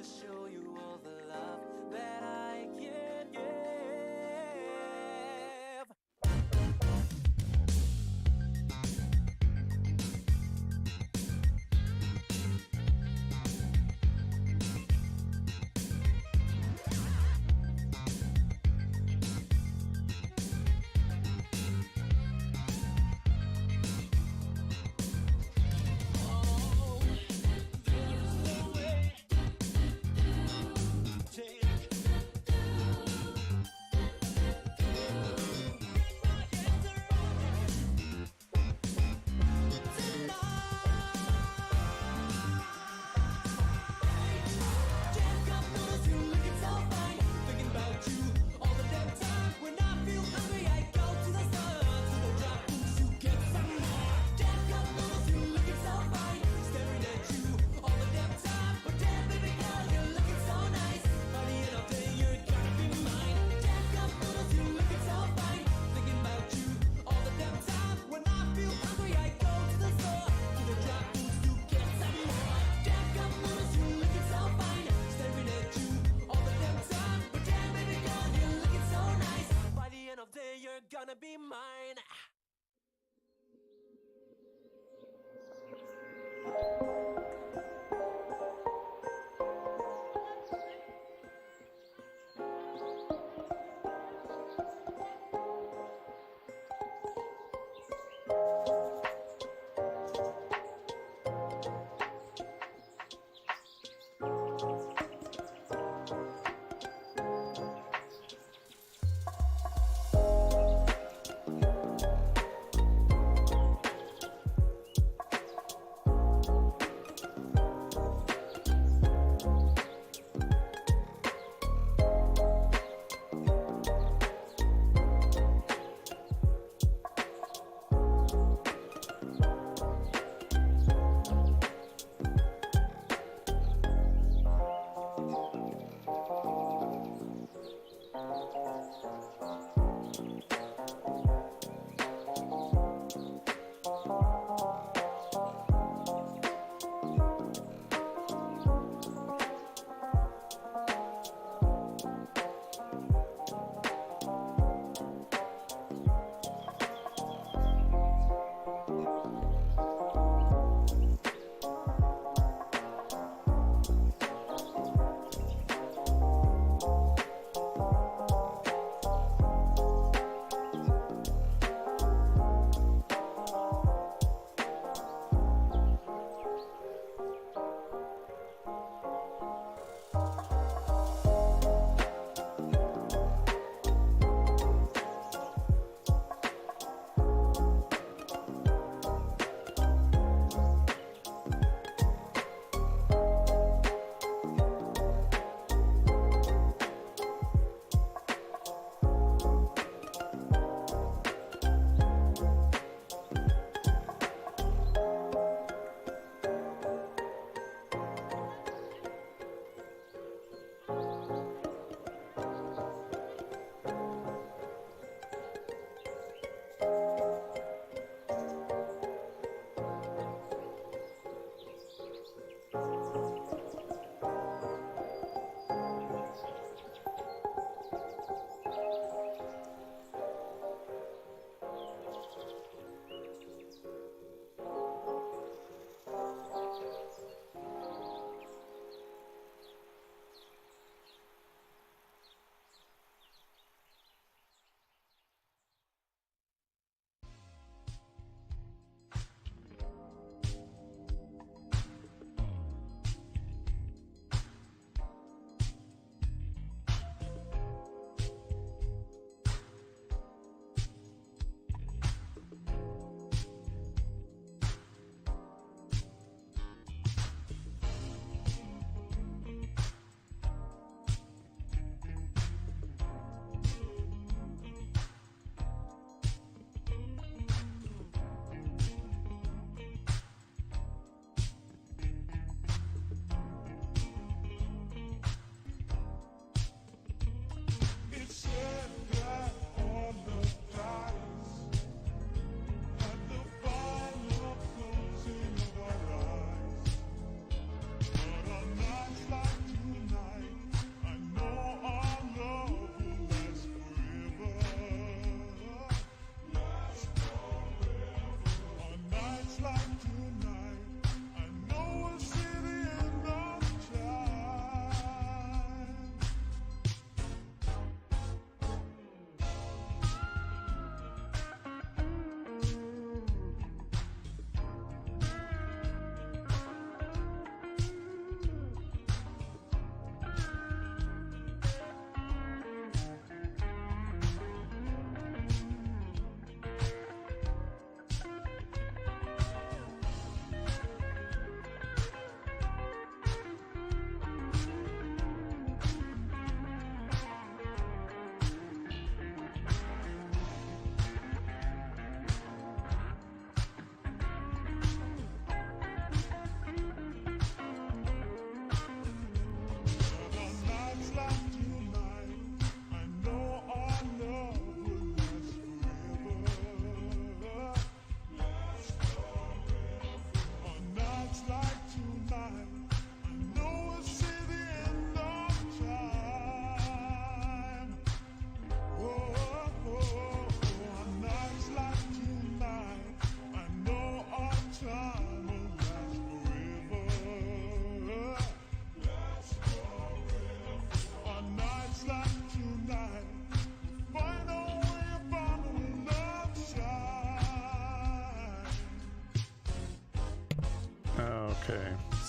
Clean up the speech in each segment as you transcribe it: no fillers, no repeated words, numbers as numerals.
show you all the love that I can give. Gonna be mine.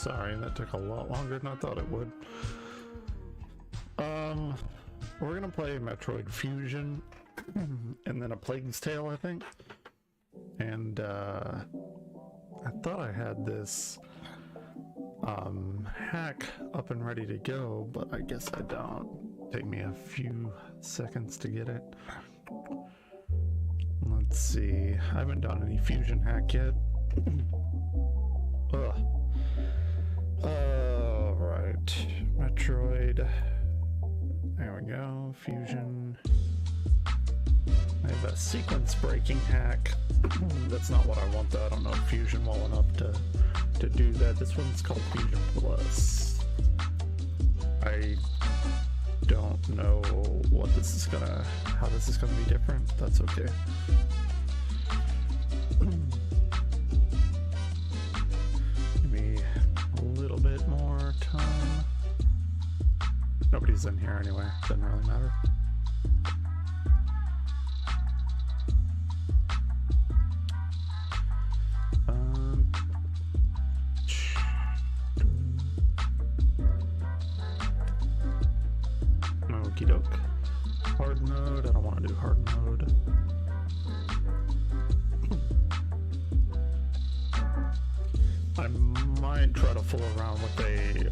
Sorry, that took a lot longer than I thought it would. We're gonna play Metroid Fusion and then a Plague's Tale, I think. And I thought I had this hack up and ready to go, but I guess I don't. Take me a few seconds to get it. Let's see. I haven't done any fusion hack yet. Ugh. Alright. Metroid. There we go. Fusion. I have a sequence breaking hack. That's not what I want though. I don't know Fusion well enough to do that. This one's called Fusion Plus. I don't know what this is gonna, how this is gonna be different. That's okay. Give me a little bit more time. Nobody's in here anyway. Doesn't really matter. Okie doke. Hard mode. I don't want to do hard mode. I might try to fool around with a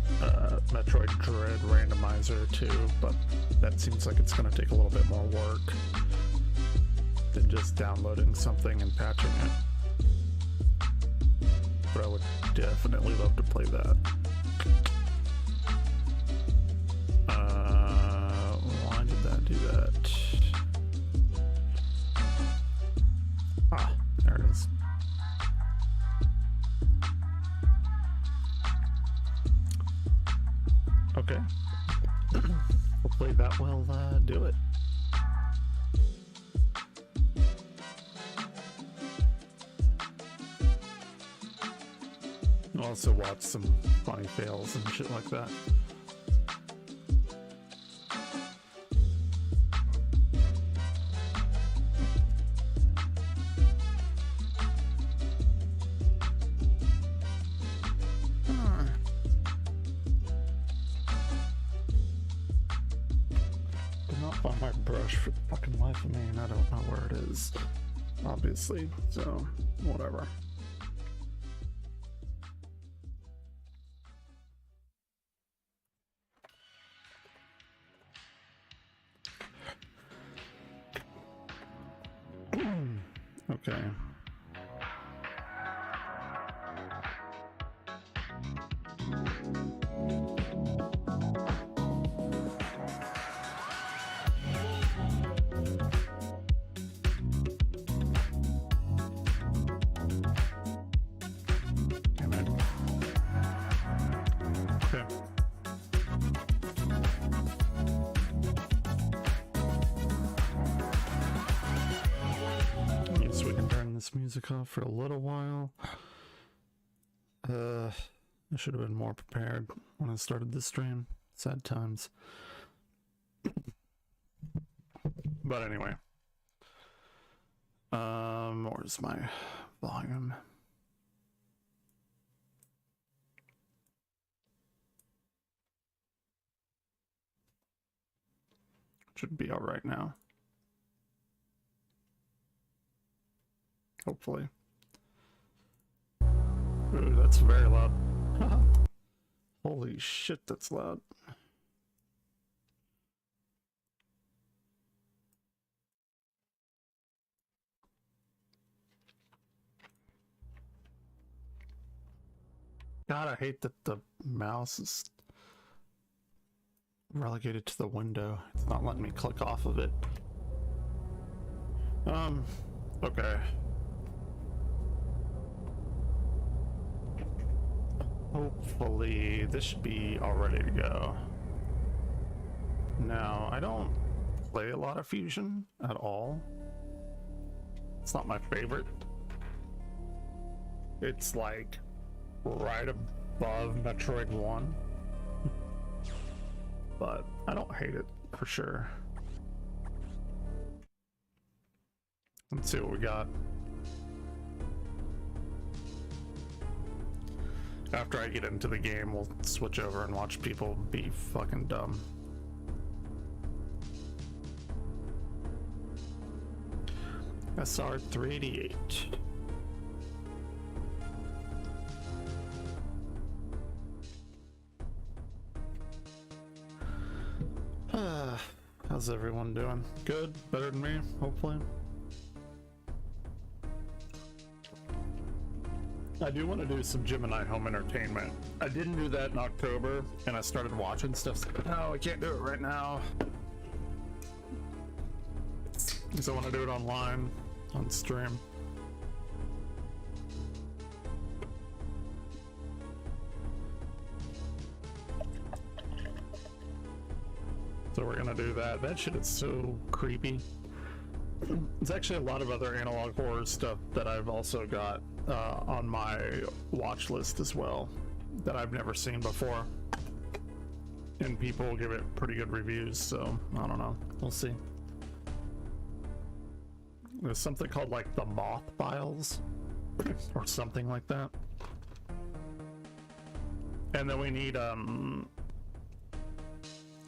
Metroid Dread randomizer too, but that seems like it's going to take a little bit more work than just downloading something and patching it. But I would definitely love to play that. Why did that do that? Ah, there it is. Okay. Hopefully that will do it. I'll also watch some funny fails and shit like that. My brush for the fucking life of me, and I don't know where it is, obviously, so whatever. Okay. Music off for a little while. I should have been more prepared when I started this stream. Sad times. But anyway. Where's my volume? Should be all right now. Hopefully. Ooh, that's very loud. Holy shit, that's loud. God, I hate that the mouse is relegated to the window. It's not letting me click off of it. Okay. Hopefully this should be all ready to go. Now, I don't play a lot of Fusion at all. It's not my favorite. It's like right above Metroid 1. But I don't hate it for sure. Let's see what we got. After I get into the game, we'll switch over and watch people be fucking dumb. SR 388. How's everyone doing? Good? Better than me, hopefully. I do want to do some Gemini home entertainment. I didn't do that in October, and I started watching stuff. No, I can't do it right now. Because I want to do it online, on stream. So we're gonna do that. That shit is so creepy. There's actually a lot of other analog horror stuff that I've also got on my watch list as well that I've never seen before. And people give it pretty good reviews, so I don't know. We'll see. There's something called like the Moth Files or something like that. And then we need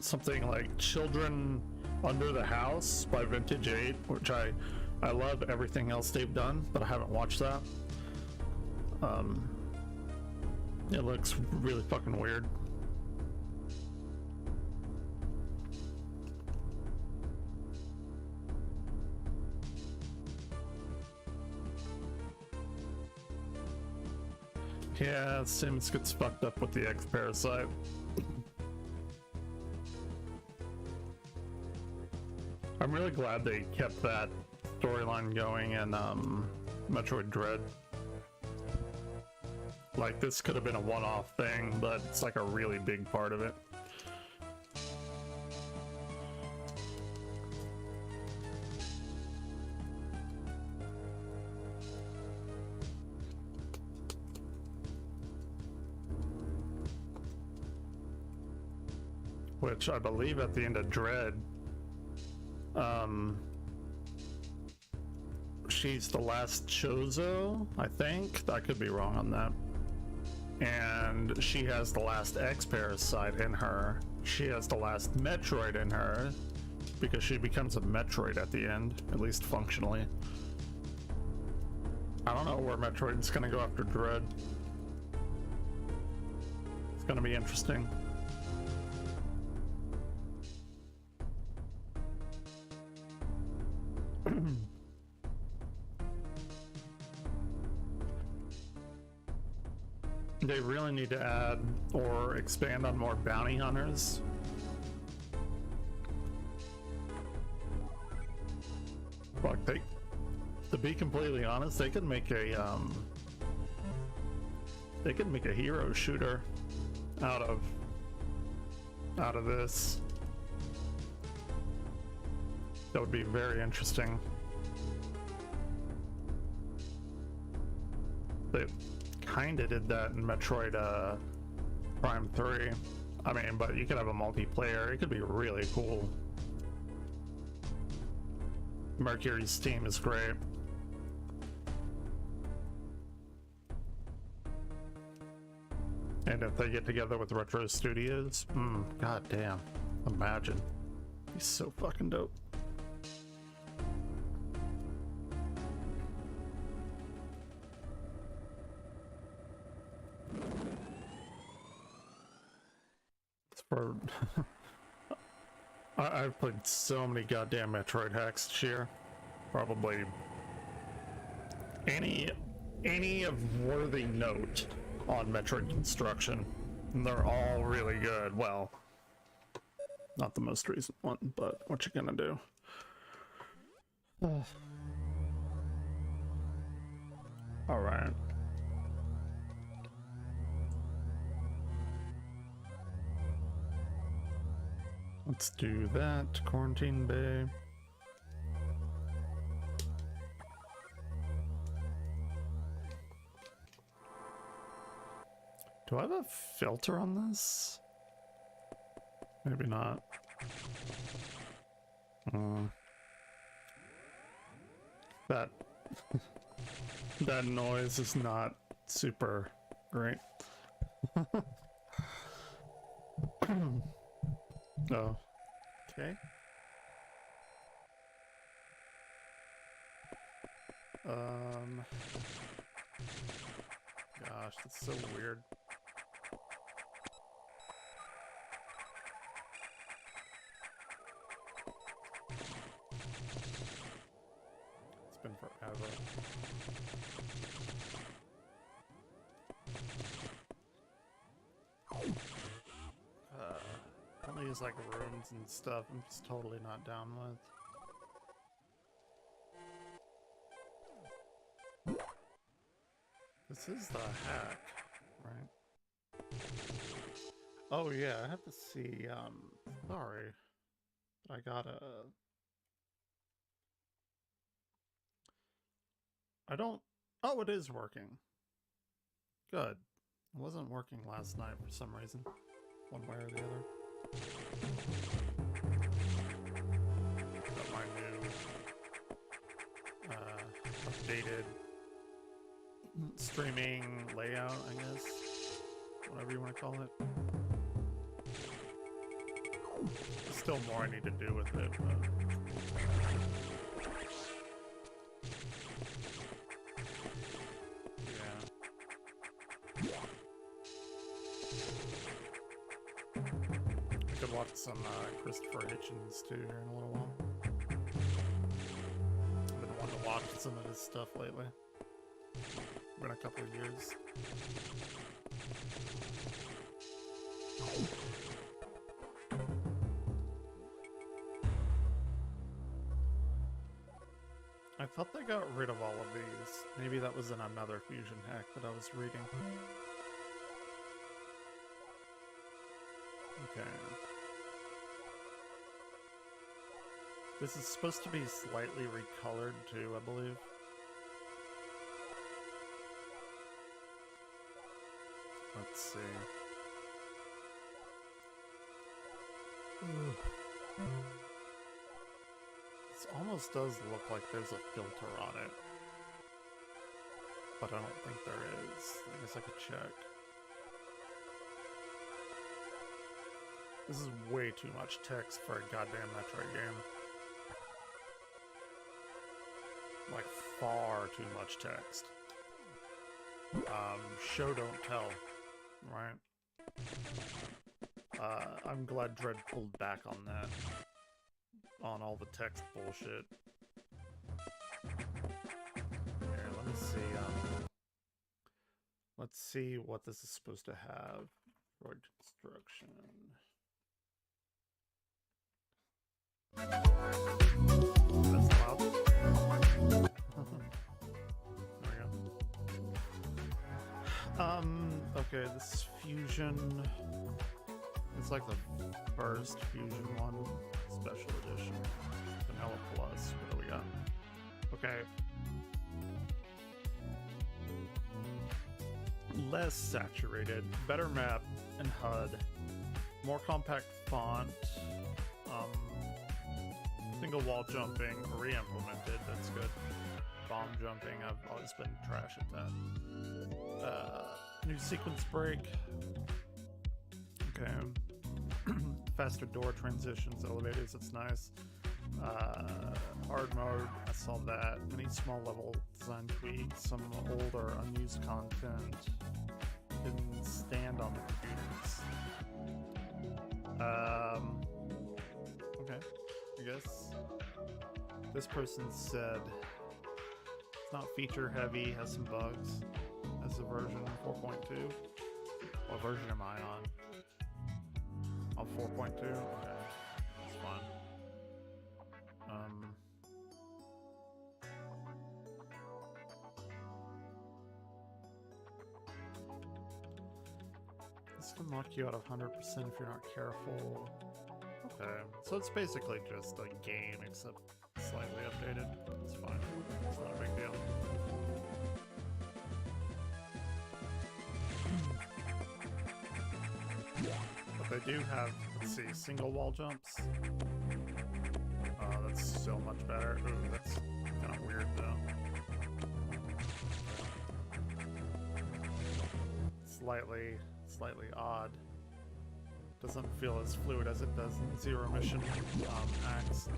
something like Children Under the House by Vintage 8, which I love everything else they've done, but I haven't watched that. It looks really fucking weird. Yeah, Sims gets fucked up with the X parasite. I'm really glad they kept that storyline going in Metroid Dread. Like, this could have been a one-off thing, but it's like a really big part of it. Which I believe at the end of Dread, she's the last Chozo, I think. I could be wrong on that. And she has the last X parasite in her. She has the last Metroid in her, because she becomes a Metroid at the end, at least functionally. I don't know where Metroid's gonna go after Dread. It's gonna be interesting. They really need to add or expand on more bounty hunters. Fuck, to be completely honest, they could make a hero shooter out of this. That would be very interesting. They kinda did that in Metroid Prime 3. I mean, but you could have a multiplayer. It could be really cool. Mercury's team is great. And if they get together with Retro Studios, god damn, imagine. He's so fucking dope. For I've played so many goddamn Metroid hacks this year. Probably any of worthy note on Metroid construction. And they're all really good. Well, not the most recent one, but what you gonna do? All right. Let's do that. Quarantine Bay. Do I have a filter on this? Maybe not. That that noise is not super great. Oh. Okay. Gosh, that's so weird. It's been forever. All these like rooms and stuff I'm just totally not down with. This is the hack, right? Oh yeah, I have to see, sorry. I gotta... I don't... Oh, it is working. Good. It wasn't working last night for some reason. One way or the other. Got my new, updated streaming layout, I guess. Whatever you want to call it. There's still more I need to do with it, but... I could watch some Christopher Hitchens too here in a little while. I've been wanting to watch some of his stuff lately. Been a couple of years. I thought they got rid of all of these. Maybe that was in another fusion hack that I was reading. Okay. This is supposed to be slightly recolored too, I believe. Let's see. Ooh. This almost does look like there's a filter on it. But I don't think there is. I guess I could check. This is way too much text for a goddamn Metroid game. Like, far too much text. Show don't tell, right? I'm glad Dread pulled back on that. On all the text bullshit. Here, let me see, let's see what this is supposed to have. Droid construction. That's loud. There we go. Okay, this fusion. It's like the first fusion one. Special edition. Vanilla Plus. What do we got? Okay. Less saturated. Better map and HUD. More compact font. Single wall jumping re-implemented, that's good. Bomb jumping, I've always been trash at that. New sequence break. Okay. Faster door transitions, elevators, that's nice. Hard mode, I saw that. Many small level design tweaks, some old or unused content. Didn't stand on the computers. Okay. I guess this person said it's not feature heavy, has some bugs, as a version 4.2. What version am I on? On 4.2? Okay, that's fine. This can lock you out of 100% if you're not careful. Okay, so it's basically just a game, except slightly updated. It's fine. It's not a big deal. But they do have, let's see, single wall jumps. That's so much better. Ooh, that's kind of weird, though. slightly odd. Doesn't feel as fluid as it does in Zero Mission hacks.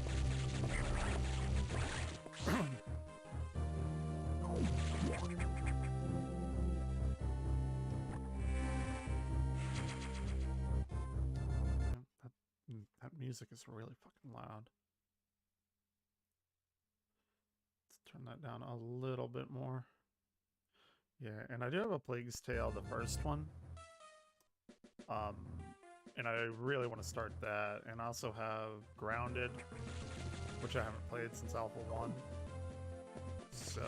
That music is really fucking loud. Let's turn that down a little bit more. Yeah, and I do have a Plague's Tale, the first one. And I really want to start that. And I also have Grounded, which I haven't played since Alpha 1. So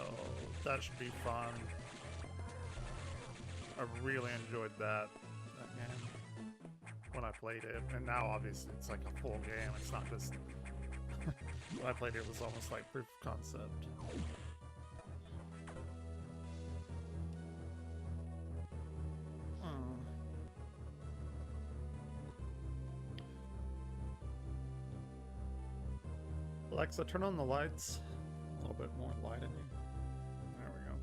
that should be fun. I really enjoyed that game when I played it. And now obviously it's like a full game. It's not just... when I played it, it was almost like proof of concept. Alexa, turn on the lights. A little bit more light in here. There we go.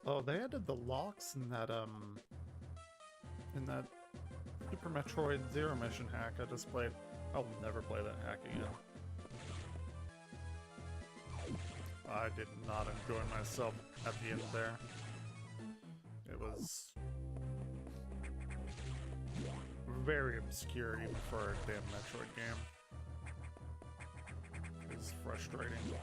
Oh, they added the locks in that Super Metroid Zero Mission hack I just played. I'll never play that hack again. I did not enjoy myself at the end there. It was very obscure even for a damn Metroid game. It's frustrating.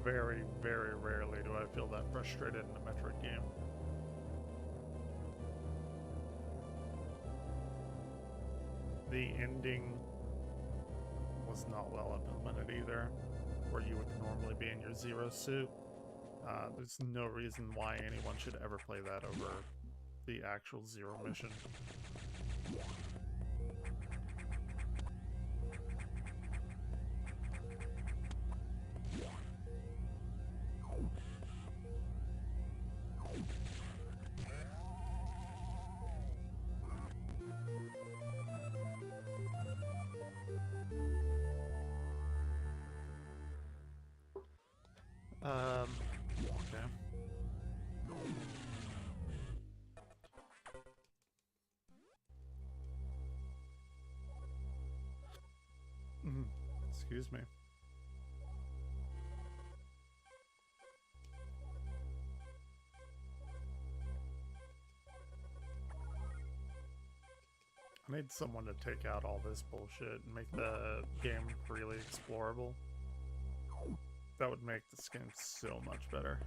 Very, very rarely do I feel that frustrated in a Metroid game. The ending was not well implemented either, where you would normally be in your Zero suit. There's no reason why anyone should ever play that over the actual Zero Mission. Okay. Excuse me. I need someone to take out all this bullshit and make the game freely explorable. That would make this game so much better.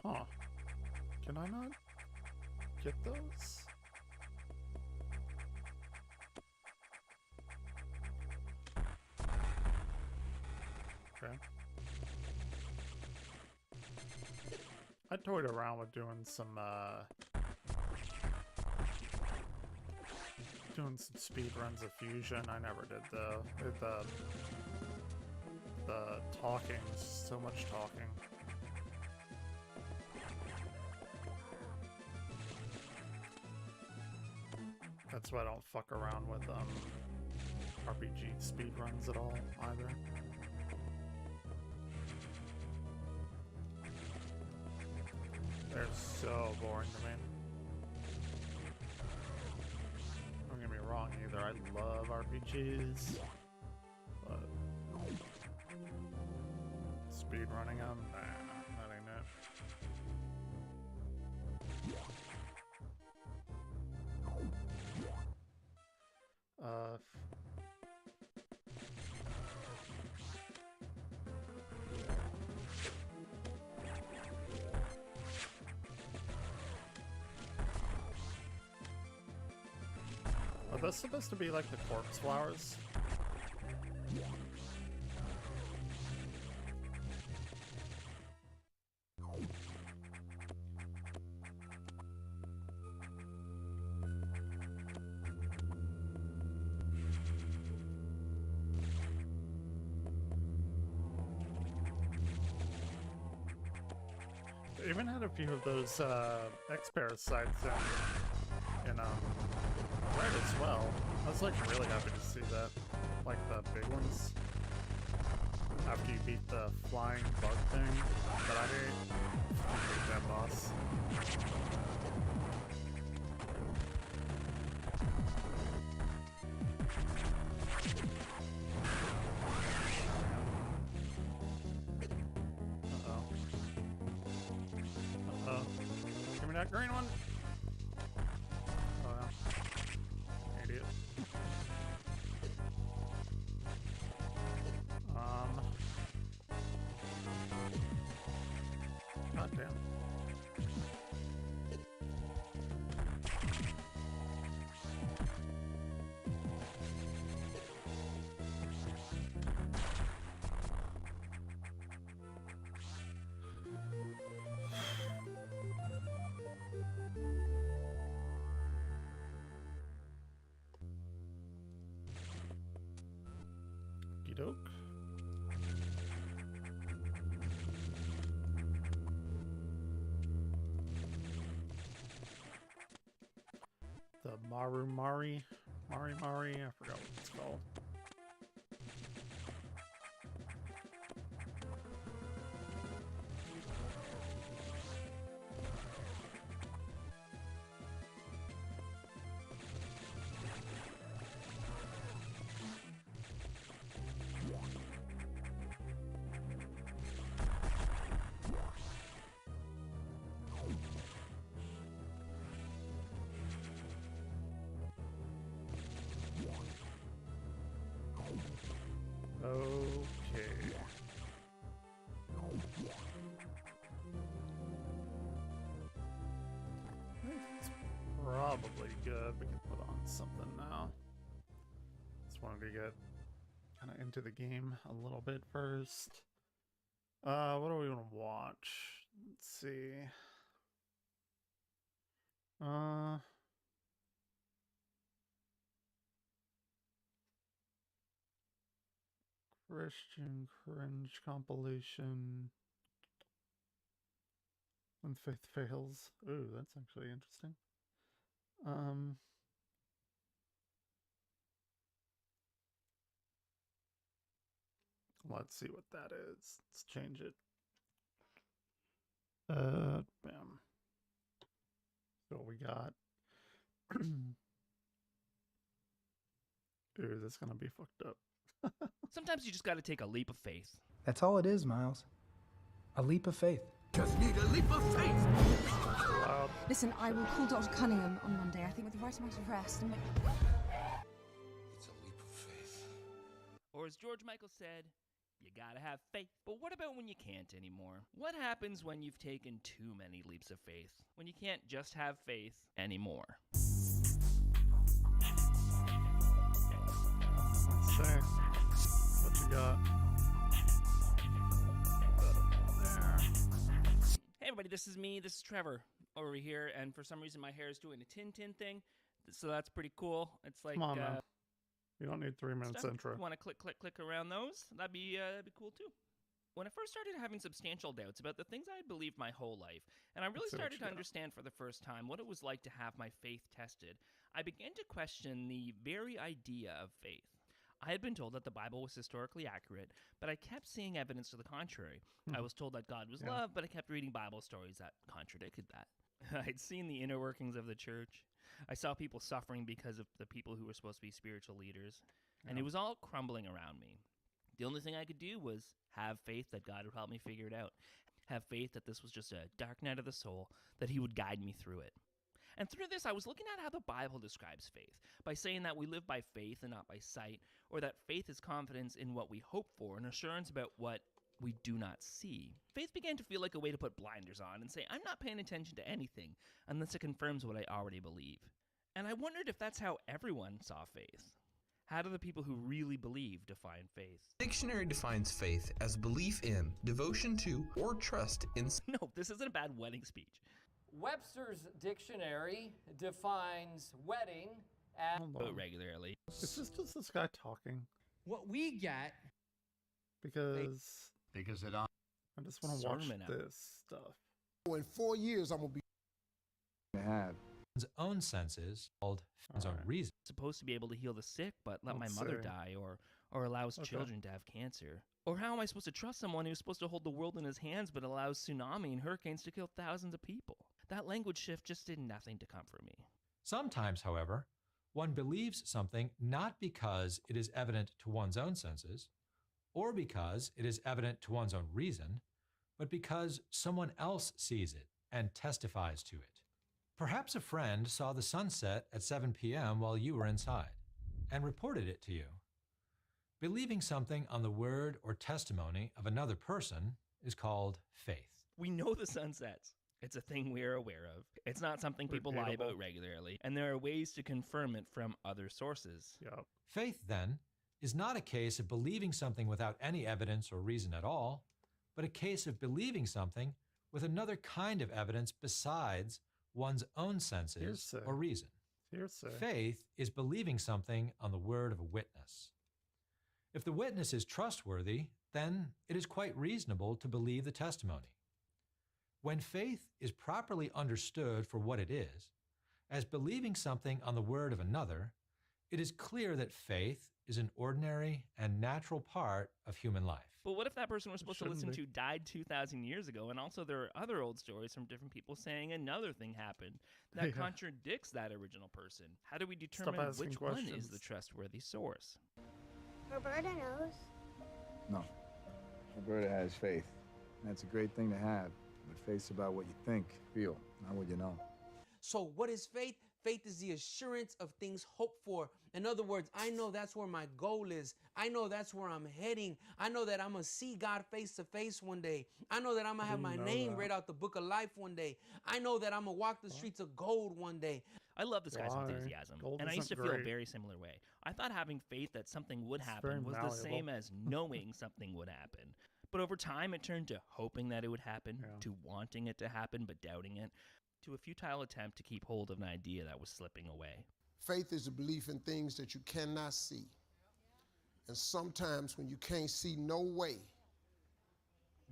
Huh. Can I not get those? Okay. I toyed around with doing some speed runs of Fusion. I never did though. The talking, so much talking. That's why I don't fuck around with RPG speed runs at all either. They're so boring to me. Don't get me wrong either, I love RPGs, but speed running them, nah, that ain't it. Are those supposed to be like the corpse flowers? They even had a few of those X-Parasites in Red as well. I was like really happy to see that. Like the big ones. After you beat the flying bug thing that I hate. I hate that boss. Give me that green one. Oh, yeah. Idiot. God damn. Okey-doke. The Mari, I forgot what it's called. Okay. It's probably good. We can put on something now. Just wanted to get kind of into the game a little bit first. What do we want to watch? Let's see. Christian cringe compilation. When faith fails. Ooh, that's actually interesting. Let's see what that is. Let's change it. Bam. So what we got. Ooh, that's gonna be fucked up. Sometimes you just gotta take a leap of faith. That's all it is, Miles. A leap of faith. Just need a leap of faith. Loud. Listen, I will call Dr. Cunningham on Monday. I think with the right amount of rest and It's a leap of faith. Or as George Michael said, you gotta have faith. But what about when you can't anymore? What happens when you've taken too many leaps of faith? When you can't just have faith anymore? Let's see. What you got? There. Hey everybody, this is me. This is Trevor over here. And for some reason my hair is doing a Tintin thing. So that's pretty cool. It's like... Come on, man. You don't need 3 minutes intro. You want to click around those? That'd be cool too. When I first started having substantial doubts about the things I had believed my whole life, and I really started to understand for the first time what it was like to have my faith tested, I began to question the very idea of faith. I had been told that the Bible was historically accurate, but I kept seeing evidence to the contrary. I was told that God was love, but I kept reading Bible stories that contradicted that. I'd seen the inner workings of the church. I saw people suffering because of the people who were supposed to be spiritual leaders, and it was all crumbling around me. The only thing I could do was have faith that God would help me figure it out. Have faith that this was just a dark night of the soul, that he would guide me through it. And through this, I was looking at how the Bible describes faith, by saying that we live by faith and not by sight, or that faith is confidence in what we hope for and assurance about what we do not see. Faith began to feel like a way to put blinders on and say, I'm not paying attention to anything unless it confirms what I already believe. And I wondered if that's how everyone saw faith. How do the people who really believe define faith? Dictionary defines faith as belief in, devotion to, or trust in. No, this isn't a bad wedding speech. Webster's dictionary defines wedding as Hold on. Regularly. Is this just this guy talking? What we get Because it I just want to watch Sermon out. this stuff. In 4 years, I'm going to be have his own senses called his own reason. Supposed to be able to heal the sick, but let my Let's mother see. die, or allows children to have cancer. Or how am I supposed to trust someone who's supposed to hold the world in his hands but allows tsunami and hurricanes to kill thousands of people? That language shift just did nothing to comfort me. Sometimes, however, one believes something not because it is evident to one's own senses, or because it is evident to one's own reason, but because someone else sees it and testifies to it. Perhaps a friend saw the sunset at 7 p.m. while you were inside and reported it to you. Believing something on the word or testimony of another person is called faith. We know the sun sets. It's a thing we're aware of. It's not something people lie about regularly, and there are ways to confirm it from other sources. Yep. Faith, then, is not a case of believing something without any evidence or reason at all, but a case of believing something with another kind of evidence besides one's own senses Hearsay. or reason. Hearsay. Faith is believing something on the word of a witness. If the witness is trustworthy, then it is quite reasonable to believe the testimony. When faith is properly understood for what it is, as believing something on the word of another, it is clear that faith is an ordinary and natural part of human life. But what if that person we're supposed to listen be. to died 2,000 years ago, and also there are other old stories from different people saying another thing happened that Yeah. contradicts that original person? How do we determine asking which one is questions. the trustworthy source? Roberta knows. No. Roberta has faith. That's a great thing to have. But faith's about what you think, feel, not what you know. So what is faith? Faith is the assurance of things hoped for. In other words, I know that's where my goal is. I know that's where I'm heading. I know that I'm going to see God face to face one day. I know that I'm going to have my name read out the book of life one day. I know that I'm going to walk the streets of gold one day. I love this guy's Why? enthusiasm, Gold and I used to isn't feel a great. very similar way. I thought having faith that something would happen very was the malleable. same as knowing something would happen. But over time, it turned to hoping that it would happen, to wanting it to happen but doubting it, to a futile attempt to keep hold of an idea that was slipping away. Faith is a belief in things that you cannot see. And sometimes when you can't see no way,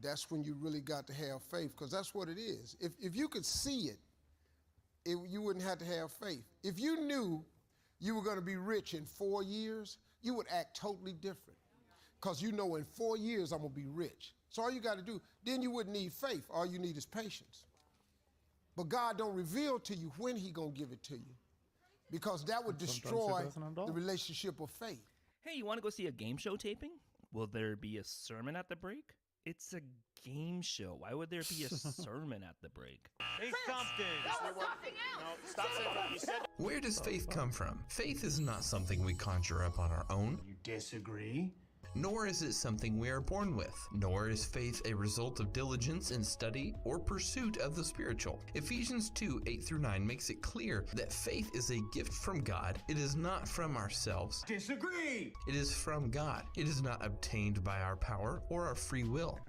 that's when you really got to have faith, because that's what it is. If you could see it, you wouldn't have to have faith. If you knew you were going to be rich in 4 years, you would act totally different, because you know in 4 years I'm going to be rich. So all you got to do, then you wouldn't need faith. All you need is patience. But God don't reveal to you when he going to give it to you, because that would destroy the relationship of faith. Hey, you want to go see a game show taping? Will there be a sermon at the break? It's a game show. Why would there be a sermon at the break? Say something. No, stop saying what you said. Where does faith come from? Faith is not something we conjure up on our own. You disagree? Nor is it something we are born with. Nor is faith a result of diligence in study or pursuit of the spiritual. Ephesians 2:8-9 makes it clear that faith is a gift from God. It is not from ourselves. Disagree! It is from God. It is not obtained by our power or our free will.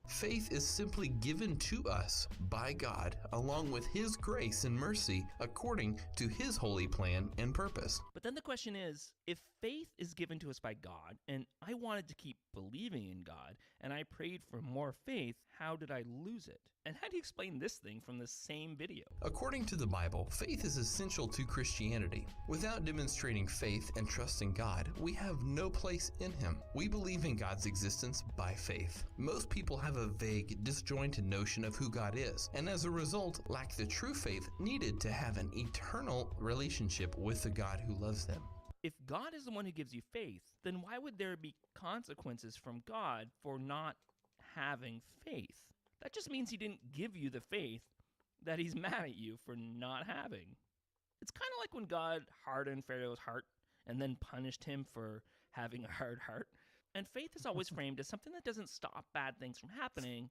Faith is simply given to us by God, along with His grace and mercy, according to His holy plan and purpose. But then the question is, if faith is given to us by God, and I wanted to keep believing in God, and I prayed for more faith, how did I lose it? And how do you explain this thing from the same video? According to the Bible, faith is essential to Christianity. Without demonstrating faith and trusting God, we have no place in Him. We believe in God's existence by faith. Most people have a vague, disjointed notion of who God is, and as a result, lack the true faith needed to have an eternal relationship with the God who loves them. If God is the one who gives you faith, then why would there be consequences from God for not having faith? That just means He didn't give you the faith that He's mad at you for not having. It's kind of like when God hardened Pharaoh's heart and then punished him for having a hard heart. And faith is always framed as something that doesn't stop bad things from happening,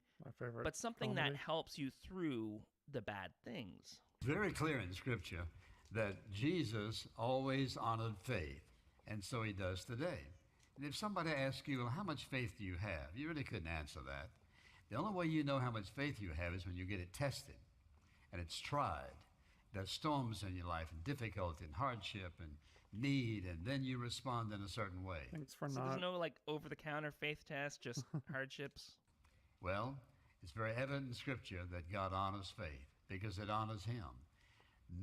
but something that helps you through the bad things. It's very clear in Scripture that Jesus always honored faith, and so He does today. And if somebody asks you, well, how much faith do you have? You really couldn't answer that. The only way you know how much faith you have is when you get it tested and it's tried. There's storms in your life and difficulty and hardship and need, and then you respond in a certain way. Thanks for So there's no like over-the-counter faith test, just hardships? Well, it's very evident in Scripture that God honors faith because it honors Him.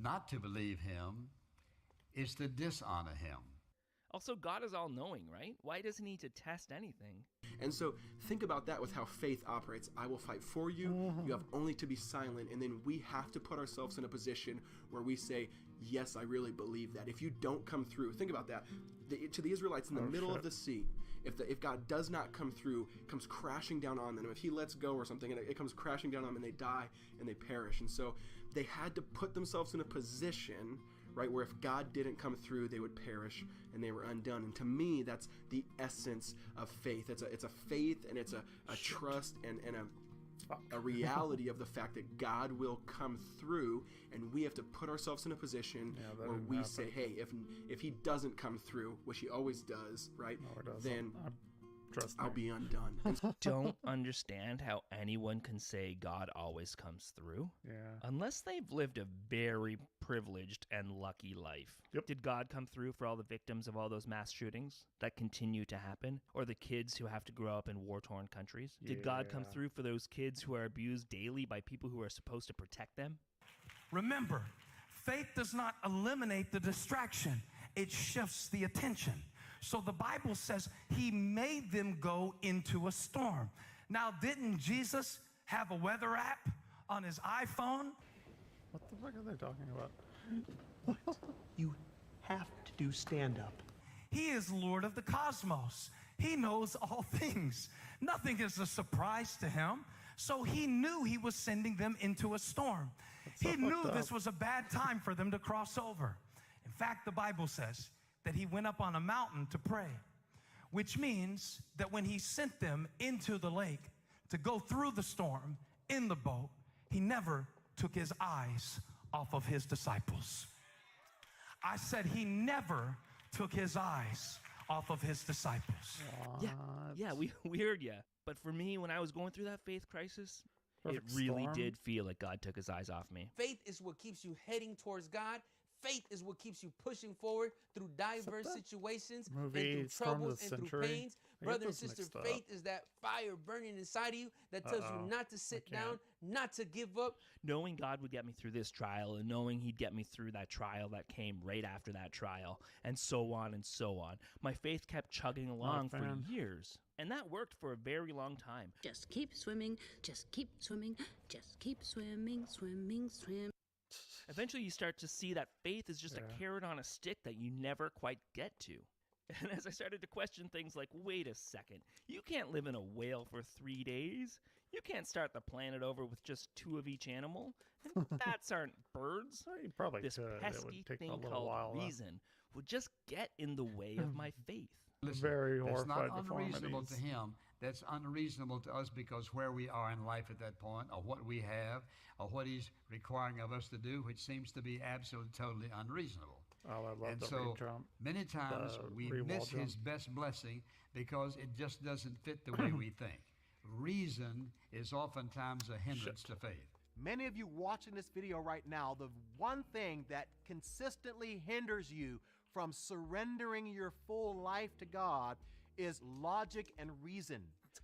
Not to believe Him is to dishonor Him. Also, God is all-knowing, right? Why does he need to test anything? And so think about that with how faith operates. I will fight for you. You have only to be silent. And then we have to put ourselves in a position where we say, yes, I really believe that. If you don't come through, think about that. To the Israelites in the middle of the sea, if God does not come through, it comes crashing down on them. If he lets go or something, and it comes crashing down on them and they die and they perish. And so they had to put themselves in a position, right, where if God didn't come through, they would perish and they were undone. And to me, that's the essence of faith. It's a faith, and it's a trust and a reality of the fact that God will come through, and we have to put ourselves in a position where we say, hey, if he doesn't come through, which he always does, right, then I'll be undone. Don't understand how anyone can say God always comes through. Yeah. Unless they've lived a very privileged and lucky life. Yep. Did God come through for all the victims of all those mass shootings that continue to happen? Or the kids who have to grow up in war-torn countries? Did God come through for those kids who are abused daily by people who are supposed to protect them? Remember, faith does not eliminate the distraction. It shifts the attention. So the Bible says he made them go into a storm. Now, didn't Jesus have a weather app on his iPhone? What the fuck are they talking about? What? You have to do stand-up. He is Lord of the cosmos. He knows all things. Nothing is a surprise to him. So he knew he was sending them into a storm. He knew this was a bad time for them to cross over. In fact, the Bible says that he went up on a mountain to pray, which means that when he sent them into the lake to go through the storm in the boat, he never took his eyes off of his disciples. I said he never took his eyes off of his disciples. Yeah, we heard you. But for me, when I was going through that faith crisis, it really did feel like God took his eyes off me. Faith is what keeps you heading towards God. Faith is what keeps you pushing forward through diverse situations and through troubles and through pains. Brother and sister, faith is that fire burning inside of you that tells you not to sit down, not to give up. Knowing God would get me through this trial, and knowing he'd get me through that trial that came right after that trial, and so on and so on. My faith kept chugging along for years. And that worked for a very long time. Just keep swimming, just keep swimming, just keep swimming, swimming, swim. Eventually you start to see that faith is just a carrot on a stick that you never quite get to. And as I started to question things like, wait a second, you can't live in a whale for 3 days. You can't start the planet over with just 2 of each animal. And bats aren't birds. You probably this could. pesky thing called reason would just get in the way of my faith. Listen, very that's horrified not unreasonable to him. That's unreasonable to us because where we are in life at that point, or what we have, or what he's requiring of us to do, which seems to be absolutely, totally unreasonable. Oh, I love and the so jump. Many times we miss his best blessing because it just doesn't fit the way we think. Reason is oftentimes a hindrance to faith. Many of you watching this video right now, the one thing that consistently hinders you from surrendering your full life to God is logic and reason.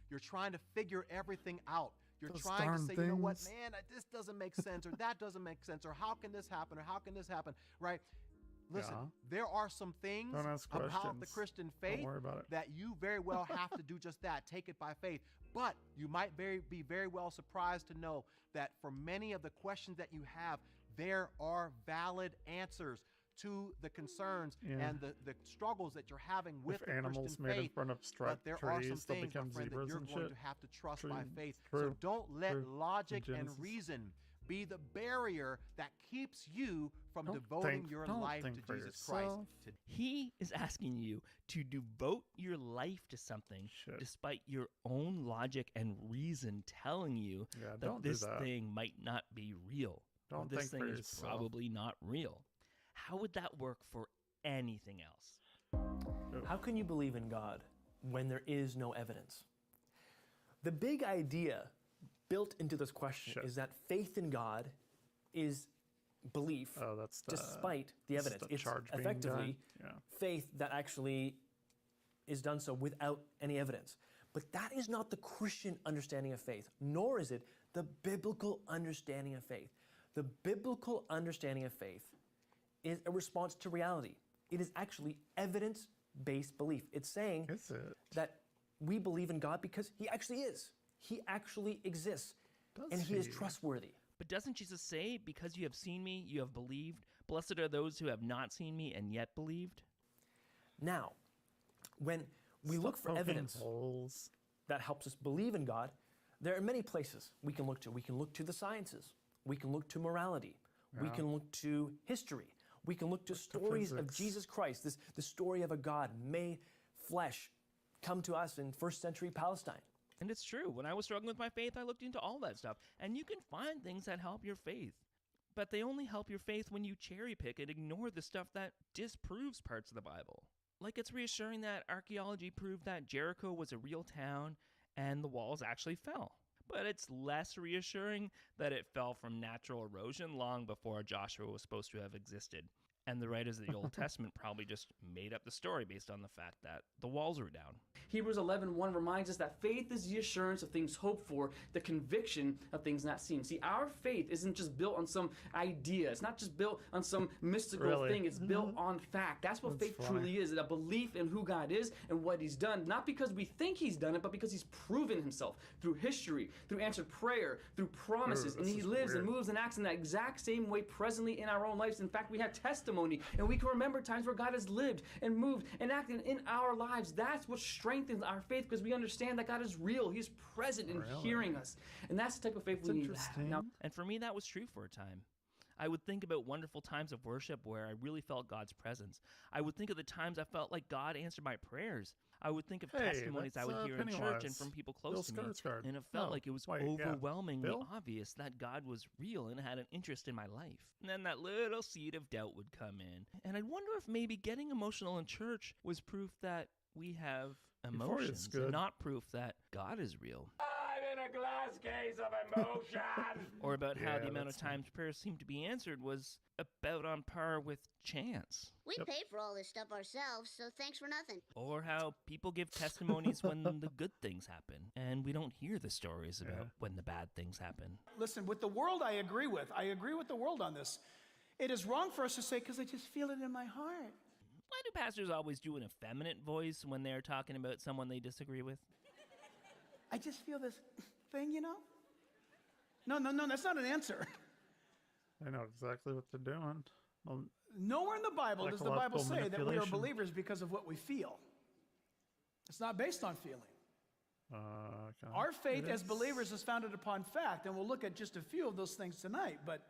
You're trying to figure everything out. You're trying to say, you know what, man, this doesn't make sense, or that doesn't make sense, or how can this happen, or how can this happen, right? Listen, there are some things about the Christian faith that you very well have to do just that, take it by faith. But you might be very well surprised to know that for many of the questions that you have, there are valid answers to the concerns and the struggles that you're having with the animals Christian made faith. in front of But there are some trees, they'll things, my become friend, that zebras you're and going shit. to have to trust by faith. True. So don't let logic and Genesis. reason be the barrier that keeps you from devoting your life to Jesus Christ. He is asking you to devote your life to something despite your own logic and reason telling you that this thing might not be real. Don't this think thing for is yourself. probably not real. How would that work for anything else? How can you believe in God when there is no evidence? The big idea built into this question is that faith in God is belief despite the evidence. It's effectively faith that actually is done so without any evidence. But that is not the Christian understanding of faith, nor is it the biblical understanding of faith. The biblical understanding of faith is a response to reality. It is actually evidence-based belief. It's saying that we believe in God because he actually is. He actually exists, and he is trustworthy. But doesn't Jesus say, because you have seen me, you have believed? Blessed are those who have not seen me and yet believed? Now, when we look for evidence that helps us believe in God, there are many places we can look to. We can look to the sciences. We can look to morality. We can look to history. We can look to stories of Jesus Christ, the story of a God made flesh come to us in first century Palestine. And it's true. When I was struggling with my faith, I looked into all that stuff. And you can find things that help your faith. But they only help your faith when you cherry pick and ignore the stuff that disproves parts of the Bible. Like, it's reassuring that archaeology proved that Jericho was a real town and the walls actually fell. But it's less reassuring that it fell from natural erosion long before Joshua was supposed to have existed. And the writers of the Old Testament probably just made up the story based on the fact that the walls were down. Hebrews 11:1 reminds us that faith is the assurance of things hoped for, the conviction of things not seen. See, our faith isn't just built on some idea. It's not just built on some mystical thing. It's built on fact. That's what faith truly is, a belief in who God is and what he's done, not because we think he's done it, but because he's proven himself through history, through answered prayer, through promises. And he lives and moves and acts in that exact same way presently in our own lives. In fact, we have testimony, and we can remember times where God has lived and moved and acted in our lives. That's what strengthens our faith, because we understand that God is real. He's present and hearing us. And that's the type of faith we need to have. Now, and for me, that was true for a time. I would think about wonderful times of worship where I really felt God's presence. I would think of the times I felt like God answered my prayers. I would think of testimonies I would hear in church and from people close to me. And it felt like it was overwhelmingly obvious that God was real and had an interest in my life. And then that little seed of doubt would come in. And I'd wonder if maybe getting emotional in church was proof that we have emotions, and not proof that God is real. I'm in a glass case of emotion. Or about how the amount of times prayers seemed to be answered was about on par with chance. We pay for all this stuff ourselves, so thanks for nothing. Or how people give testimonies when the good things happen, and we don't hear the stories about when the bad things happen. Listen, with the world I agree with. I agree with the world on this. It is wrong for us to say, because I just feel it in my heart. Why do pastors always do an effeminate voice when they're talking about someone they disagree with? I just feel this thing, you know? No, that's not an answer. I know exactly what they're doing. Well, nowhere in the Bible does the Bible say that we are believers because of what we feel. It's not based on feeling. Okay. Our faith as believers is founded upon fact, and we'll look at just a few of those things tonight, but...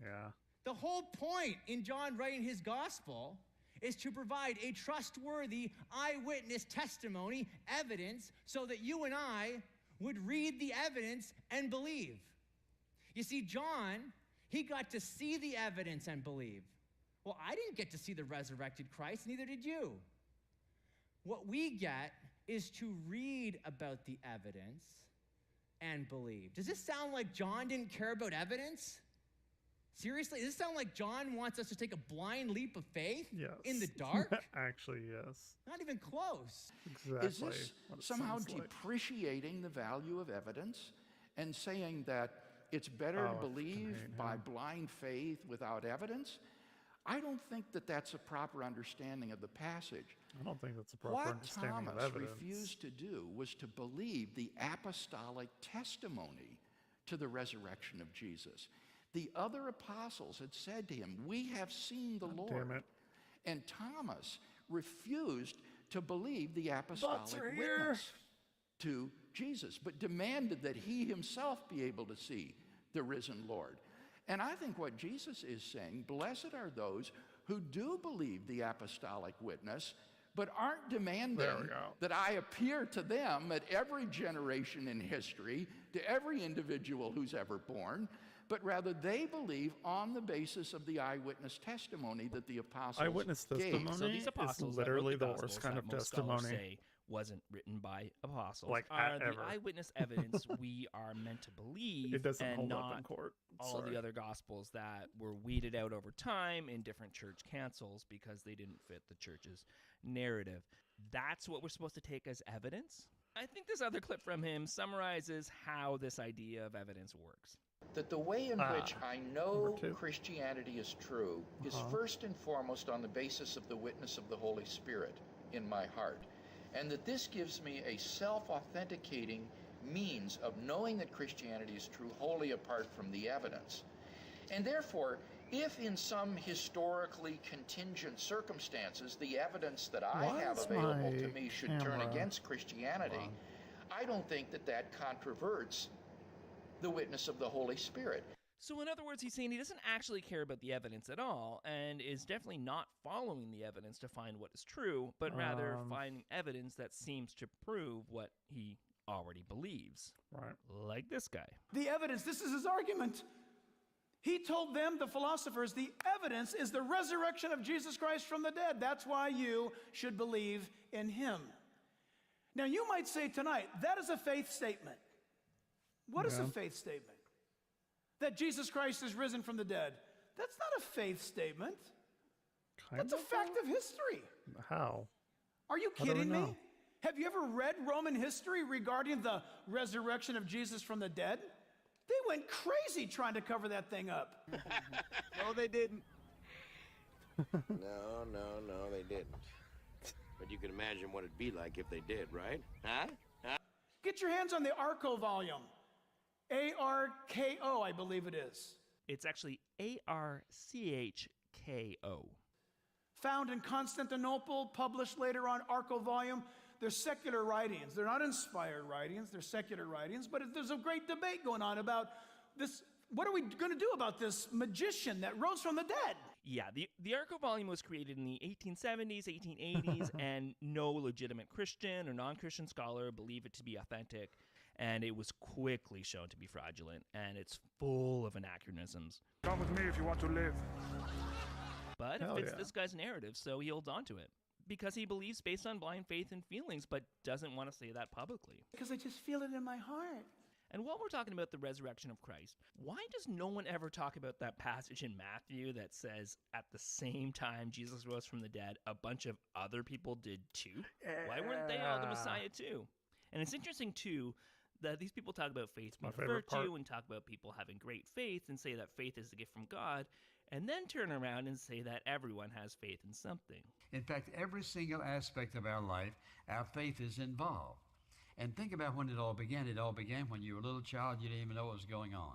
Yeah. The whole point in John writing his gospel is to provide a trustworthy eyewitness testimony, evidence, so that you and I would read the evidence and believe. You see, John, he got to see the evidence and believe. Well, I didn't get to see the resurrected Christ, neither did you. What we get is to read about the evidence and believe. Does this sound like John didn't care about evidence? Seriously, does this sound like John wants us to take a blind leap of faith in the dark? Actually, yes. Not even close. Exactly. Is this somehow depreciating the value of evidence and saying that it's better to believe by blind faith without evidence? I don't think that that's a proper understanding of the passage. I don't think that's a proper understanding of evidence. What Thomas refused to do was to believe the apostolic testimony to the resurrection of Jesus. The other apostles had said to him, "We have seen the Lord." Damn it. And Thomas refused to believe the apostolic witness to Jesus, but demanded that he himself be able to see the risen Lord. And I think what Jesus is saying, blessed are those who do believe the apostolic witness, but aren't demanding that I appear to them at every generation in history, to every individual who's ever born, but rather they believe on the basis of the eyewitness testimony that the apostles gave. So these apostles is literally that the wrote worst Gospels kind that of most scholars testimony. say wasn't written by apostles. Like, are the ever. eyewitness evidence we are meant to believe, It doesn't and hold up not in court. all the other Gospels that were weeded out over time in different church councils because they didn't fit the church's narrative. That's what we're supposed to take as evidence? I think this other clip from him summarizes how this idea of evidence works. That the way in which I know Christianity is true is first and foremost on the basis of the witness of the Holy Spirit in my heart. And that this gives me a self-authenticating means of knowing that Christianity is true wholly apart from the evidence. And therefore, if in some historically contingent circumstances the evidence that I have available to me should turn against Christianity, I don't think that that controverts the witness of the Holy Spirit. So in other words, he's saying he doesn't actually care about the evidence at all, and is definitely not following the evidence to find what is true, but rather finding evidence that seems to prove what he already believes. Right. Like this guy. The evidence, this is his argument. He told them, the philosophers, the evidence is the resurrection of Jesus Christ from the dead. That's why you should believe in him. Now, you might say tonight, that is a faith statement. What is a faith statement? That Jesus Christ is risen from the dead. That's not a faith statement. That's a fact of history. How? Are you kidding me? Have you ever read Roman history regarding the resurrection of Jesus from the dead? They went crazy trying to cover that thing up. No, they didn't. No, they didn't. But you can imagine what it'd be like if they did, right? Huh? Get your hands on the Arco volume. A-R-K-O, I believe it is. It's actually A-R-C-H-K-O. Found in Constantinople, published later on, Arco volume. They're secular writings. They're not inspired writings. They're secular writings. But there's a great debate going on about this. What are we going to do about this magician that rose from the dead? Yeah, the Arco volume was created in the 1870s, 1880s, and no legitimate Christian or non-Christian scholar believed it to be authentic. And it was quickly shown to be fraudulent, and it's full of anachronisms. Come with me if you want to live. But it fits this guy's narrative, so he holds on to it. Because he believes based on blind faith and feelings, but doesn't want to say that publicly. Because I just feel it in my heart. And while we're talking about the resurrection of Christ, why does no one ever talk about that passage in Matthew that says at the same time Jesus rose from the dead, a bunch of other people did too? Why weren't they all the Messiah too? And it's interesting too that these people talk about faith being a virtue and talk about people having great faith and say that faith is a gift from God, and then turn around and say that everyone has faith in something. In fact, every single aspect of our life, our faith is involved. And think about when it all began. It all began when you were a little child, you didn't even know what was going on.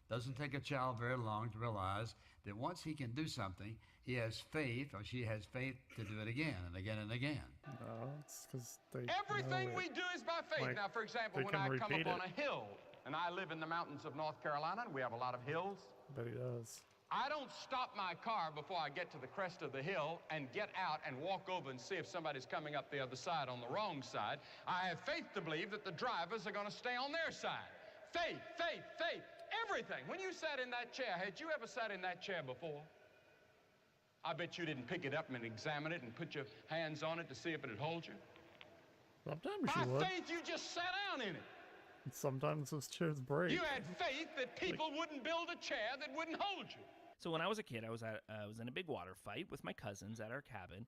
Doesn't take a child very long to realize that once he can do something, he has faith, or she has faith to do it again and again and again. No, it's because they Everything we do is by faith. Like, now, for example, when I come up on a hill, and I live in the mountains of North Carolina, and we have a lot of hills. But he does. I don't stop my car before I get to the crest of the hill and get out and walk over and see if somebody's coming up the other side on the wrong side. I have faith to believe that the drivers are going to stay on their side. Faith, faith, faith, everything. When you sat in that chair, had you ever sat in that chair before? I bet you didn't pick it up and examine it and put your hands on it to see if it would hold you. Sometimes By you would. faith, you just sat down in it. And sometimes those chairs break. You had faith that people wouldn't build a chair that wouldn't hold you. So when I was a kid, I was in a big water fight with my cousins at our cabin,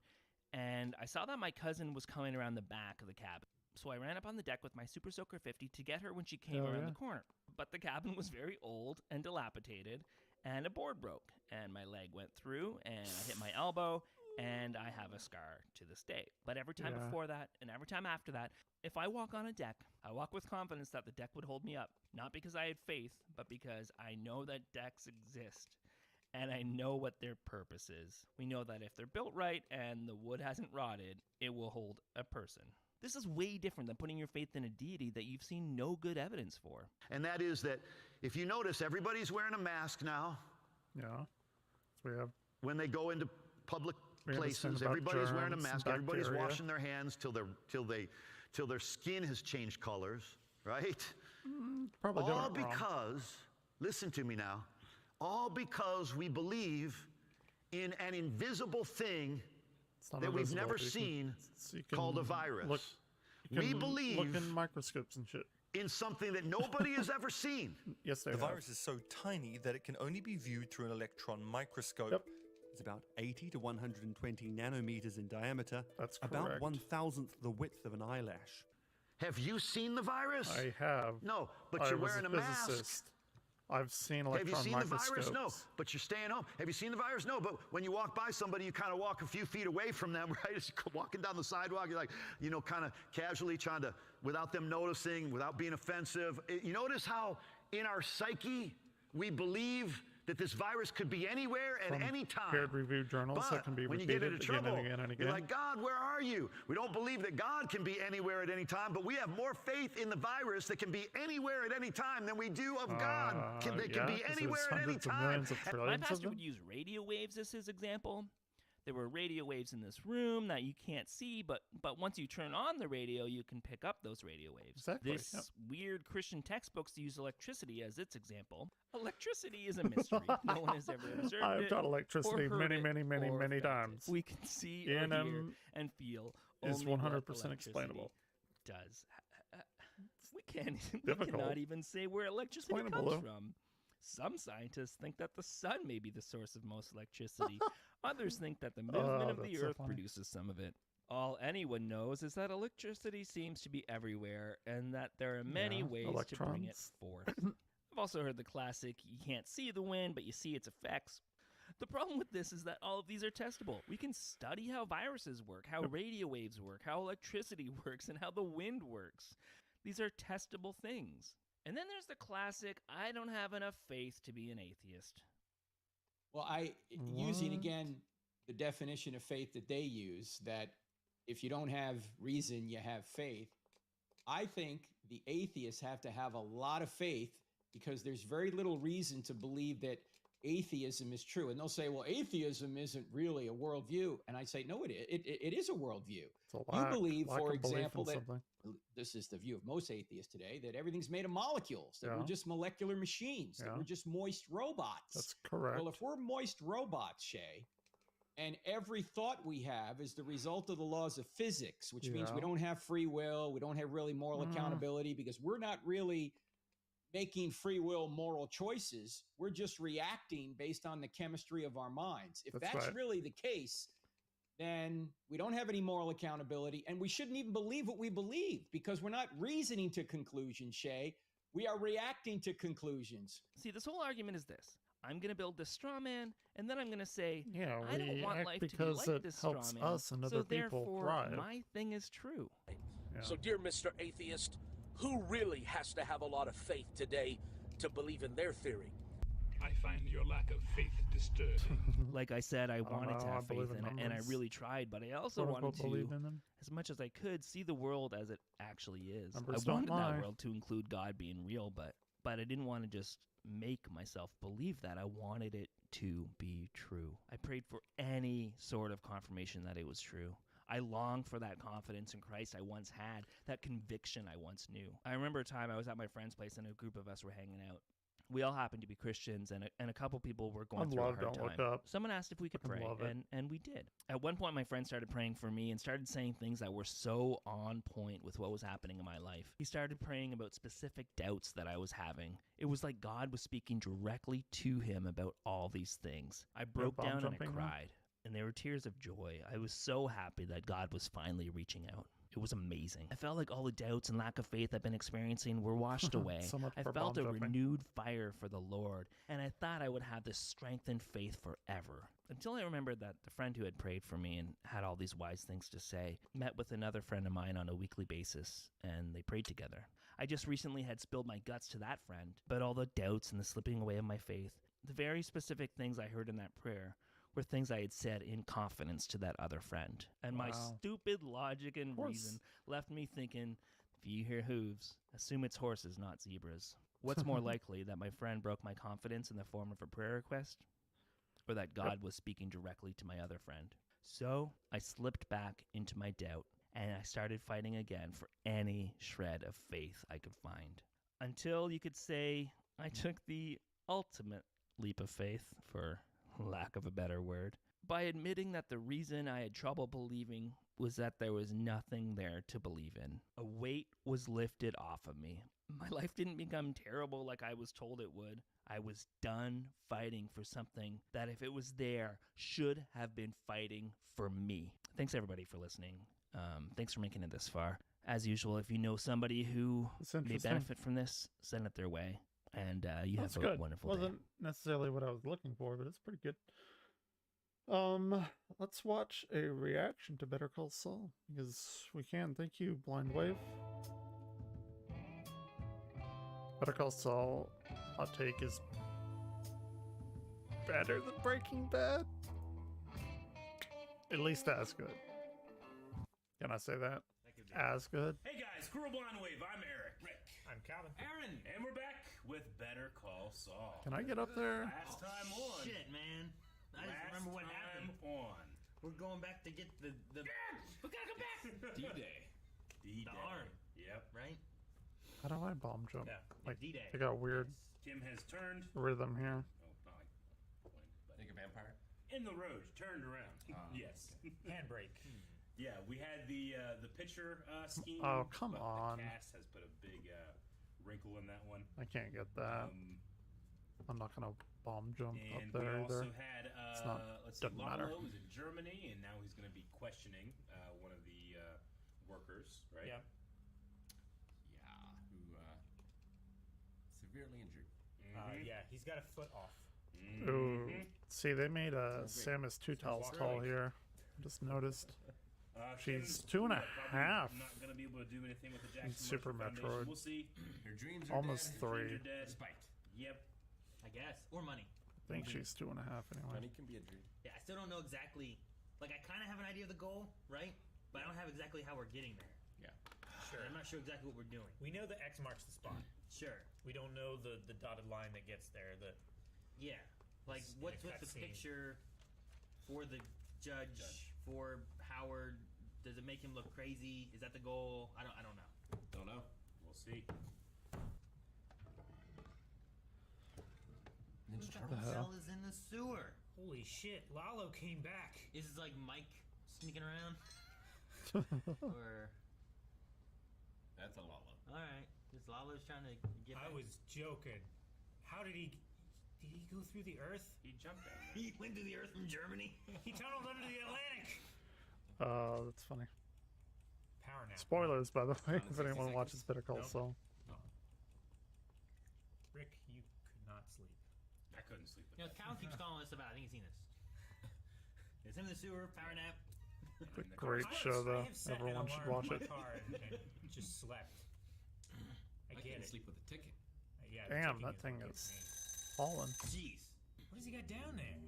and I saw that my cousin was coming around the back of the cabin. So I ran up on the deck with my Super Soaker 50 to get her when she came around the corner. But the cabin was very old and dilapidated, and a board broke, and my leg went through, and I hit my elbow, and I have a scar to this day. But every time before that, and every time after that, if I walk on a deck, I walk with confidence that the deck would hold me up. Not because I had faith, but because I know that decks exist. And I know what their purpose is. We know that if they're built right and the wood hasn't rotted, it will hold a person. This is way different than putting your faith in a deity that you've seen no good evidence for. And that is that if you notice, everybody's wearing a mask now. Yeah. We have when they go into public places, everybody's wearing a mask. Everybody's washing their hands till their skin has changed colors, right? Probably all because, listen to me now, all because we believe in an invisible thing that we've never seen called a virus. We believe look in microscopes and shit. In something that nobody has ever seen. Yes, the virus is so tiny that it can only be viewed through an electron microscope. Yep. It's about 80 to 120 nanometers in diameter. That's about correct. 1,000th the width of an eyelash. Have you seen the virus? I have. No, but I you're was wearing a physicist. mask. I've seen Have you electron seen the virus? microscopes. No, but you're staying home. Have you seen the virus? No, but when you walk by somebody, you kind of walk a few feet away from them, right? As you're walking down the sidewalk, you're like, you know, kind of casually trying to, without them noticing, without being offensive. You notice how in our psyche we believe that this virus could be anywhere at any time. Peer-reviewed journals But that can be when you repeated get into again trouble, and again and again. you're like, God, where are you? We don't believe that God can be anywhere at any time, but we have more faith in the virus that can be anywhere at any time than we do of God that can be anywhere at any time. My pastor would use radio waves as his example. There were radio waves in this room that you can't see, but once you turn on the radio, you can pick up those radio waves. Exactly, This weird Christian textbooks use electricity as its example. Electricity is a mystery. No one has ever observed it. I've got electricity or heard many times. We can see or hear and feel is only 100% what explainable. Does. We cannot even say where electricity comes from. Some scientists think that the sun may be the source of most electricity. Others think that the movement of the earth produces some of it. All anyone knows is that electricity seems to be everywhere and that there are many ways to bring it forth. I've also heard the classic, you can't see the wind, but you see its effects. The problem with this is that all of these are testable. We can study how viruses work, how radio waves work, how electricity works, and how the wind works. These are testable things. And then there's the classic, I don't have enough faith to be an atheist. Well, using again the definition of faith that they use, that if you don't have reason, you have faith. I think the atheists have to have a lot of faith because there's very little reason to believe that atheism is true. And they'll say, well, atheism isn't really a worldview. And I say, no, it is a worldview. You believe, for example, that this is the view of most atheists today, that everything's made of molecules, that we're just molecular machines, that we're just moist robots. That's correct. Well, if we're moist robots, Shay, and every thought we have is the result of the laws of physics, which means we don't have free will, we don't have really moral accountability because we're not really making free will moral choices. We're just reacting based on the chemistry of our minds. If that's really the case, then we don't have any moral accountability, and we shouldn't even believe what we believe because we're not reasoning to conclusions, Shay. We are reacting to conclusions. See, this whole argument is this. I'm going to build this straw man, and then I'm going to say, I don't want life to be like this straw man. Us and other so people therefore, thrive. my thing is true. So, dear Mr. Atheist, who really has to have a lot of faith today to believe in their theory? I find your lack of faith disturbing. Like I said, I wanted to have faith, and I really tried, but I also wanted to, as much as I could, see the world as it actually is. I wanted that world to include God being real, but I didn't want to just make myself believe that. I wanted it to be true. I prayed for any sort of confirmation that it was true. I longed for that confidence in Christ I once had, that conviction I once knew. I remember a time I was at my friend's place and a group of us were hanging out. We all happened to be Christians, and a couple people were going through a hard time. Someone asked if we could pray, and we did. At one point, my friend started praying for me and started saying things that were so on point with what was happening in my life. He started praying about specific doubts that I was having. It was like God was speaking directly to him about all these things. I broke down and I cried, and there were tears of joy. I was so happy that God was finally reaching out. It was amazing. I felt like all the doubts and lack of faith I've been experiencing were washed away. I felt a renewed fire for the Lord, and I thought I would have this strength and faith forever. Until I remembered that the friend who had prayed for me and had all these wise things to say met with another friend of mine on a weekly basis, and they prayed together. I just recently had spilled my guts to that friend, but all the doubts and the slipping away of my faith, the very specific things I heard in that prayer, were things I had said in confidence to that other friend. And my stupid logic and reason left me thinking, if you hear hooves, assume it's horses, not zebras. What's more likely, that my friend broke my confidence in the form of a prayer request, or that God was speaking directly to my other friend? So I slipped back into my doubt, and I started fighting again for any shred of faith I could find. Until you could say I took the ultimate leap of faith, for lack of a better word, by admitting that the reason I had trouble believing was that there was nothing there to believe in. A weight was lifted off of me. My life didn't become terrible like I was told it would. I was done fighting for something that, if it was there, should have been fighting for me. thanks everybody for listening. Thanks for making it this far. As usual, if you know somebody who may benefit from this, send it their way. And you have a wonderful day. Wasn't necessarily what I was looking for, but it's pretty good. Let's watch a reaction to Better Call Saul, because we can. Thank you, Blind Wave. Better Call Saul, hot take, is better than Breaking Bad. At least as good. Can I say that? As good? Hey guys, Squirrel Blind Wave, I'm Eric. Rick. I'm Calvin. Aaron. And we're back with Better Call Saul. Can I get up there? Last time on. Shit, man. I just remember what happened. On. We're going back to get the we gotta go back. D-Day. D-Day. The arm. Yep. Right? How do I bomb jump? Yeah. Like, D-Day. I got a weird Kim has turned. rhythm here. Oh, not like Like a vampire? in the road, turned around. Yes. Handbrake. Yeah, we had the pitcher scheme. Oh, come but on. The cast has put a big wrinkle in that one. I can't get that. I'm not gonna bomb jump up And there we either. also had, It's not, let's see, doesn't matter. Lalo was in Germany, and now he's going to be questioning one of the workers, right? Yeah. Yeah, who severely injured. Yeah, he's got a foot off. Ooh, see, they made Samus 2 tiles tall here. Just noticed. She's 2.5. Not going to be able to do anything with the Jackson Super Marshall Metroid. Foundation. We'll see. Her dreams are Almost dead. 3. Dreams are dead. Despite. Yep. I guess. Or money. I think she's 2.5 anyway. Money can be a dream. Yeah, I still don't know exactly. Like, I kind of have an idea of the goal, right? But I don't have exactly how we're getting there. Yeah. Sure. I'm not sure exactly what we're doing. We know the X marks the spot. Sure. We don't know the dotted line that gets there. Yeah. Like, It's what's in a with the cutscene. picture for the judge, for Howard? Does it make him look crazy? Is that the goal? I don't know. Don't know. We'll see. Whose the hell? cell is in the sewer? Holy shit! Lalo came back. Is this like Mike sneaking around? Or That's a Lalo. all right, this Lalo's trying to get. I was joking. How did he? Did he go through the Earth? He jumped out. He went to the Earth from Germany. He tunneled under the Atlantic. That's funny. Power nap. Spoilers, by the way, if 60 anyone seconds. watches Better Call Nope. Saul. Rick, you could not sleep. I couldn't sleep. You know, Cal keeps calling us about. I think he's seen this. It's him in the sewer. Power nap. Great show, though. I have set Everyone an should alarm watch in my it. car and just slept. I I get can't it. sleep with a ticket. Yeah, the Damn, ticking that thing what is gets me. falling. Jeez. What has he got down there?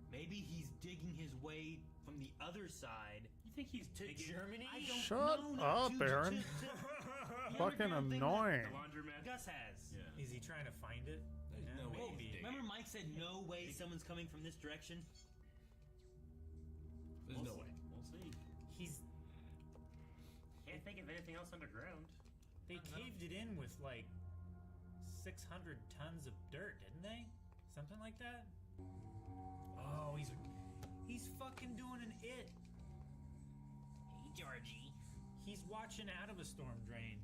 Maybe he's digging his way from the other side. You think he's to Germany? I don't Shut know. up, to- Aaron. the Fucking underground thing annoying. The laundromat. Gus has. Yeah. Is he trying to find it? There's Yeah, no way maybe. he's digging. Remember Mike said no way someone's coming from this direction? There's no way. We'll see. He's. Can't think of anything else underground. They caved it in with like 600 tons of dirt, didn't they? Something like that. Oh, he's fucking doing an it. Hey, Georgie. He's watching out of a storm drain.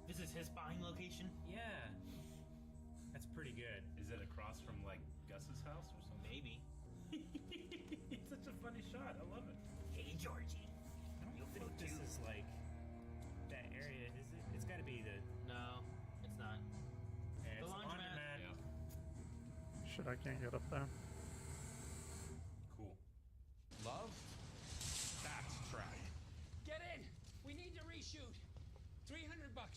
This is his spying location? Yeah. That's pretty good. Is it across from like Gus's house or something? Maybe. It's such a funny shot. I love it. Hey, Georgie. I don't think this is like that area, is it? It's got to be the. No, it's not. Yeah, The it's laundromat. Yeah. Shit, I can't get up there. Cool. Love? That's track. Get in! We need to reshoot. $300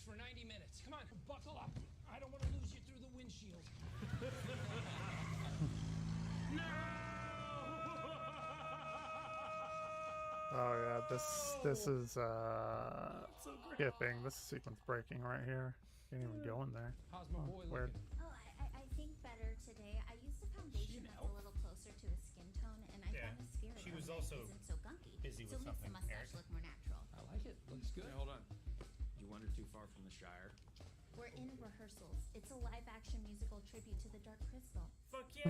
for 90 minutes. Come on, buckle up. I don't want to lose you through the windshield. Oh yeah, this is skipping. This is sequence breaking right here. Can't even go in there. How's my boy Weird. looking? Oh, I think better today. I used a foundation that's a little closer to his skin tone, and I Yeah. found the spirit She of was it also isn't so gunky. busy so with it makes the something, mustache Eric. look more natural. I like it. Looks good. Hey, hold on. You wander too far from the Shire. We're in rehearsals. It's a live-action musical tribute to the Dark Crystal. Fuck yeah!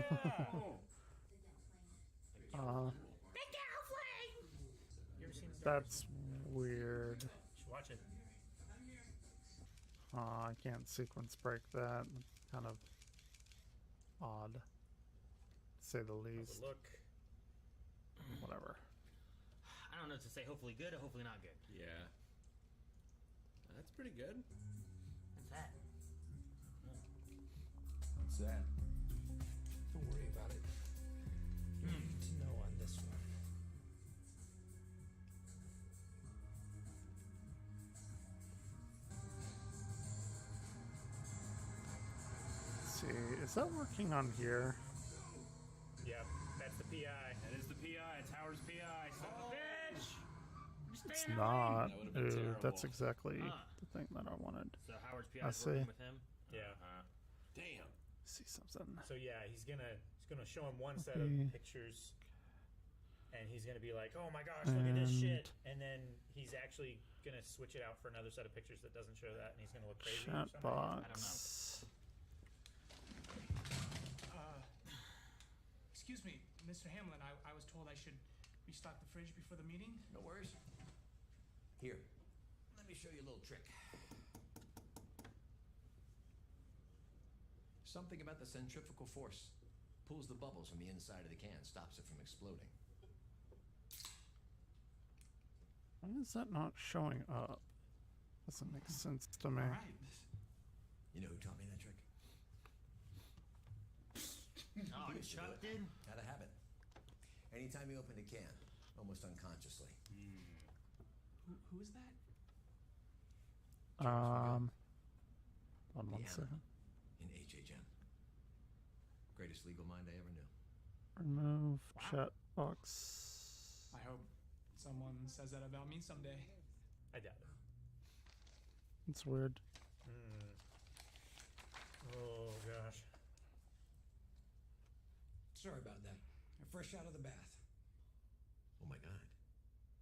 You ever seen the Dark That's weird. Crystal? You should watch it. I can't sequence break that. Kind of odd, to say the Have least. a look. Whatever. I don't know to say. Hopefully good or hopefully not good. Yeah. That's pretty good. What's that? What's that? Don't worry about it. You need to know on this one. Let's see, is that working on here? Yep, that's the PI. That is the PI. It's Howard's PI. Son of a bitch! It's not. Ooh, that's exactly the thing that I wanted. So Howard's PI I is see. working with him. Yeah. Damn. See something. So yeah, he's gonna show him one set of pictures, and he's gonna be like, "Oh my gosh, look at this shit!" And then he's actually gonna switch it out for another set of pictures that doesn't show that, and he's gonna look crazy. or Chat something. I don't know. box. Excuse me, Mr. Hamlin, I was told I should restock the fridge before the meeting. No worries. Here, let me show you a little trick. Something about the centrifugal force pulls the bubbles from the inside of the can, stops it from exploding. Why is that not showing up? Doesn't make sense to me. All right. You know who taught me that trick? Oh, Chuck did? Out of habit. Anytime you open a can, almost unconsciously. Who is that? Hold on one The second. in HHM. Greatest legal mind I ever knew. Remove chat box. I hope someone says that about me someday. I doubt it. It's weird. Oh gosh. Sorry about that. I'm fresh out of the bath. Oh my God.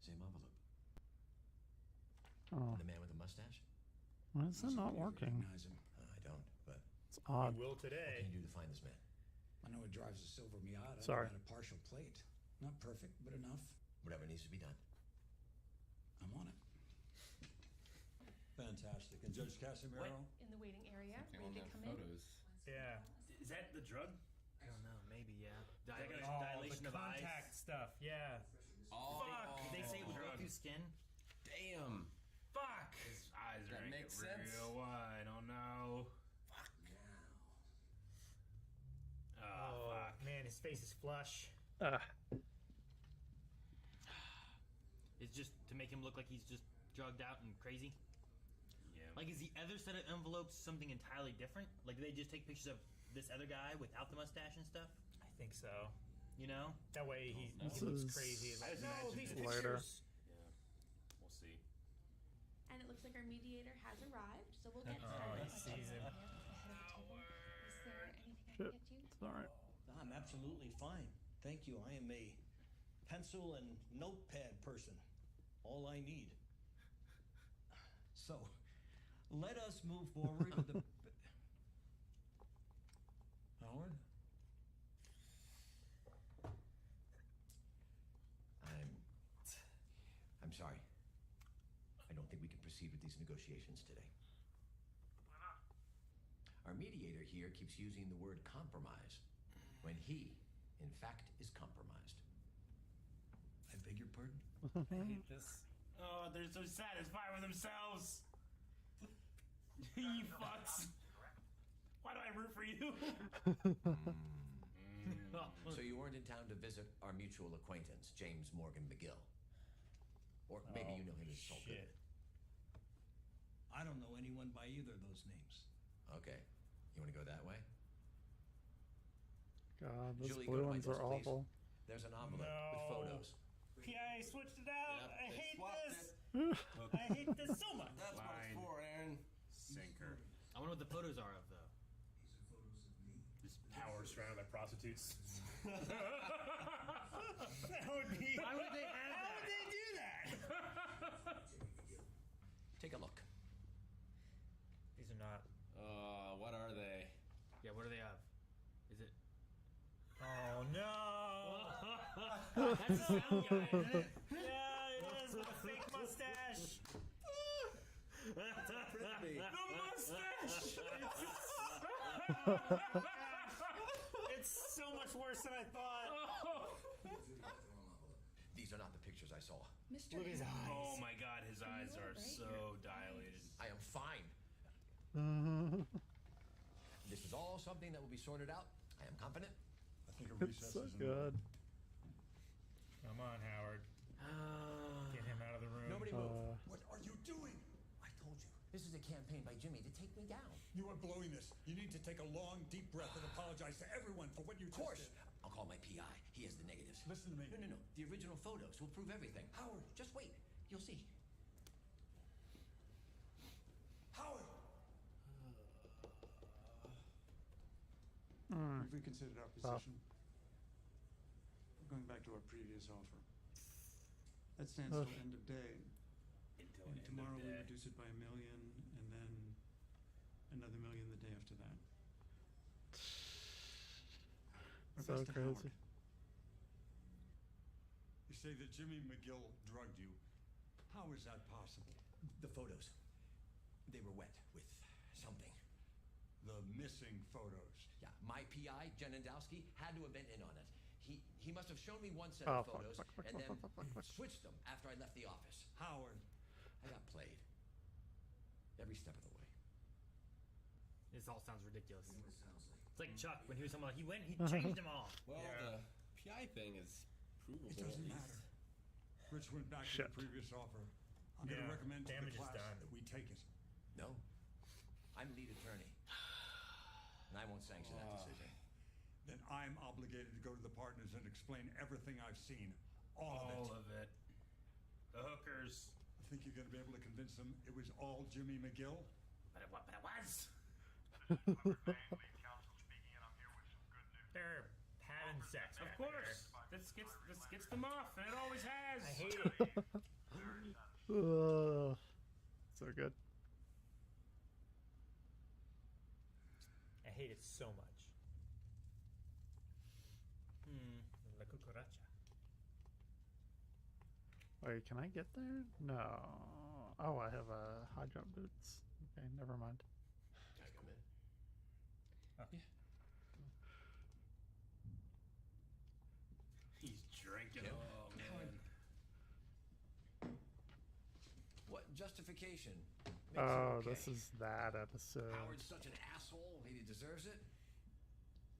Same envelope. Oh, The man with the mustache? why is that not working? Recognize him? I don't, but It's odd. You will what today. can you do to find this man? I know it drives a silver Miata. Sorry. Got a partial plate. Not perfect, but enough. Whatever needs to be done. I'm on it. Fantastic. And Judge Casimiro? In the waiting area, Something ready on to that come in. photos. Yeah. Is that the drug? I don't know. Maybe yeah. Oh, Dilation the of eyes. contact stuff. Yeah. Oh, Fuck! They say it would go drug. through skin. Damn. Fuck! His eyes are That gonna makes get sense. real wide. Oh no. Oh, fuck. man, his face is flush. It's just to make him look like he's just drugged out and crazy. Yeah. Like, is the other set of envelopes something entirely different? Like, do they just take pictures of this other guy without the mustache and stuff? I think so. You know? That way he This looks is crazy. I just No, imagine these it. later. pictures. Yeah. We'll see. And it looks like our mediator has arrived, so we'll get Oh, started. he sees him. Is there anything I Shit. can get you? It's alright. I'm absolutely fine. Thank you. I am a pencil and notepad person. All I need. So, let us move forward with the... Howard? I'm sorry. I don't think we can proceed with these negotiations today. Why not? Our mediator here keeps using the word compromise when he, in fact, is compromised. I beg your pardon? I hate this. Oh, they're so satisfied with themselves. You fucks. Why do I root for you? So you weren't in town to visit our mutual acquaintance, James Morgan McGill. Or maybe you know him as Sulkin. Shit. I don't know anyone by either of those names. Okay. You want to go that way? God, those Julie, go blue to my ones are desk, please. awful. There's an envelope with photos. PI switched it out. Yep, I they hate swapped this. it. I hate this so much. That's what it's for, Aaron. Sinker. I wonder what the photos are of, though. This power surrounded by prostitutes. That would be. Why would they have How that? would they do that? Take a look. These are not. What are they? Yeah, what do they have? Is it? Oh no! That's the sound guy, isn't it? Yeah, it is with a fake mustache. Frisbee. The mustache. It's so much worse than I thought. These are not the pictures I saw. Mr. Look at his eyes. Oh my god, his eyes are so dilated. I am fine. This is all something that will be sorted out. I am confident. I think a It's recess so is good. Come on, Howard. Get him out of the room. Nobody move. What are you doing? I told you. This is a campaign by Jimmy to take me down. You are blowing this. You need to take a long, deep breath and apologize to everyone for what you Of course. just did. I'll call my PI. He has the negatives. Listen to me. No. The original photos will prove everything. Howard, just wait. You'll see. Howard! We've reconsidered our position. Going back to our previous offer. That stands till end of day. And tomorrow we reduce it by $1 million, and then another $1 million the day after that. So crazy. You say that Jimmy McGill drugged you. How is that possible? The photos. They were wet with something. The missing photos. Yeah, my PI, Janendowski, had to have been in on it. He must have shown me one set of photos and then switched them after I left the office. Howard. I got played. Every step of the way. This all sounds ridiculous. It's like Chuck when he was someone like, he changed them all. Well, the PI thing is provable. It doesn't matter. Rich went back to the previous offer. I'm going to recommend to the class that we take it. No. I'm lead attorney. And I won't sanction that decision. Then I'm obligated to go to the partners and explain everything I've seen. All of it. The hookers. I think you're going to be able to convince them it was all Jimmy McGill? But it was. They're having sex. Of course. This gets them off, and it always has. I hate it. So good. I hate it so much. La cucaracha. Wait, can I get there? No. Oh, I have high jump boots. Okay, never mind. Can I come in? Oh. Yeah. He's drinking. Oh, man. What justification? Oh, this is that episode. Howard's such an asshole. Maybe he deserves it.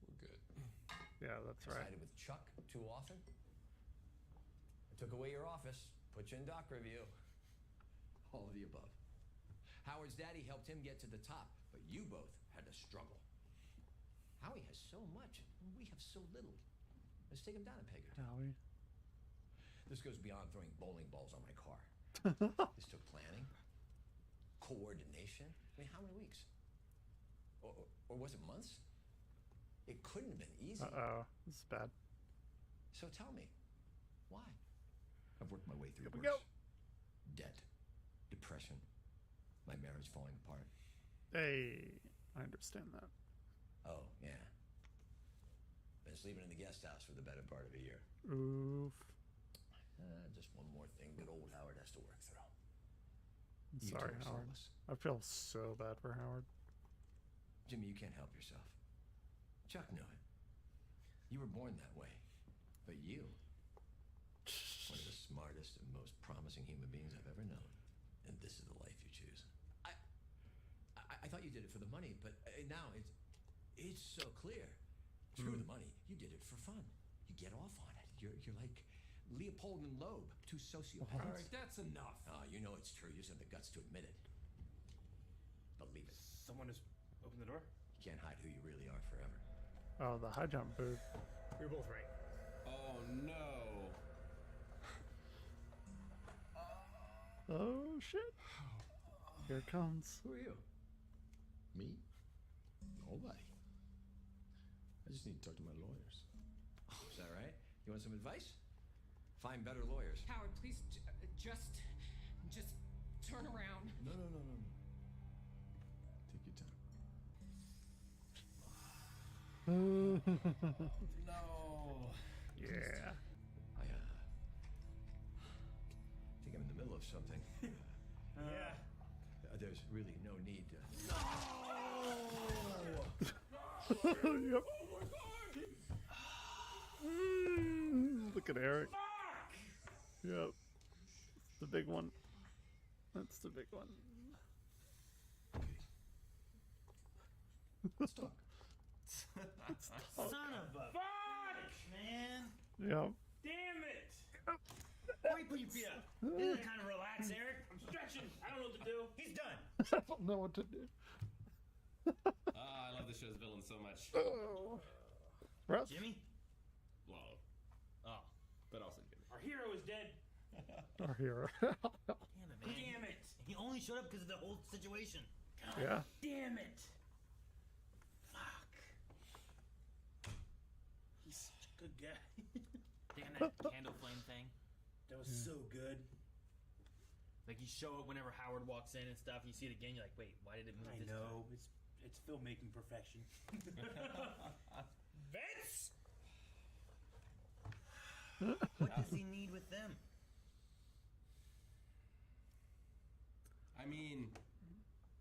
We're good. Yeah, that's right. Sided with Chuck too often. I took away your office, put you in doc review. All of the above. Howard's daddy helped him get to the top, but you both had to struggle. Howie has so much, and we have so little. Let's take him down a peg or two. Howie. This goes beyond throwing bowling balls on my car. This took planning, coordination. I mean, how many weeks? Or was it months? It couldn't have been easy. Uh-oh, this is bad. So tell me, why? I've worked my way through Here we worse. go. Debt, depression, my marriage falling apart. Hey, I understand that. Oh, yeah. Been sleeping in the guest house for the better part of a year. Oof. Just one more thing that old Howard has to work through. I'm You sorry, told Howard. us. I feel so bad for Howard. Jimmy, you can't help yourself. Chuck knew it. You were born that way. But you, one of the smartest and most promising human beings I've ever known. And this is the life you choose. I thought you did it for the money, but now it's so clear. Screw the money. You did it for fun. You get off on it. You're like Leopold and Loeb, two sociopaths. All right, that's enough. You know it's true. You just have the guts to admit it. Believe it. Someone has opened the door. You can't hide who you really are forever. Oh, the high jump booth. We were both right. Oh no. Oh shit. Here it comes. Who are you? Me? Nobody. I just need to talk to my lawyers. Is that right? You want some advice? Find better lawyers. Howard, please just turn around. No. Take your time. No. Yeah. I think I'm in the middle of something. Yeah. There's really no need to. Yep. Look at Eric. Yep. the big one. That's the big one. Let's talk. Son of a fuck, man. Yep. Damn it. Why you put your feet up? You kind of relax, Eric. I'm stretching. I don't know what to do. He's done. I don't know what to do. I love the show's villain so much. Russ? Jimmy? Lalo. Oh. But also Jimmy. Our hero is dead. Our hero. Damn it, man. Damn it. He only showed up because of the whole situation. God Yeah. damn it. Fuck. He's such a good guy. Damn that candle flame thing. That was so good. Like you show up whenever Howard walks in and stuff. You see it again. You're like, wait, why did it move? I this know. time? It's filmmaking perfection. Vince. What does he need with them? I mean,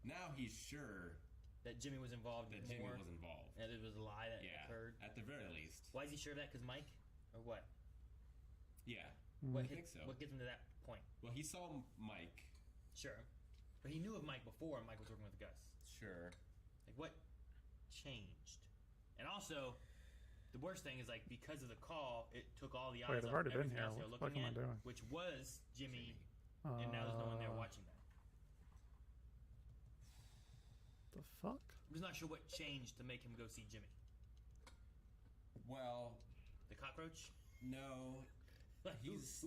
now he's sure that Jimmy was involved. That Jimmy was involved. That it was a lie that occurred. At the very least. Why is he sure of that? Because Mike, or what? Yeah. What I think so. What gets him to that point? Well, he saw Mike. Sure, but he knew of Mike before Mike was working with Gus. Sure. Like what changed? And also, the worst thing is like because of the call, it took all the eyes I've off already been everything here. else they were What the fuck looking am I at, doing? which was Jimmy, and now there's no one there watching that. The fuck? I'm just not sure what changed to make him go see Jimmy. Well, the cockroach? No. He's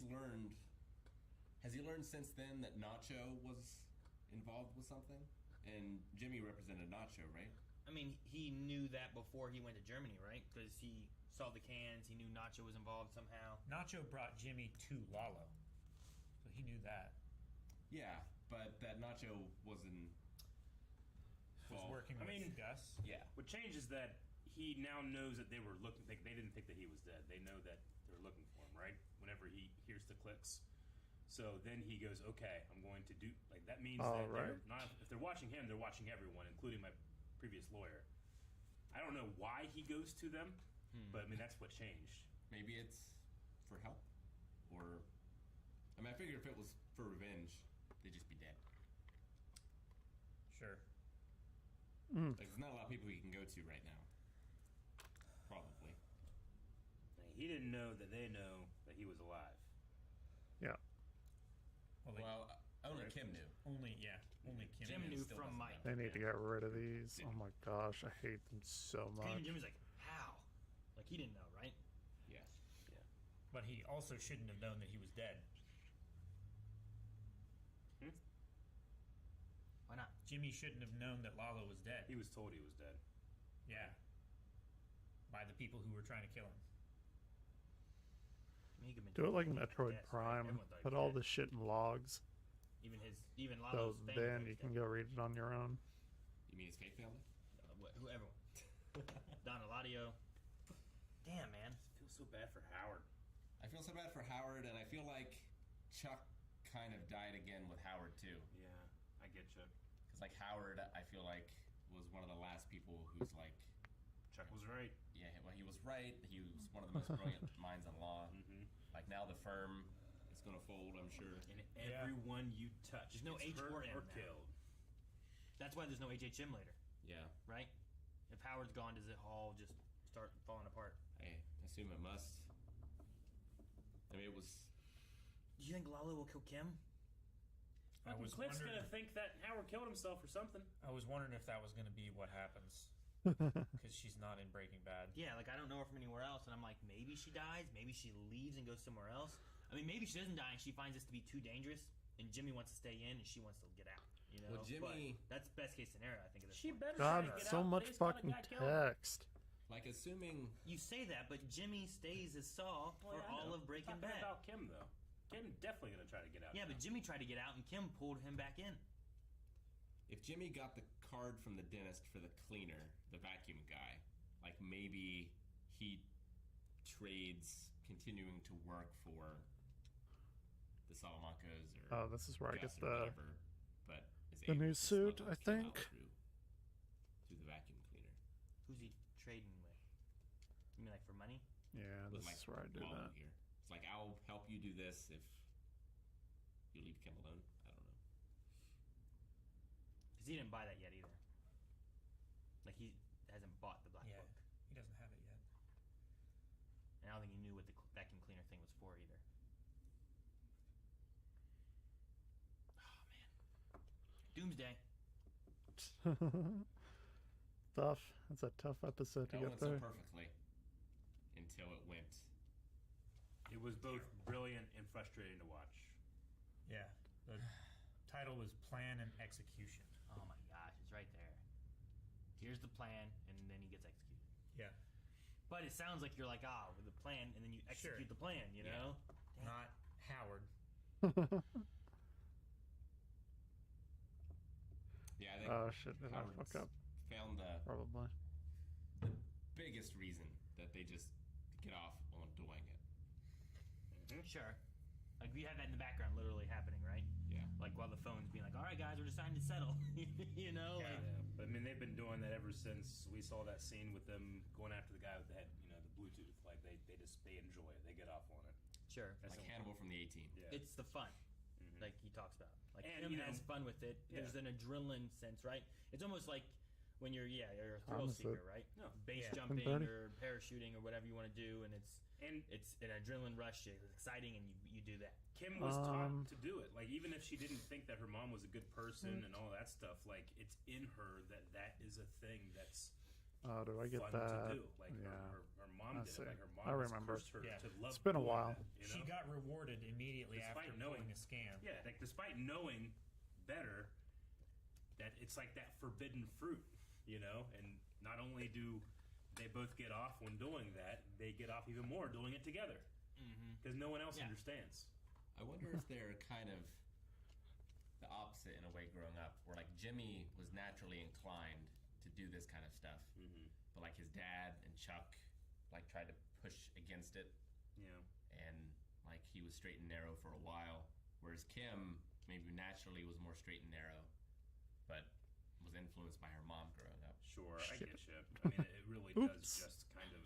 learned. Has he learned since then that Nacho was involved with something? And Jimmy represented Nacho, right? I mean, he knew that before he went to Germany, right? Because he saw the cans. He knew Nacho was involved somehow. Nacho brought Jimmy to Lalo, so he knew that. Yeah, but that Nacho wasn't. Was working with Gus. Yeah. What changed is that he now knows that they were looking. They didn't think that he was dead. They know that they're looking for him, right? Whenever he hears the clicks. So then he goes, "Okay, I'm going to do like that." Means that they're not. If they're watching him, they're watching everyone, including my previous lawyer. I don't know why he goes to them, but I mean that's what changed. Maybe it's for help, or I mean, I figured if it was for revenge, they'd just be dead. Sure. Like, there's not a lot of people he can go to right now. Probably. He didn't know that they know that he was alive. Yeah. Well, only Kim knew. Only Kim knew from Mike. They need to get rid of these. Oh my gosh, I hate them so much. And Jimmy's like, how? Like he didn't know, right? Yeah. Yeah. But he also shouldn't have known that he was dead. Why not? Jimmy shouldn't have known that Lalo was dead. He was told he was dead. Yeah. By the people who were trying to kill him. Do it like Metroid Prime. Put all this shit in logs. Even So Lalo's thing. then you can go read it on your own. You mean his fake family? Whoever. Don Eladio. Damn, man. I feel so bad for Howard. I feel so bad for Howard, and I feel like Chuck kind of died again with Howard too. Yeah, I get Chuck. Because like Howard, I feel like was one of the last people who's like. Chuck was right. Yeah, well, he was right. He was one of the most brilliant minds in law. Mm-hmm. Like now the firm is going to fold, I'm sure. And everyone you touch, there's no H hurt or M or now. killed. That's why there's no HHM later. Yeah. Right? If Howard's gone, does it all just start falling apart? I assume it must. I mean, it was. Do you think Lalo will kill Kim? Cliff's gonna think that Howard killed himself or something. I was wondering if that was going to be what happens. Because she's not in Breaking Bad. Yeah, like I don't know her from anywhere else, and I'm like, maybe she dies, maybe she leaves and goes somewhere else. I mean, maybe she doesn't die and she finds this to be too dangerous, and Jimmy wants to stay in and she wants to get out. You know, Well, Jimmy- but that's best case scenario, I think. At this She point. better God, try to get so out. much They just kinda fucking got killed. text. Like assuming. You say that, but Jimmy stays as Saul for Well, yeah, I all know. of Breaking Talking Bad. about Kim though. Kim definitely gonna try to get out. Yeah, but Jimmy tried to get out and Kim pulled him back in. If Jimmy got the card from the dentist for the cleaner, the vacuum guy, like maybe he trades continuing to work for the Salamancas or Oh, this is where I Gus get or the whatever, but is the able new to suit, smuggle I Kim out think. through the vacuum cleaner. Who's he trading with? You mean like for money? Yeah, With this Mike is where I do Lalo that. here. It's like I'll help you do this if you leave Kim alone. I don't know. Because he didn't buy that yet either. Like, he hasn't bought the black book. He doesn't have it yet. And I don't think he knew what the vacuum cleaner thing was for either. Oh, man. Doomsday. Tough. That's a tough episode to It get went there. so perfectly until it went. It was both brilliant and frustrating to watch. Yeah. The title was Plan and Execution. Oh my gosh, it's right there. Here's the plan, and then he gets executed. Yeah. But it sounds like you're like, with the plan, and then you execute the plan, you know? Not Howard. Yeah, I think Oh shit! Did I Howard's fuck up? found Probably. the biggest reason that they just get off on doing it. Sure. Like, we had that in the background literally happening, right? Yeah. Like, while the phone's being like, all right, guys, we're deciding to settle. You know? Yeah. Like, But I mean, they've been doing that ever since we saw that scene with them going after the guy with the head, the Bluetooth. Like, they enjoy it. They get off on it. Sure. That's Like Hannibal from the 18. Yeah. It's the fun. Like he talks about. Like, And, him you know, has fun with it. yeah. There's an adrenaline sense, right? It's almost like when you're a thrill Honestly. seeker, right? No. Base Yeah. jumping Buddy. or parachuting or whatever you want to do, and it's an adrenaline rush. It's exciting, and you do that. Kim was taught to do it. Like, even if she didn't think that her mom was a good person and all that stuff, like, it's in her that is a thing that's Oh, do I get fun that? to do. Like, Yeah. her mom I did see. it. Like, her I mom remember. cursed her to love It's been a doing while. that, you know? She got rewarded immediately after pulling the scam. Yeah, like, despite knowing better that it's like that forbidden fruit, and not only do they both get off when doing that, they get off even more doing it together because no one else understands. I wonder if they're kind of the opposite in a way growing up, where like Jimmy was naturally inclined to do this kind of stuff, but like his dad and Chuck like tried to push against it. Yeah. And like he was straight and narrow for a while, whereas Kim maybe naturally was more straight and narrow, but was influenced by her mom growing up. Sure, I get you. I mean, it really does just kind of.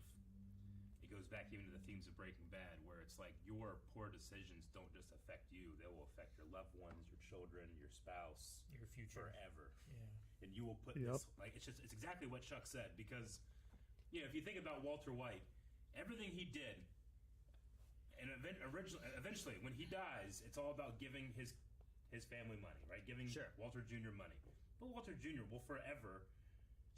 It goes back even to the themes of Breaking Bad, where it's like your poor decisions don't just affect you; they will affect your loved ones, your children, your spouse, your future forever. Yeah. And you will put this like it's exactly what Chuck said, because if you think about Walter White, everything he did, and eventually when he dies, it's all about giving his family money, right? Giving Walter Jr. money. But Walter Jr. will forever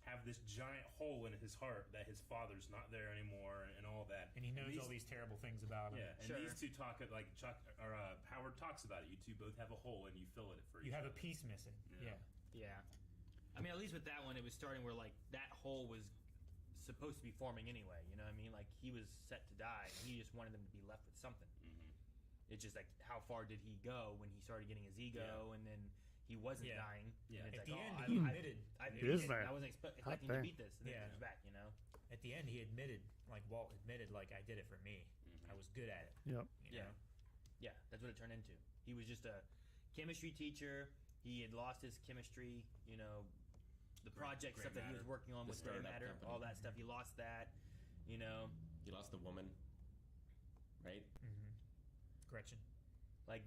have this giant hole in his heart that his father's not there anymore and all that. And he knows all these terrible things about him. Yeah, and these two talk like Chuck or Howard talks about it. You two both have a hole and you fill it for each You have other. a piece missing. Yeah. I mean, at least with that one, it was starting where like that hole was supposed to be forming anyway. You know what I mean? Like he was set to die, and he just wanted them to be left with something. It's just like how far did he go when he started getting his ego, and then he wasn't dying. Yeah. And it's At like, the end, I he admitted. I wasn't expecting to beat this, and then he comes back. You know. At the end, he admitted, like Walt admitted, like I did it for me. I was good at it. Yep. You know? Yeah, that's what it turned into. He was just a chemistry teacher. He had lost his chemistry. The project stuff that he was working on with Gray Matter, all that stuff. He lost that. He lost the woman, right? Gretchen. Like,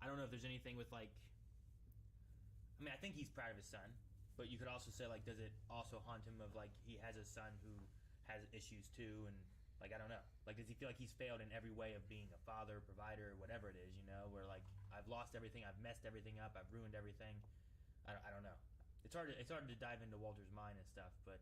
I don't know if there's anything with like. I mean, I think he's proud of his son, but you could also say like, does it also haunt him of like he has a son who has issues too, and like I don't know, like does he feel like he's failed in every way of being a father, provider, whatever it is, where like I've lost everything, I've messed everything up, I've ruined everything. I don't know. It's hard to dive into Walter's mind and stuff, but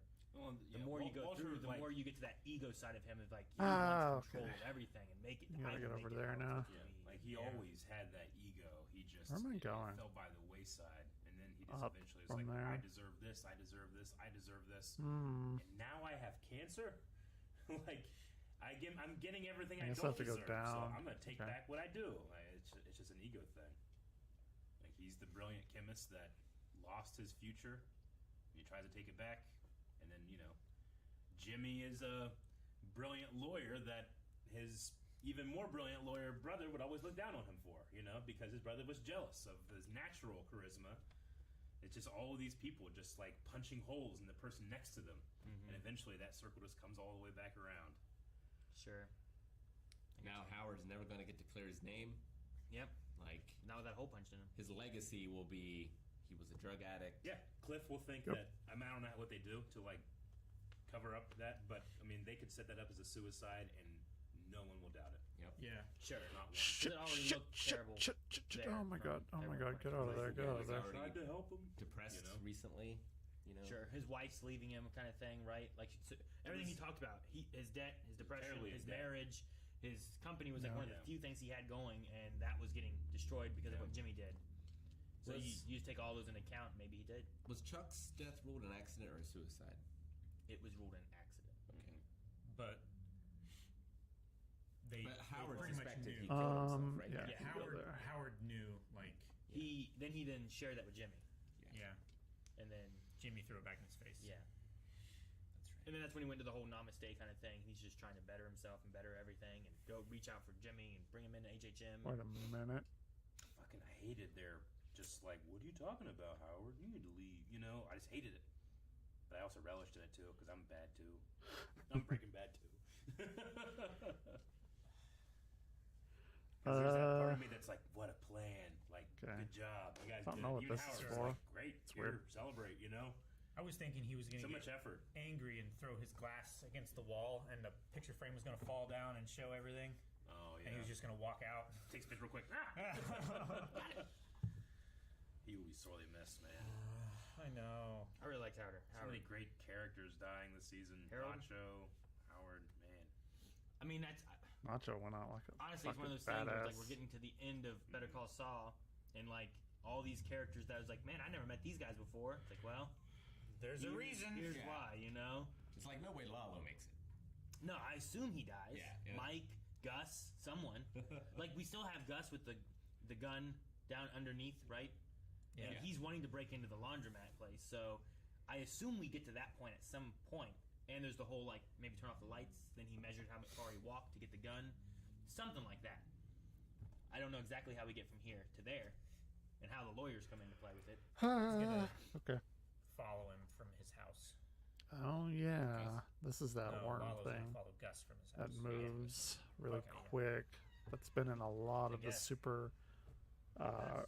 the more you go through, the more you get to that ego side of him of like he wants control of everything and make it. You gotta get over there now. Like he always had that ego. He just Where am I going? fell by the wayside, and then he just Up eventually was from like, there. I deserve this, I deserve this, I deserve this, Hmm. and now I have cancer. Like I'm getting everything I I guess don't I have to go deserve, down. so I'm gonna take back what I do. It's just an ego thing. Like he's the brilliant chemist that lost his future. He tries to take it back, and then Jimmy is a brilliant lawyer that his even more brilliant lawyer brother would always look down on him for, because his brother was jealous of his natural charisma. It's just all of these people just like punching holes in the person next to them, and eventually that circle just comes all the way back around. Sure. Now Howard's never going to get to clear his name. Yep. Like not with that hole punched in him. His legacy will be he was a drug addict. Yeah, Cliff will think that. I mean, I don't know what they do to like cover up that, but I mean, they could set that up as a suicide, and no one will doubt it. Yep. Yeah. Sure. Not one. Shit, It already shit, looked shit, terrible shit, shit, shit. there Oh my god, oh my god, get out of there, get out of there. Tried to help him. Depressed recently, you know. Sure, his wife's leaving him, kind of thing, right? Like so everything he talked about, his debt, his depression, his marriage, his company was like one of the few things he had going, and that was getting destroyed because of what Jimmy did. So you just take all those into account. Maybe he did. Was Chuck's death ruled an accident or a suicide? It was ruled an accident. Okay, but Howard pretty much suspected knew. he killed himself, right? Yeah, Howard knew, like he then shared that with Jimmy. Yeah, and then Jimmy threw it back in his face. Yeah, and then that's when he went to the whole namaste kind of thing. He's just trying to better himself and better everything, and go reach out for Jimmy and bring him into HHM. Wait a minute. Fucking hated their just like, what are you talking about, Howard? You need to leave. You know, I just hated it, but I also relished in it too because I'm bad too. I'm Breaking Bad too. There's that part of me that's like, what a plan! Like, good job, you guys. I don't know what Even this Howard's is for. like, great, It's here, weird. celebrate. You know, I was thinking he was going to so get much effort, angry and throw his glass against the wall, and the picture frame was going to fall down and show everything. Oh yeah. And he was just going to walk out. Takes a picture real quick. He will be sorely missed, man. I know. I really liked Howard. So many great characters dying this season. Harold? Nacho, Howard, man. I mean, that's Nacho went out like a honestly, it's one of those fucking things where it's badass. like we're getting to the end of Better Call Saul, and like all these characters that I was like, man, I never met these guys before. It's like, well, there's a reason. Here's why, you know. It's like no way Lalo makes it. No, I assume he dies. Yeah. Mike, Gus, someone. Like we still have Gus with the gun down underneath, right? Yeah. And he's wanting to break into the laundromat place. So I assume we get to that point at some point. And there's the whole like maybe turn off the lights. Then he measured how far he walked to get the gun, something like that. I don't know exactly how we get from here to there, and how the lawyers come into play with it. Okay. Follow him from his house. Oh yeah, this is that No, worm Lalo's thing gonna follow Gus from his that house. moves really Okay, yeah. quick. That's been in a lot of the super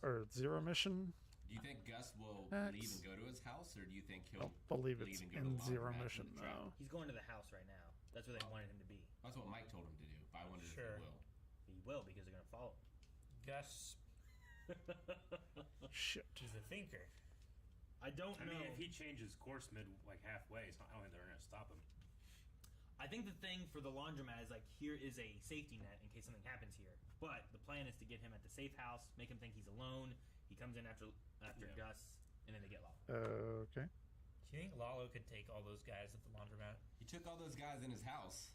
or Zero Mission. Do you think Gus will X. leave and go to his house, or do you think I he'll don't believe leave it's and go to in the Zero laundromat Mission in the truck? though. He's going to the house right now. That's where they wanted him to be. That's what Mike told him to do. But I wondered Sure. if he will. He will because they're gonna follow him. Gus, Shit. he's a thinker. I don't I know. mean, if he changes course mid like halfway, I don't think they're gonna stop him. I think the thing for the laundromat is like here is a safety net in case something happens here. But the plan is to get him at the safe house, make him think he's alone. He comes in after Gus, and then they get lost. Okay. Do you think Lalo could take all those guys at the laundromat? He took all those guys in his house.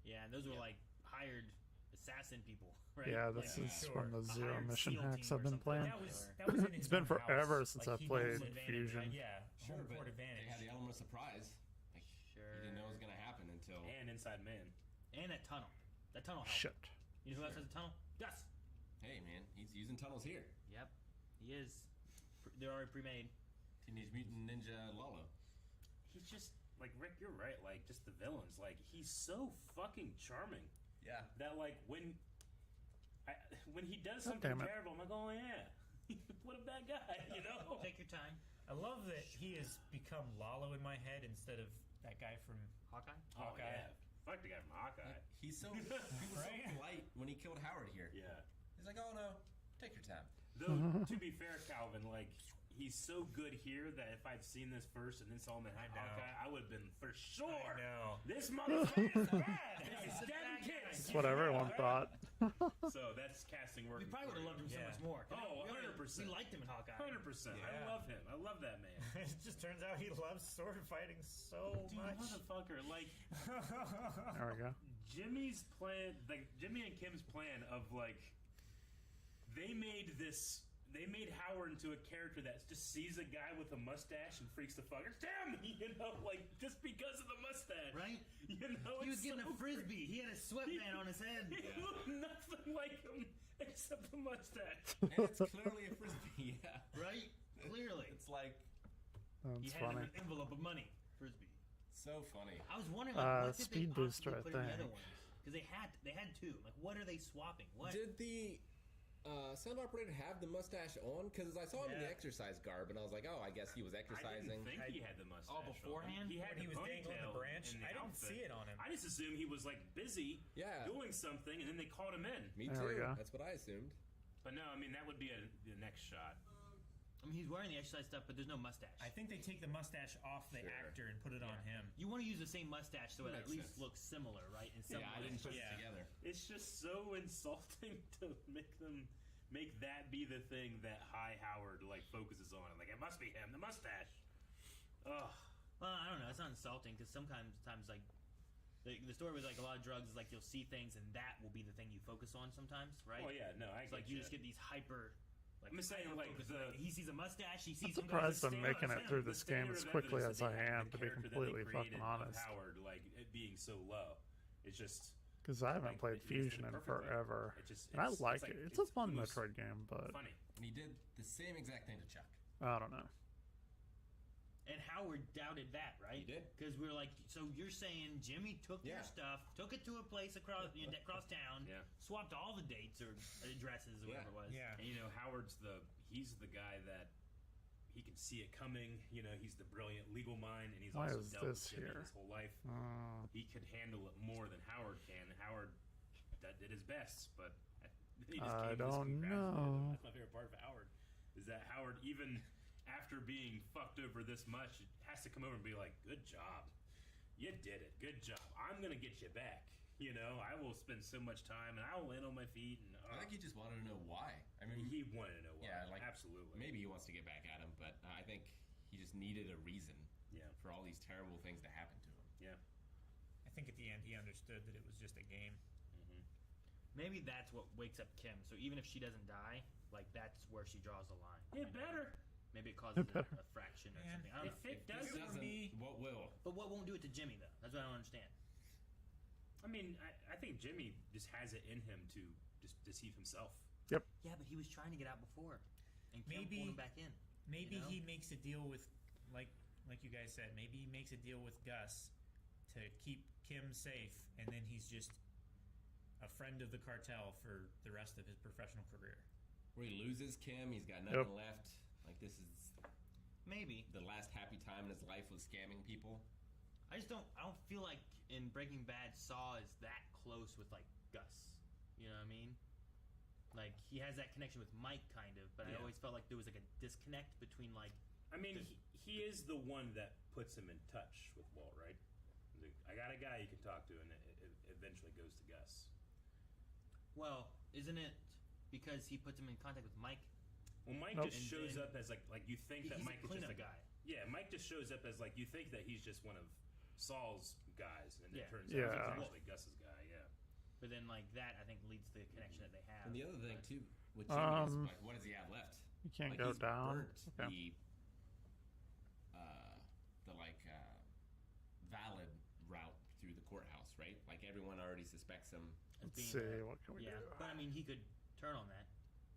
Yeah, and those were like hired assassin people, right? Yeah, this Like, is when the a Zero hired Mission SEAL hacks team have or been something. playing. That was in his It's been own forever house. since Like, I he played knows advantage, Fusion. right? Yeah, Sure, home but court advantage. they had the element of surprise. Like, Sure. You didn't know it was going to happen until... And Inside Man. And that tunnel. That tunnel helped. Shit. You know who else has a tunnel? Gus. Hey, man, he's using tunnels here. Yep, he is. They're already pre-made. Teenage Mutant Ninja Lalo. He's just like Rick. You're right. Like just the villains. Like he's so fucking charming. Yeah. That like when he does God something damn it. terrible, I'm like, oh yeah, what a bad guy. You know. Take your time. I love that he has become Lalo in my head instead of that guy from Hawkeye. Oh yeah. Fuck the guy from Hawkeye. He was Right? so polite when he killed Howard here. Yeah. He's like, oh no, take your time. Though to be fair, Calvin, like he's so good here that if I'd seen this first and then saw him in Hawkeye, I would have been for sure. I know. This motherfucker's bad. He's dead kids. That's what everyone thought. So that's casting work. We probably would have loved him so much more. Oh, 100%. We liked him in Hawkeye. 100%. Yeah. I love him. I love that man. it just turns out he loves sword fighting so Dude, much. motherfucker, like There we go. Jimmy's plan, like Jimmy and Kim's plan of like, they made Howard into a character that just sees a guy with a mustache and freaks the fuckers. Damn, you know, like just because of the mustache, Right? You know, He was it's getting so a frisbee. He had a sweatband on his head. He looked nothing like him except the mustache. And it's clearly a frisbee, yeah. Right? Clearly. It's like He That's had funny. an envelope of money. Frisbee. so funny. I was wondering, like, what did Speed they booster, possibly I put in the other think. ones? Because they had two. Like, what are they swapping? What? Did the sound operator have the mustache on? Because I saw him in the exercise garb, and I was like, oh, I guess he was exercising. I didn't think he had the mustache. Oh, beforehand? He had When he the was dangling the ponytail branch? in the I didn't outfit. see it on him. I just assumed he was like busy doing something, and then they called him in. Me There we too. go. That's what I assumed. But no, I mean that would be the next shot. I mean, he's wearing the exercise stuff, but there's no mustache. I think they take the mustache off the actor and put it on him. You want to use the same mustache so it at Makes least sense. looks similar, right? In some I way. didn't put it together. It's just so insulting to make that be the thing that High Howard like focuses on. Like it must be him, the mustache. Ugh. Well, I don't know. It's not insulting because sometimes like the story with like a lot of drugs is like you'll see things and that will be the thing you focus on sometimes, right? Oh yeah, no, I It's like get you you. just get these hyper. Like, I'm saying like he sees a mustache, he I'm sees some guy surprised I'm making it through this game as quickly as I am, to be completely fucking honest. Howard, like it being so low, it's just Because I haven't played Fusion in forever. And I like it. It's a fun Metroid game, but Funny. And he did the same exact thing to Chuck. I don't know. And Howard doubted that, right? He did. Because we were like, so you're saying Jimmy took your stuff, took it to a place across town, swapped all the dates or addresses or whatever it was. Yeah. And you know, Howard's he's the guy that he can see it coming. You know, he's the brilliant legal mind, and he's Why also is dealt with this Jimmy here? his whole life. He could handle it more than Howard can. And Howard did his best, but he just I came to this don't conclusion. know. That's my favorite part of Howard is that Howard, even after being fucked over this much, has to come over and be like, "Good job, you did it. Good job. I'm gonna get you back. You know, I will spend so much time, and I will land on my feet." And I think he just wanted to know why. I mean, he wanted to know why. Yeah, like absolutely. Maybe he wants to get back at him, but I think he just needed a reason. For all these terrible things that happened to him. Yeah. I think at the end he understood that it was just a game. Maybe that's what wakes up Kim. So even if she doesn't die, like that's where she draws the line. It better. Maybe it causes a fraction or something. I don't know. If it doesn't, what will? But what won't do it to Jimmy though? That's what I don't understand. I mean, I think Jimmy just has it in him to just deceive himself. Yep. Yeah, but he was trying to get out before, and Kim Maybe- pulled him back in. Maybe you know? he makes a deal with, like you guys said, maybe he makes a deal with Gus to keep Kim safe, and then he's just a friend of the cartel for the rest of his professional career. Where he loses Kim, he's got nothing left. Like this is maybe the last happy time in his life was scamming people. I don't feel like in Breaking Bad Saw is that close with like Gus. You know what I mean? Like he has that connection with Mike kind of, but I always felt like there was like a disconnect between like. I mean, he is the one that puts him in touch with Walt, right? I got a guy you can talk to, and it eventually goes to Gus. Well, isn't it because he puts him in contact with Mike? Well, Mike just shows up as like you think that he's Mike a is just cleanup a guy. Yeah, Mike just shows up as like you think that he's just one of Saul's guys, and it turns out Yeah. he's actually Gus's guy. Yeah. But then like that, I think leads to the connection that they have. And the other thing too, with Jimmy is like, what does he have left? You can't Like, go he's down. burnt Okay. the valid route through the courthouse, right? Like everyone already suspects him. Let's see, what can we do? But I mean, he could turn on that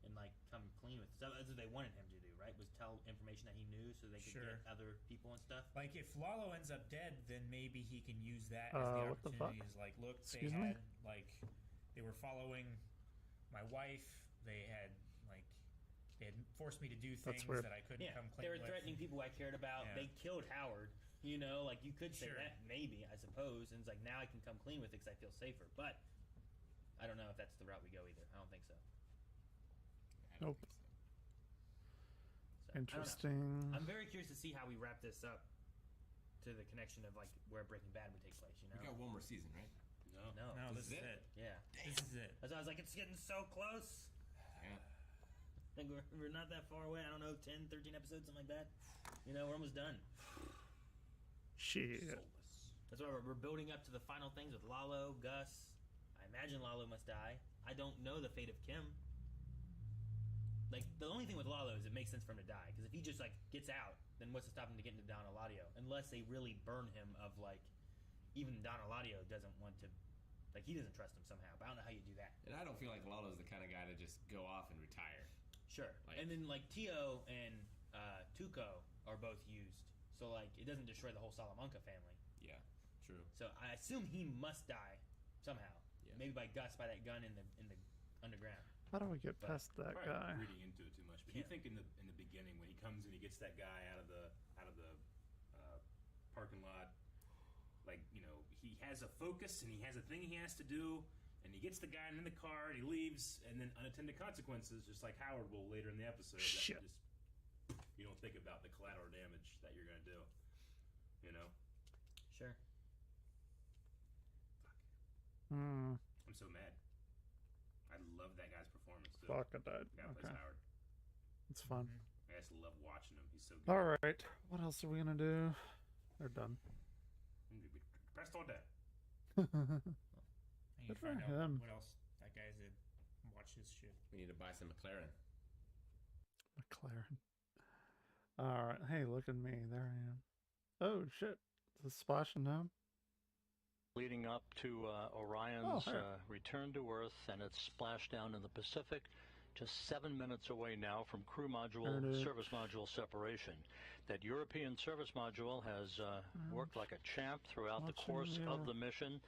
and like come clean with it. So that's what they wanted him to do, right? Was tell information that he knew so they could get other people and stuff. Like if Lalo ends up dead, then maybe he can use that as What the the fuck? opportunity. Is like, look, Excuse they me? had like they were following my wife. They had forced me to do That's things weird. that I couldn't come clean They were with. threatening people I cared about. Yeah. They killed Howard. You know, like you could say Sure. that maybe, I suppose. And it's like now I can come clean with it because I feel safer. But I don't know if that's the route we go either. I don't think so. Nope. So, I don't know. Interesting. I'm very curious to see how we wrap this up to the connection of like where Breaking Bad would take place. You know, We got one more season, right? no, No, this is it. Yeah, This is it. that's why I was like, it's getting so close. Yeah. I think we're not that far away. I don't know, 10, 13 episodes, something like that. You know, we're almost done. Shit. That's why we're building up to the final things with Lalo, Gus. I imagine Lalo must die. I don't know the fate of Kim. Like, the only thing with Lalo is it makes sense for him to die. Because if he just, like, gets out, then what's to stop him to get into Don Eladio? Unless they really burn him of, like, even Don Eladio doesn't want to, like, he doesn't trust him somehow. But I don't know how you do that. And I don't feel like Lalo's the kind of guy to just go off and retire. Sure. Like- And then, like, Tio and Tuco are both used. So, like, it doesn't destroy the whole Salamanca family. Yeah, true. So I assume he must die somehow. Yeah. Maybe by Gus, by that gun in the underground. How do we get past that Probably guy? reading into it too much, but you think in the beginning when he comes and he gets that guy out of the parking lot, like, you know, he has a focus and he has a thing he has to do, and he gets the guy in the car and he leaves, and then unintended consequences, just like Howard will later in the episode. Shit. That just, you don't think about the collateral damage that you're gonna do. You know. Sure. Hmm. I'm so mad. I love that guy's performance too. Fuck, I died. Yeah, Okay. plays Howard. It's fun. I just love watching him. He's so good. All right. What else are we gonna do? They're done. Pressed all day. I need Good to for find out him. what else that guy did. Watch his shit. We need to buy some McLaren. McLaren. All right. Hey, look at me. There I am. Oh shit! Is it splashing down? Leading up to Orion's return to Earth and its splashdown in the Pacific, just 7 minutes away now from crew module, service module separation. That European service module has worked like a champ throughout the course of the mission.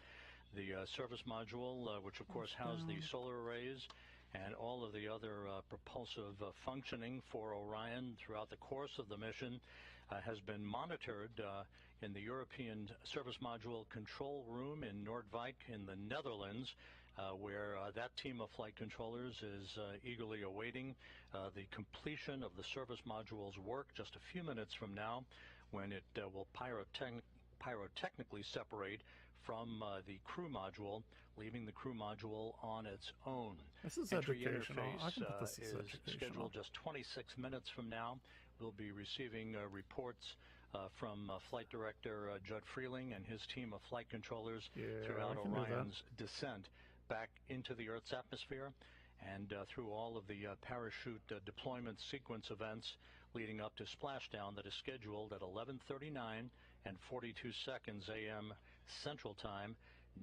The service module, which of course housed the solar arrays and all of the other propulsive functioning for Orion throughout the course of the mission, has been monitored in the European Service Module Control Room in Noordwijk in the Netherlands, where that team of flight controllers is eagerly awaiting the completion of the service module's work just a few minutes from now, when it will pyrotechnically separate from the crew module, leaving the crew module on its own. This is Entry educational. I interface can put this as is educational. scheduled just 26 minutes from now. We'll be receiving reports from Flight Director Judd Freeling and his team of flight controllers throughout Orion's descent back into the Earth's atmosphere and through all of the parachute deployment sequence events leading up to splashdown that is scheduled at 11:39 and 42 seconds a.m. Central Time,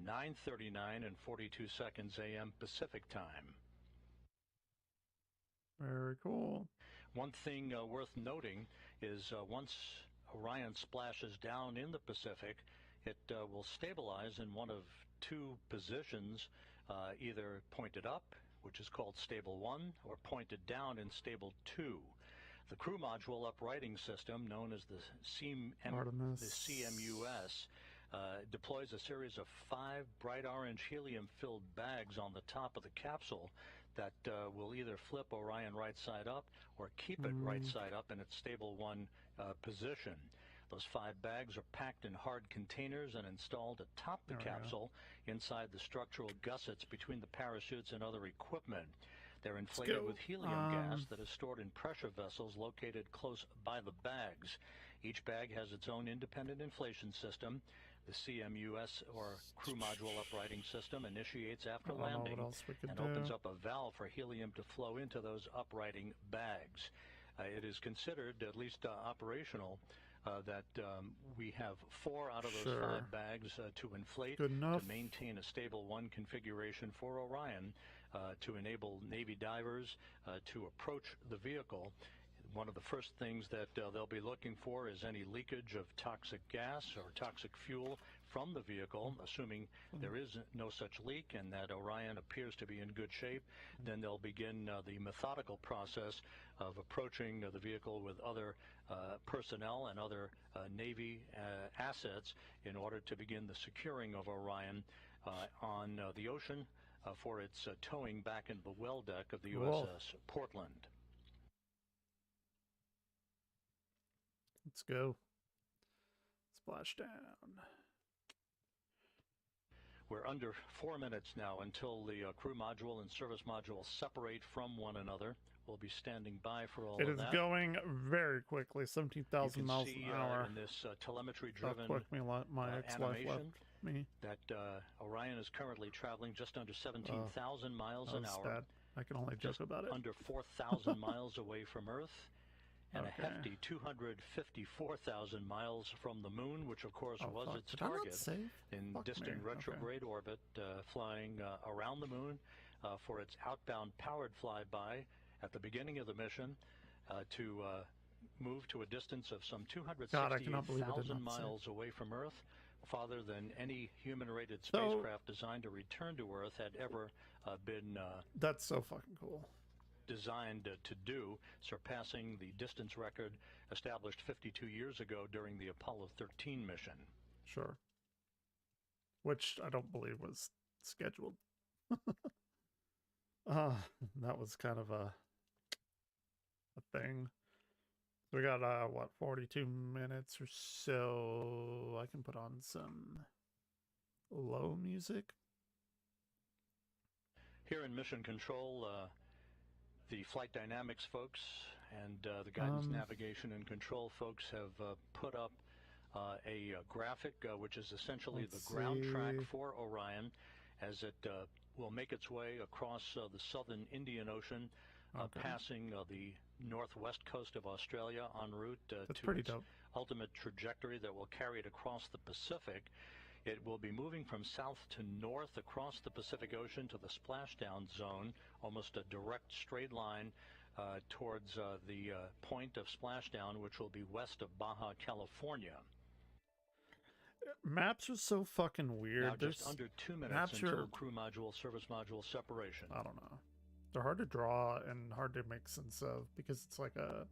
9:39 and 42 seconds a.m. Pacific Time. Very cool. One thing worth noting is once Orion splashes down in the Pacific, it will stabilize in one of two positions, either pointed up, which is called Stable 1, or pointed down in Stable 2. The crew module uprighting system, known as the CMUS, deploys a series of 5 bright orange helium-filled bags on the top of the capsule that will either flip Orion right side up or keep it right side up in its Stable 1 position. Those 5 bags are packed in hard containers and installed atop the capsule inside the structural gussets between the parachutes and other equipment. They're inflated with helium gas that is stored in pressure vessels located close by the bags. Each bag has its own independent inflation system. The CMUS, or Crew Module Uprighting System, initiates after landing and opens up a valve for helium to flow into those uprighting bags. It is considered, at least operational, that we have 4 out of those 5 bags to inflate to maintain a Stable 1 configuration for Orion, to enable Navy divers to approach the vehicle. One of the first things that they'll be looking for is any leakage of toxic gas or toxic fuel from the vehicle. Assuming there is no such leak and that Orion appears to be in good shape, then they'll begin the methodical process of approaching the vehicle with other personnel and other Navy assets in order to begin the securing of Orion on the ocean for its towing back into the well deck of the USS Portland. Let's go. Splashdown. We're under 4 minutes now until the crew module and service module separate from one another. We'll be standing by for all of that. It is going very quickly, 17,000 miles an hour. In this telemetry-driven animation that Orion is currently traveling just under 17,000 miles an hour. Sad. I can only joke about it. Under 4,000 miles away from Earth. And a hefty 254,000 miles from the moon, which of course was its target in distant retrograde orbit, flying around the moon for its outbound powered flyby at the beginning of the mission to move to a distance of some 260,000 miles away from Earth, farther than any human-rated spacecraft designed to return to Earth had ever been that's so fucking cool. Designed to do, surpassing the distance record established 52 years ago during the Apollo 13 mission. Sure. Which I don't believe was scheduled. That was kind of a thing. So we got, what, 42 minutes or so. I can put on some low music. Here in Mission Control, the flight dynamics folks and the guidance, navigation, and control folks have put up a graphic which is essentially the ground track for Orion as it will make its way across the southern Indian Ocean, passing the northwest coast of Australia en route to its ultimate trajectory that will carry it across the Pacific. It will be moving from south to north across the Pacific Ocean to the splashdown zone, almost a direct straight line towards the point of splashdown, which will be west of Baja, California. Maps are so fucking weird. Now just under 2 minutes until crew module, service module separation. I don't know. They're hard to draw and hard to make sense of because it's like a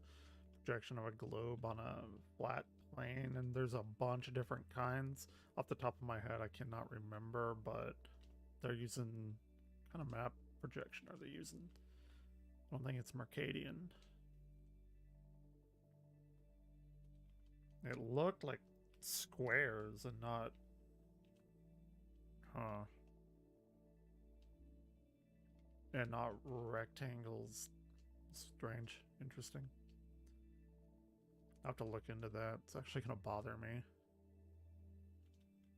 projection of a globe on a flat plane, and there's a bunch of different kinds. Off the top of my head, I cannot remember, but they're using kind of map projection are they using? I don't think it's Mercadian. It looked like squares and not and not rectangles. Strange. Interesting. I have to look into that. It's actually gonna bother me.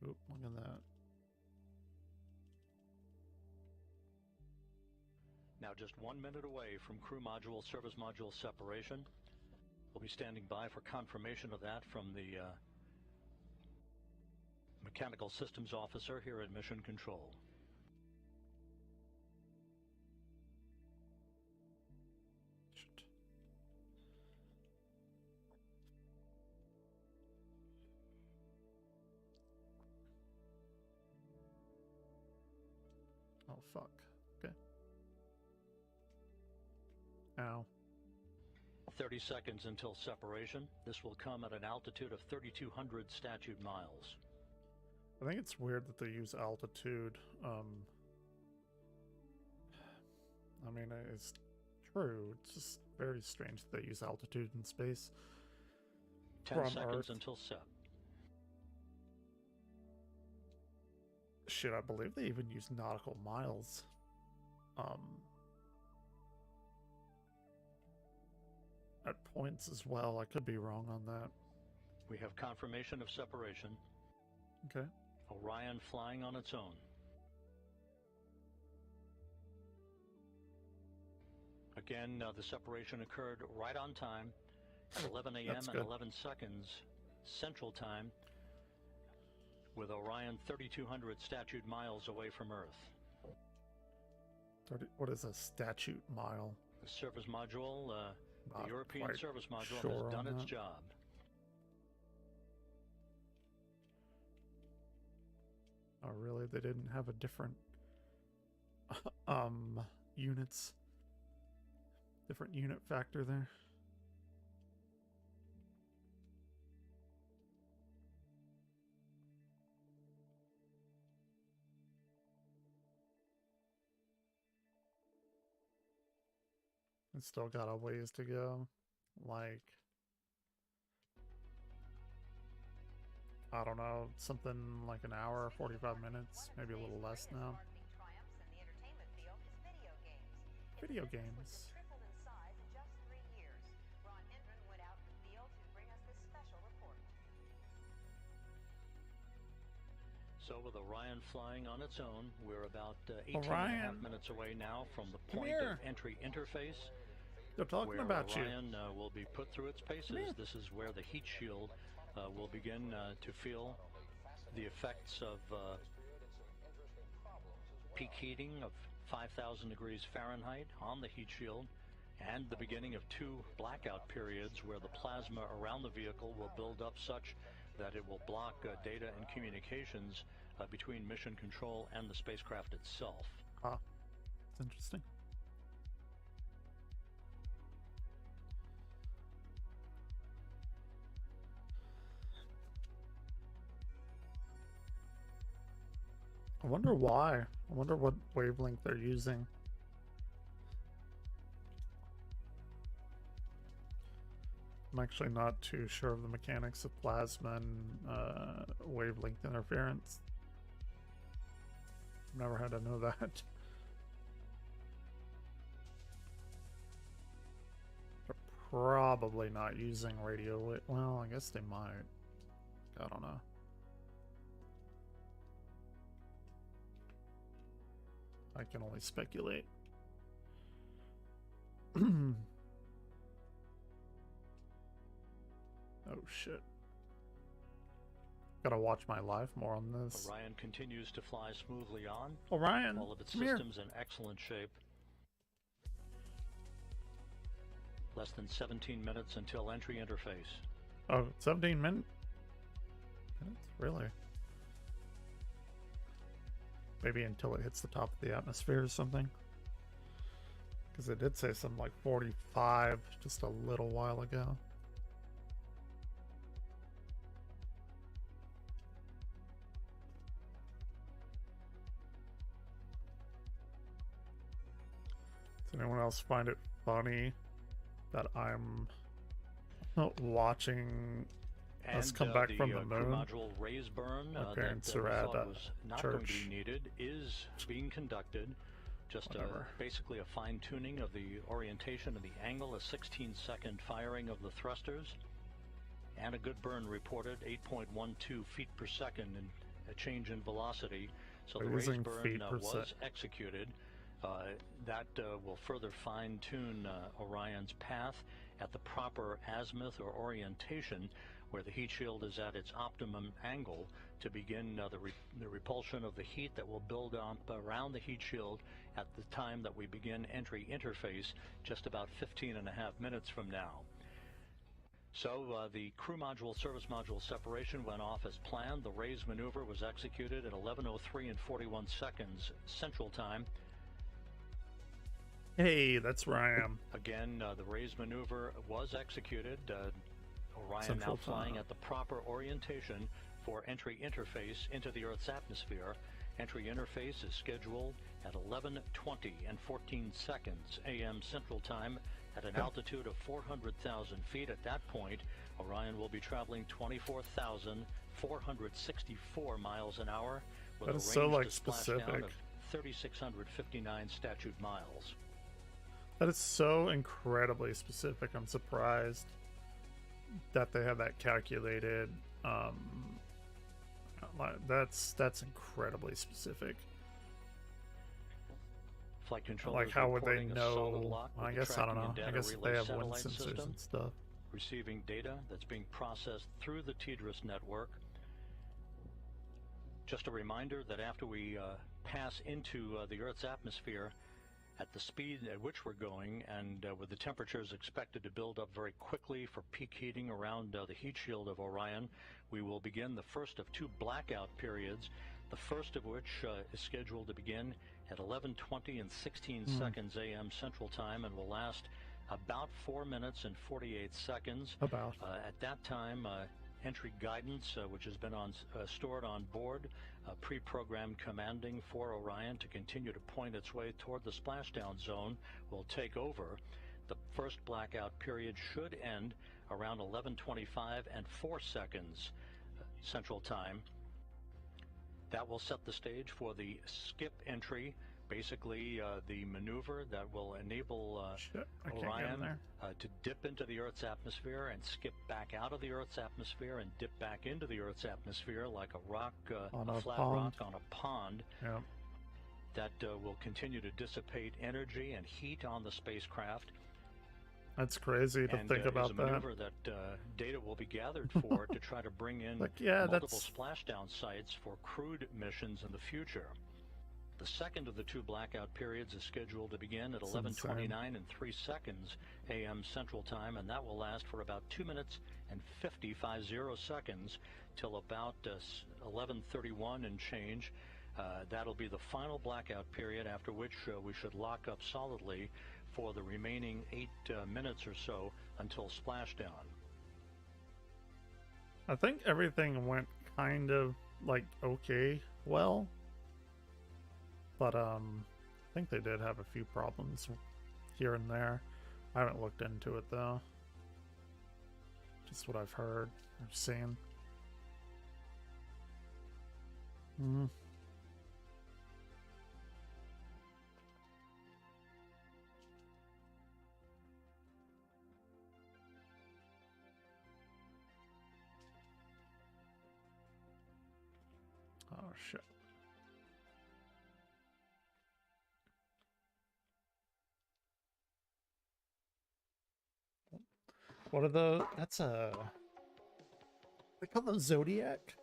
Oop, look at that. Now just 1 minute away from crew module, service module separation. We'll be standing by for confirmation of that from the Mechanical Systems Officer here at Mission Control. Oh, fuck. Okay. Ow. 30 seconds until separation. This will come at an altitude of 3,200 statute miles. I think it's weird that they use altitude. I mean, it's true. It's just very strange that they use altitude in space. 10 seconds until sep. Shit, I believe they even use nautical miles. At points as well. I could be wrong on that. We have confirmation of separation. Okay. Orion flying on its own. Again, the separation occurred right on time at 11 a.m. and 11 seconds Central Time, with Orion 3,200 statute miles away from Earth. What is a statute mile? The service module, the European service module, sure has done its that. job. Oh, really? They didn't have a different units, different unit factor there. It's still got a ways to go. Like, I don't know, something like an hour, 45 minutes, maybe a little less now. Video games. So with Orion flying on its own, we're about 18 and a half minutes away now from the point of entry interface. They're talking about Orion will be put through its paces. This is where the heat shield will begin to feel the effects of peak heating of 5,000 degrees Fahrenheit on the heat shield, and the beginning of 2 blackout periods where the plasma around the vehicle will build up such that it will block data and communications between mission control and the spacecraft itself. Ah, that's interesting. I wonder why. I wonder what wavelength they're using. I'm actually not too sure of the mechanics of plasma and wavelength interference. I've never had to know that. They're probably not using radio. Well, I guess they might. I don't know. I can only speculate. Oh shit. Gotta watch my live more on this. Orion continues to fly smoothly on. Orion, all of its come here. systems in excellent shape. Less than 17 minutes until entry interface. Oh, 17 minutes? Really? Maybe until it hits the top of the atmosphere or something. Because it did say something like 45 just a little while ago. Does anyone else find it funny that I'm watching us come back from the moon? Module raise burn My parents that are we at thought was not church. going to be needed is being conducted. Just basically a fine-tuning of the orientation of the angle, a 16-second firing of the thrusters, and a good burn reported, 8.12 feet per second, and a change in velocity. So the raise burn was executed. That will further fine-tune Orion's path at the proper azimuth or orientation, where the heat shield is at its optimum angle to begin the repulsion of the heat that will build up around the heat shield at the time that we begin entry interface, just about 15 and a half minutes from now. So the crew module service module separation went off as planned. The raise maneuver was executed at 11:03 and 41 seconds Central Time. Hey, that's where I am. Again, the raise maneuver was executed. Orion now flying at the proper orientation for entry interface into the Earth's atmosphere. Entry interface is scheduled at 11:20 and 14 seconds a.m. Central Time at an altitude of 400,000 feet. At that point, Orion will be traveling 24,464 miles an hour with a range to splashdown of 3,659 statute miles. That is so incredibly specific. I'm surprised that they have that calculated. That's incredibly specific. Flight control. Like, how would they know? I guess I don't know. I guess they have wind sensors and stuff. Receiving data that's being processed through the TDRS network. Just a reminder that after we pass into the Earth's atmosphere, at the speed at which we're going, and with the temperatures expected to build up very quickly for peak heating around the heat shield of Orion, we will begin the first of two blackout periods, the first of which is scheduled to begin at 11:20 and 16 seconds a.m. Central Time and will last about 4 minutes and 48 seconds. At that time, entry guidance, which has been stored on board, pre-programmed commanding for Orion to continue to point its way toward the splashdown zone, will take over. The first blackout period should end around 11:25 and 4 seconds Central Time. That will set the stage for the skip entry, basically the maneuver that will enable Orion to dip into the Earth's atmosphere and skip back out of the Earth's atmosphere and dip back into the Earth's atmosphere like a rock, a flat rock on a pond. Yep. That will continue to dissipate energy and heat on the spacecraft. That's crazy to think about that. Maneuver that data will be gathered for to try to bring in multiple splashdown sites for crewed missions in the future. The second of the two blackout periods is scheduled to begin at 11:29 and 3 seconds a.m. Central Time, and that will last for about 2 minutes and 50 seconds till about 11:31 and change. That'll be the final blackout period, after which we should lock up solidly for the remaining 8 minutes or so until splashdown. I think everything went kind of like okay, well, but I think they did have a few problems here and there. I haven't looked into it though. Just what I've heard or seen. Oh shit. What are the, that's they call them Zodiac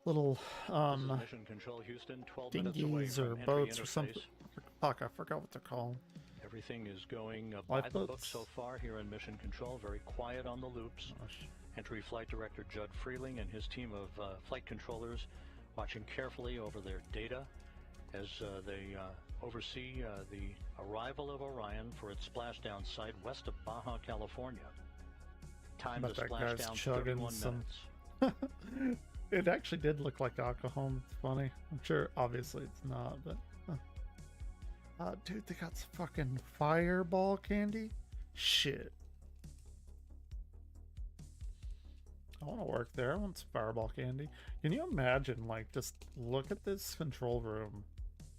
little Mission Control Houston, 12 minutes away dinghies or from boats entry or something. interface. Fuck, I forgot what they're called. Everything is going by the book Lifeboats? so far here in Mission Control. Very quiet on the loops. Entry Flight Director Judd Freeling and his team of flight controllers watching carefully over their data as they oversee the arrival of Orion for its splashdown site west of Baja, California. Time to But that splash guy's down chugging 31 some. minutes. It actually did look like alcohol. It's funny. I'm sure, obviously, it's not, but. Dude, they got some fucking fireball candy? Shit. I want to work there. I want some fireball candy. Can you imagine, like, just look at this control room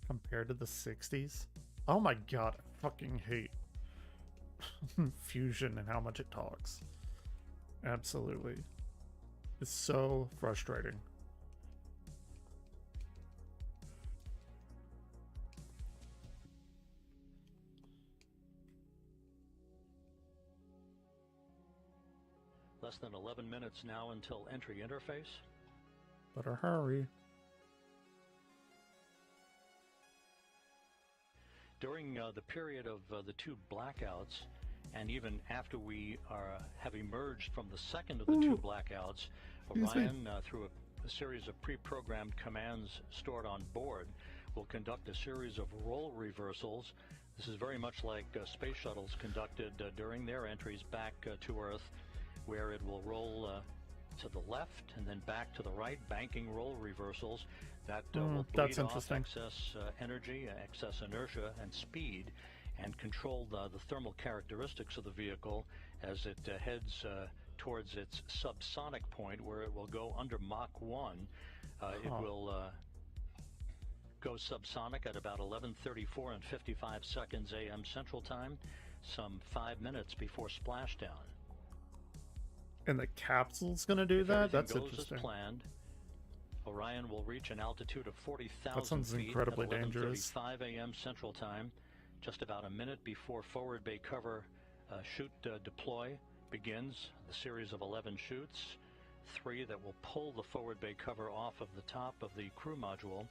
compared to the 60s? Oh my god, I fucking hate Fusion and how much it talks. Absolutely. It's so frustrating. Less than 11 minutes now until entry interface. Better hurry. During the period of the two blackouts, and even after we have emerged from the second of the two blackouts, Orion, through a series of pre-programmed commands stored on board, will conduct a series of role reversals. This is very much like space shuttles conducted during their entries back to Earth, where it will roll to the left and then back to the right, banking roll reversals that will bleed off excess energy, excess inertia, and speed, and control the thermal characteristics of the vehicle as it heads towards its subsonic point, where it will go under Mach 1. It will go subsonic at about 11:34 and 55 seconds a.m. Central Time, some 5 minutes before splashdown. And the capsule's gonna do that? That's goes interesting. As planned, Orion will reach an altitude of 40,000 That sounds feet incredibly at dangerous. 11:35 a.m. Central Time, just about a minute before forward bay cover chute deploy begins. The series of 11 chutes, 3 that will pull the forward bay cover off of the top of the crew module.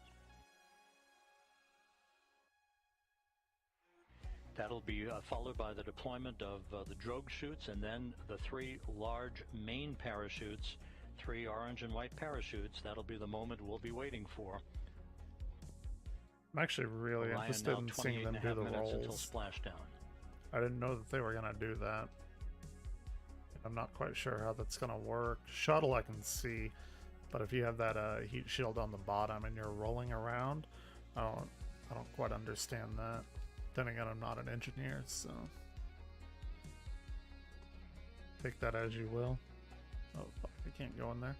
That'll be followed by the deployment of the drogue chutes, and then the 3 large main parachutes, 3 orange and white parachutes. That'll be the moment we'll be waiting for. I'm actually really Orion interested now in seeing 28 them and a do half the minutes until rolls. splashdown. I didn't know that they were gonna do that. I'm not quite sure how that's gonna work. Shuttle I can see, but if you have that heat shield on the bottom and you're rolling around, I don't quite understand that. Then again, I'm not an engineer, so take that as you will. Oh fuck, I can't go in there.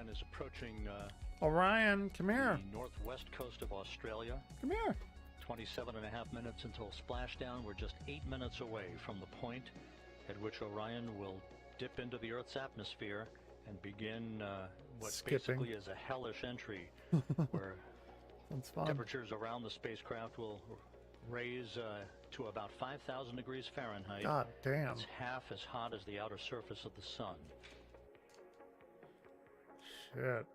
Orion is approaching Orion, come here. the northwest coast of Australia. Come here. 27.5 minutes until splashdown. We're just 8 minutes away from the point at which Orion will dip into the Earth's atmosphere and begin what basically is a hellish entry where temperatures around the spacecraft will raise to about 5,000 degrees Fahrenheit. God damn. It's half as hot as the outer surface of the sun. Shit.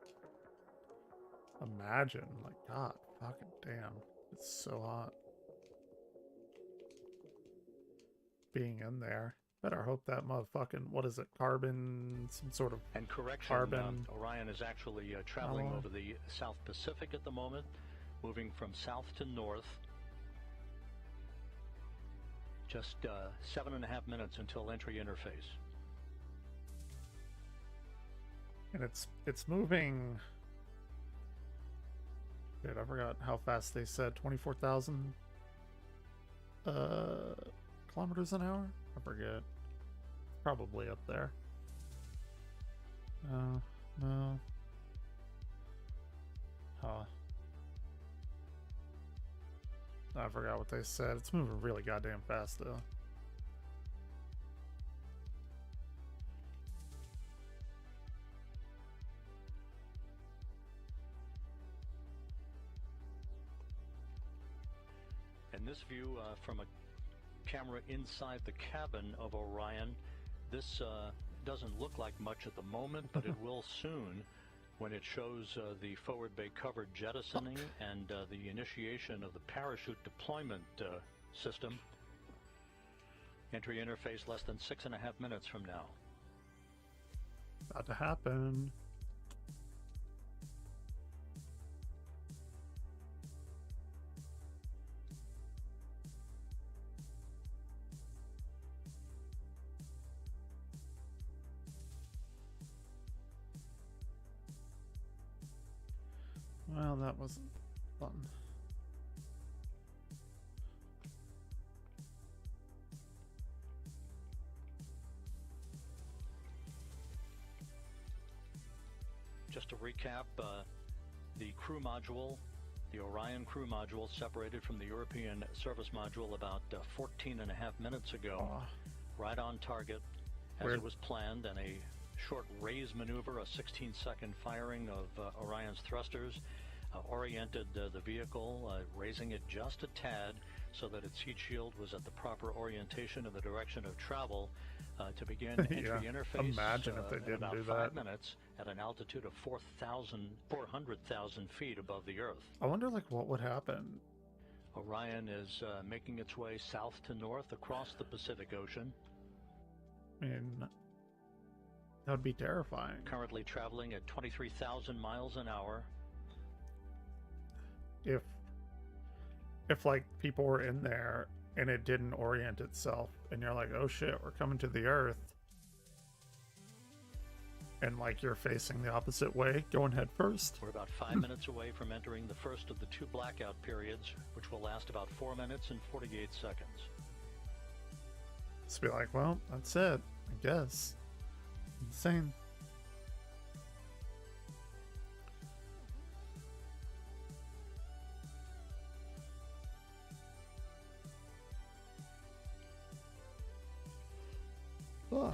Imagine, like, God fucking damn. It's so hot. Being in there. Better hope that motherfucking, what is it, carbon, some sort of and correction, carbon. Orion is actually traveling over the South Pacific at the moment, moving from south to north. Just 7.5 minutes until entry interface. And it's moving. Dude, I forgot how fast they said. 24,000 kilometers an hour? I forget. Probably up there. No. Huh. I forgot what they said. It's moving really goddamn fast, though. And this view from a camera inside the cabin of Orion, this doesn't look like much at the moment, but it will soon when it shows the forward bay covered jettisoning and the initiation of the parachute deployment system. Entry interface less than 6.5 minutes from now. About to happen. Well, that wasn't fun. Just to recap, the crew module, the Orion crew module, separated from the European service module about 14.5 minutes ago, right on target as it was planned, and a short raise maneuver, a 16-second firing of Orion's thrusters, oriented the vehicle, raising it just a tad so that its heat shield was at the proper orientation in the direction of travel to begin entry interface. Imagine if they didn't about do 5 that. minutes at an altitude of 400,000 feet above the Earth. I wonder, like, what would happen. Orion is making its way south to north across the Pacific Ocean. I mean, that would be terrifying. Currently traveling at 23,000 miles an hour. If like people were in there and it didn't orient itself and you're like, oh shit, we're coming to the Earth, and like you're facing the opposite way, going head first. We're about 5 minutes away from entering the first of the 2 blackout periods, which will last about 4 minutes and 48 seconds. Just be like, well, that's it, I guess. Insane. Ugh.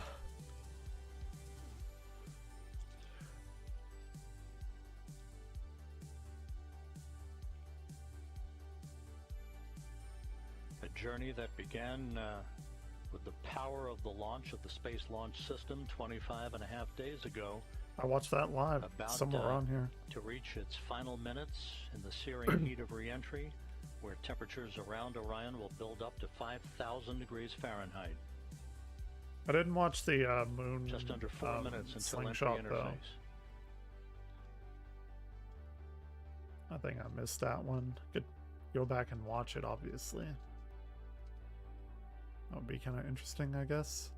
A journey that began with the power of the launch of the Space Launch System 25.5 days ago. I watched that live somewhere on here. To reach its final minutes in the searing heat of re-entry, where temperatures around Orion will build up to 5,000 degrees Fahrenheit. I didn't watch the moon. Just under 4 minutes until slingshot, entry though. interface. I think I missed that one. Could go back and watch it, obviously. That would be kind of interesting, I guess.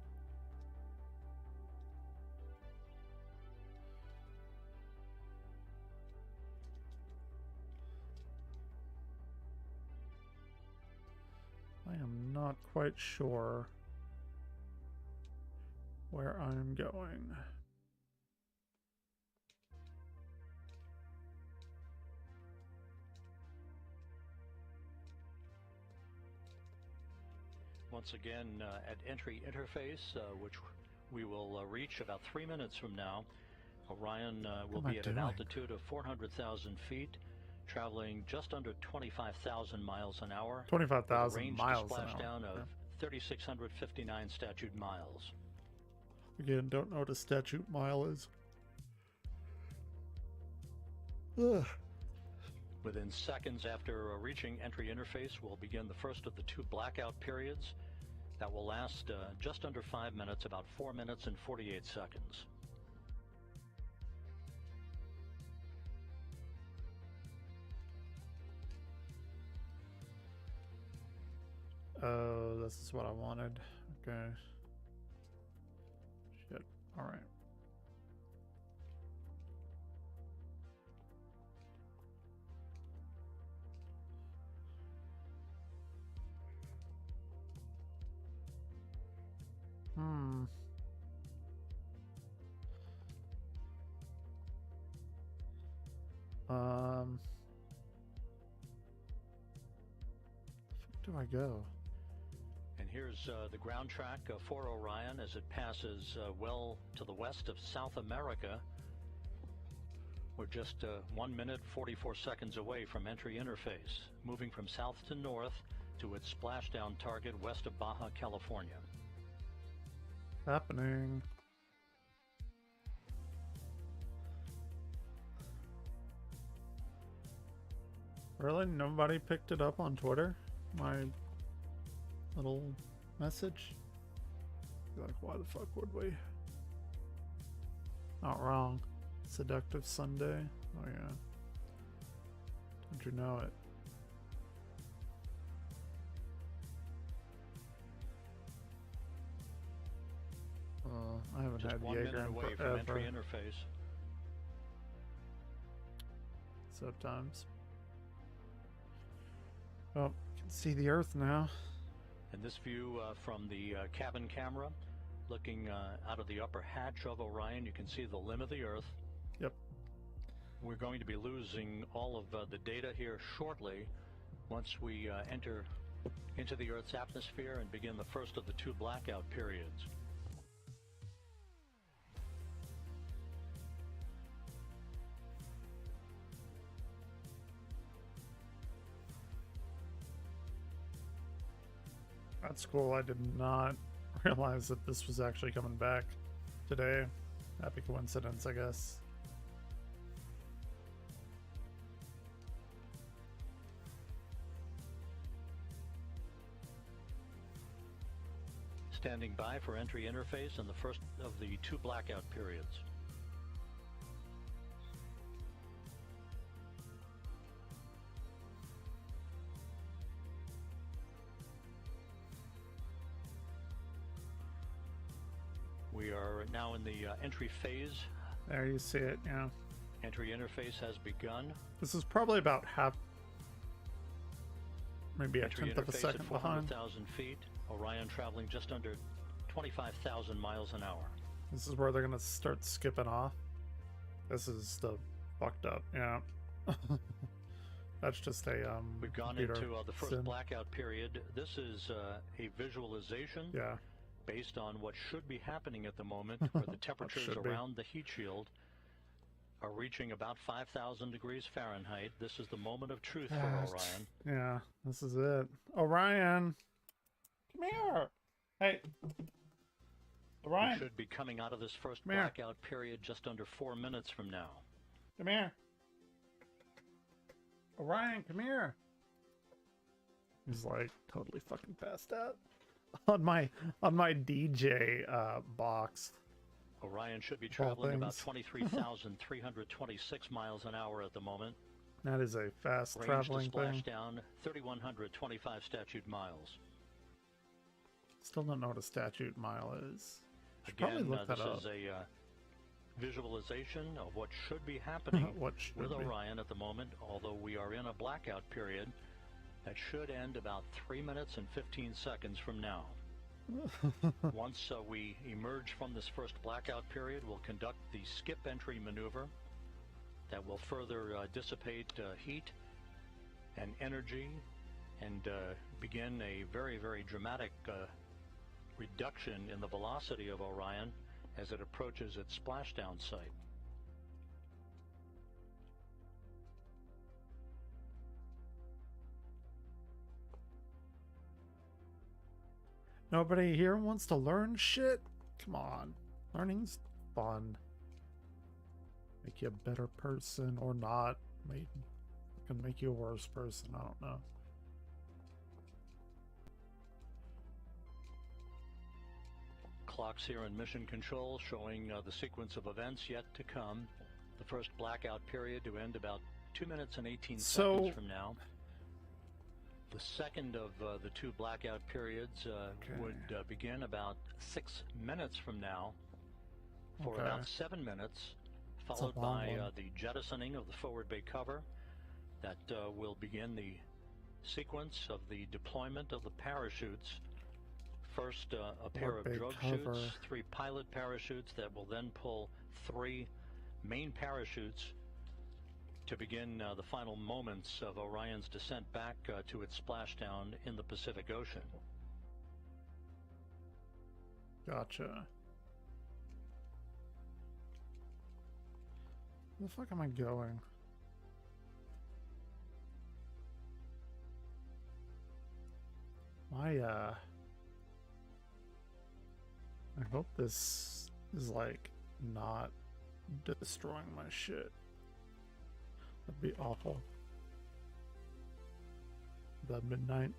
I am not quite sure where I'm going. Once again, at entry interface, which we will reach about 3 minutes from now, Orion will be at an altitude of 400,000 feet, traveling just under 25,000 miles an hour. 25,000 miles an hour. Splashdown of 3,659 statute miles. Again, don't know what a statute mile is. Ugh. Within seconds after reaching entry interface, we'll begin the first of the 2 blackout periods that will last just under 5 minutes, about 4 minutes and 48 seconds. Oh, this is what I wanted. Okay. Shit. All right. Where do I go? And here's the ground track for Orion as it passes well to the west of South America. We're just 1 minute 44 seconds away from entry interface, moving from south to north to its splashdown target west of Baja California. Happening. Really? Nobody picked it up on Twitter? My little message? Like, why the fuck would we? Not wrong. Seductive Sunday. Oh yeah. Don't you know it? I haven't Just had 1 minute Jaeger in away forever. from entry interface. Sometimes. Oh, you can see the Earth now. And this view from the cabin camera, looking out of the upper hatch of Orion, you can see the limb of the Earth. Yep. We're going to be losing all of the data here shortly once we enter into the Earth's atmosphere and begin the first of the 2 blackout periods. That's cool. I did not realize that this was actually coming back today. Happy coincidence, I guess. Standing by for entry interface in the first of the 2 blackout periods. We are now in the entry phase. There you see it, yeah. Entry interface has begun. This is probably about half, maybe a Entry tenth of a interface second at behind. 400,000 feet. Orion traveling just under 25,000 miles an hour. This is where they're gonna start skipping off. This is the fucked up, yeah. That's just a We've gone computer into the first sim. blackout period. This is a visualization Yeah. based on what should be happening at the moment, where the temperatures should be. around the heat shield are reaching about 5,000 degrees Fahrenheit. This is the moment of truth for Orion. Yeah, this is it. Orion, come here. Hey, Orion, We should be coming out of this first Come here. blackout period just under 4 minutes from now. come here. Orion, come here. He's like totally fucking passed out on my DJ box. Orion should be Of all traveling about things. 23,326 miles an hour at the moment. That is a fast Range traveling to thing. Splashdown, 3,125 statute miles. Still don't know what a statute mile is. Should probably Again, look that this up. is a visualization of what should be happening What should with be. Orion at the moment, although we are in a blackout period that should end about 3 minutes and 15 seconds from now. Once we emerge from this first blackout period, we'll conduct the skip entry maneuver that will further dissipate heat and energy and begin a very, very dramatic reduction in the velocity of Orion as it approaches its splashdown site. Nobody here wants to learn shit? Come on. Learning's fun. Make you a better person or not. Can make you a worse person. I don't know. Clocks here in mission control showing the sequence of events yet to come. The first blackout period to end about 2 minutes and 18 seconds from now. The second of the two blackout periods would begin about 6 minutes from now for about 7 minutes, followed by the jettisoning of the forward bay cover. That will begin the sequence of the deployment of the parachutes. First, a pair of drogue chutes, 3 pilot parachutes that will then pull 3 main parachutes to begin the final moments of Orion's descent back to its splashdown in the Pacific Ocean. Gotcha. Where the fuck am I going? I hope this is like not destroying my shit. That'd be awful. The midnight.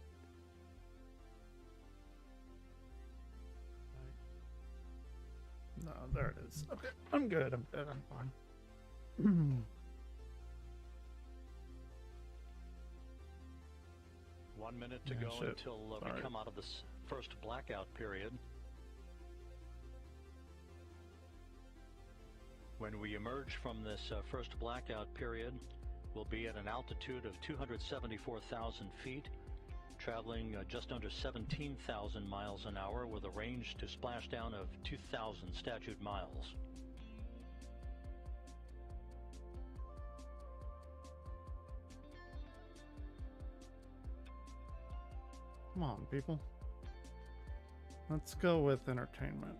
No, there it is. Okay, I'm good. I'm fine. 1 minute to go until we come out of this first blackout period. When we emerge from this first blackout period, we'll be at an altitude of 274,000 feet, traveling just under 17,000 miles an hour with a range to splashdown of 2,000 statute miles. Come on, people. Let's go with entertainment.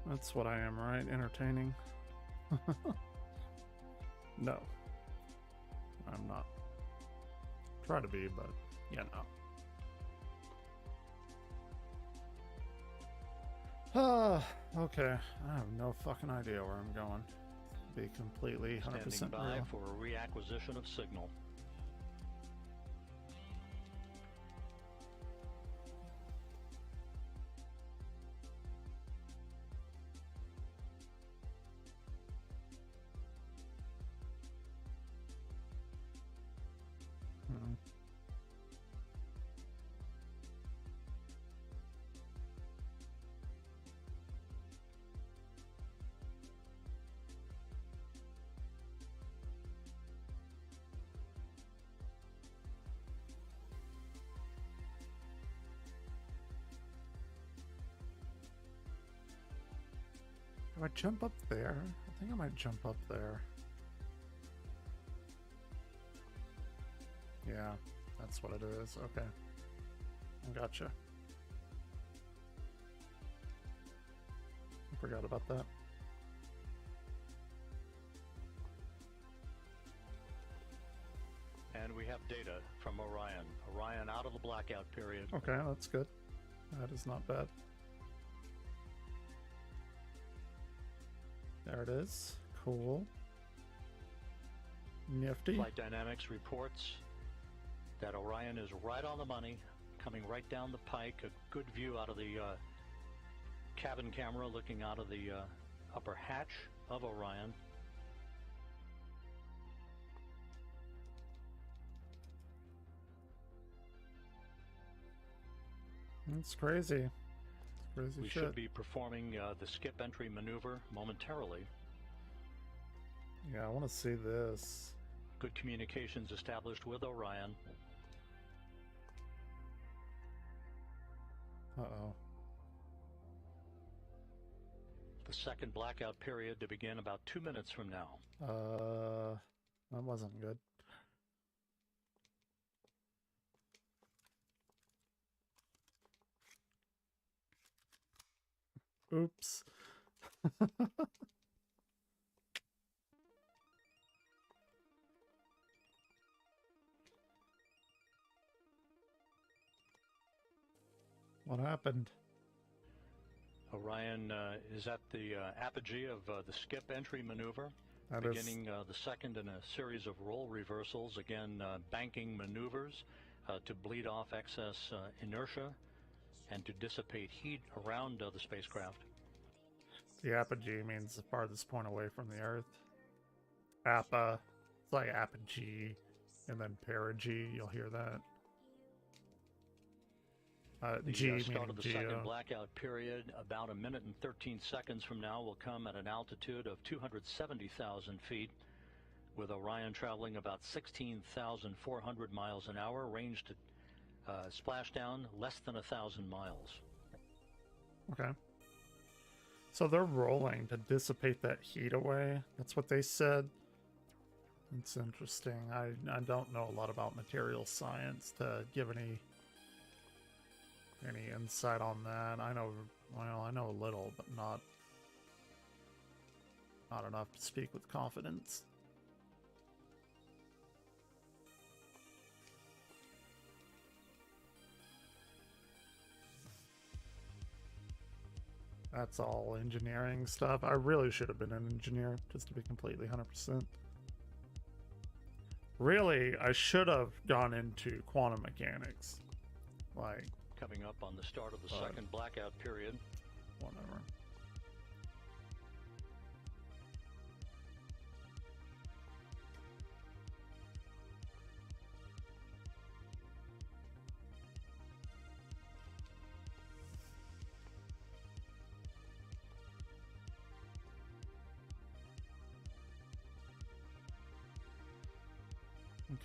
That's what I am, right? Entertaining? No. I'm not. Try to be, but yeah, no. Okay. I have no fucking idea where I'm going. Be completely 100% Standing by real. for a reacquisition of signal. Do I jump up there? I think I might jump up there. Yeah, that's what it is. Okay. I gotcha. I forgot about that. And we have data from Orion. Orion out of the blackout period. Okay, that's good. That is not bad. There it is. Cool. Nifty. Flight Dynamics reports that Orion is right on the money, coming right down the pike. A good view out of the cabin camera looking out of the upper hatch of Orion. That's crazy. Crazy we shit. should be performing the skip entry maneuver momentarily. Yeah, I want to see this. Good communications established with Orion. Uh-oh. The second blackout period to begin about 2 minutes from now. That wasn't good. Oops. What happened? Orion is at the apogee of the skip entry maneuver, That beginning the second in a series of role reversals, again banking maneuvers to bleed off excess inertia and to dissipate heat around the spacecraft. The apogee means the farthest point away from the Earth. Appa, it's like apogee, and then perigee, you'll hear that. The G start of the meaning second geo. blackout period, about a minute and 13 seconds from now, will come at an altitude of 270,000 feet, with Orion traveling about 16,400 miles an hour, range to splashdown less than 1,000 miles. Okay. So they're rolling to dissipate that heat away. That's what they said. It's interesting. I don't know a lot about material science to give any insight on that. I know, well, I know a little, but not enough to speak with confidence. That's all engineering stuff. I really should have been an engineer, just to be completely 100%. Really, I should have gone into quantum mechanics. Like, Coming up on the start of the second blackout period. Whatever.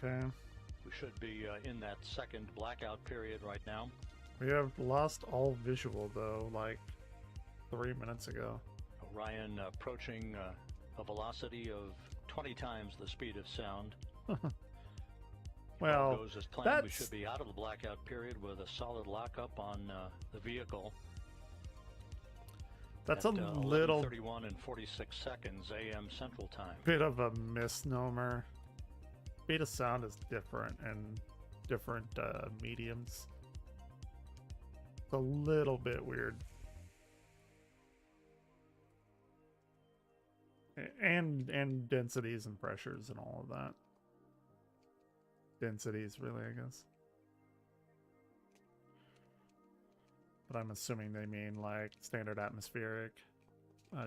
Okay. We should be in that second blackout period right now. We have lost all visual, though, like 3 minutes ago. Orion approaching a velocity of 20 times the speed of sound. Well, if all goes as planned, we should be out of the blackout period with a solid lockup on the vehicle. That's at, a little 31 and 46 seconds a.m. Central Time. bit of a misnomer. Speed of sound is different in different mediums. It's a little bit weird. And densities and pressures and all of that. Densities, really, I guess. But I'm assuming they mean like standard atmospheric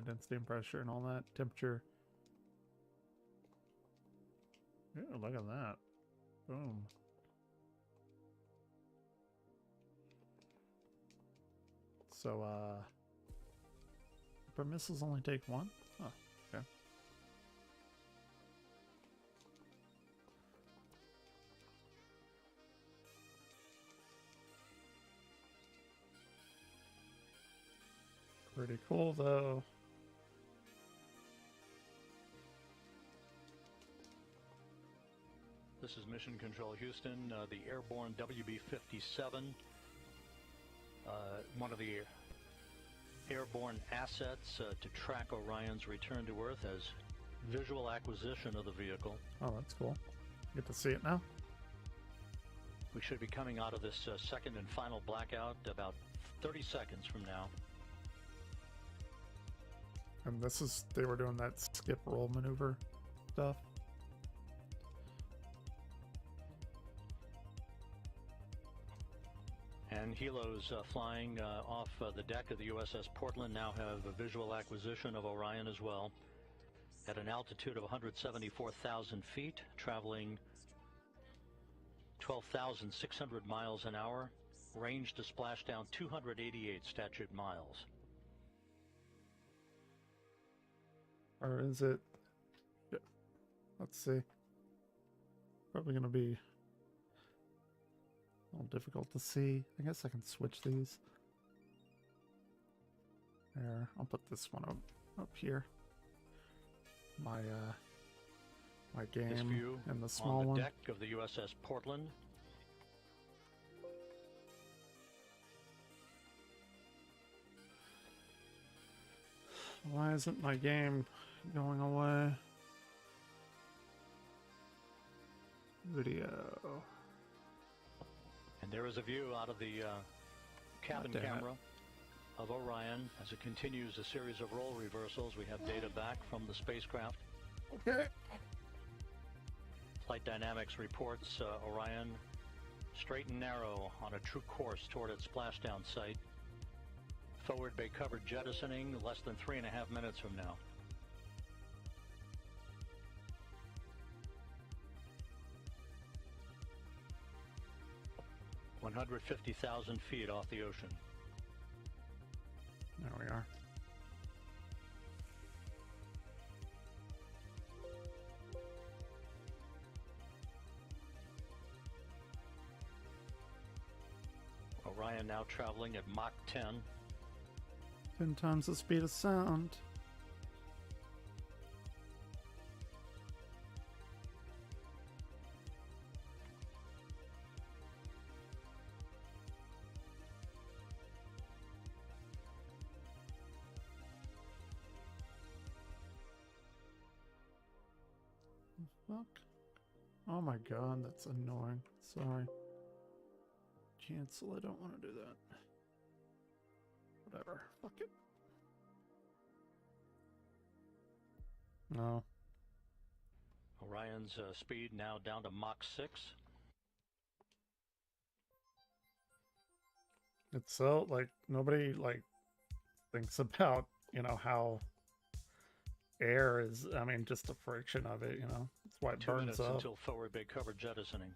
density and pressure and all that. Temperature. Yeah, look at that. Boom. So, per missiles only take one? Oh, okay. Pretty cool, though. This is Mission Control Houston, the airborne WB-57, one of the airborne assets to track Orion's return to Earth as visual acquisition of the vehicle. Oh, that's cool. Get to see it now. We should be coming out of this second and final blackout about 30 seconds from now. And this is, they were doing that skip roll maneuver stuff. And helos flying off the deck of the USS Portland now have a visual acquisition of Orion as well. At an altitude of 174,000 feet, traveling 12,600 miles an hour, range to splashdown 288 statute miles. Or is it? Let's see. Probably going to be a little difficult to see. I guess I can switch these. There, I'll put this one up here. My game This view and the small on the one. deck of the USS Portland. Why isn't my game going away? Video. And there is a view out of the cabin camera of Orion as it continues a series of role reversals. We have data back from the spacecraft. Okay. Flight Dynamics reports Orion straight and narrow on a true course toward its splashdown site. Forward bay covered jettisoning less than 3.5 minutes from now. $150,000 feet off the ocean. There we are. Orion now traveling at Mach 10. 10 times the speed of sound. Fuck. Oh my god, that's annoying. Sorry. Cancel, I don't want to do that. Whatever. Fuck it. No. Orion's speed now down to Mach 6. It's so, like, nobody, like, thinks about, you know, how air is, I mean, just the friction of it, you know? That's why it 2 burns minutes up. until forward bay covered jettisoning.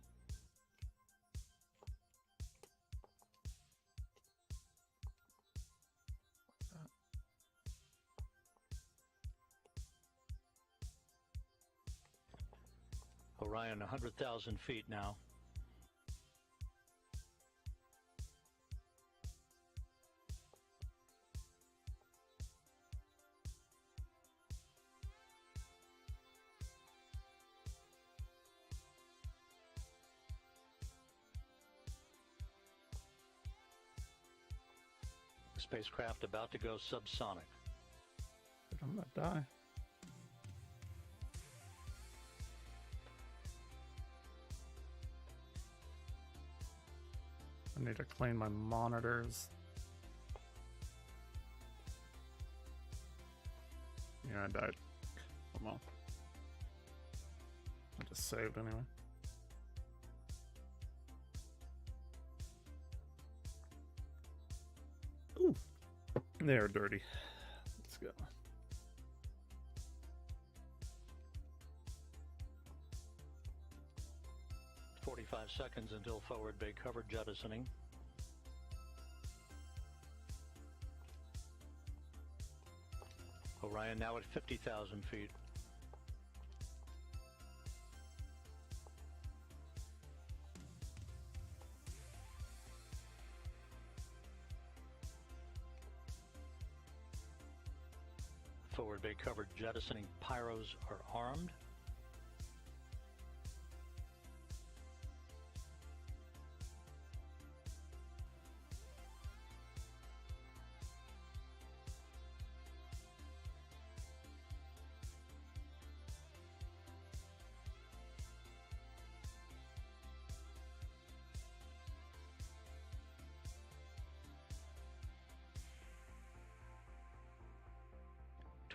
Orion 100,000 feet now. The spacecraft about to go subsonic. I'm gonna die. I need to clean my monitors. Yeah, I died. Come on. I just saved anyway. Ooh. They're dirty. Let's go. Seconds until forward bay covered jettisoning. Orion now at 50,000 feet. Forward bay covered jettisoning pyros are armed.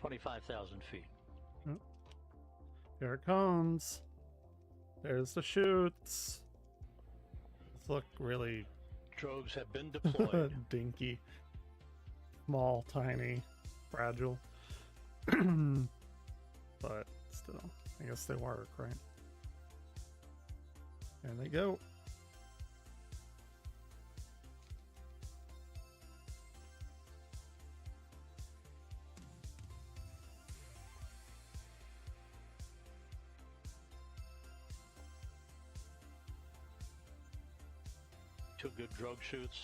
$25,000 feet. Oh. Here it comes. There's the chutes. These look really Drogues have been deployed. dinky, small, tiny, fragile. But still, I guess they work, right? There they go. Two good drogue chutes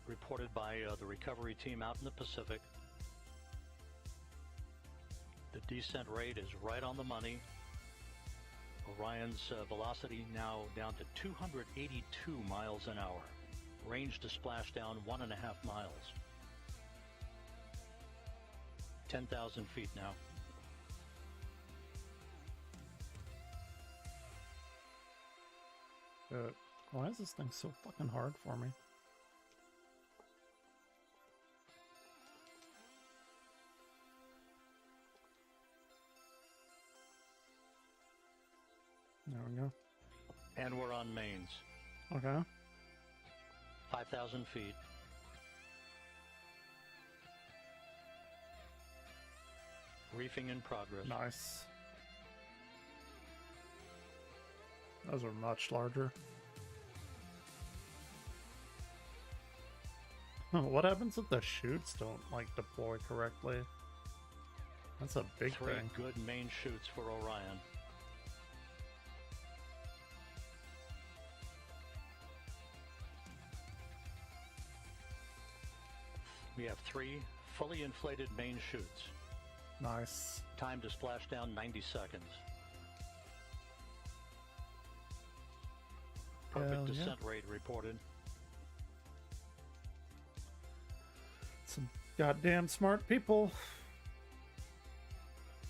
reported by the recovery team out in the Pacific. The descent rate is right on the money. Orion's velocity now down to 282 miles an hour. Range to splashdown 1.5 miles. 10,000 feet now. Why is this thing so fucking hard for me? There we go. And we're on mains. Okay. 5,000 feet. Reefing in progress. Nice. Those are much larger. What happens if the chutes don't, like, deploy correctly? That's a big Three thing. good main chutes for Orion. We have 3 fully inflated main chutes. Nice. Time to splash down 90 seconds. Perfect Hell yeah. descent rate reported. Some goddamn smart people.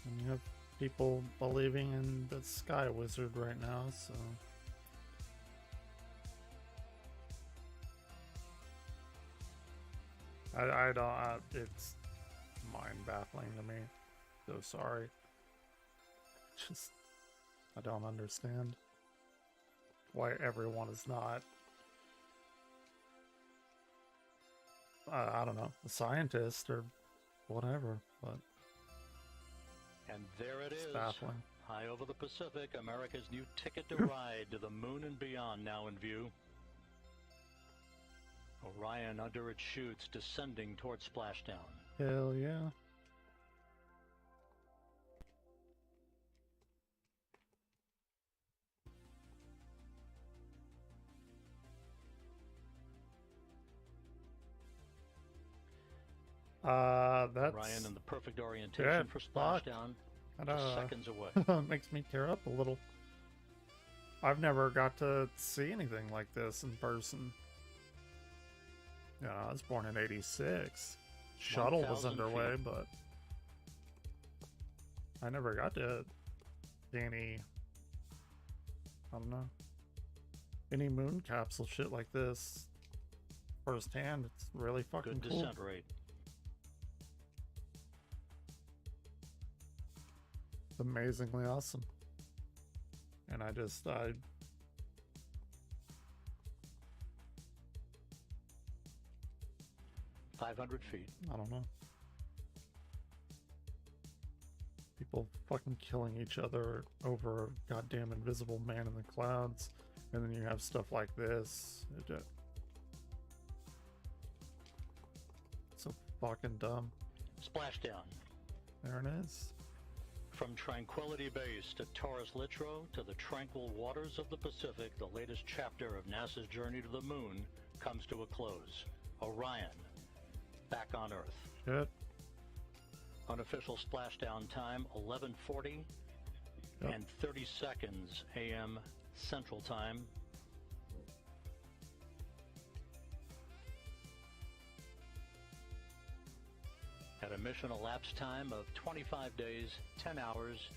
And you have people believing in the Sky Wizard right now, so... I don't, it's mind-baffling to me. So sorry. Just, I don't understand why everyone is not, I don't know, a scientist or whatever, but... And there it is. Baffling. High over the Pacific, America's new ticket to ride to the moon and beyond now in view. Orion under its chutes descending towards Splashdown. Hell yeah. That's... Orion in the perfect orientation for Splashdown. Just seconds away. Makes me tear up a little. I've never got to see anything like this in person. Yeah, I was born in '86. Shuttle was underway, feet. but I never got to see any, I don't know, any moon capsule shit like this firsthand. It's really fucking Good cool. descent rate. It's amazingly awesome. And I 500 feet. I don't know. People fucking killing each other over a goddamn invisible man in the clouds. And then you have stuff like this. It's so fucking dumb. Splashdown. There it is. From Tranquility Base to Taurus Littrow to the tranquil waters of the Pacific, the latest chapter of NASA's journey to the moon comes to a close. Orion, back on Earth. Shit. Unofficial splashdown time 11:40 and 30 seconds a.m. Central Time. At a mission elapsed time of 25 days, 10 hours,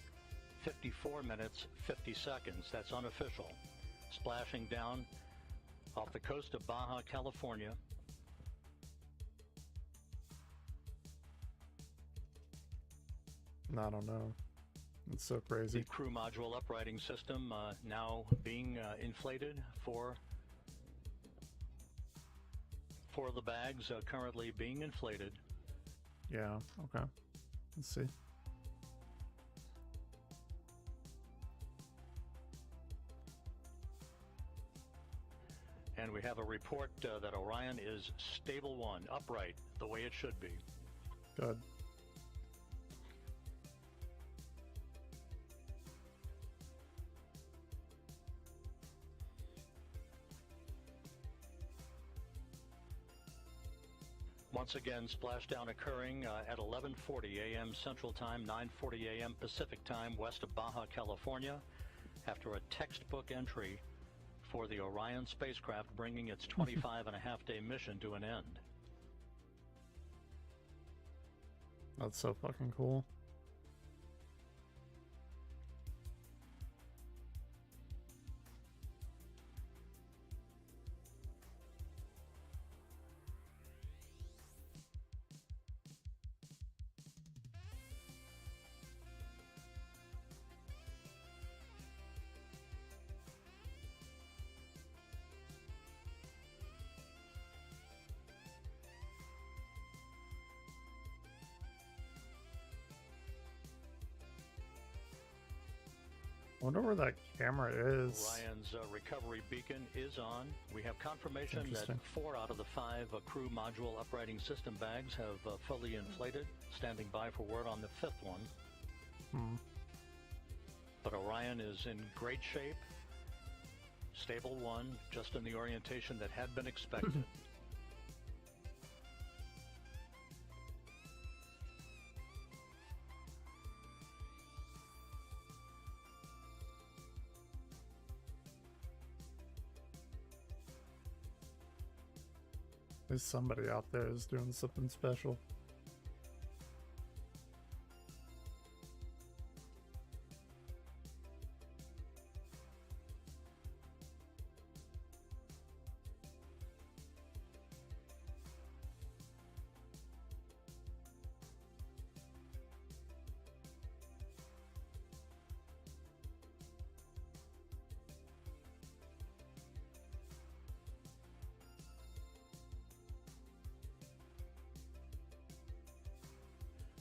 54 minutes, 50 seconds. That's unofficial. Splashing down off the coast of Baja, California. I don't know. It's so crazy. The crew module uprighting system now being inflated for the bags currently being inflated. Yeah, okay. Let's see. And we have a report that Orion is stable 1, upright, the way it should be. Good. Once again, splashdown occurring at 11:40 a.m. Central Time, 9:40 a.m. Pacific Time, west of Baja, California, after a textbook entry for the Orion spacecraft bringing its 25-and-a-half-day mission to an end. That's so fucking cool. I wonder where that camera is. Orion's recovery beacon is on. We have confirmation that 4 out of the 5 crew module uprighting system bags have fully inflated, standing by for word on the 5th one. But Orion is in great shape. Stable 1, just in the orientation that had been expected. There's somebody out there who's doing something special.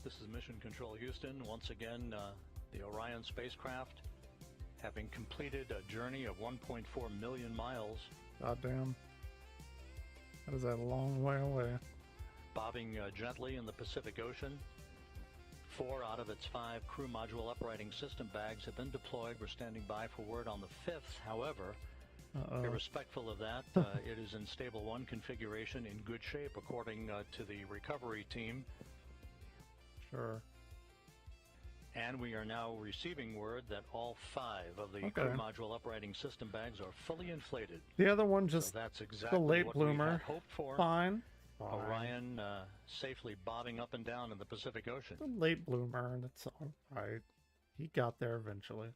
This is Mission Control Houston. Once again, the Orion spacecraft, having completed a journey of 1.4 million miles. Goddamn. That is a long way away. Bobbing gently in the Pacific Ocean. 4 out of its 5 crew module uprighting system bags have been deployed. We're standing by for word on the 5th. However, irrespectful of that, it is in stable 1 configuration, in good shape, according to the recovery team. Sure. And we are now receiving word that all 5 of the crew module uprighting system bags are fully inflated. The other one just, so that's exactly the late what bloomer. we had hoped for. Fine. Orion safely bobbing up and down in the Pacific Ocean. The late bloomer, that's all right. He got there eventually.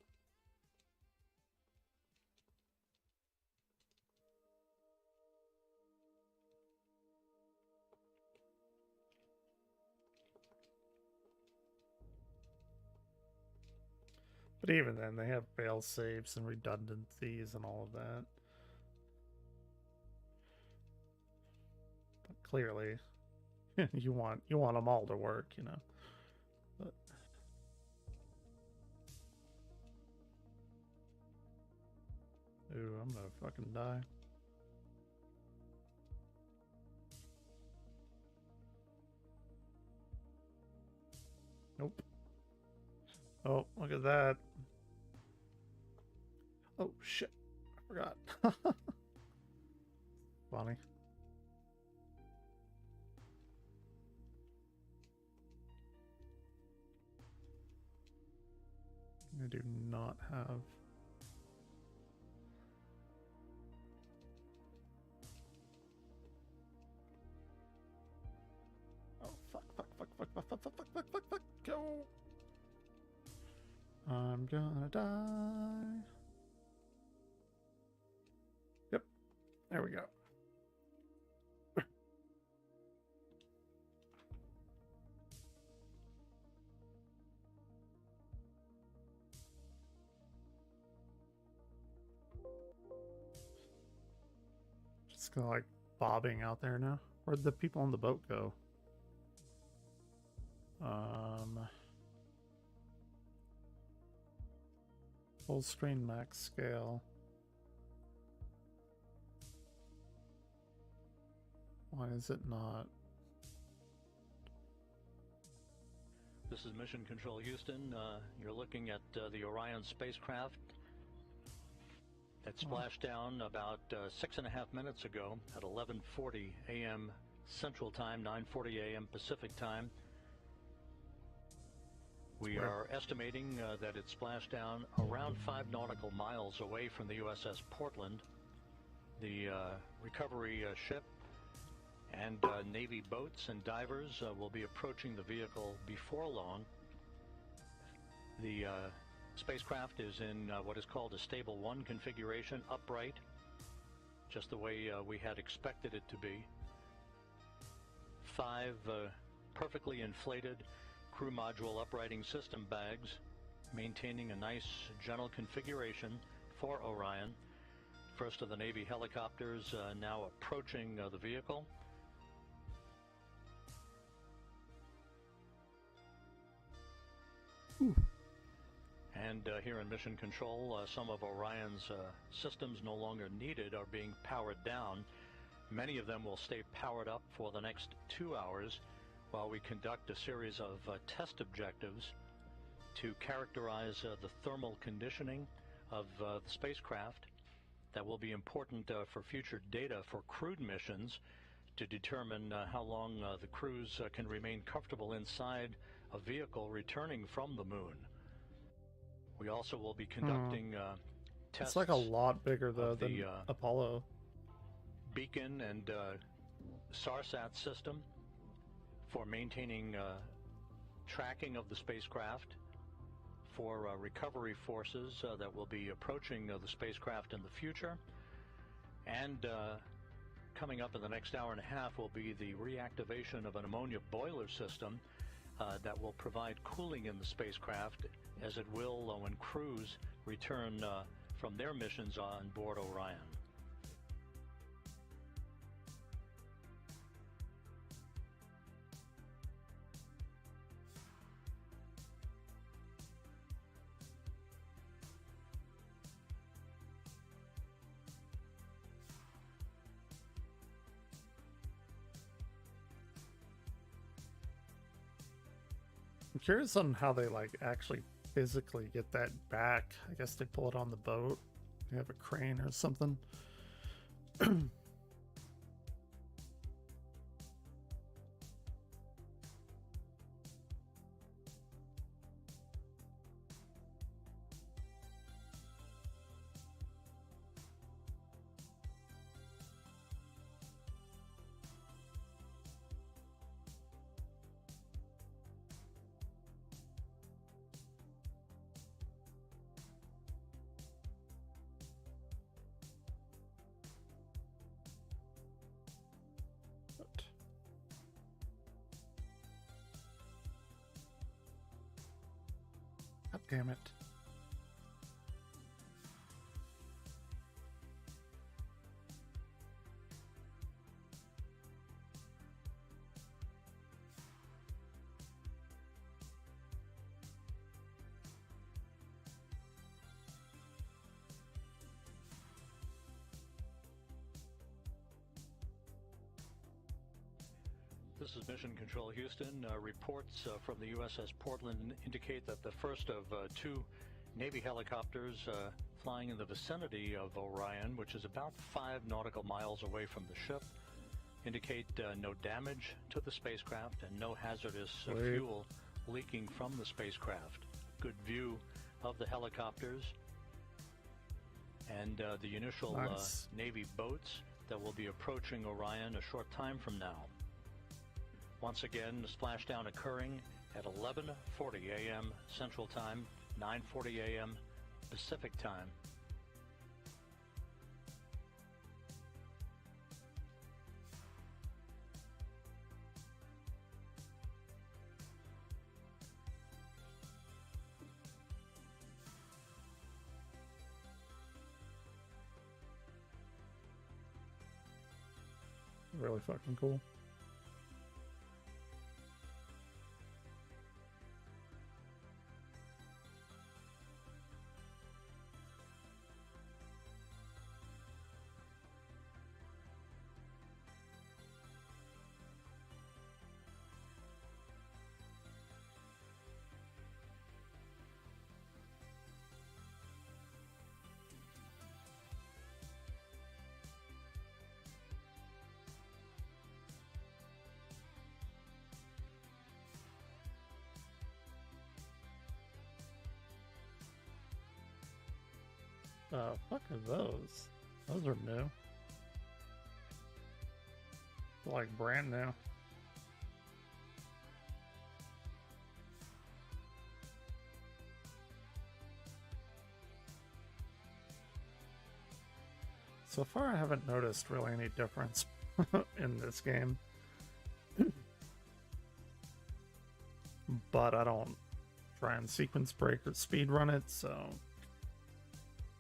But even then, they have fail safes and redundancies and all of that. But clearly, you want them all to work, you know. But ooh, I'm gonna fucking die. Nope. Oh, look at that. Oh, shit. I forgot. Funny. I do not have... Oh, fuck, go! I'm gonna die. Yep. There we go. Just gonna like bobbing out there now. Where'd the people on the boat go? Full screen max scale. Why is it not? This is Mission Control Houston. You're looking at the Orion spacecraft that splashed down about 6.5 minutes ago at 11:40 a.m. Central Time, 9:40 a.m. Pacific Time. We are estimating that it splashed down around 5 nautical miles away from the USS Portland, the recovery ship, And Navy boats and divers will be approaching the vehicle before long. The spacecraft is in what is called a Stable 1 configuration, upright, just the way we had expected it to be. 5 perfectly inflated crew module uprighting system bags, maintaining a nice gentle configuration for Orion. First of the Navy helicopters now approaching the vehicle. And here in Mission Control, some of Orion's systems no longer needed are being powered down. Many of them will stay powered up for the next 2 hours while we conduct a series of test objectives to characterize the thermal conditioning of the spacecraft that will be important for future data for crewed missions to determine how long the crews can remain comfortable inside a vehicle returning from the moon. We also will be conducting tests. It's like a lot bigger though than Apollo. Beacon and SARSAT system for maintaining tracking of the spacecraft, for recovery forces that will be approaching the spacecraft in the future, and coming up in the next hour and a half will be the reactivation of an ammonia boiler system that will provide cooling in the spacecraft, as it will when crews return from their missions on board Orion. I'm curious on how they like actually physically get that back. I guess they pull it on the boat. They have a crane or something. God damn it. This is Mission Control Houston. Reports from the USS Portland indicate that the first of 2 Navy helicopters flying in the vicinity of Orion, which is about 5 nautical miles away from the ship, indicate no damage to the spacecraft and no hazardous fuel leaking from the spacecraft. Good view of the helicopters and the initial Navy boats that will be approaching Orion a short time from now. Once again, the splashdown occurring at 11:40 a.m. Central Time, 9:40 a.m. Pacific Time. Really fucking cool. Fuck are those? Those are new. Like brand new. So far, I haven't noticed really any difference in this game. But I don't try and sequence break or speed run it, so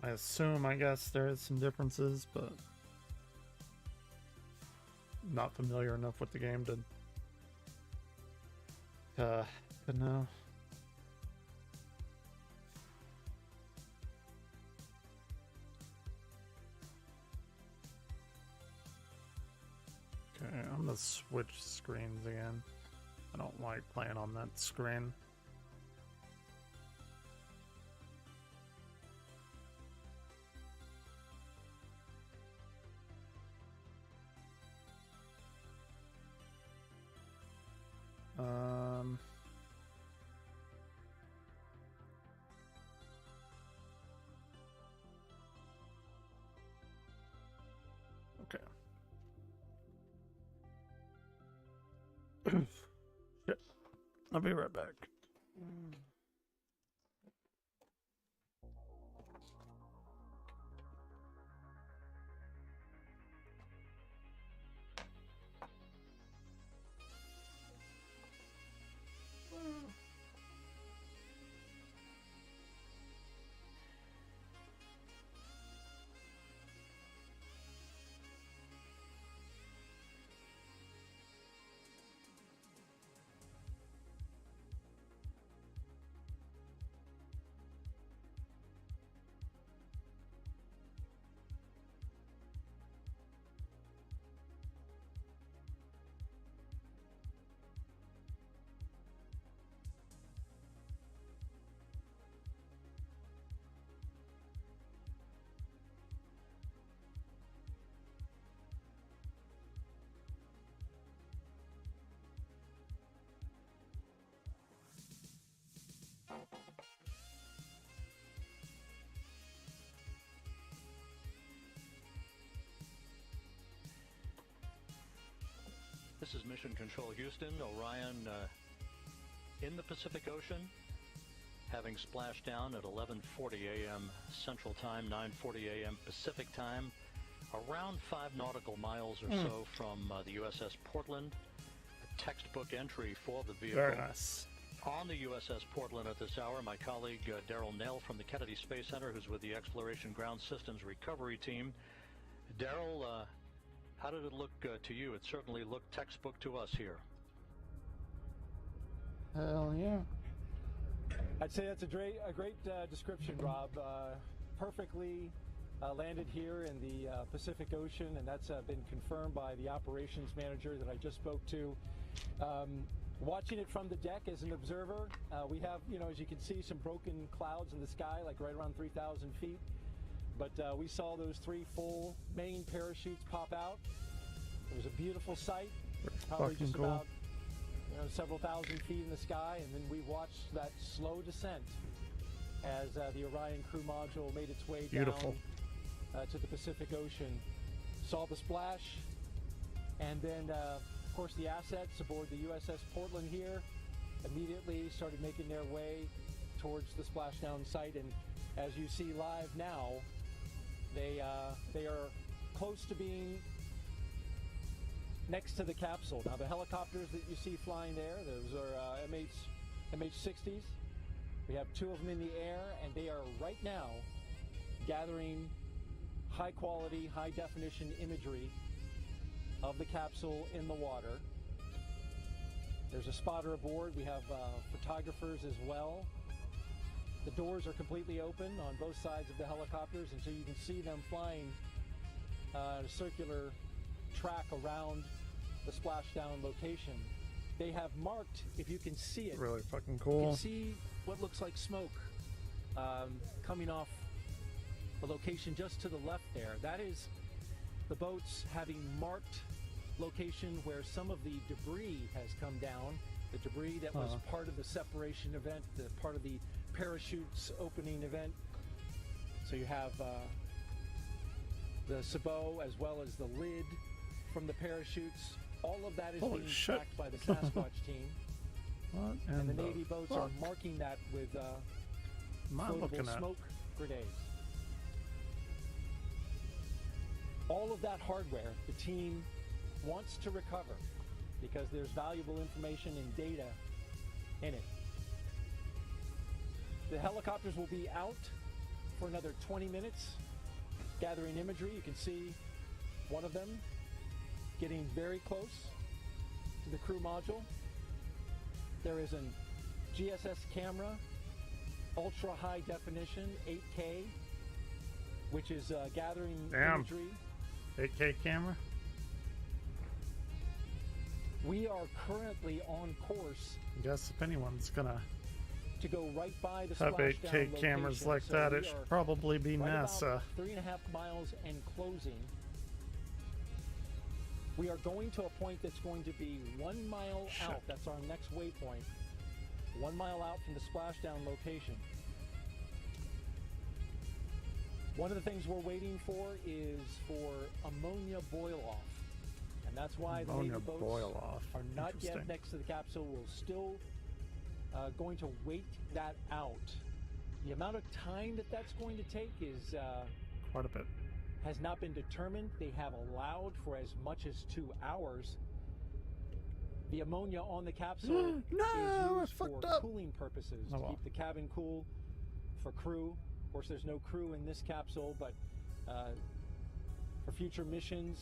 I assume, I guess, there is some differences, but not familiar enough with the game to know. Okay, I'm gonna switch screens again. I don't like playing on that screen. Okay. Shit. I'll be right back. This is Mission Control Houston. Orion in the Pacific Ocean, having splashed down at 11:40 a.m. Central Time, 9:40 a.m. Pacific Time, around 5 nautical miles or so from the USS Portland. A textbook entry for the vehicle. Very nice. On the USS Portland at this hour, my colleague Daryl Nell from the Kennedy Space Center, who's with the Exploration Ground Systems Recovery Team. Daryl, how did it look to you? It certainly looked textbook to us here. Hell yeah. I'd say that's a great description, Rob. Perfectly landed here in the Pacific Ocean, and that's been confirmed by the operations manager that I just spoke to. Watching it from the deck as an observer, we have, as you can see, some broken clouds in the sky, like right around 3,000 feet. But we saw those 3 full main parachutes pop out. It was a beautiful sight, probably just cool. about several thousand feet in the sky, and then we watched that slow descent as the Orion crew module made its way down to the Pacific Ocean. Saw the splash, and then, of course, the assets aboard the USS Portland here immediately started making their way towards the splashdown site, and as you see live now, they are close to being next to the capsule. Now, the helicopters that you see flying there, those are MH-60s. We have 2 of them in the air, and they are right now gathering high-quality, high-definition imagery of the capsule in the water. There's a spotter aboard. We have photographers as well. The doors are completely open on both sides of the helicopters, and so you can see them flying a circular track around the splashdown location. They have marked, if you can see it, really fucking cool. You can see what looks like smoke coming off the location just to the left there. That is the boats having marked location where some of the debris has come down. The debris that was part of the separation event, the part of the parachutes opening event. So you have the sabot as well as the lid from the parachutes All of that is Holy being shit. tracked by the Sasquatch team. What And the in Navy boats are fuck marking that with am I looking floatable at? smoke grenades. All of that hardware the team wants to recover because there's valuable information and data in it. The helicopters will be out for another 20 minutes gathering imagery. You can see one of them getting very close to the crew module. There is an GSS camera, ultra high definition, 8K, which is gathering imagery. 8K camera? We are currently on course. I guess if anyone's gonna to go right by the have Splashdown 8K cameras location. like So that, we it should are probably be right NASA. about 3.5 miles and closing. We are going to a point that's going to be 1 mile out. That's our next waypoint. 1 mile out from the Splashdown location. One of the things we're waiting for is for ammonia boil-off. And that's why the Navy Ammonia boats boil-off. are not yet Interesting. next to the capsule. We're still going to wait that out. The amount of time that that's going to take is Quite a bit. has not been determined. They have allowed for as much as 2 hours. The ammonia on the capsule is used for cooling purposes, to keep the cabin cool for crew. Of course, there's no crew in this capsule, but for future missions,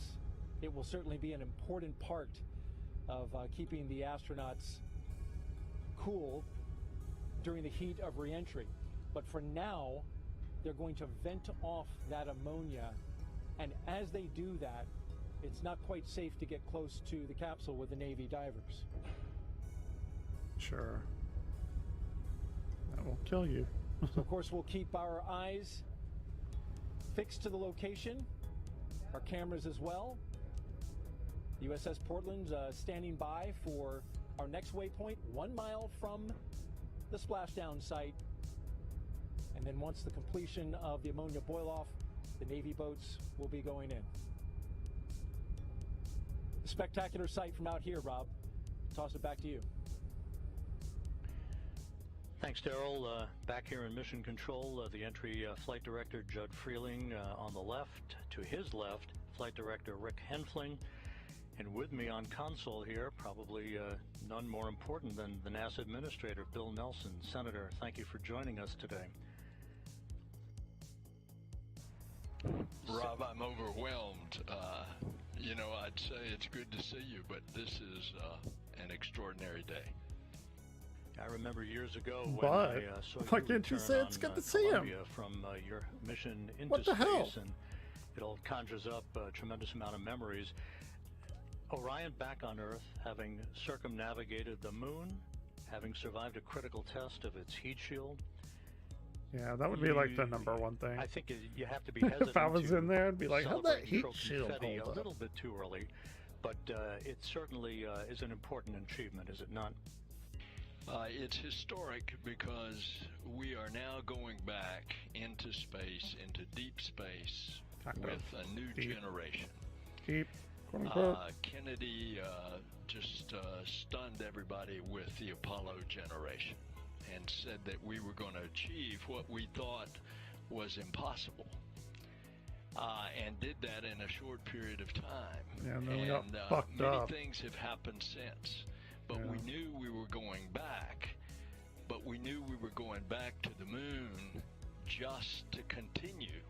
it will certainly be an important part of keeping the astronauts cool during the heat of reentry. But for now, they're going to vent off that ammonia, and as they do that, it's not quite safe to get close to the capsule with the Navy divers. Sure. That will kill you. So of course, we'll keep our eyes fixed to the location, our cameras as well. The USS Portland's standing by for our next waypoint, 1 mile from the splashdown site. And then once the completion of the ammonia boil-off, the Navy boats will be going in. A spectacular sight from out here, Rob. Toss it back to you. Thanks, Daryl. Back here in Mission Control, the entry Flight Director Judd Freeling on the left. To his left, Flight Director Rick Henfling. And with me on console here, probably none more important than the NASA Administrator, Bill Nelson. Senator, thank you for joining us today. Rob, I'm overwhelmed. I'd say it's good to see you, but this is an extraordinary day. I remember years ago when But I saw why you can't you return say it's on, good to see him? Columbia from your mission into What the space, hell? and it all conjures up a tremendous amount of memories. Orion back on Earth, having circumnavigated the moon, having survived a critical test of its heat shield. Yeah, that would be like the number one thing. I think you have to be hesitant. If I was to in there, I'd be like, how'd that celebrate heat throw shield confetti hold a up? little bit too early, but it certainly is an important achievement, is it not? It's historic because we are now going back into space, into deep space, with a new generation. Deep, quote unquote. Kennedy just stunned everybody with the Apollo generation and said that we were going to achieve what we thought was impossible. And did that in a short period of time. Yeah, and then we got fucked many up. things have happened since. But we knew we were going back. But we knew we were going back to the moon just to continue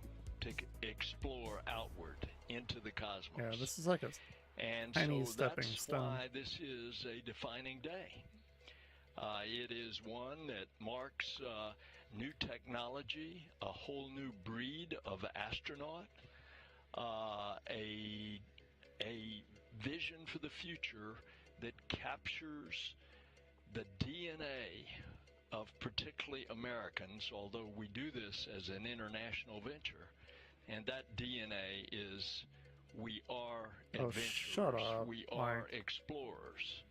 to explore outward into the cosmos. Yeah, this is like a And tiny so stepping that's stone. why this is a defining day. It is one that marks new technology, a whole new breed of astronaut, a vision for the future that captures the DNA of particularly Americans, although we do this as an international venture. And that DNA is we are adventurers. shut up, We are Mike. explorers.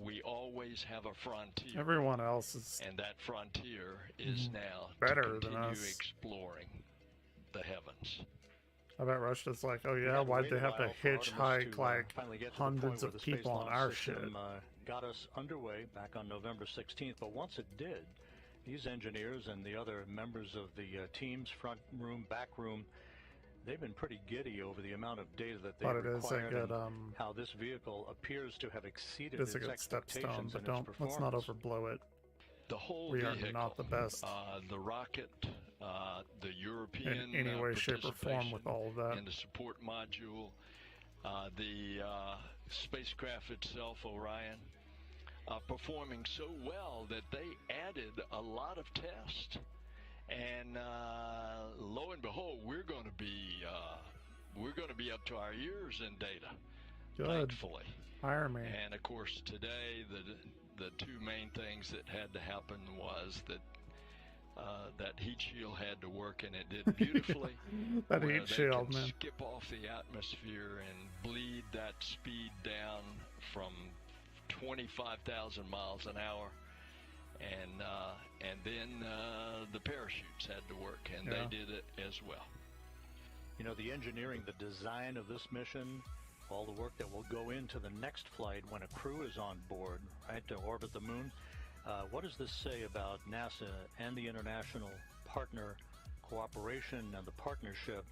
We always have a frontier. Everyone else is And that frontier is now better to than continue us. exploring the heavens. I bet Russia's like, oh We yeah, had to why'd wait they a have to while for Artemis hitchhike to, like finally get to the hundreds point where of the space people on launch our system, shit? got us underway back on November 16th, but once it did, these engineers and the other members of the team's front room, back room, they've been pretty giddy over the amount of data that they've But it is a required good, and how this vehicle appears to have exceeded it is a its good stepstone, expectations but and don't, its let's not performance. overblow it. The whole We vehicle, are not the best the rocket, the European in any way, shape, or form with all of that. and the support module, the spacecraft itself, Orion, performing so well that they added a lot of tests, and lo and behold, we're going to be up to our ears in data. Good. Thankfully. Hire me. And of course, today the two main things that had to happen was that that heat shield had to work, and it did beautifully. That where heat they shield, can man. skip off the atmosphere and bleed that speed down from 25,000 miles an hour, and then the parachutes had to work, and Yeah. they did it as well. You know, the engineering, the design of this mission, all the work that will go into the next flight when a crew is on board, right, to orbit the moon. What does this say about NASA and the international partner cooperation and the partnership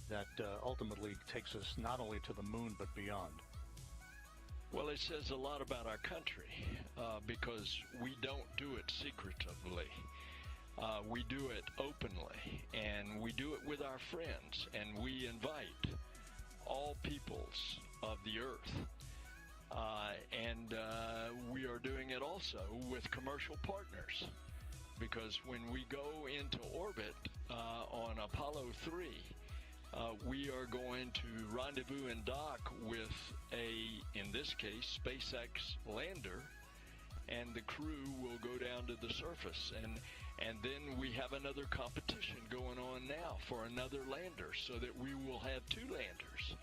that ultimately takes us not only to the moon but beyond? Well, it says a lot about our country because we don't do it secretively. We do it openly, and we do it with our friends, and we invite all peoples of the earth. And we are doing it also with commercial partners, because when we go into orbit on Apollo 3, we are going to rendezvous and dock with in this case, SpaceX lander, and the crew will go down to the surface, and then we have another competition going on now for another lander, so that we will have two landers.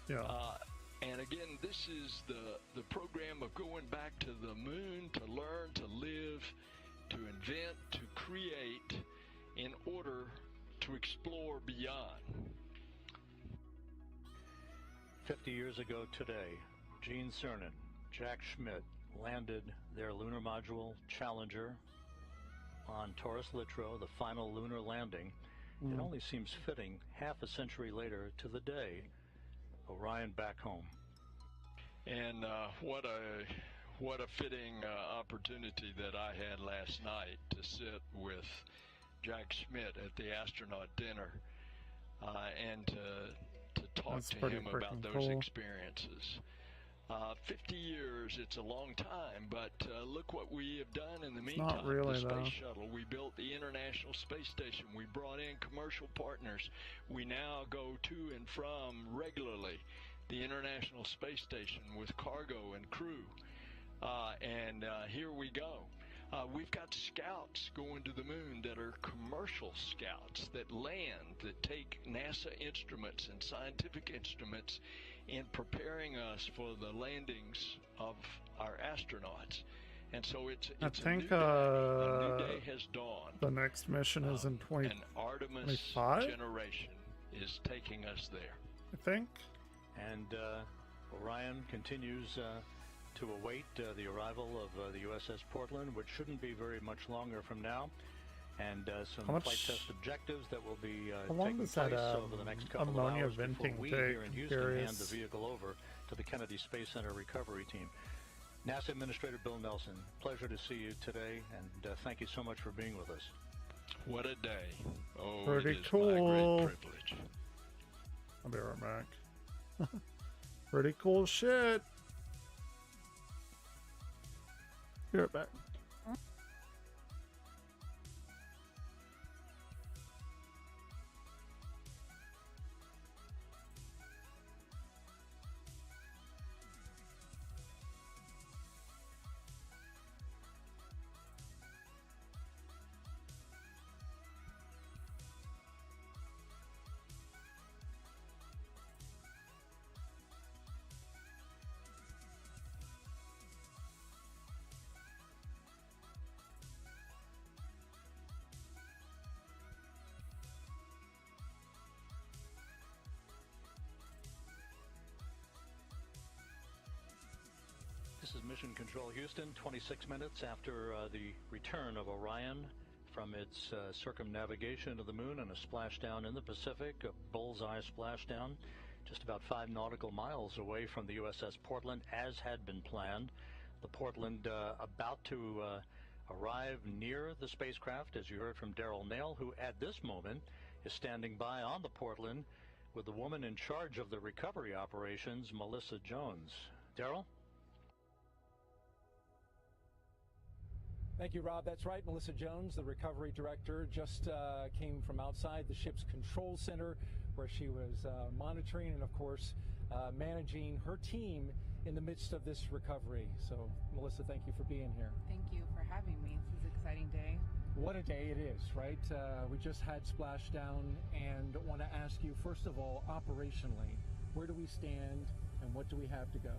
Yeah. And again, this is the program of going back to the moon to learn, to live, to invent, to create, in order to explore beyond. 50 years ago today, Gene Cernan, Jack Schmitt landed their lunar module Challenger on Taurus Littrow, the final lunar landing. It only seems fitting half a century later to the day, Orion back home. And what a fitting opportunity that I had last night to sit with Jack Schmitt at the astronaut dinner and to talk That's to pretty him about freaking those cool. experiences. 50 years, it's a long time, but look what we have done in the meantime. not really, the Space though. Shuttle, we built the International Space Station, we brought in commercial partners. We now go to and from regularly the International Space Station with cargo and crew. And here we go. We've got scouts going to the moon that are commercial scouts that land, that take NASA instruments and scientific instruments in preparing us for the landings of our astronauts. And so it's I a think new day. A new day has dawned. the next mission is in An Artemis 2025, generation is taking us there. I think. And Orion continues to await the arrival of the USS Portland, which shouldn't be very much longer from now, and some How much- flight test objectives that will be How long taking does place that, over the next couple of ammonia hours before venting we take? here in Houston hand Curious. the vehicle over to the Kennedy Space Center recovery team. NASA Administrator Bill Nelson, pleasure to see you today, and thank you so much for being with us. What a day. Oh, Pretty it is cool. my great privilege. I'll be right back. Pretty cool shit. Be right back. this is Mission Control Houston, 26 minutes after the return of Orion from its circumnavigation of the moon and a splashdown in the Pacific, a bullseye splashdown, just about 5 nautical miles away from the USS Portland, as had been planned. The Portland about to arrive near the spacecraft, as you heard from Daryl Nail, who at this moment is standing by on the Portland with the woman in charge of the recovery operations, Melissa Jones. Daryl? Thank you, Rob. That's right. Melissa Jones, the recovery director, just came from outside the ship's control center where she was monitoring and, of course, managing her team in the midst of this recovery. So, Melissa, thank you for being here. Thank you for having me. This is an exciting day. What a day it is, right? We just had Splashdown, and want to ask you, first of all, operationally, where do we stand and what do we have to go?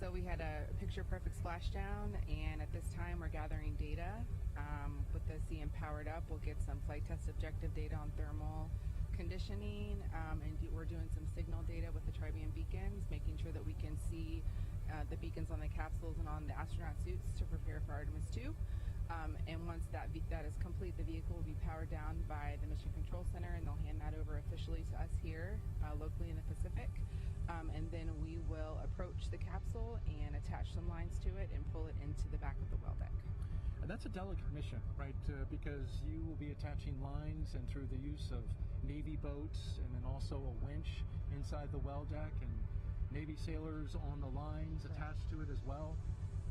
So we had a picture-perfect splashdown, and at this time we're gathering data. With the CM powered up, we'll get some flight test objective data on thermal conditioning, and we're doing some signal data with the Tribeam beacons, making sure that we can see the beacons on the capsules and on the astronaut suits to prepare for Artemis 2. And once that is complete, the vehicle will be powered down by the Mission Control Center, and they'll hand that over officially to us here locally in the Pacific. And then we will approach the capsule and attach some lines to it and pull it into the back of the well deck. And that's a delicate mission, right? Because you will be attaching lines, and through the use of Navy boats and then also a winch inside the well deck, and Navy sailors on the lines attached to it as well.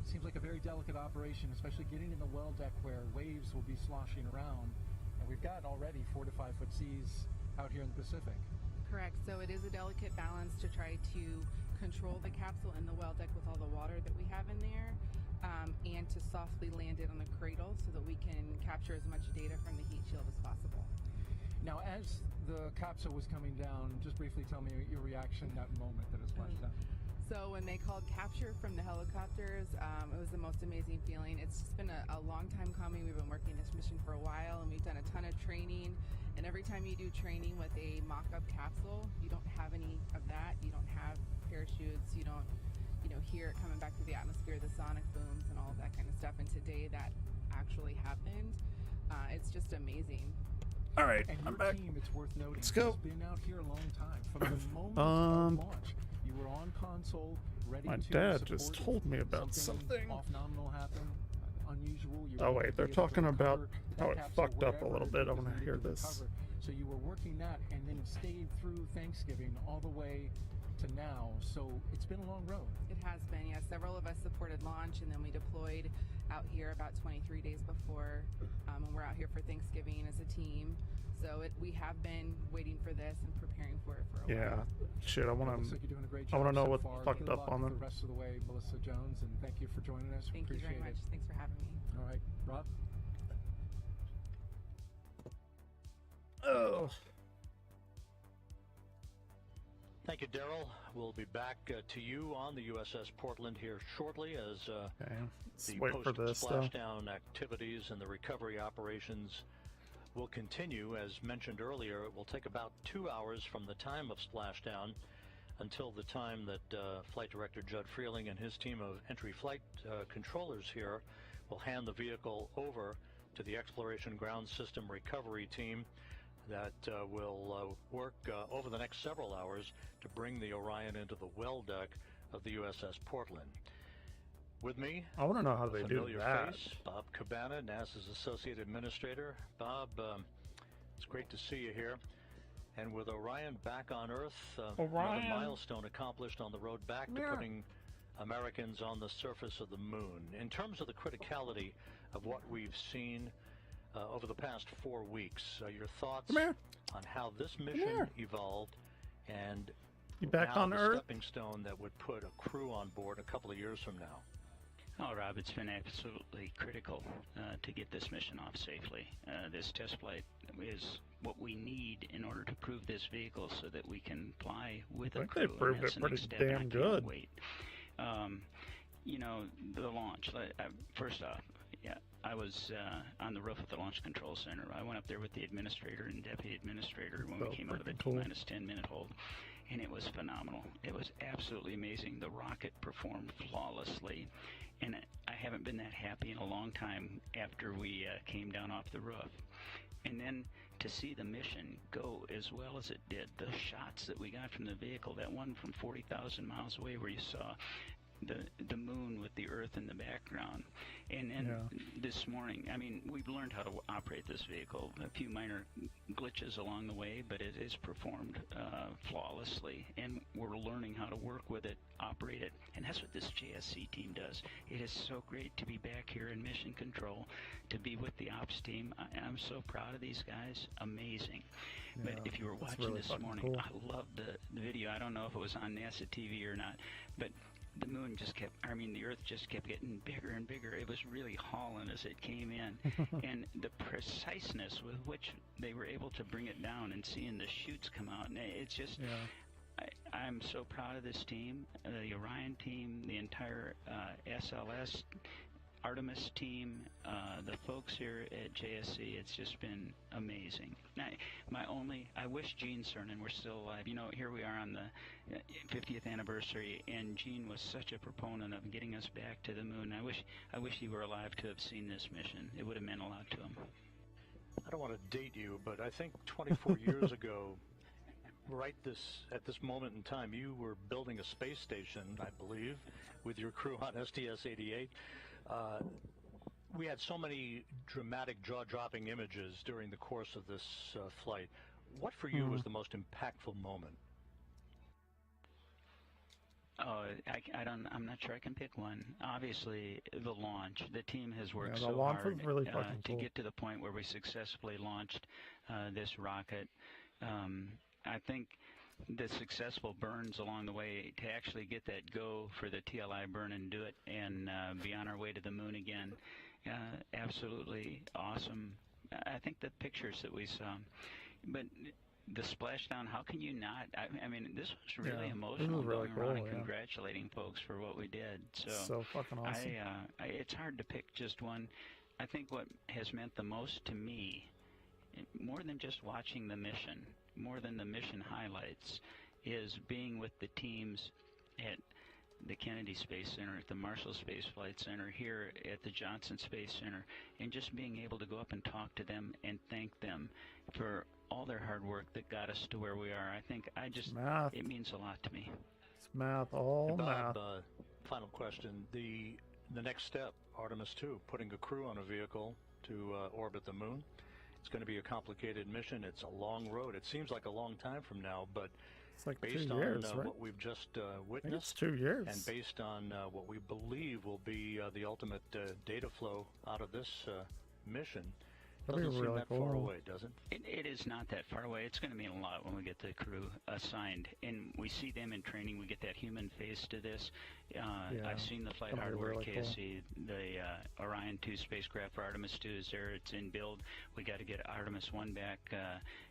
It seems like a very delicate operation, especially getting in the well deck where waves will be sloshing around. And we've got already 4 to 5 foot seas out here in the Pacific. Correct. So it is a delicate balance to try to control the capsule in the well deck with all the water that we have in there, and to softly land it on the cradle so that we can capture as much data from the heat shield as possible. Now, as the capsule was coming down, just briefly tell me your reaction that moment that it splashed down. So when they called capture from the helicopters, it was the most amazing feeling. It's just been a long time coming. We've been working this mission for a while, and we've done a ton of training. And every time you do training with a mock-up capsule, you don't have any of that. You don't have parachutes. You don't, hear it coming back through the atmosphere, the sonic booms and all of that kind of stuff. And today that actually happened. It's just amazing. All right, and I'm your back. team, it's worth noting, Let's go. has been out here a long time. From the moment of launch, you were on console, ready My to dad support just told me about something. Off-nominal happened, unusual. You Oh were wait, they're able to talking about recover how that it capsule fucked up a wherever little it bit. I was want to needed hear to this. recover. So you were working that and then stayed through Thanksgiving all the way to now. So it's been a long road. It has been, yes. Several of us supported launch, and then we deployed out here about 23 days before, and we're out here for Thanksgiving as a team. So we have been waiting for this and preparing for it for a Yeah, while. shit. I want Looks like you're doing a great to. I want job to know so what far. fucked Good up luck on the them. rest of the way, Melissa Jones, and thank you for joining us. Thank you very Appreciate much. it. Thanks for having me. All right, Rob. Oh. Thank you, Daryl. We'll be back to you on the USS Portland here shortly as the wait for this, post-splashdown activities and the recovery operations will continue. As mentioned earlier, it will take about 2 hours from the time of splashdown until the time that Flight Director Judd Freeling and his team of entry flight controllers here will hand the vehicle over to the Exploration Ground System Recovery Team that will work over the next several hours to bring the Orion into the well deck of the USS Portland. With me, I want to know how they do familiar that. face, Bob Cabana, NASA's Associate Administrator. Bob, it's great to see you here. And with Orion back on Earth, another Orion. milestone accomplished on the road back to Yeah. putting Americans on the surface of the moon. In terms of the criticality of what we've seen over the past 4 weeks, your thoughts on how this mission evolved and You back now on the Earth? stepping stone that would put a crew on board a couple of years from now. Oh, Rob, it's been absolutely critical to get this mission off safely. This test flight is what we need in order to prove this vehicle so that we can fly with I a think crew. they and proved that's it the pretty next step, and I damn can't good. wait. The launch. First off, I was on the roof of the Launch Control Center. I went up there with the administrator and deputy administrator when we came out of the freaking cool. T-minus 10-minute hold. and it was phenomenal. It was absolutely amazing. The rocket performed flawlessly, and I haven't been that happy in a long time after we came down off the roof. And then to see the mission go as well as it did, the shots that we got from the vehicle, that one from 40,000 miles away where you saw the moon with the Earth in the background. And then this morning, I mean, we've learned how to operate this vehicle. A few minor glitches along the way, but it is performed flawlessly. And we're learning how to work with it, operate it. And that's what this JSC team does. It is so great to be back here in mission control, to be with the ops team. I'm so proud of these guys. Amazing. But if you were watching really this morning, cool. I loved the video. I don't know if it was on NASA TV or not, but the moon just kept, I mean, the Earth just kept getting bigger and bigger. It was really hauling as it came in. And the preciseness with which they were able to bring it down and seeing the shoots come out, and it's just, I'm so proud of this team, the Orion team, the entire SLS, Artemis team, the folks here at JSC. It's just been amazing. I wish Gene Cernan were still alive. You know, here we are on the 50th anniversary, and Gene was such a proponent of getting us back to the moon. I wish he were alive to have seen this mission. It would have meant a lot to him. I don't want to date you, but I think 24 years ago, at this moment in time, you were building a space station, I believe, with your crew on STS-88. We had so many dramatic, jaw-dropping images during the course of this flight. What for you was the most impactful moment? Oh, I'm not sure I can pick one. Obviously, the launch. The team has worked the so launch hard was really fucking to cool. get to the point where we successfully launched this rocket. I think the successful burns along the way to actually get that go for the TLI burn and do it and be on our way to the moon again. Absolutely awesome. I think the pictures that we saw, but the splashdown, how can you not? I mean, this was really emotional. This was really going around cool, and congratulating folks for what we did. So fucking awesome. It's hard to pick just one. I think what has meant the most to me, more than just watching the mission, more than the mission highlights, is being with the teams at the Kennedy Space Center, at the Marshall Space Flight Center, here at the Johnson Space Center, and just being able to go up and talk to them and thank them for all their hard work that got us to where we are. I think it means a lot to me. It's math, all Bob, math. Final question. The next step, Artemis 2, putting a crew on a vehicle to orbit the moon. It's going to be a complicated mission. It's a long road. It seems like a long time from now, but it's like based 2 years, on right? what we've just witnessed, I think it's 2 years. and based on what we believe will be the ultimate data flow out of this mission, That'd be doesn't seem really that far cool. away, does it? It is not that far away. It's going to mean a lot when we get the crew assigned, and we see them in training. We get that human face to this. I've seen the flight That'll be hardware really at KSC. The Orion 2 spacecraft for Artemis 2 is there. It's in build. We got to get Artemis 1 back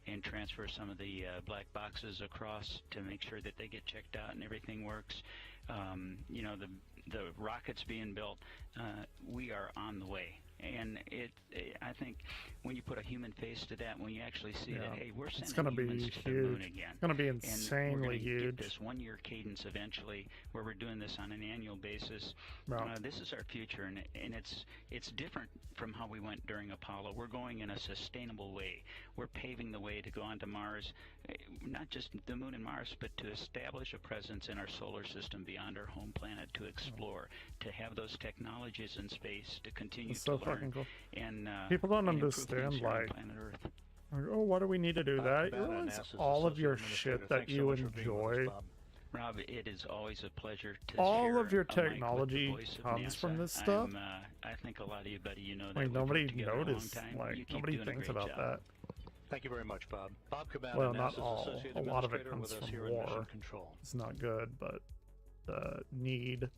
and transfer some of the black boxes across to make sure that they get checked out and everything works. You know, the rocket's being built. We are on the way. And I think when you put a human face to that, when you actually see that, hey, we're sending it's gonna be humans to the moon huge. again. It's gonna be And we're insanely gonna huge. Get this 1-year cadence eventually, where we're doing this on an annual basis. This is our future, and it's different from how we went during Apollo. We're going in a sustainable way. We're paving the way to go onto Mars, not just the moon and Mars, but to establish a presence in our solar system beyond our home planet, to explore, to have those technologies in space, to continue It's to so learn. fucking cool. And people don't and improve understand, things here on like, planet Earth. oh, why do we need to do that? You Cabana, realize NASA's all of your Associate shit Administrator. that Thanks so you much for being with us, enjoy, Bob. Rob, it is always a pleasure to all share of your a mic with the technology voice of comes from NASA. this stuff. I think a lot of you, buddy, you know that. Like, we've nobody worked together a long noticed, time. like, You keep nobody doing a thinks great about job. that. Thank you very much, Bob. Bob Cabana, Well, not NASA's all. Associate A lot of it Administrator, comes with us from here in Mission war. Control. It's not good, but the need.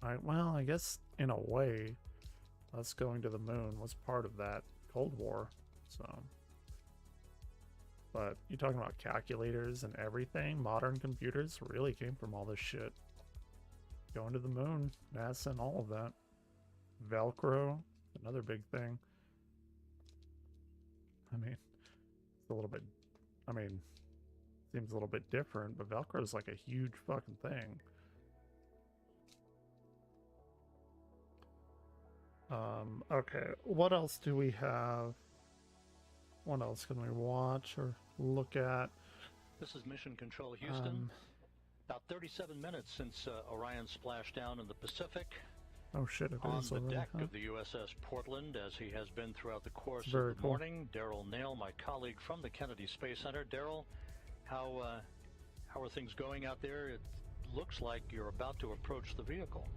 I guess in a way, us going to the moon was part of that Cold War. So, but you're talking about calculators and everything. Modern computers really came from all this shit. Going to the moon, NASA, and all of that. Velcro, another big thing. I mean, it's a little bit. I mean, seems a little bit different, but Velcro's like a huge fucking thing. Okay, what else do we have? What else can we watch or look at? This is Mission Control Houston. About 37 minutes since Orion splashed down in the Pacific. Oh shit, it on is the already, deck huh? of the USS Portland, as he has been throughout the course of Very the cool. morning. Daryl Nail, my colleague from the Kennedy Space Center. Daryl, how are things going out there? It looks like you're about to approach the vehicle.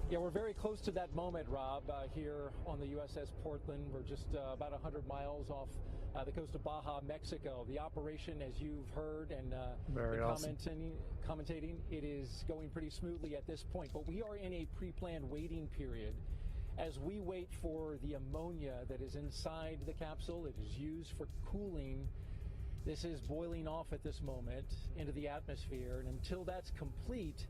Yeah, we're very close to that moment, Rob, here on the USS Portland. We're just about 100 miles off the coast of Baja, Mexico. The operation, as you've heard and Very been awesome. commentating, it is going pretty smoothly at this point. But we are in a pre-planned waiting period as we wait for the ammonia that is inside the capsule. It is used for cooling. This is boiling off at this moment into the atmosphere, and until that's complete,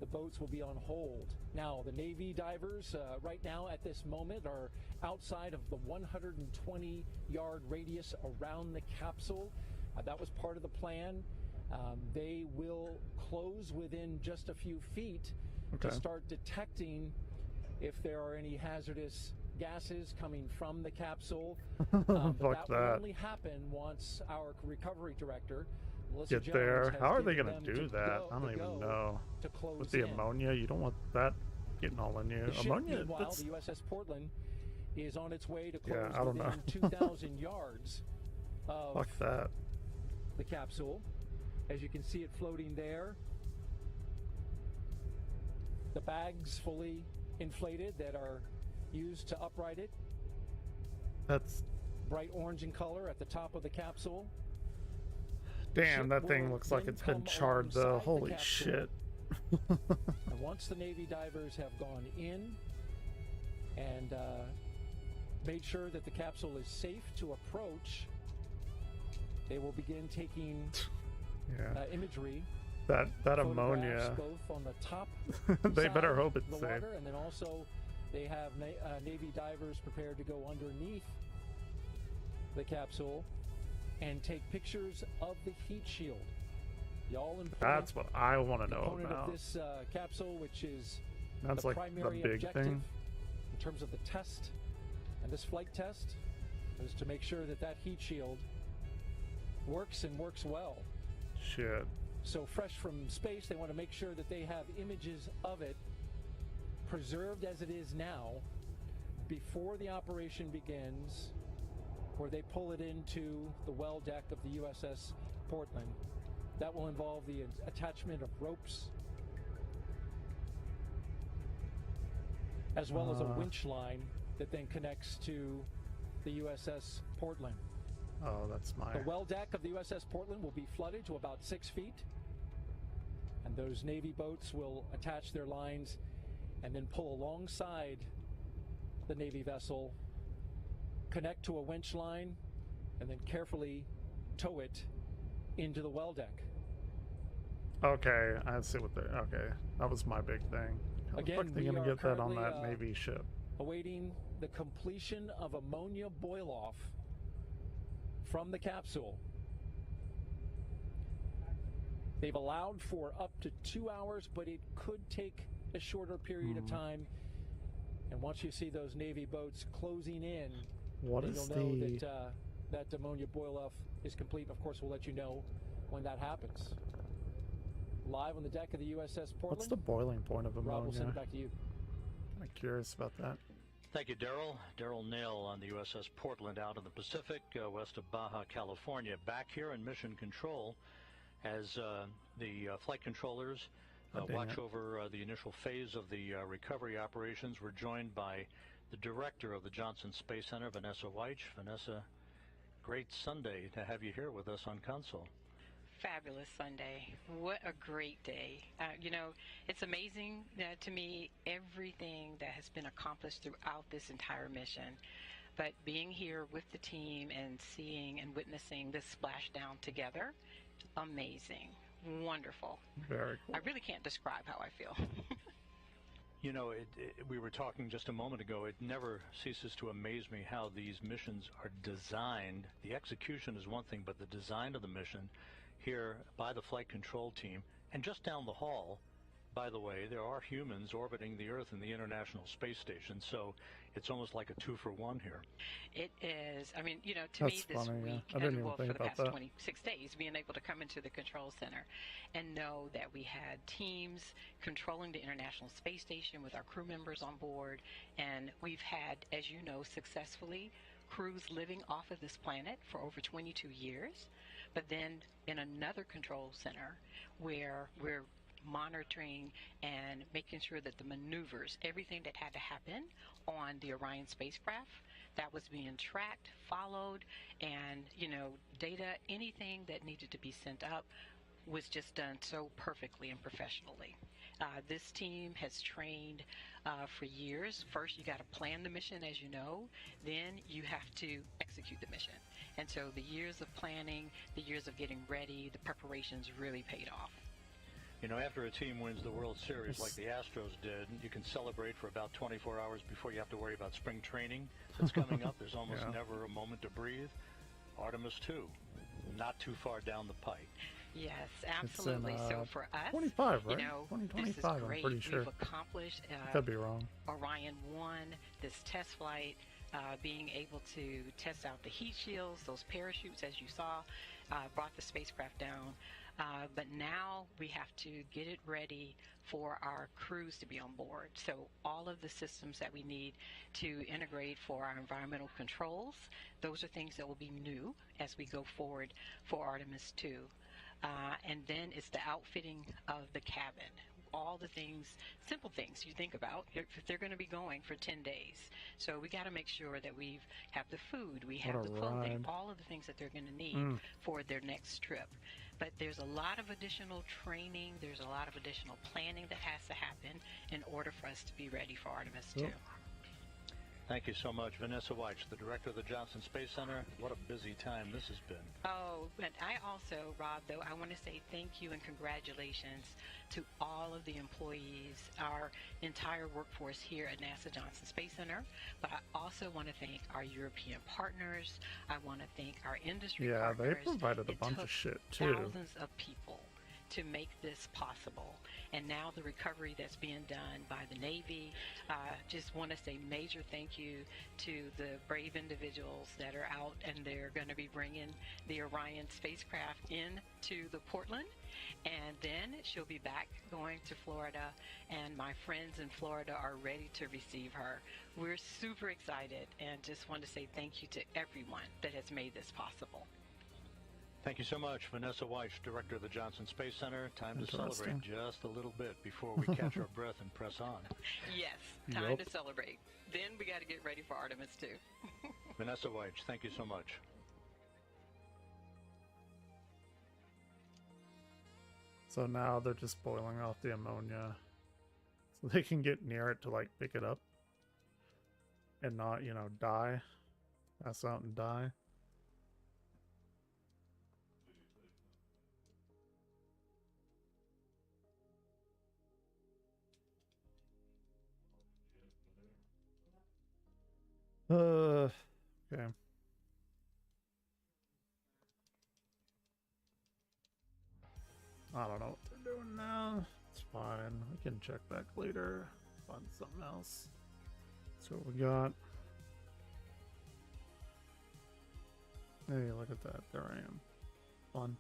the boats will be on hold. Now, the Navy divers right now at this moment are outside of the 120-yard radius around the capsule. That was part of the plan. They will close within just a few feet to start detecting if there are any hazardous gases coming from the capsule. But Fuck that will that. only happen once our recovery director, Melissa Get Jones, there. has How are they given gonna them do to that? go- I don't the even go know. to close With the in. ammonia, you don't want that getting all in you. The ship, Ammonia, meanwhile, that's... the USS Portland is on its way to close Yeah, I don't know. within 2,000 yards of Fuck that. the capsule. As you can see it floating there. The bags fully inflated that are used to upright it. That's... Bright orange in color at the top of the capsule. Damn, Ship that thing will looks like then it's been come charred though. alongside the Holy capsule. shit. And once the Navy divers have gone in and made sure that the capsule is safe to approach, they will begin taking Yeah. imagery. That photographs ammonia. both on the top They side better hope of it's the safe. water, and then also they have Navy divers prepared to go underneath the capsule and take pictures of the heat shield. The all-important That's what I want to know component about. of this capsule, which is That's the like the primary big objective thing. in terms of the test and this flight test, is to make sure that that heat shield works and works well. Shit. So fresh from space, they want to make sure that they have images of it preserved as it is now before the operation begins, where they pull it into the well deck of the USS Portland. That will involve the attachment of ropes, as well as a winch line that then connects to the USS Portland. Oh, that's my... The well deck of the USS Portland will be flooded to about 6 feet, and those Navy boats will attach their lines and then pull alongside the Navy vessel, connect to a winch line, and then carefully tow it into the well deck. Okay, I see what they're... Okay, that was my big thing. How the Again, fuck are they we gonna are get that on currently, that Navy ship? Awaiting the completion of ammonia boil-off from the capsule. They've allowed for up to 2 hours, but it could take a shorter period of time. And once you see those Navy boats closing in, What then is you'll know the- that ammonia boil-off is complete. And of course, we'll let you know when that happens. Live on the deck of the USS Portland. What's the boiling point of Rob, we'll send ammonia? it back to you. I'm curious about that. Thank you, Daryl. Daryl Nail on the USS Portland out in the Pacific, west of Baja, California. Back here in Mission Control as the flight controllers watch over the initial phase of the recovery operations. We're joined by the director of the Johnson Space Center, Vanessa Weich. Vanessa, great Sunday to have you here with us on console. Fabulous Sunday. What a great day. You know, it's amazing to me everything that has been accomplished throughout this entire mission. But being here with the team and seeing and witnessing this splashdown together, amazing. Wonderful. Very cool. I really can't describe how I feel. You know, we were talking just a moment ago, it never ceases to amaze me how these missions are designed. The execution is one thing, but the design of the mission here by the flight control team, and just down the hall, by the way, there are humans orbiting the Earth in the International Space Station, so it's almost like a 2-for-1 here. It is. I mean, you know, to That's me this funny, yeah. week, I didn't even well, think for the about past that. 26 days, being able to come into the control center and know that we had teams controlling the International Space Station with our crew members on board, and we've had, as you know, successfully crews living off of this planet for over 22 years, but then in another control center where we're monitoring and making sure that the maneuvers, everything that had to happen on the Orion spacecraft, that was being tracked, followed, and, you know, data, anything that needed to be sent up was just done so perfectly and professionally. This team has trained for years. First, you got to plan the mission, as you know. Then you have to execute the mission. And so the years of planning, the years of getting ready, the preparations really paid off. You know, after a team wins the World Series like the Astros did, you can celebrate for about 24 hours before you have to worry about spring training that's coming up. There's almost never a moment to breathe. Artemis 2, not too far down the pike. Yes, absolutely. It's in, so for us, 25, right? you know, 2025, this is great. I'm pretty sure. We've accomplished Could be wrong. Orion 1, this test flight, being able to test out the heat shields, those parachutes, as you saw, brought the spacecraft down. But now we have to get it ready for our crews to be on board. So all of the systems that we need to integrate for our environmental controls, those are things that will be new as we go forward for Artemis 2. And then it's the outfitting of the cabin. All the things, simple things you think about if they're going to be going for 10 days. So we got to make sure that we have the food, we have the clothing, all of the things that they're going to need for their next trip. But there's a lot of additional training, there's a lot of additional planning that has to happen in order for us to be ready for Artemis 2. Thank you so much. Vanessa Weich, the director of the Johnson Space Center. What a busy time this has been. Oh, but I also, Rob, though, I want to say thank you and congratulations to all of the employees, our entire workforce here at NASA Johnson Space Center. But I also want to thank our European partners. I want to thank our industry partners. Yeah, they provided a bunch of shit, too. Thousands of people to make this possible. And now the recovery that's being done by the Navy. Just want to say major thank you to the brave individuals that are out, and they're going to be bringing the Orion spacecraft into the Portland, and then she'll be back going to Florida, and my friends in Florida are ready to receive her. We're super excited and just want to say thank you to everyone that has made this possible. Thank you so much, Vanessa Weich, director of the Johnson Space Center. Time to celebrate just a little bit before we catch our breath and press on. Yes, time to celebrate. Then we got to get ready for Artemis 2. Vanessa Weich, thank you so much. So now they're just boiling off the ammonia so they can get near it to, like, pick it up and not, you know, die. Pass out and die. Okay. I don't know what they're doing now. It's fine. We can check back later. Find something else. That's what we got. Hey, look at that. There I am. Fun.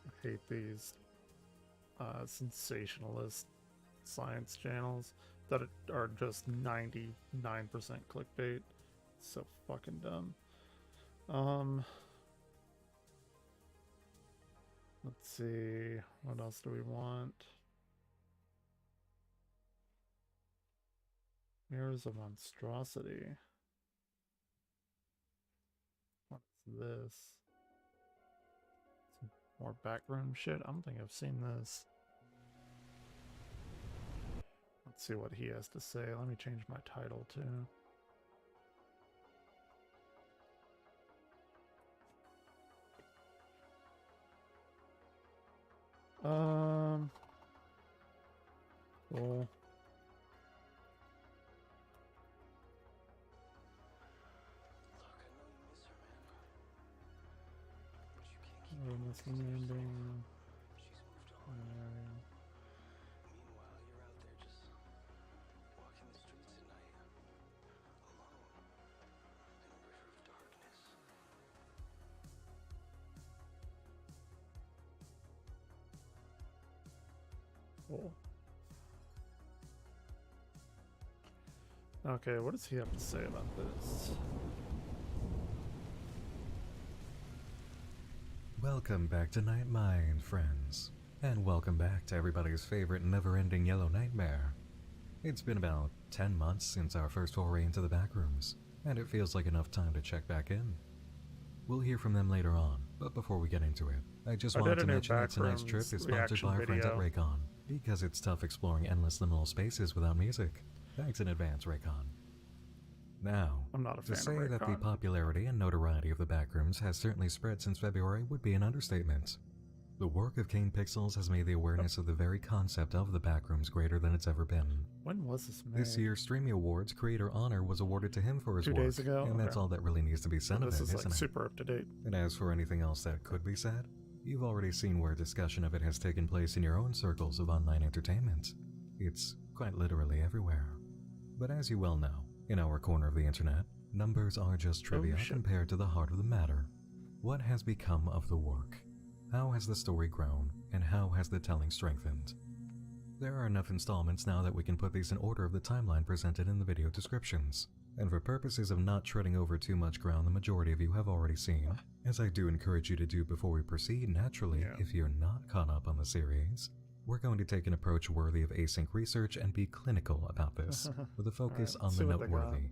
I hate these sensationalist science channels that are just 99% clickbait. It's so fucking dumb. Let's see, what else do we want? Mirrors of Monstrosity. What's this? Some more backroom shit? I don't think I've seen this. Let's see what he has to say. Let me change my title too. Cool. Landing. Cool. Okay, what does he have to say about this? Welcome back to Night Mind, friends. And welcome back to everybody's favorite never-ending yellow nightmare. It's been about 10 months since our first foray into the backrooms, and it feels like enough time to check back in. We'll hear from them later on, but before we get into it, I just wanted to mention that tonight's trip is sponsored by our friends at Raycon, because it's tough exploring endless liminal spaces without music. Thanks in advance, Raycon. Now, I'm not a fan to say of that the Raycon. popularity and notoriety of the backrooms has certainly spread since February would be an understatement. The work of Kane Pixels has made the awareness of the very concept of the backrooms greater than it's ever been. When was this made? This year's Streamy Awards Creator Honor was awarded to him for his 2 work, days ago? and that's all that really needs to be said of it, This is isn't like it? super up to date. And as for anything else that could be said, you've already seen where discussion of it has taken place in your own circles of online entertainment. It's quite literally everywhere. But as you well know, in our corner of the internet, numbers are just trivia compared to the heart of the matter. What has become of the work? How has the story grown, and how has the telling strengthened? There are enough installments now that we can put these in order of the timeline presented in the video descriptions. And for purposes of not treading over too much ground the majority of you have already seen, as I do encourage you to do before we proceed naturally if you're not caught up on the series, we're going to take an approach worthy of async research and be clinical about this, with a focus on the noteworthy.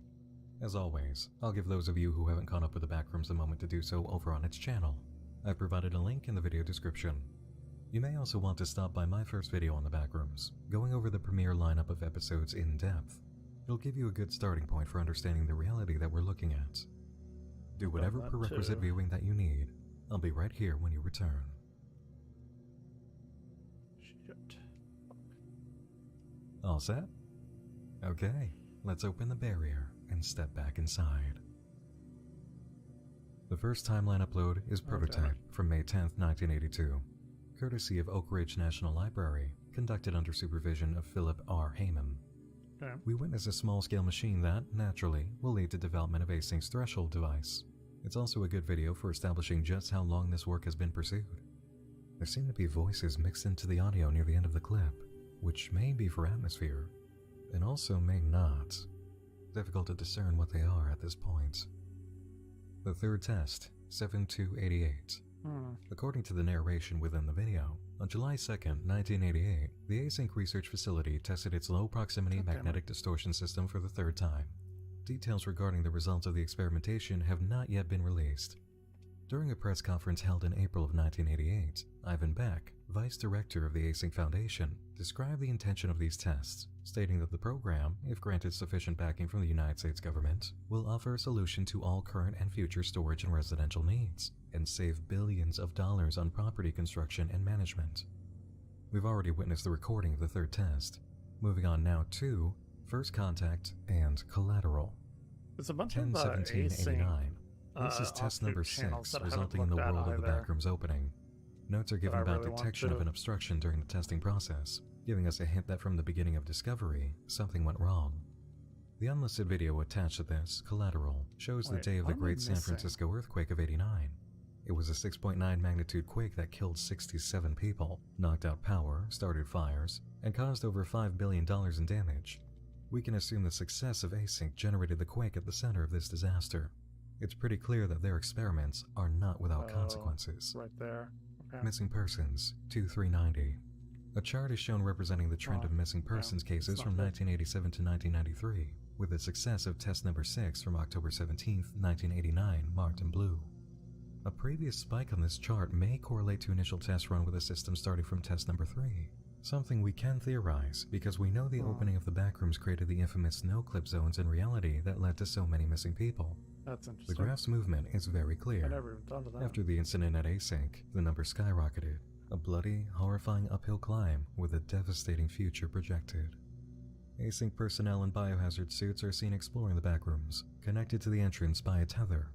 As always, I'll give those of you who haven't caught up with the Backrooms a moment to do so over on its channel. I've provided a link in the video description. You may also want to stop by my first video on the Backrooms, going over the premiere lineup of episodes in depth. It'll give you a good starting point for understanding the reality that we're looking at. Do whatever prerequisite viewing that you need. I'll be right here when you return. Shit. All set? Okay, let's open the barrier and step back inside. The first timeline upload is Prototype from May 10th, 1982, courtesy of Oak Ridge National Library, conducted under supervision of Philip R. Heyman. Okay. We witness a small-scale machine that, naturally, will lead to development of Async's threshold device. It's also a good video for establishing just how long this work has been pursued. There seem to be voices mixed into the audio near the end of the clip, which may be for atmosphere, and also may not. Difficult to discern what they are at this point. The third test, 7288. According to the narration within the video, on July 2nd, 1988, the Async Research Facility tested its low-proximity magnetic distortion system for the third time. Details regarding the results of the experimentation have not yet been released. During a press conference held in April of 1988, Ivan Beck, Vice Director of the Async Foundation, described the intention of these tests, stating that the program, if granted sufficient backing from the United States government, will offer a solution to all current and future storage and residential needs, and save billions of dollars on property construction and management. We've already witnessed the recording of the third test. Moving on now to First Contact and Collateral. It's a bunch of 10/17/89. This is test number 6, resulting in the world of the Backrooms opening. Notes are given about detection of an obstruction during the testing process, giving us a hint that from the beginning of Discovery, something went wrong. The unlisted video attached to this, Collateral, shows the day of the Great San Francisco earthquake of '89. It was a 6.9 magnitude quake that killed 67 people, knocked out power, started fires, and caused over $5 billion in damage. We can assume the success of Async generated the quake at the center of this disaster. It's pretty clear that their experiments are not without consequences. Right there. Okay. Missing persons, 2390. A chart is shown representing the trend of missing persons cases from 1987 to 1993, with the success of test number 6 from October 17, 1989, marked in blue. A previous spike on this chart may correlate to initial test run with a system starting from test number 3, something we can theorize because we know the opening of the Backrooms created the infamous no-clip zones in reality that led to so many missing people. That's interesting. The graph's movement is very clear. I never even thought of that. After the incident at Async, the number skyrocketed. A bloody, horrifying uphill climb with a devastating future projected. Async personnel in biohazard suits are seen exploring the back rooms, connected to the entrance by a tether.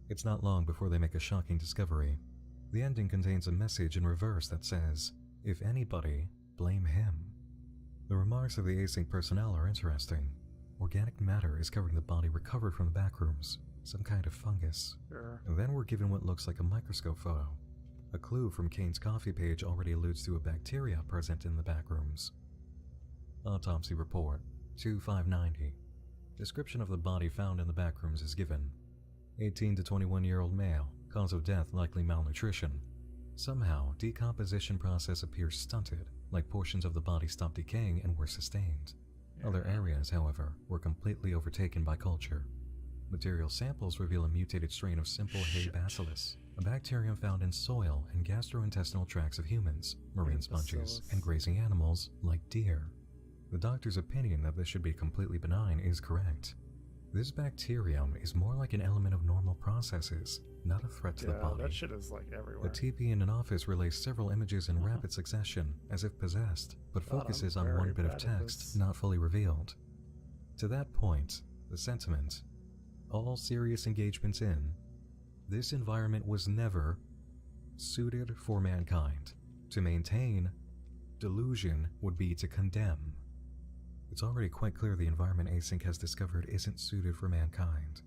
It's not long before they make a shocking discovery. The ending contains a message in reverse that says, "If anybody, blame him." The remarks of the async personnel are interesting. Organic matter is covering the body recovered from the back rooms, some kind of fungus. Sure. And then we're given what looks like a microscope photo. A clue from Kane's coffee page already alludes to a bacteria present in the back rooms. Autopsy report, 2590. Description of the body found in the back rooms is given. 18 to 21-year-old male, cause of death likely malnutrition. Somehow, decomposition process appears stunted, like portions of the body stopped decaying and were sustained. Other areas, however, were completely overtaken by culture. Material samples reveal a mutated strain of simple hay bacillus, a bacterium found in soil and gastrointestinal tracts of humans, marine sponges, and grazing animals like deer. The doctor's opinion that this should be completely benign is correct. This bacterium is more like an element of normal processes, not a threat to the body. That shit is like everywhere. The TP in an office relays several images in rapid succession, as if possessed, but focuses on one bit of text not fully revealed. To that point, the sentiment, all serious engagements in, this environment was never suited for mankind. To maintain, delusion would be to condemn. It's already quite clear the environment Async has discovered isn't suited for mankind.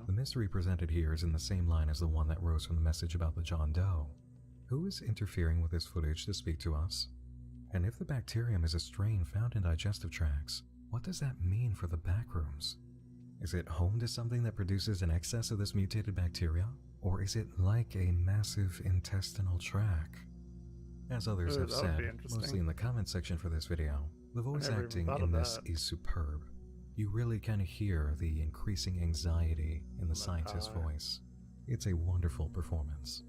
The mystery presented here is in the same line as the one that rose from the message about the John Doe. Who is interfering with this footage to speak to us? And if the bacterium is a strain found in digestive tracts, what does that mean for the backrooms? Is it home to something that produces an excess of this mutated bacteria? Or is it like a massive intestinal tract? As others have said, mostly in the comment section for this video, the voice acting in this is superb. You really can hear the increasing anxiety in the scientist's voice. It's a wonderful performance.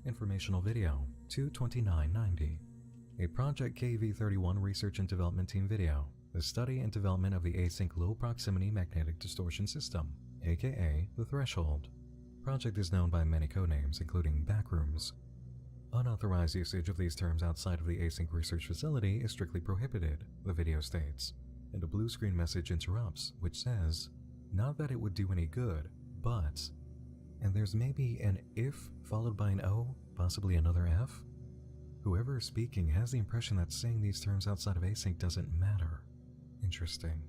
Informational video, 22990. A Project KV-31 research and development team video. The study and development of the Async Low Proximity Magnetic Distortion System, aka the Threshold. Project is known by many codenames, including Backrooms. Unauthorized usage of these terms outside of the Async research facility is strictly prohibited, the video states, and a blue screen message interrupts, which says, not that it would do any good, but, and there's maybe an if followed by an O, possibly another F? Whoever is speaking has the impression that saying these terms outside of Async doesn't matter. Interesting.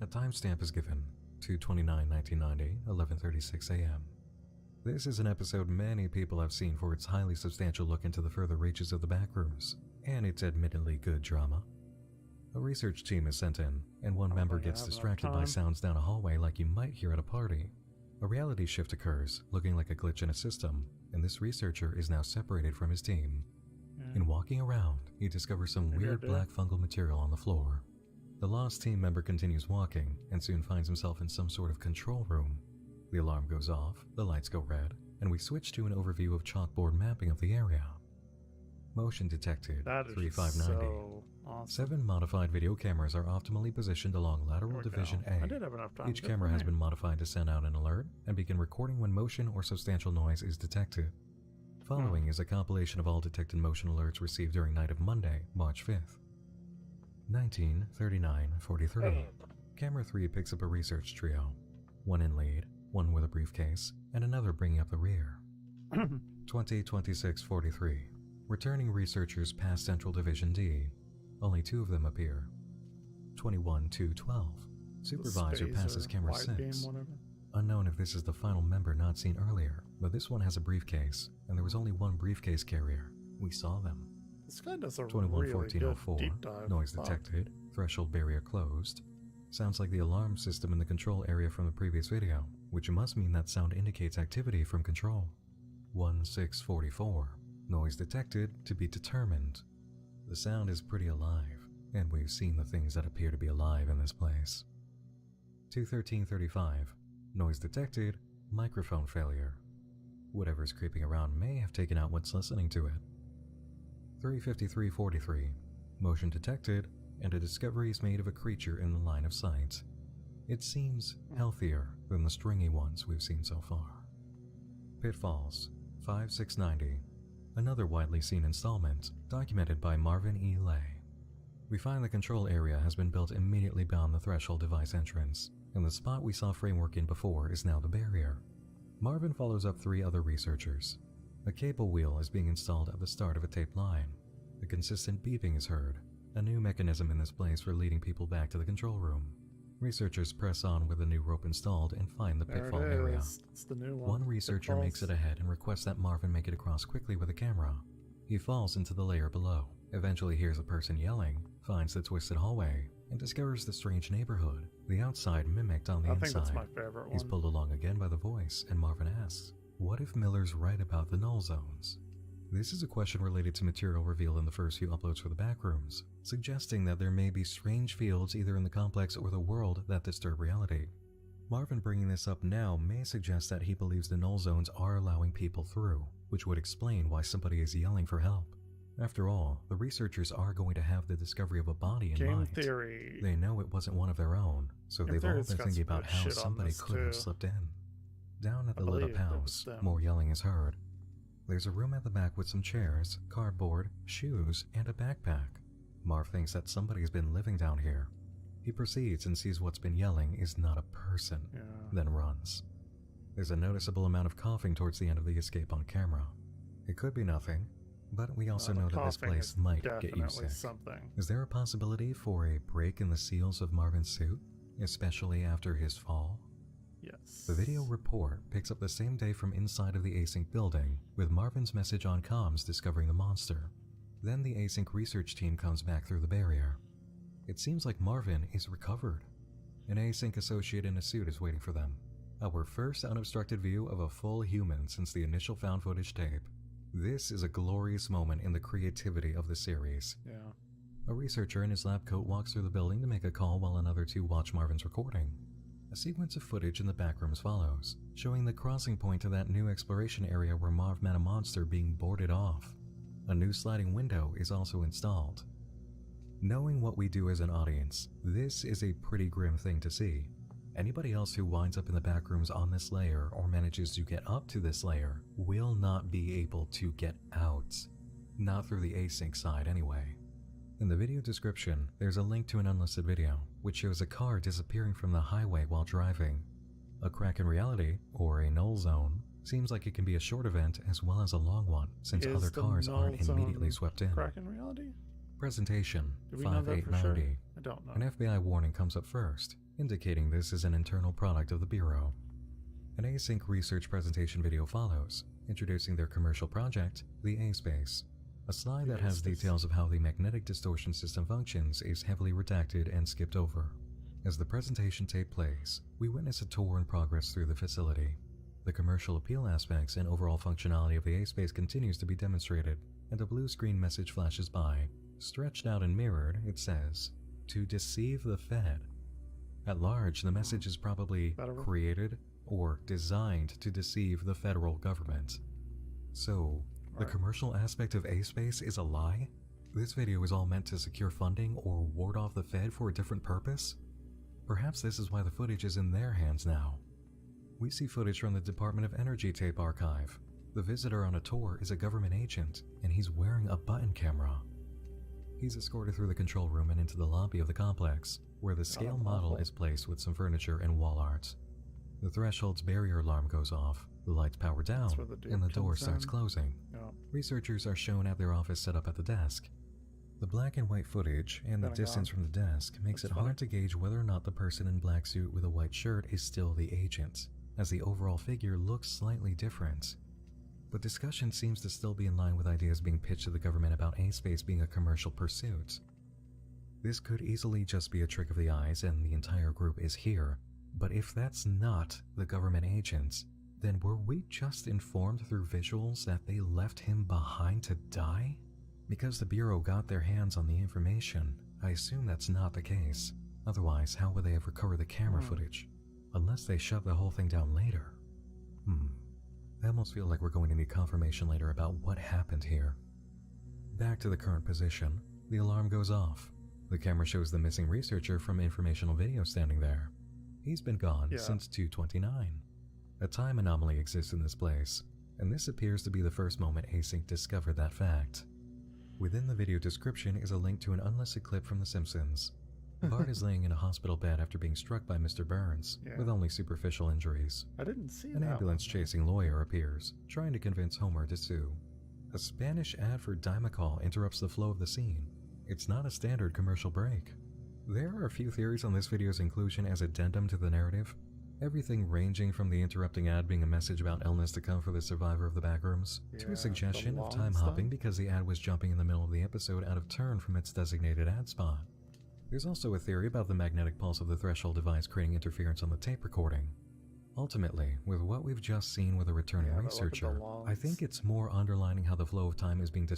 A timestamp is given, 2/29/1990, 11:36 a.m. This is an episode many people have seen for its highly substantial look into the further reaches of the backrooms, and its admittedly good drama. A research team is sent in, and one member gets distracted by sounds down a hallway like you might hear at a party. A reality shift occurs, looking like a glitch in a system, and this researcher is now separated from his team. In walking around, he discovers some weird black fungal material on the floor. The lost team member continues walking, and soon finds himself in some sort of control room. The alarm goes off, the lights go red, and we switch to an overview of chalkboard mapping of the area. Motion detected, 3590. So awesome. 7 modified video cameras are optimally positioned along lateral division A. I did have enough time. Each camera has been modified to send out an alert and begin recording when motion or substantial noise is detected. Following is a compilation of all detected motion alerts received during night of Monday, March 5th. 19:39:43. Camera 3 picks up a research trio. One in lead, one with a briefcase, and another bringing up the rear. 20:26:43. Returning researchers past Central Division D. Only 2 of them appear. 21:2:12. Supervisor passes camera 6. Unknown if this is the final member not seen earlier, but this one has a briefcase, and there was only one briefcase carrier. We saw them. This guy does a really good 21:14:04. deep dive. Noise detected. Threshold barrier closed. Sounds like the alarm system in the control area from the previous video, which must mean that sound indicates activity from control. 16:44. Noise detected to be determined. The sound is pretty alive, and we've seen the things that appear to be alive in this place. 2:13:35. Noise detected, microphone failure. Whatever's creeping around may have taken out what's listening to it. 3:53:43. Motion detected, and a discovery is made of a creature in the line of sight. It seems healthier than the stringy ones we've seen so far. Pitfalls, 5:690. another widely seen installment, documented by Marvin E. Lay. We find the control area has been built immediately beyond the threshold device entrance, and the spot we saw framework in before is now the barrier. Marvin follows up 3 other researchers. A cable wheel is being installed at the start of a tape line. A consistent beeping is heard, a new mechanism in this place for leading people back to the control room. Researchers press on with a new rope installed and find the pitfall area. It's the new one. One researcher makes it ahead and requests that Marvin make it across quickly with a camera. He falls into the layer below, eventually hears a person yelling, finds the twisted hallway, and discovers the strange neighborhood, the outside mimicked on the inside. I think that's my favorite one. He's pulled along again by the voice, and Marvin asks, what if Miller's right about the null zones? This is a question related to material revealed in the first few uploads for the backrooms, suggesting that there may be strange fields either in the complex or the world that disturb reality. Marvin bringing this up now may suggest that he believes the null zones are allowing people through, which would explain why somebody is yelling for help. After all, the researchers are going to have the discovery of a body in mind. Game theory. They know it wasn't one of their own, so they've all been thinking about how somebody could have slipped in. Down at the lit-up house, more yelling is heard. There's a room at the back with some chairs, cardboard, shoes, and a backpack. Marv thinks that somebody's been living down here. He proceeds and sees what's been yelling is not a person, then runs. There's a noticeable amount of coughing towards the end of the escape on camera. It could be nothing, but we also know that this place might get you sick. Is there a possibility for a break in the seals of Marvin's suit, especially after his fall? Yes. The video report picks up the same day from inside of the async building, with Marvin's message on comms discovering the monster. Then the async research team comes back through the barrier. It seems like Marvin is recovered. An async associate in a suit is waiting for them. Our first unobstructed view of a full human since the initial found footage tape. This is a glorious moment in the creativity of the series. Yeah. A researcher in his lab coat walks through the building to make a call while another 2 watch Marvin's recording. A sequence of footage in the backrooms follows, showing the crossing point to that new exploration area where Marv met a monster being boarded off. A new sliding window is also installed. Knowing what we do as an audience, this is a pretty grim thing to see. Anybody else who winds up in the backrooms on this layer or manages to get up to this layer will not be able to get out. Not through the async side anyway. In the video description, there's a link to an unlisted video, which shows a car disappearing from the highway while driving. A crack in reality, or a null zone, seems like it can be a short event as well as a long one, since other cars aren't immediately swept in. Crack in reality? Presentation, Do we know that for 5890. sure? I don't know. An FBI warning comes up first, indicating this is an internal product of the Bureau. An async research presentation video follows, introducing their commercial project, the A-Space. A slide that has details of how the magnetic distortion system functions is heavily redacted and skipped over. As the presentation tape plays, we witness a tour in progress through the facility. The commercial appeal aspects and overall functionality of the A-Space continues to be demonstrated, and a blue screen message flashes by. Stretched out and mirrored, it says, "To deceive the Fed." At large, the message is probably created or designed to deceive the federal government. So, the commercial aspect of A-Space is a lie? This video is all meant to secure funding or ward off the Fed for a different purpose? Perhaps this is why the footage is in their hands now. We see footage from the Department of Energy tape archive. The visitor on a tour is a government agent, and he's wearing a button camera. He's escorted through the control room and into the lobby of the complex, where the scale model is placed with some furniture and wall art. The threshold's barrier alarm goes off, the lights power down, and the door starts closing. Researchers are shown at their office set up at the desk. The black and white footage and the distance from the desk makes it hard to gauge whether or not the person in black suit with a white shirt is still the agent, as the overall figure looks slightly different. But discussion seems to still be in line with ideas being pitched to the government about A-Space being a commercial pursuit. This could easily just be a trick of the eyes and the entire group is here, but if that's not the government agents, then were we just informed through visuals that they left him behind to die? Because the Bureau got their hands on the information, I assume that's not the case. Otherwise, how would they have recovered the camera footage? Unless they shut the whole thing down later. I almost feel like we're going to need confirmation later about what happened here. Back to the current position, the alarm goes off. The camera shows the missing researcher from informational video standing there. He's been gone since 2:29. A time anomaly exists in this place. and this appears to be the first moment Async discovered that fact. Within the video description is a link to an unlisted clip from The Simpsons. Bart is laying in a hospital bed after being struck by Mr. Burns, with only superficial injuries. I didn't see An that ambulance-chasing lawyer appears, trying to convince Homer to sue. A Spanish ad for Dimacol interrupts the flow of the scene. It's not a standard commercial break. There are a few theories on this video's inclusion as addendum to the narrative, everything ranging from the interrupting ad being a message about illness to come for the survivor of the backrooms, to a suggestion of time hopping because the ad was jumping in the middle of the episode out of turn from its designated ad spot. There's also a theory about the magnetic pulse of the threshold device creating interference on the tape recording. Ultimately, with what we've just seen with a returning researcher, I think it's more underlining how the flow of time is being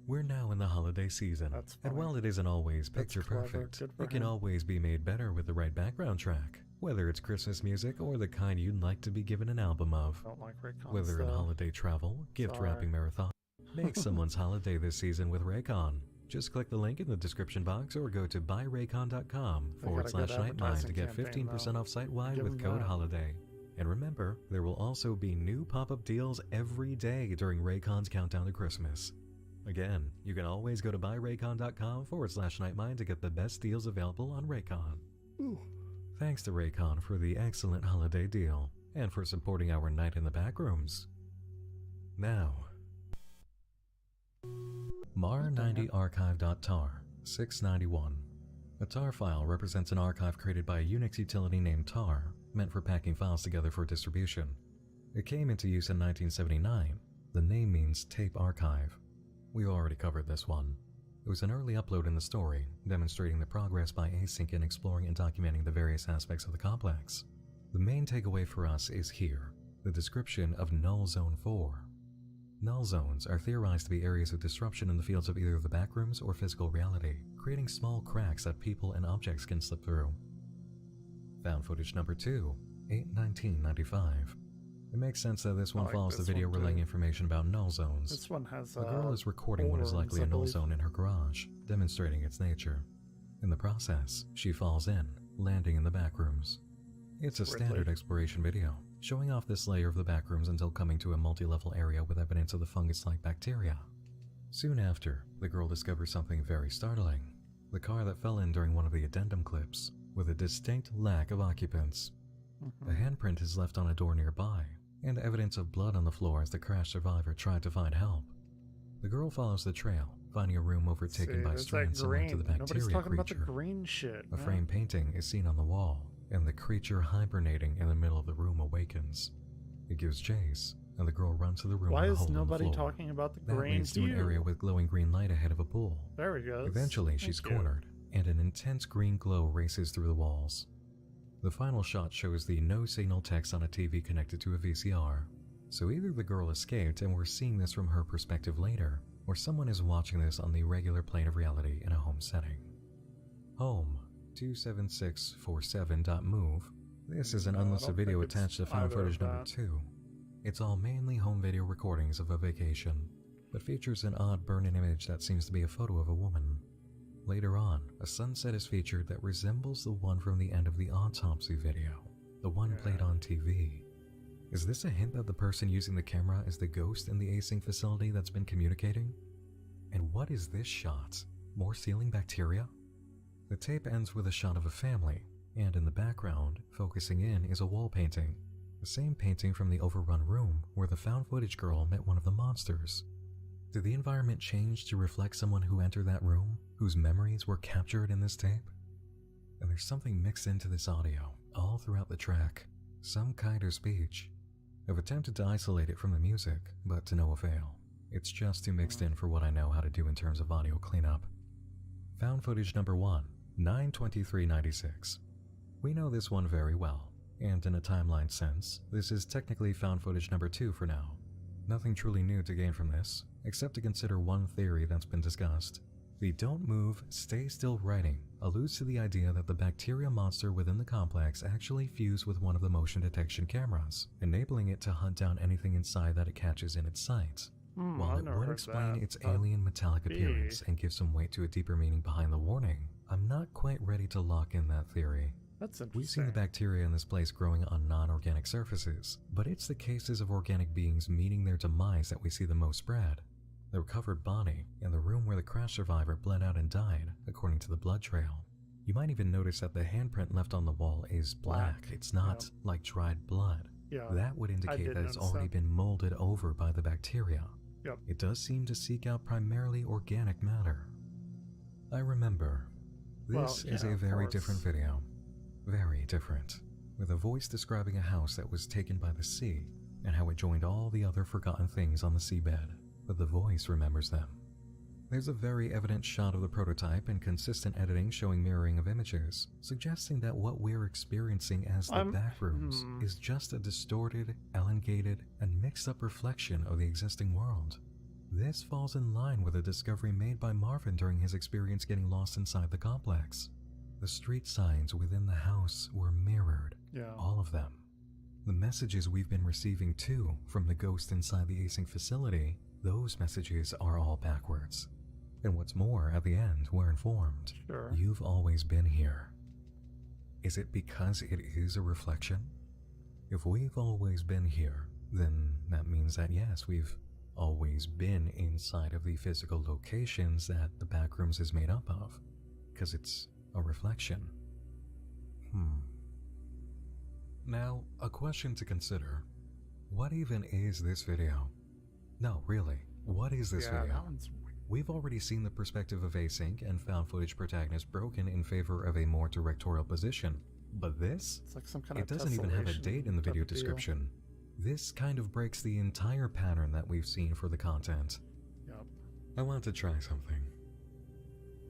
We're now in the holiday season, and while it isn't always picture perfect, it can always be made better with the right background track, whether it's Christmas music or the kind you'd like to be given an album of. Whether in holiday travel, gift wrapping marathon, make someone's holiday this season with Raycon. Just click the link in the description box or go to buyraycon.com/nightmind to get 15% off site-wide with code HOLIDAY. And remember, there will also be new pop-up deals every day during Raycon's countdown to Christmas. Again, you can always go to buyraycon.com/nightmind to get the best deals available on Raycon. Thanks to Raycon for the excellent holiday deal and for supporting our Night in the Backrooms. Now, mar90archive.tar 691. A tar file represents an archive created by a Unix utility named tar, meant for packing files together for distribution. It came into use in 1979. The name means tape archive. We already covered this one. It was an early upload in the story, demonstrating the progress by Async in exploring and documenting the various aspects of the complex. The main takeaway for us is here, the description of Null Zone 4. Null zones are theorized to be areas of disruption in the fields of either the backrooms or physical reality, creating small cracks that people and objects can slip through. Found footage number 2, 8/19/95. It makes sense that this one follows the video relaying information about null zones. This one has the girl is recording what is likely a null zone in her garage, demonstrating its nature. In the process, she falls in, landing in the backrooms. It's a standard exploration video, showing off this layer of the backrooms until coming to a multi-level area with evidence of the fungus-like bacteria. Soon after, the girl discovers something very startling. The car that fell in during one of the addendum clips, with a distinct lack of occupants. A handprint is left on a door nearby, and evidence of blood on the floor as the crash survivor tried to find help. The girl follows the trail, finding a room overtaken by strands similar to the bacteria creature. About the green shit, a frame painting is seen on the wall, and the creature hibernating in the middle of the room awakens. It gives chase, and the girl runs to the room. Why with a is hole nobody in the floor. talking about the That green leads to an area with glowing green light ahead of a pool. There he goes. Eventually, she's cornered, and an intense green glow races through the walls. The final shot shows the no signal text on a TV connected to a VCR. So either the girl escaped and we're seeing this from her perspective later, or someone is watching this on the regular plane of reality in a home setting. Home 27647.move. This is an unlisted video attached to found footage number 2. It's all mainly home video recordings of a vacation, but features an odd burn-in image that seems to be a photo of a woman. Later on, a sunset is featured that resembles the one from the end of the autopsy video, the one played on TV. Is this a hint that the person using the camera is the ghost in the Async facility that's been communicating? And what is this shot? More ceiling bacteria? The tape ends with a shot of a family, and in the background, focusing in, is a wall painting. The same painting from the overrun room where the found footage girl met one of the monsters. Did the environment change to reflect someone who entered that room, whose memories were captured in this tape? And there's something mixed into this audio, all throughout the track, some kind of speech. I've attempted to isolate it from the music, but to no avail. It's just too mixed in for what I know how to do in terms of audio cleanup. Found footage number 1, 9/23/96. We know this one very well, and in a timeline sense, this is technically found footage number 2 for now. Nothing truly new to gain from this, except to consider one theory that's been discussed. The don't move, stay still writing alludes to the idea that the bacteria monster within the complex actually fused with one of the motion detection cameras, enabling it to hunt down anything inside that it catches in its sight. While it would explain its alien metallic appearance and give some weight to a deeper meaning behind the warning, I'm not quite ready to lock in that theory. That's interesting. We've seen the bacteria in this place growing on non-organic surfaces, but it's the cases of organic beings meeting their demise that we see the most spread. The recovered body and the room where the crash survivor bled out and died, according to the blood trail. You might even notice that the handprint left on the wall is black. It's not like dried blood. Yeah, that would indicate that it's already been molded over by the bacteria. Yep. It does seem to seek out primarily organic matter. I remember. This is a very different video. Very different. With a voice describing a house that was taken by the sea and how it joined all the other forgotten things on the seabed, but the voice remembers them. There's a very evident shot of the prototype and consistent editing showing mirroring of images, suggesting that what we're experiencing as the backrooms is just a distorted, elongated, and mixed-up reflection of the existing world. This falls in line with a discovery made by Marvin during his experience getting lost inside the complex. The street signs within the house were mirrored, all of them. The messages we've been receiving too from the ghost inside the async facility, those messages are all backwards. And what's more, at the end, we're informed. You've always been here. Is it because it is a reflection? If we've always been here, then that means that yes, we've always been inside of the physical locations that the backrooms is made up of. Because it's a reflection. Now, a question to consider. What even is this video? No, really, what is this video? We've already seen the perspective of async and found footage protagonist broken in favor of a more directorial position, but this? It's like some kind it doesn't even have a date in the video description. This kind of breaks the entire pattern that we've seen for the content. Yep. I want to try something.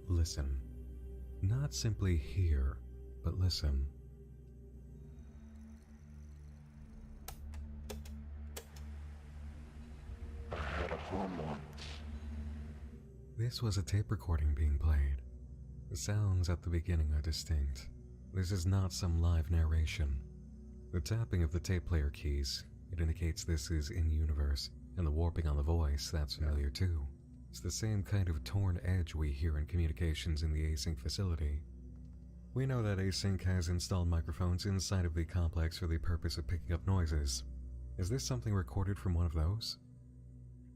Listen. Not simply hear, but listen. This was a tape recording being played. The sounds at the beginning are distinct. This is not some live narration. The tapping of the tape player keys, it indicates this is in-universe, and the warping on the voice, that's familiar too. It's the same kind of torn edge we hear in communications in the async facility. We know that async has installed microphones inside of the complex for the purpose of picking up noises. Is this something recorded from one of those?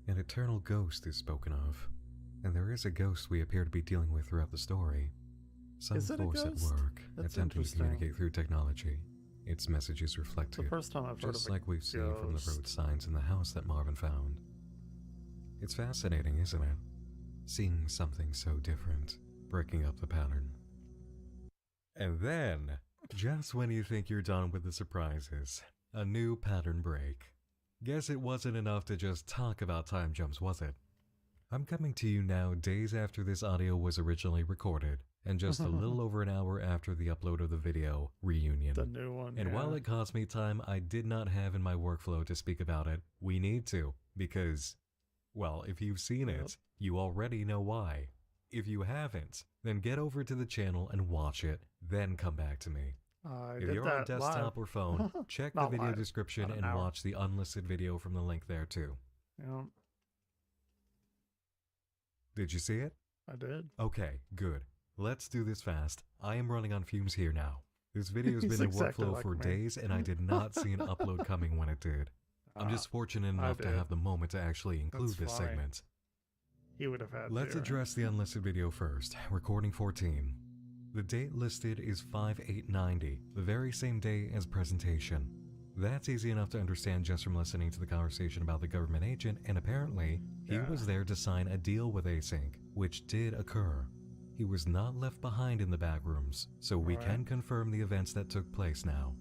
An eternal ghost is spoken of. And there is a ghost we appear to be dealing with throughout the story. Some force at work, attempting to communicate through technology. Its messages reflected, the first time I've heard just of like we've seen from the road signs in the house that Marvin found. It's fascinating, isn't it? Seeing something so different, breaking up the pattern. And then, just when you think you're done with the surprises, a new pattern break. Guess it wasn't enough to just talk about time jumps, was it? I'm coming to you now days after this audio was originally recorded, and just a little over an hour after the upload of the video, Reunion. The new one, And while it cost me time I did not have in my workflow to speak about it, we need to, because, well, if you've seen it, you already know why. If you haven't, then get over to the channel and watch it, then come back to me. If you're on desktop or phone, check the video description and watch the unlisted video from the link there too. Yeah. Did you see it? I did. Okay, good. Let's do this fast. I am running on fumes here now. This video's been in workflow for days and I did not see an upload coming when it did. I'm just fortunate enough to have the moment to actually include this segment. He would have had Let's address the unlisted video first. Recording 14. The date listed is 5/8/90, the very same day as presentation. That's easy enough to understand just from listening to the conversation about the government agent, and apparently, he was there to sign a deal with Async, which did occur. He was not left behind in the backrooms, so we can confirm the events that took place now.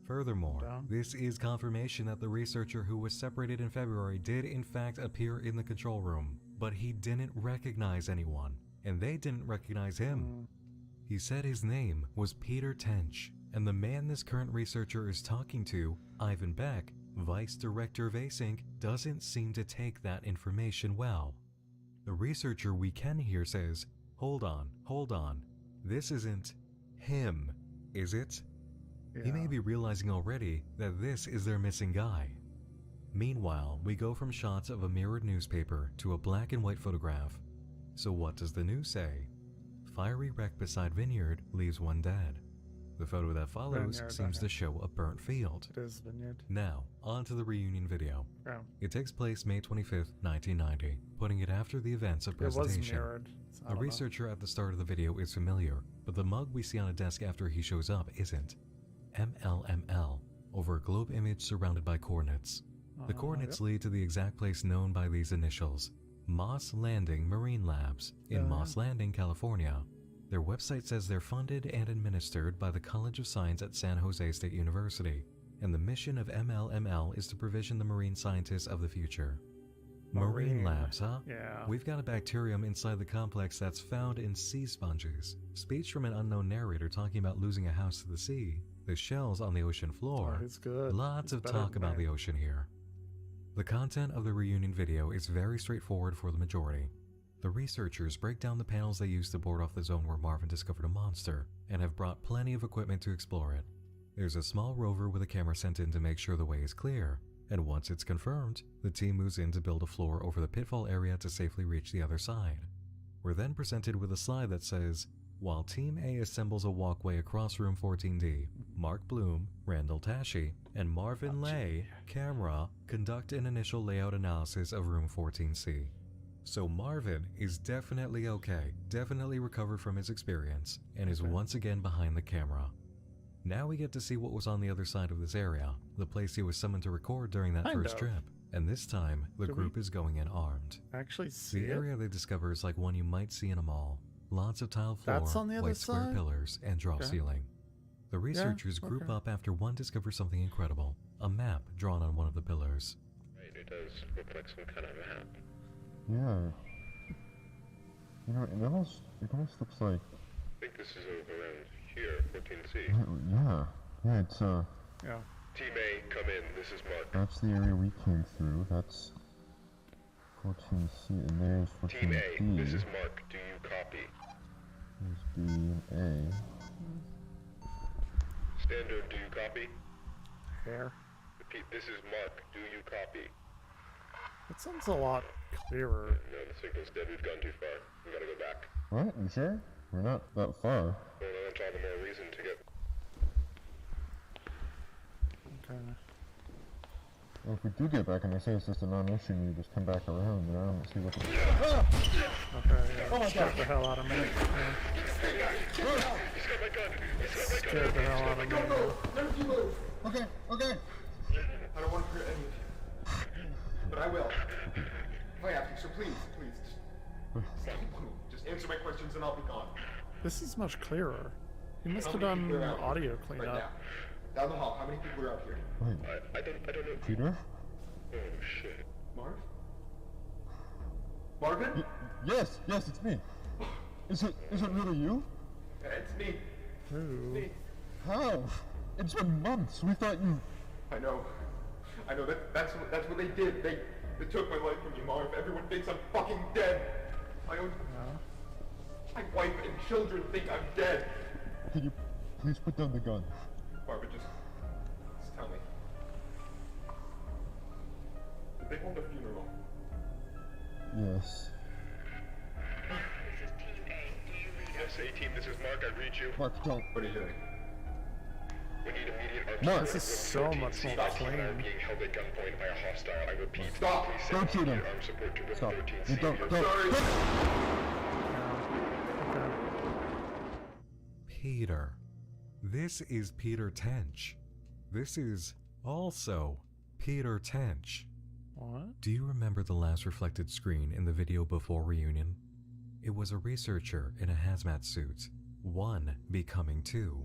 Furthermore, this is confirmation that the researcher who was separated in February did in fact appear in the control room, but he didn't recognize anyone, and they didn't recognize him. He said his name was Peter Tench, and the man this current researcher is talking to, Ivan Beck, vice director of Async, doesn't seem to take that information well. The researcher we can hear says, hold on, this isn't him, is it? He may be realizing already that this is their missing guy. Meanwhile, we go from shots of a mirrored newspaper to a black and white photograph. So what does the news say? Fiery wreck beside vineyard leaves one dead. The photo that follows Vineyard, seems okay. to show a burnt field. It is vineyard. Now, on to the reunion video. Oh. It takes place May 25th, 1990, putting it after the events of It was presentation. mirrored. So I The don't know. researcher at the start of the video is familiar, but the mug we see on a desk after he shows up isn't. MLML, over a globe image surrounded by coordinates. The coordinates lead to the exact place known by these initials, Moss Landing Marine Labs, in Moss Landing, California. Their website says they're funded and administered by the College of Science at San Jose State University, and the mission of MLML is to provision the marine scientists of the future. Marine labs, huh? Yeah. We've got a bacterium inside the complex that's found in sea sponges. Speech from an unknown narrator talking about losing a house to the sea, the shells on the ocean floor. Oh, he's good. Lots He's of better talk than about me. the ocean here. The content of the reunion video is very straightforward for the majority. The researchers break down the panels they used to board off the zone where Marvin discovered a monster, and have brought plenty of equipment to explore it. There's a small rover with a camera sent in to make sure the way is clear, and once it's confirmed, the team moves in to build a floor over the pitfall area to safely reach the other side. We're then presented with a slide that says, while Team A assembles a walkway across room 14D, Mark Bloom, Randall Tashi, and Marvin Lay, camera, conduct an initial layout analysis of room 14C. So Marvin is definitely okay, definitely recovered from his experience, and is once again behind the camera. Now we get to see what was on the other side of this area, the place he was summoned to record during that Kind first of. trip. And this time, the Do group is going in armed. Actually see The it? area they discover is like one you might see in a mall. Lots of tile floor, That's on the other white square side? pillars, and drop Okay. ceiling. The researchers group okay. up after one discovers something incredible, a map drawn on one of the pillars. Right, it does look like some kind of map. Yeah. You know, it almost looks like. I think this is around here, 14C. Yeah, it's Yeah. Team A, come in. This is Mark. that's the area we came through. That's 14C, and there's 14D. Team A, this is Mark. Do you copy? There's B and A. Standard, do you copy? Hair. Repeat, this is Mark. Do you copy? It sounds a lot clearer. No, the signal's dead. We've gone too far. We gotta go back. What? You sure? We're not that far. Well, that's all the more reason to get. Okay. Well, if we do get back and they say it's just a non-issue and you just come back around, then I don't see what the... Okay, yeah. Oh my Scared God. the hell out of me. Yeah. He's got my gun. He's got my gun. Scared the hell out of me. Don't you move! Okay, okay! I don't want to hurt any of you. But I will. If I have to, so please, just answer my questions and I'll be gone. This is much clearer. You must How have many done people are out audio here cleanup. right now? Down the hall, how many people are out here? Wait, I don't know. Peter? Oh, shit. Marv? Marvin? Yes, it's me. Is it really you? It's me. Ooh. Me. How? It's been months. We thought you... I know. That's what they did. They took my life from me, Marv. Everyone thinks I'm fucking dead. My wife and children think I'm dead. Can you please put down the gun? Barbara, just tell me. Did they hold a funeral? Yes. Yes, A-Team, this is Mark. I read you. Mark, don't. What are you doing? We need immediate armed Mark. support. This is so much more Our team and I are clean. being held at gunpoint by a hostile. I repeat, Stop. please send Don't shoot him. immediate armed support to room Stop. 13C. You don't. Sorry. Okay. Peter. This is Peter Tench. This is also Peter Tench. What? Do you remember the last reflected screen in the video before reunion? It was a researcher in a hazmat suit, one becoming two.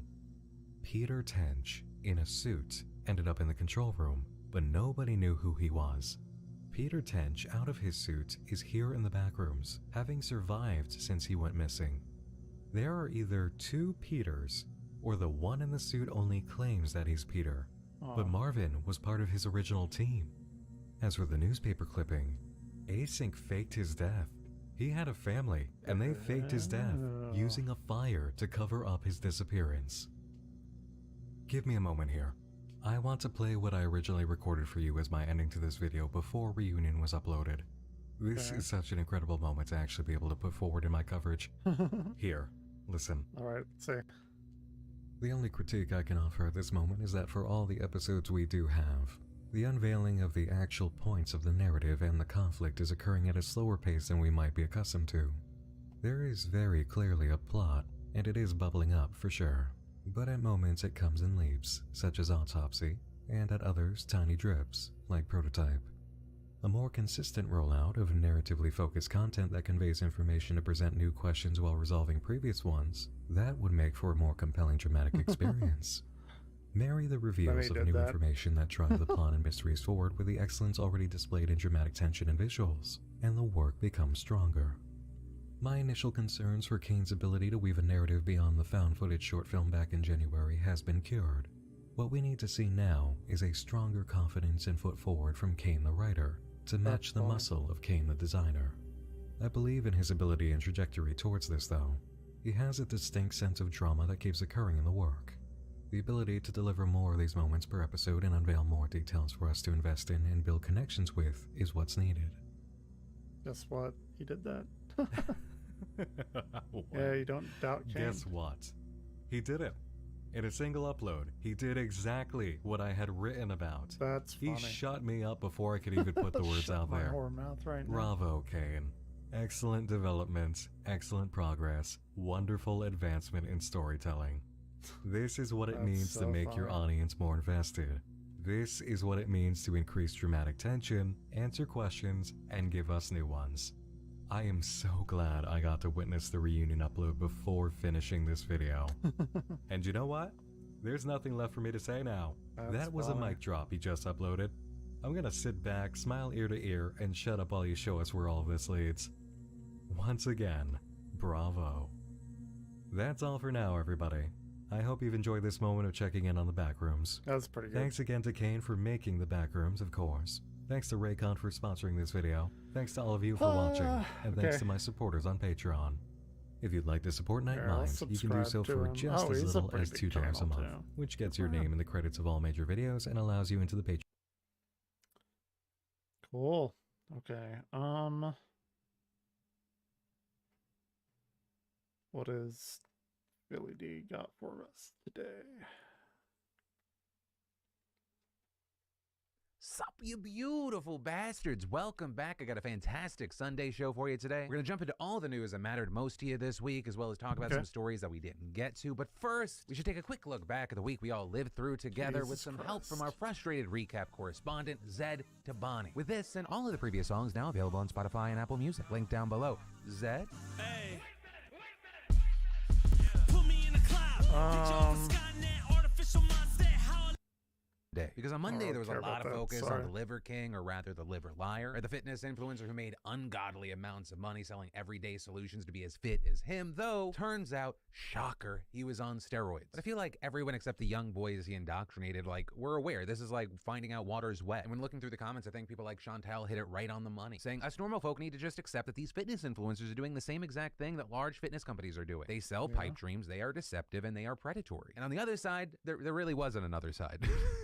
Peter Tench, in a suit, ended up in the control room, but nobody knew who he was. Peter Tench, out of his suit, is here in the back rooms, having survived since he went missing. There are either two Peters, or the one in the suit only claims that he's Peter, but Marvin was part of his original team. As for the newspaper clipping, Async faked his death. He had a family, and they faked his death, using a fire to cover up his disappearance. Give me a moment here. I want to play what I originally recorded for you as my ending to this video before Reunion was uploaded. This is such an incredible moment to actually be able to put forward in my coverage. Here, listen. Alright, see. The only critique I can offer at this moment is that for all the episodes we do have, the unveiling of the actual points of the narrative and the conflict is occurring at a slower pace than we might be accustomed to. There is very clearly a plot, and it is bubbling up for sure, but at moments it comes in leaps, such as Autopsy, and at others tiny drips, like Prototype. A more consistent rollout of narratively focused content that conveys information to present new questions while resolving previous ones, that would make for a more compelling dramatic experience. Marry the reveals of new information that drive the plot and mysteries forward with the excellence already displayed in dramatic tension and visuals, and the work becomes stronger. My initial concerns for Kane's ability to weave a narrative beyond the found footage short film back in January has been cured. What we need to see now is a stronger confidence and foot forward from Kane the writer to match the muscle of Kane the designer. I believe in his ability and trajectory towards this though. He has a distinct sense of drama that keeps occurring in the work. The ability to deliver more of these moments per episode and unveil more details for us to invest in and build connections with is what's needed. Guess what? He did that. Yeah, you don't doubt Kane. Guess what? He did it. In a single upload, he did exactly what I had written about. That's funny. He shut me up before I could even put the words out there. My whore mouth right now. Bravo, Kane. Excellent development, excellent progress, wonderful advancement in storytelling. This is what it means to make your audience more invested. This is what it means to increase dramatic tension, answer questions, and give us new ones. I am so glad I got to witness the reunion upload before finishing this video. And you know what? There's nothing left for me to say now. That was a mic drop he just uploaded. I'm gonna sit back, smile ear to ear, and shut up while you show us where all of this leads. Once again, bravo. That's all for now, everybody. I hope you've enjoyed this moment of checking in on the backrooms. That's pretty good. Thanks again to Kane for making the backrooms, of course. Thanks to Raycon for sponsoring this video. Thanks to all of you for watching. And thanks to my supporters on Patreon. If you'd like to support Night Minds, you can do so for just as little as $2 a month, which gets your name in the credits of all major videos and allows you into the Patreon. Cool. Okay. What is Billy D got for us today? Sup, you beautiful bastards. Welcome back. I got a fantastic Sunday show for you today. We're going to jump into all the news that mattered most to you this week, as well as talk about some stories that we didn't get to. But first, we should take a quick look back at the week we all lived through together with some help from our frustrated recap correspondent, Zed Tabani. With this and all of the previous songs now available on Spotify and Apple Music. Link down below. Zed? Hey. Put me in a cloud. Day. Because on Monday there was a lot of focus on the Liver King, or rather the Liver Liar, or the fitness influencer who made ungodly amounts of money selling everyday solutions to be as fit as him, though turns out, shocker, he was on steroids. But I feel like everyone except the young boys he indoctrinated, like, we're aware. This is like finding out water's wet. And when looking through the comments, I think people like Chantal hit it right on the money, saying us normal folk need to just accept that these fitness influencers are doing the same exact thing that large fitness companies are doing. They sell pipe dreams, they are deceptive, and they are predatory. And on the other side, there really wasn't another side.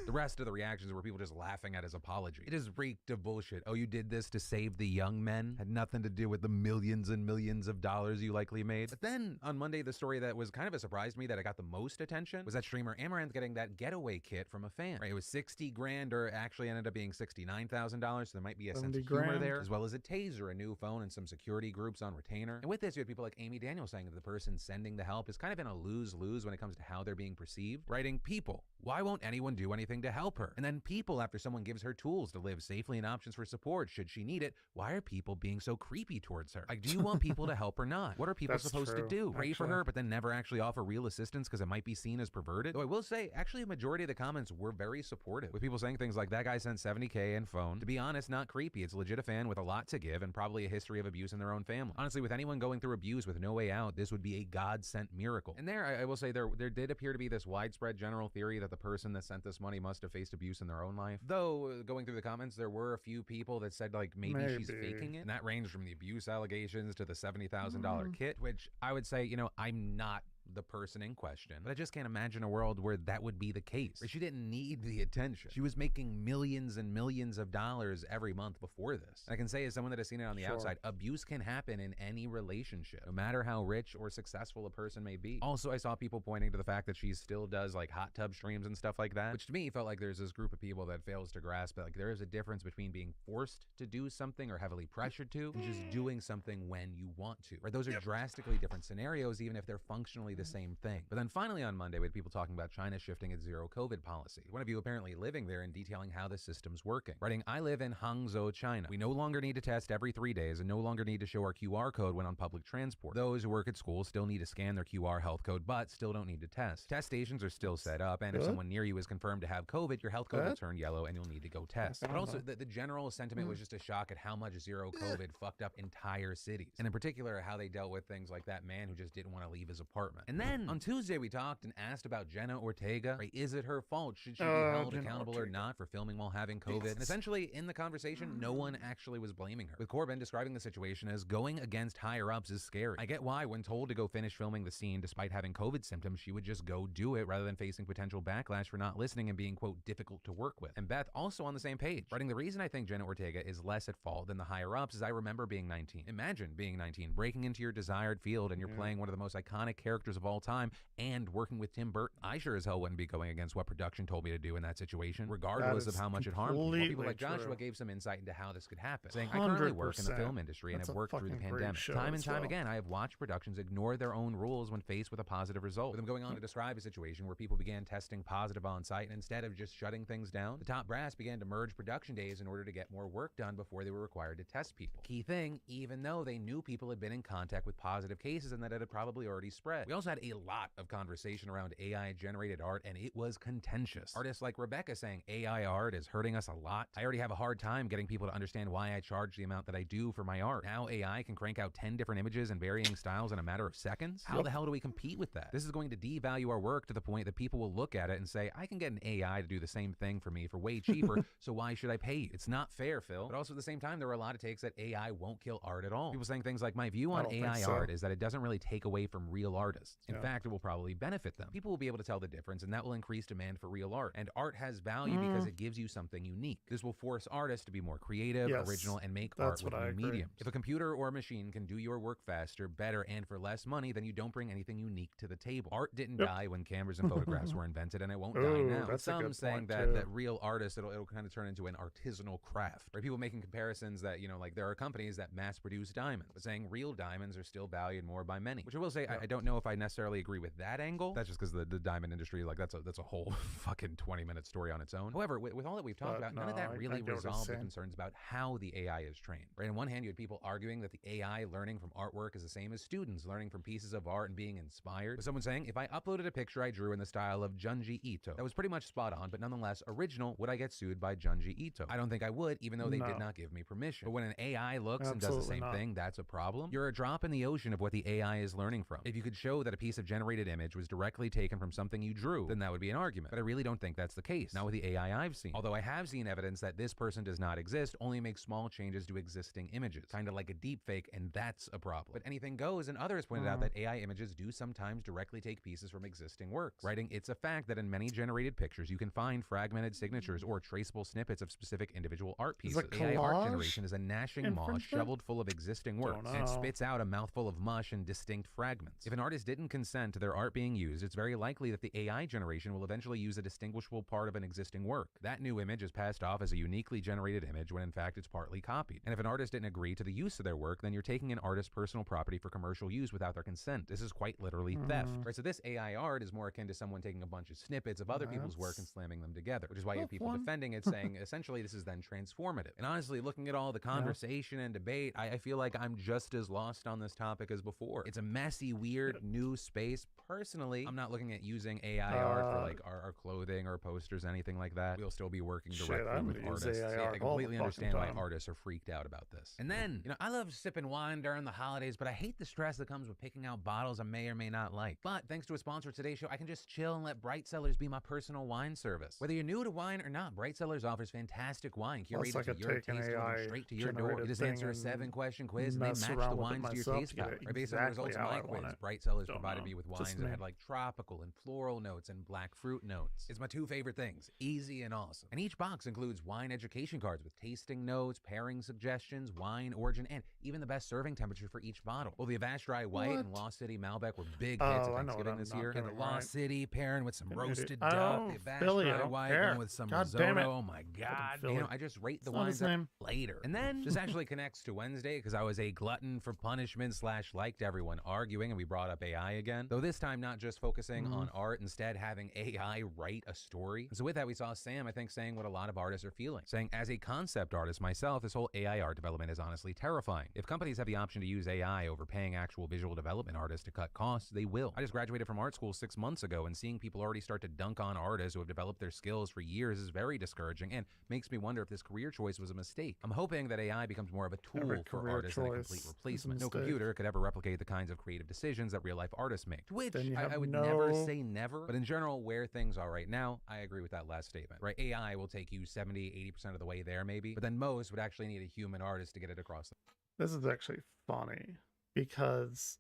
The rest of the reactions were people just laughing at his apology. It is reeked of bullshit. Oh, you did this to save the young men? Had nothing to do with the millions and millions of dollars you likely made. But then on Monday, the story that was kind of a surprise to me that I got the most attention was that streamer Amaranth getting that getaway kit from a fan. Right, it was 60 grand, or actually ended up being $69,000. So there might be a sense of humor there, as well as a taser, a new phone, and some security groups on retainer. And with this, you had people like Amy Daniels saying that the person sending the help is kind of in a lose-lose when it comes to how they're being perceived. Writing, people, why won't anyone do anything to help her? And then people, after someone gives her tools to live safely and options for support should she need it, why are people being so creepy towards her? Like, do you want people to help or not? What are people supposed to do? Pray for her, but then never actually offer real assistance because it might be seen as perverted? Though I will say, actually, a majority of the comments were very supportive, with people saying things like, that guy sent $70K and phone. To be honest, not creepy. It's legit a fan with a lot to give and probably a history of abuse in their own family. Honestly, with anyone going through abuse with no way out, this would be a God-sent miracle. And there, I will say, there did appear to be this widespread general theory that the person that sent this money must have faced abuse in their own life. Though, going through the comments, there were a few people that said, like, maybe she's faking it. And that ranged from the abuse allegations to the $70,000 kit, which I would say, you know, I'm not the person in question. But I just can't imagine a world where that would be the case. Where she didn't need the attention. She was making millions and millions of dollars every month before this. And I can say, as someone that has seen it on the outside, abuse can happen in any relationship, no matter how rich or successful a person may be. Also, I saw people pointing to the fact that she still does like hot tub streams and stuff like that, which to me felt like there's this group of people that fails to grasp that like there is a difference between being forced to do something or heavily pressured to, and just doing something when you want to. Right? Those are drastically different scenarios, even if they're functionally the same thing. But then finally on Monday, we had people talking about China shifting its zero COVID policy. One of you apparently living there and detailing how the system's working. Writing, I live in Hangzhou, China. We no longer need to test every 3 days and no longer need to show our QR code when on public transport. Those who work at school still need to scan their QR health code, but still don't need to test. Test stations are still set up, and if someone near you is confirmed to have COVID, your health code will turn yellow and you'll need to go test. But also, the general sentiment was just a shock at how much zero COVID fucked up entire cities. And in particular, how they dealt with things like that man who just didn't want to leave his apartment. And then on Tuesday, we talked and asked about Jenna Ortega. Right? Is it her fault? Should she be held accountable or not for filming while having COVID? And essentially, in the conversation, no one actually was blaming her, with Corbin describing the situation as going against higher-ups is scary. I get why, when told to go finish filming the scene despite having COVID symptoms, she would just go do it rather than facing potential backlash for not listening and being, quote, difficult to work with. And Beth also on the same page, writing, the reason I think Jenna Ortega is less at fault than the higher-ups is I remember being 19. Imagine being 19, breaking into your desired field, and you're playing one of the most iconic characters of all time and working with Tim Burton. I sure as hell wouldn't be going against what production told me to do in that situation, regardless of how much it harmed me. People like Joshua gave some insight into how this could happen, saying, I currently work in the film industry and have worked through the pandemic. Time and time again, I have watched productions ignore their own rules when faced with a positive result, with them going on to describe a situation where people began testing positive on site, and instead of just shutting things down, the top brass began to merge production days in order to get more work done before they were required to test people. Key thing, even though they knew people had been in contact with positive cases and that it had probably already spread. We also had a lot of conversation around AI-generated art, and it was contentious. Artists like Rebecca saying AI art is hurting us a lot. I already have a hard time getting people to understand why I charge the amount that I do for my art. Now AI can crank out 10 different images in varying styles in a matter of seconds? How the hell do we compete with that? This is going to devalue our work to the point that people will look at it and say, I can get an AI to do the same thing for me for way cheaper, so why should I pay you? It's not fair, Phil. But also at the same time, there are a lot of takes that AI won't kill art at all. People saying things like, my view on AI art is that it doesn't really take away from real artists. In fact, it will probably benefit them. People will be able to tell the difference, and that will increase demand for real art. And art has value because it gives you something unique. This will force artists to be more creative, original, and make art with new mediums. If a computer or a machine can do your work faster, better, and for less money, then you don't bring anything unique to the table. Art didn't die when cameras and photographs were invented, and it won't die now. Some saying that real artists, it'll kind of turn into an artisanal craft. Right? People making comparisons that, like there are companies that mass produce diamonds, but saying real diamonds are still valued more by many. Which I will say, I don't know if I necessarily agree with that angle. That's just because the diamond industry, like that's a whole fucking 20-minute story on its own. However, with all that we've talked about, none of that really resolved the concerns about how the AI is trained. Right? On one hand, you had people arguing that the AI learning from artwork is the same as students learning from pieces of art and being inspired. With someone saying, if I uploaded a picture I drew in the style of Junji Ito, that was pretty much spot on, but nonetheless original, would I get sued by Junji Ito? I don't think I would, even though they did not give me permission. But when an AI looks and does the same thing, that's a problem. You're a drop in the ocean of what the AI is learning from. If you could show that a piece of generated image was directly taken from something you drew, then that would be an argument. But I really don't think that's the case. Not with the AI I've seen. Although I have seen evidence that this person does not exist, only makes small changes to existing images. Kind of like a deep fake, and that's a problem. But anything goes, and others pointed out that AI images do sometimes directly take pieces from existing works. Writing, it's a fact that in many generated pictures, you can find fragmented signatures or traceable snippets of specific individual art pieces. AI art generation is a gnashing maw shoveled full of existing works, and it spits out a mouthful of mush and distinct fragments. If an artist didn't consent to their art being used, it's very likely that the AI generation will eventually use a distinguishable part of an existing work. That new image is passed off as a uniquely generated image when in fact it's partly copied. And if an artist didn't agree to the use of their work, then you're taking an artist's personal property for commercial use without their consent. This is quite literally theft. Right, so this AI art is more akin to someone taking a bunch of snippets of other people's work and slamming them together, which is why you have people defending it, saying essentially this is then transformative. And honestly, looking at all the conversation and debate, I feel like I'm just as lost on this topic as before. It's a messy, weird, new space. Personally, I'm not looking at using AI art for like our clothing clothing or posters, anything like that. We'll still be working Shit, directly I'm with gonna use artists. AI Yeah, I art all the completely understand fucking why time. artists are freaked out about this. And then, I love sipping wine during the holidays, but I hate the stress that comes with picking out bottles I may or may not like. But thanks to a sponsor of today's show, I can just chill and let Bright Cellars be my personal wine service. Whether you're new to wine or not, Bright Cellars offers fantastic wine curated Plus, I to could your take an taste, delivered AI straight to your door. You just answer a 7-question quiz and they mess match around the with it wines to your myself taste to get palette. it Right, based on the results of exactly my how I want quiz, it. Bright Cellars Don't provided know. me with Just wines that me. had like tropical and floral notes and black fruit notes. It's my 2 favorite things, easy and awesome. And each box includes wine education cards with tasting notes, pairing suggestions, wine origin, and even the best serving temperature for each bottle. Well, the Avast Dry White and Lost City Malbec were big hits at I know what Thanksgiving I'm this not year. And the doing Lost right. City pairing with some An roasted idiot. duck, Oh, the Avast Philly, I Dry don't White care. going with some God risotto. damn it. Oh my God. Philly. I just rate the It's not wines his up name. later. And then this actually connects to Wednesday because I was a glutton for punishment / liked everyone arguing, and we brought up AI again. Though this time not just focusing on art, instead having AI write a story. And so with that, we saw Sam, I think, saying what a lot of artists are feeling. Saying, as a concept artist myself, this whole AI art development is honestly terrifying. If companies have the option to use AI over paying actual visual development artists to cut costs, they will. I just graduated from art school 6 months ago, and seeing people already start to dunk on artists who have developed their skills for years is very discouraging and makes me wonder if this career choice was a mistake. I'm hoping that AI becomes more of a tool Every for career artists than a choice complete is a replacement. No mistake. computer could ever replicate the kinds of creative decisions that real-life artists make. To which Then you have I would no- never say never, but in general, where things are right now, I agree with that last statement, right? AI will take you 70, 80% of the way there maybe, but then most would actually need a human artist to get it across. This is actually funny because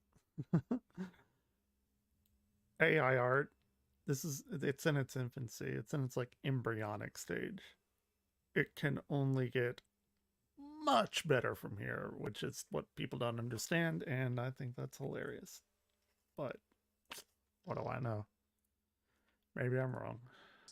AI art, it's in its infancy. It's in its like embryonic stage. It can only get much better from here, which is what people don't understand, and I think that's hilarious. But what do I know? Maybe I'm wrong.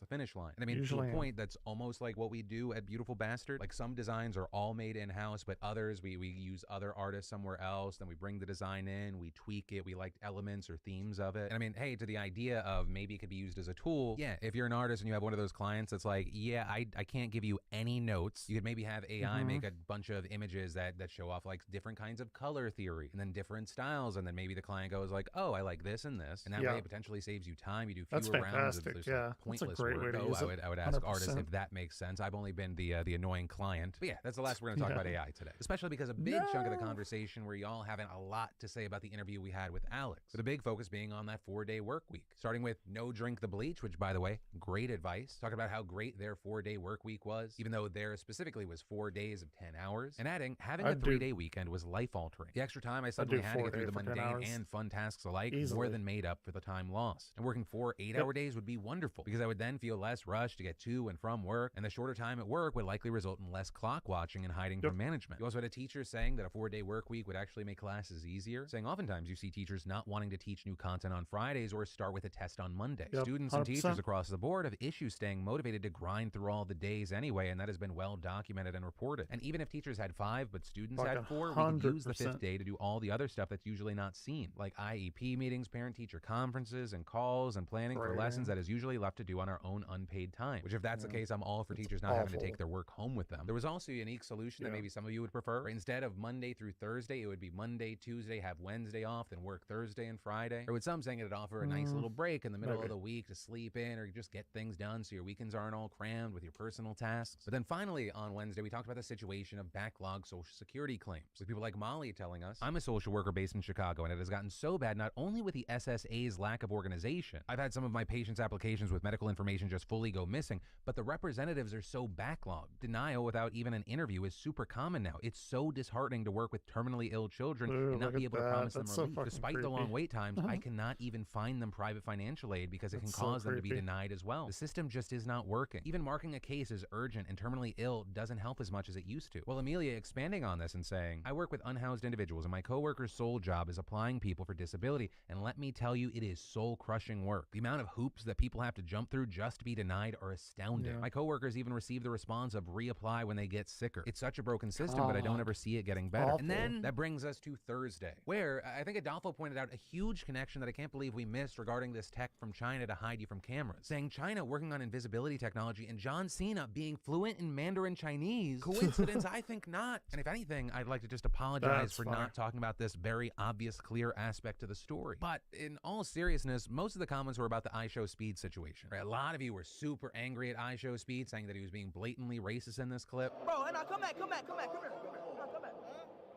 The finish line. And I mean, Usually to a am. point, that's almost like what we do at Beautiful Bastard. Like some designs are all made in-house, but others, we use other artists somewhere else, then we bring the design in, we tweak it, we like elements or themes of it. And I mean, hey, to the idea of maybe it could be used as a tool, yeah, if you're an artist and you have one of those clients that's like, yeah, I can't give you any notes, you could maybe have AI make a bunch of images that show off like different kinds of color theory, and then different styles, and then maybe the client goes like, oh, I like this and this, and that way it potentially saves you time, you do fewer That's rounds of fantastic, this yeah. like, That's a pointless great work. way to Though use I would ask artists 100%. if that makes sense. I've only been the annoying client. But yeah, that's the last we're going to talk about AI today. Especially because a big chunk of the conversation where y'all having a lot to say about the interview we had with Alex. With a big focus being on that 4-day work week. Starting with no drink the bleach, which by the way, great advice. Talking about how great their 4-day work week was, even though theirs specifically was 4 days of 10 hours. And adding, having a 3-day weekend was life altering. The extra time I suddenly had to get through the mundane and fun tasks alike more than made up for the time lost. And working 4 8-hour days would be wonderful because I would then feel less rushed to get to and from work, and the shorter time at work would likely result in less clock watching and hiding from management. You also had a teacher saying that a 4-day work week would actually make classes easier, saying oftentimes you see teachers not wanting to teach new content on Fridays or start with a test on Monday. Students and 100%. teachers across the board have issues staying motivated to grind through all the days anyway, and that has been well documented and reported. And even if teachers had 5 but students had 4, we could use the 5th day to do all the other stuff that's usually not seen, like IEP meetings, parent-teacher conferences, and calls, and planning for lessons that is usually left to do on our own unpaid time, which if that's the case, I'm all for teachers not having to take their work home with them. There was also a unique solution that maybe some of you would prefer. Right? Instead of Monday through Thursday, it would be Monday, Tuesday, have Wednesday off, then work Thursday and Friday. Or with some saying it'd offer a nice little break in the middle of the week to sleep in or just get things done so your weekends aren't all crammed with your personal tasks. But then finally on Wednesday, we talked about the situation of backlog Social Security claims, with people like Molly telling us, I'm a social worker based in Chicago, and it has gotten so bad not only with the SSA's lack of organization. I've had some of my patients' applications with medical information just fully go missing, but the representatives are so backlogged. Denial without even an interview is super common now. It's so disheartening to work with terminally ill children and not be able to promise them relief. Despite the long wait times, I cannot even find them private financial aid because it can cause them to be denied as well. The system just is not working. Even marking a case as urgent and terminally ill doesn't help as much as it used to. Well, Amelia expanding on this and saying, I work with unhoused individuals and my coworker's sole job is applying people for disability, and let me tell you, it is soul-crushing work. The amount of hoops that people have to jump through just to be denied are astounding. My coworkers even receive the response of reapply when they get sicker. It's such a broken system, but I don't ever see it getting better. And then that brings us to Thursday, where I think Adolfo pointed out a huge connection that I can't believe we missed regarding this tech from China to hide you from cameras, saying China working on invisibility technology and John Cena being fluent in Mandarin Chinese. Coincidence? I think not. And if anything, I'd like to just apologize for not talking about this very obvious, clear aspect to the story. But in all seriousness, most of the comments were about the iShow Speed situation. Right? A lot lot of you were super angry at iShow Speed, saying that he was being blatantly racist in this clip. Bro, and come back. Come here.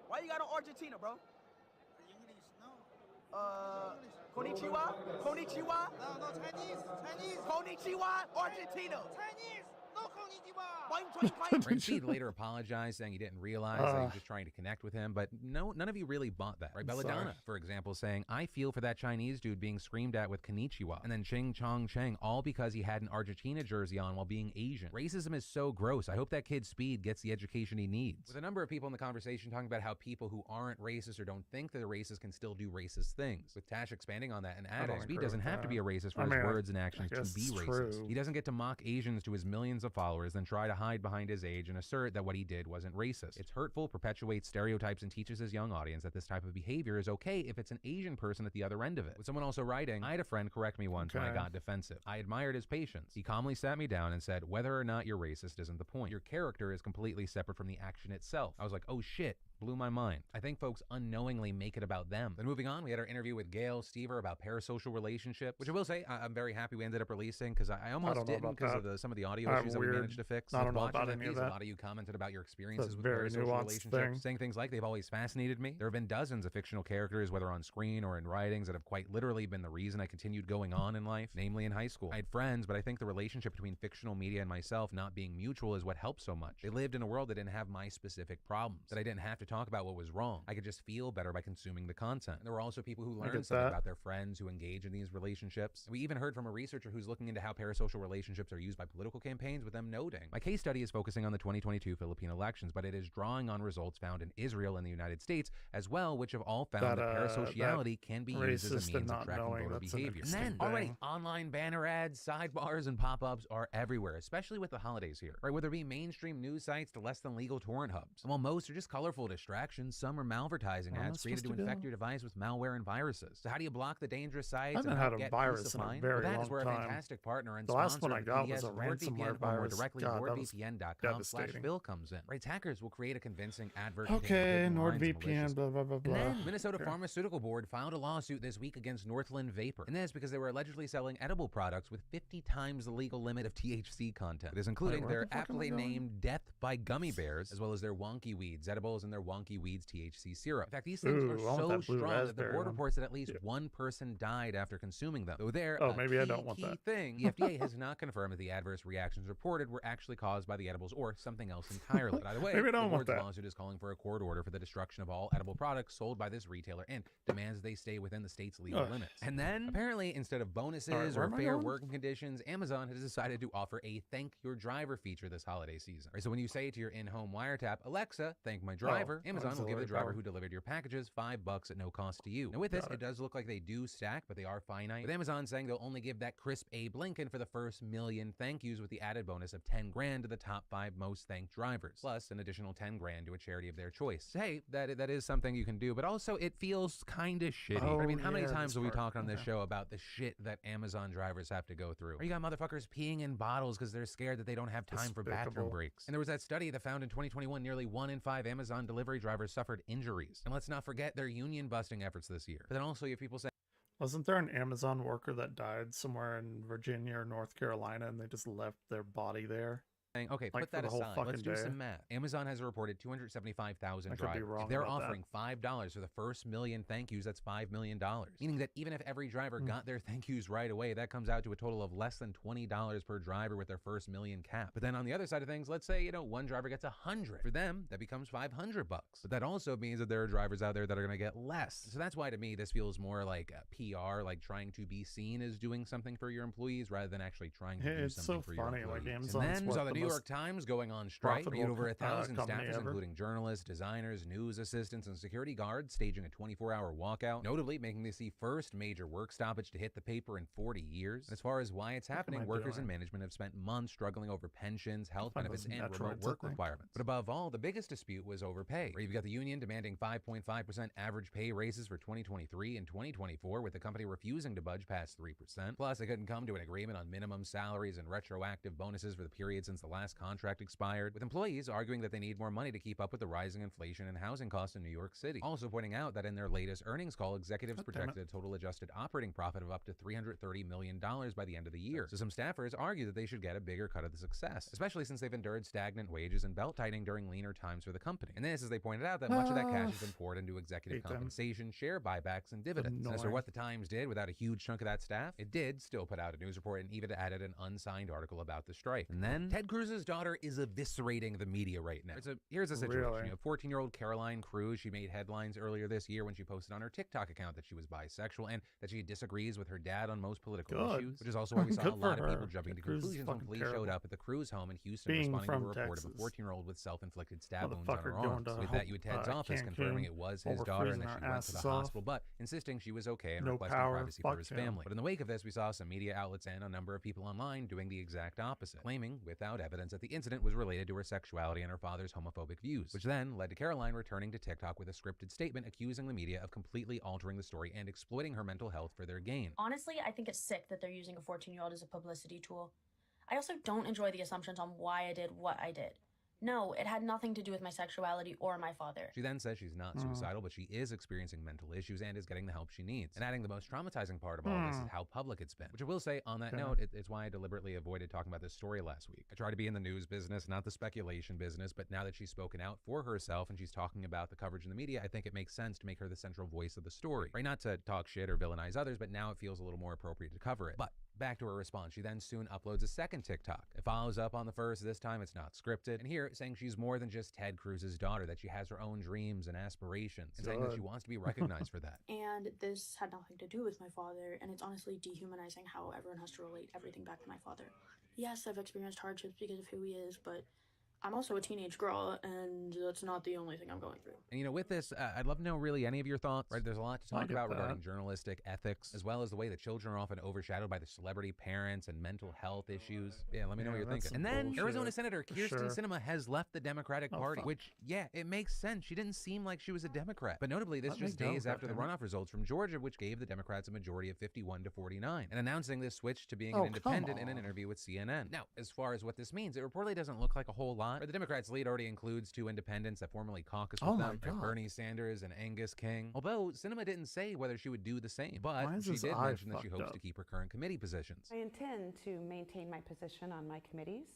Why you got on Argentina, bro? Konnichiwa? Konnichiwa? No, Chinese. Konnichiwa, Argentina. Chinese. No konnichiwa. Right, Speed later apologized, saying he didn't realize that he was just trying to connect with him, but none of you really bought that. Right? Belladonna, for example, saying, I feel for that Chinese dude being screamed at with konnichiwa, and then Ching Chong Cheng, all because he had an Argentina jersey on while being Asian. Racism is so gross. I hope that kid Speed gets the education he needs. With a number of people in the conversation talking about how people who aren't racist or don't think they're racist can still do racist things. With Tash expanding on that and adding, Speed doesn't have to be a racist for his words and actions to be racist. He doesn't get to mock Asians to his millions of followers, then try to hide behind his age and assert that what he did wasn't racist. It's hurtful, perpetuates stereotypes, and teaches his young audience that this type of behavior is okay if it's an Asian person at the other end of it. With someone also writing, I had a friend correct me once when I got defensive. I admired his patience. He calmly sat me down and said, whether or not you're racist isn't the point. Your character is completely separate from the action itself. I was like, oh shit. Blew my mind. I think folks unknowingly make it about them. Then moving on, we had our interview with Gail Stever about parasocial relationships, which I will say I'm very happy we ended up releasing because I almost didn't because of some of the audio issues that we managed to fix. I don't know about any of that. A lot of you commented about your experiences with parasocial relationships, saying things like they've always fascinated me. There have been dozens of fictional characters, whether on screen or in writings, that have quite literally been the reason I continued going on in life, namely in high school. I had friends, but I think the relationship between fictional media and myself not being mutual is what helped so much. They lived in a world that didn't have my specific problems, that I didn't have to talk about what was wrong. I could just feel better by consuming the content. And there were also people who learned something about their friends who engage in these relationships. We even heard from a researcher who's looking into how parasocial relationships are used by political campaigns, with them noting, my case study is focusing on the 2022 Philippine elections, but it is drawing on results found in Israel and the United States as well, which have all found that parasociality can be used as a means of tracking voter behavior. And then already online banner ads, sidebars, and pop-ups are everywhere, especially with the holidays here. Right, whether it be mainstream news sites to less than legal torrent hubs. And while most are just colorful distractions, some are malvertising ads created to infect your device with malware and viruses. So how do you block the dangerous sites? I haven't had a virus in a very long time. That is where a fantastic partner and the last one I got was a ransomware virus. Directly NordVPN.com/Phil comes in. Right, hackers will create a convincing advert. Okay, NordVPN, blah, blah, blah, blah. And then Minnesota Pharmaceutical Board filed a lawsuit this week against Northland Vapor. And this because they were allegedly selling edible products with 50 times the legal limit of THC content. This including their aptly named Death by Gummy Bears, as well as their Wonky Weeds edibles and their Wonky Weeds THC syrup. In fact, these things are so strong that the board reports that at least one person died after consuming them. Though maybe I don't want that thing, the FDA has not confirmed that the adverse reactions reported were actually caused by the edibles or something else entirely. By the way, maybe I don't the want board's that. lawsuit is calling for a court order for the destruction of all edible products sold by this retailer and demands they stay within the state's legal limits. And then, apparently, instead of bonuses or fair working conditions, Amazon has decided to offer a thank your driver feature this holiday season. Right, so when you say to your in-home wiretap, Alexa, thank my driver, Amazon will give the driver who delivered your packages $5 at no cost to you. Now with this, it does look like they do stack, but they are finite. With Amazon saying they'll only give that crisp Abe Lincoln for the first million thank yous, with the added bonus of 10 grand to the top 5 most thanked drivers, plus an additional 10 grand to a charity of their choice. So, hey, that is something you can do, but also it feels kind of shitty. I mean, how many times have we talked on this show about the shit that Amazon drivers have to go through? Or you got motherfuckers peeing in bottles because they're scared that they don't have time for bathroom breaks. And there was that study that found in 2021 nearly 1 in 5 Amazon delivery drivers suffered injuries. And let's not forget their union busting efforts this year. But then also you have people saying, wasn't there an Amazon worker that died somewhere in Virginia or North Carolina and they just left their body there? Okay, like put that aside. Let's do some math. Amazon has reported 275,000 drivers. If they're offering $5 for the first million thank yous, that's $5 million. Meaning that even if every driver got their thank yous right away, that comes out to a total of less than $20 per driver with their first million cap. But then on the other side of things, let's say, one driver gets 100. For them, that becomes $500. But that also means that there are drivers out there that are going to get less. So that's why to me, this feels more like a PR, like trying to be seen as doing something for your employees rather than actually trying to do something for your employees. Like and then the New York Times going on strike. We had over 1,000 staffers, including journalists, designers, news assistants, and security guards, staging a 24-hour walkout, notably making this the first major work stoppage to hit the paper in 40 years. And as far as why it's happening, workers in management have spent months struggling over pensions, health benefits, and remote work requirements. But above all, the biggest dispute was over pay, where you've got the union demanding 5.5% average pay raises for 2023 and 2024, with the company refusing to budge past 3%. Plus, they couldn't come to an agreement on minimum salaries and retroactive bonuses for the period since the last contract expired, with employees arguing that they need more money to keep up with the rising inflation and housing costs in New York City. Also pointing out that in their latest earnings call, executives projected a total adjusted operating profit of up to $330 million by the end of the year. So some staffers argue that they should get a bigger cut of the success, especially since they've endured stagnant wages and belt-tightening during leaner times for the company. And this, as they pointed out, that much of that cash has been poured into executive compensation, share buybacks, and dividends. And as for what the Times did without a huge chunk of that staff, it did still put out a news report and even added an unsigned article about the strike. And then Ted Cruz's daughter is eviscerating the media right now. Here's the situation. Really? You have 14-year-old Caroline Cruz. She made headlines earlier this year when she posted on her TikTok account that she was bisexual and that she disagrees with her dad on most political issues, which is also why we saw a lot of people jumping to conclusions when police showed up at the Cruz home in Houston responding to a report of a 14-year-old with self-inflicted stab wounds on her arms. With that, you had Ted's office confirming it was his daughter and that she went to the hospital, but insisting she was okay and requesting privacy for his family. But in the wake of this, we saw some media outlets and a number of people online doing the exact opposite, claiming without evidence that the incident was related to her sexuality and her father's homophobic views, which then led to Caroline returning to TikTok with a scripted statement accusing the media of completely altering the story and exploiting her mental health for their gain. Honestly, I think it's sick that they're using a 14-year-old as a publicity tool. I also don't enjoy the assumptions on why I did what I did. No, it had nothing to do with my sexuality or my father. She then says she's not suicidal, but she is experiencing mental issues and is getting the help she needs. And adding the most traumatizing part of all this is how public it's been. Which I will say, on that note, it's why I deliberately avoided talking about this story last week. I try to be in the news business, not the speculation business, but now that she's spoken out for herself and she's talking about the coverage in the media, I think it makes sense to make her the central voice of the story. Right? Not to talk shit or villainize others, but now it feels a little more appropriate to cover it. But back to her response, she then soon uploads a second TikTok. It follows up on the first, this time it's not scripted, and here saying she's more than just Ted Cruz's daughter, that she has her own dreams and aspirations, and saying that she wants to be recognized for that. And this had nothing to do with my father, and it's honestly dehumanizing how everyone has to relate everything back to my father. Yes, I've experienced hardships because of who he is, but I'm also a teenage girl, and that's not the only thing I'm going through. And, you know, with this, I'd love to know really any of your thoughts, right? There's a lot to talk about regarding journalistic ethics, as well as the way that children are often overshadowed by their celebrity parents and mental health issues. Yeah, let me know what you're thinking. And then Arizona Senator Kirsten Sinema has left the Democratic Party, which, yeah, it makes sense. She didn't seem like she was a Democrat. But notably, this just days after the runoff results from Georgia, which gave the Democrats a majority of 51-49, and announcing this switch to being an independent in an interview with CNN. Now, as far as what this means, it reportedly doesn't look like a whole lot. The Democrats' lead already includes 2 independents that formerly caucused with them, like Bernie Sanders and Angus King. Although Sinema didn't say whether she would do the same, but she did mention that she hopes to keep her current committee positions. I intend to maintain my position on my committees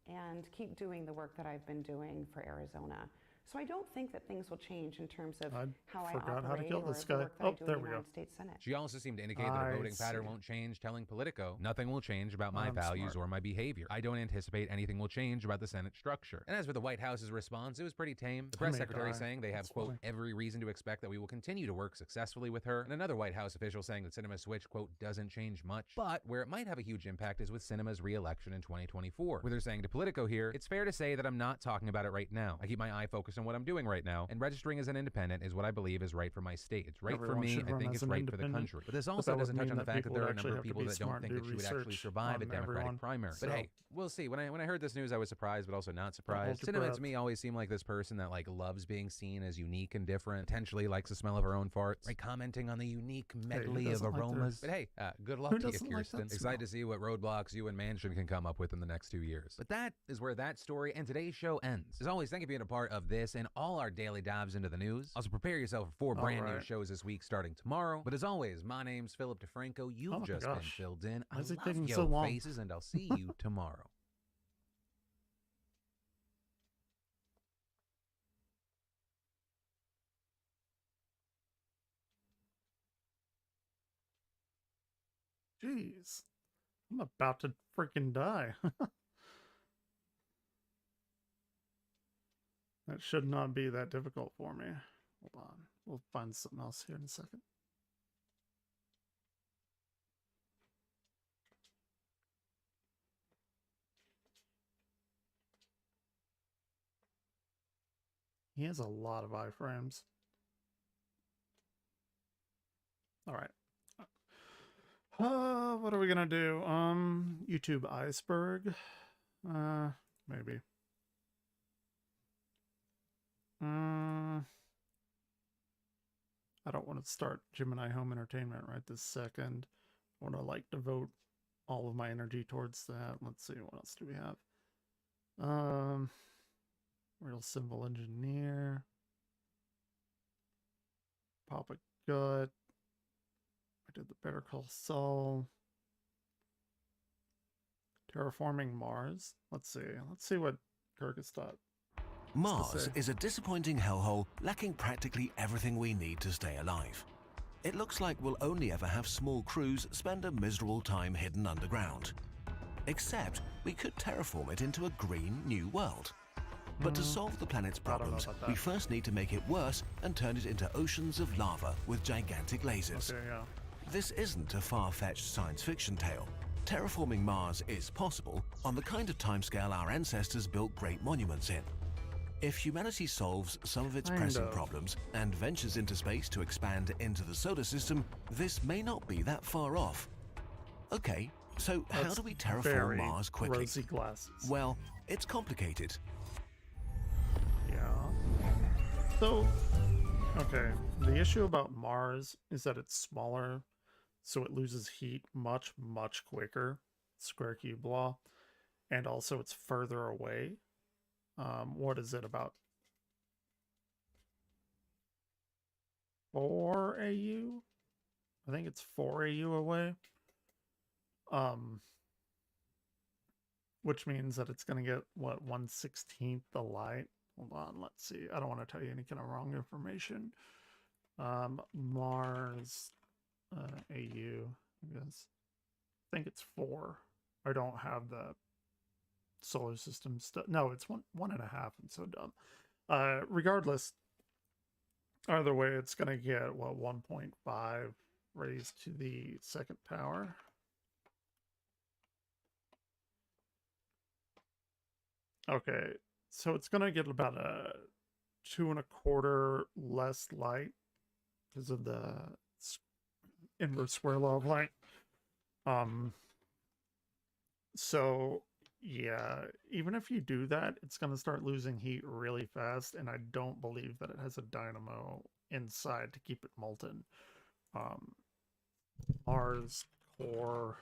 and keep doing the work that I've been doing for Arizona. So I don't think that things will change in terms of how I operate or the work that I do in the United States Senate. She also seemed to indicate that her voting pattern won't change, telling Politico, "Nothing will change about my values or my behavior. I don't anticipate anything will change about the Senate structure." And as for the White House's response, it was pretty tame. The press secretary saying they have, quote, every reason to expect that we will continue to work successfully with her. And another White House official saying that Sinema's switch, quote, doesn't change much. But where it might have a huge impact is with Sinema's re-election in 2024, where they're saying to Politico here, "It's fair to say that I'm not talking about it right now. I keep my eye focused on what I'm doing right now, and registering as an independent is what I believe is right for my state. It's right for me. I think it's right for the country." But this also doesn't touch on the fact that there are a number of people that don't think that she would actually survive a Democratic primary. But hey, we'll see. When I heard this news, I was surprised, but also not surprised. Sinema to me always seemed like this person that like loves being seen as unique and different, potentially likes the smell of her own farts, right? Commenting on the unique medley of aromas. But hey, good luck to you, Kirsten. Excited to see what roadblocks you and Manchin can come up with in the next 2 years. But that is where that story and today's show ends. As always, thank you for being a part of this and all our daily dives into the news. Also, prepare yourself for 4 brand new shows this week starting tomorrow. But as always, my name's Philip DeFranco. You've just been filled in. I love your faces, and I'll see you tomorrow. Jeez, I'm about to freaking die. That should not be that difficult for me. Hold on. We'll find something else here in a second. He has a lot of iframes. All right. What are we gonna do? YouTube iceberg? Maybe. I don't want to start Gemini Home Entertainment right this second. I want to like devote all of my energy towards that. Let's see, what else do we have? Real Civil Engineer. Papa Gut. I did the Better Call Saul. Terraforming Mars. Let's see what Kyrgyzstan. Mars is a disappointing hellhole lacking practically everything we need to stay alive. It looks like we'll only ever have small crews spend a miserable time hidden underground. Except we could terraform it into a green new world. But to solve the planet's problems, we first need to make it worse and turn it into oceans of lava with gigantic lasers. Okay, yeah. This isn't a far-fetched science fiction tale. Terraforming Mars is possible on the kind of timescale our ancestors built great monuments in. If humanity solves some of its pressing problems and ventures into space to expand into the solar system, this may not be that far off. Okay, so how do we terraform Mars quickly? Rosy glasses. Well, it's complicated. Yeah. So, okay, the issue about Mars is that it's smaller, so it loses heat much, much quicker. Square cube law. And also it's further away. What is it, about 4 AU? I think it's 4 AU away. Which means that it's going to get, what, 1/16 the light? Hold on, let's see. I don't want to tell you any kind of wrong information. Mars, AU, I guess. I think it's 4. I don't have the solar system stuff. No, it's 1.5. I'm so dumb. Regardless, either way, it's going to get, what, 1.5 raised to the 2nd power. Okay, so it's going to get about a 2.25 less light because of the inverse square law of light. So yeah, even if you do that, it's going to start losing heat really fast, and I don't believe that it has a dynamo inside to keep it molten. Mars core.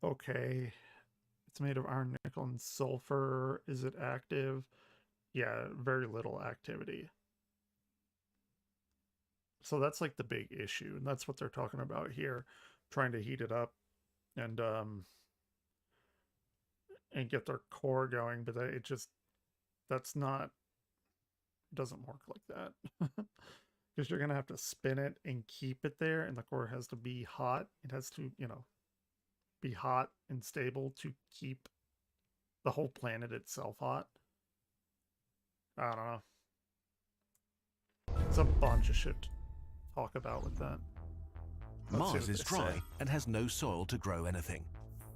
Okay. It's made of iron, nickel, and sulfur. Is it active? Yeah, very little activity. So that's like the big issue, and that's what they're talking about here, trying to heat it up and get their core going, but it just, that's not, doesn't work like that. Because you're going to have to spin it and keep it there, and the core has to be hot. It has to, you know, be hot and stable to keep the whole planet itself hot. I don't know. It's a bunch of shit to talk about with that. Mars is dry and has no soil to grow anything.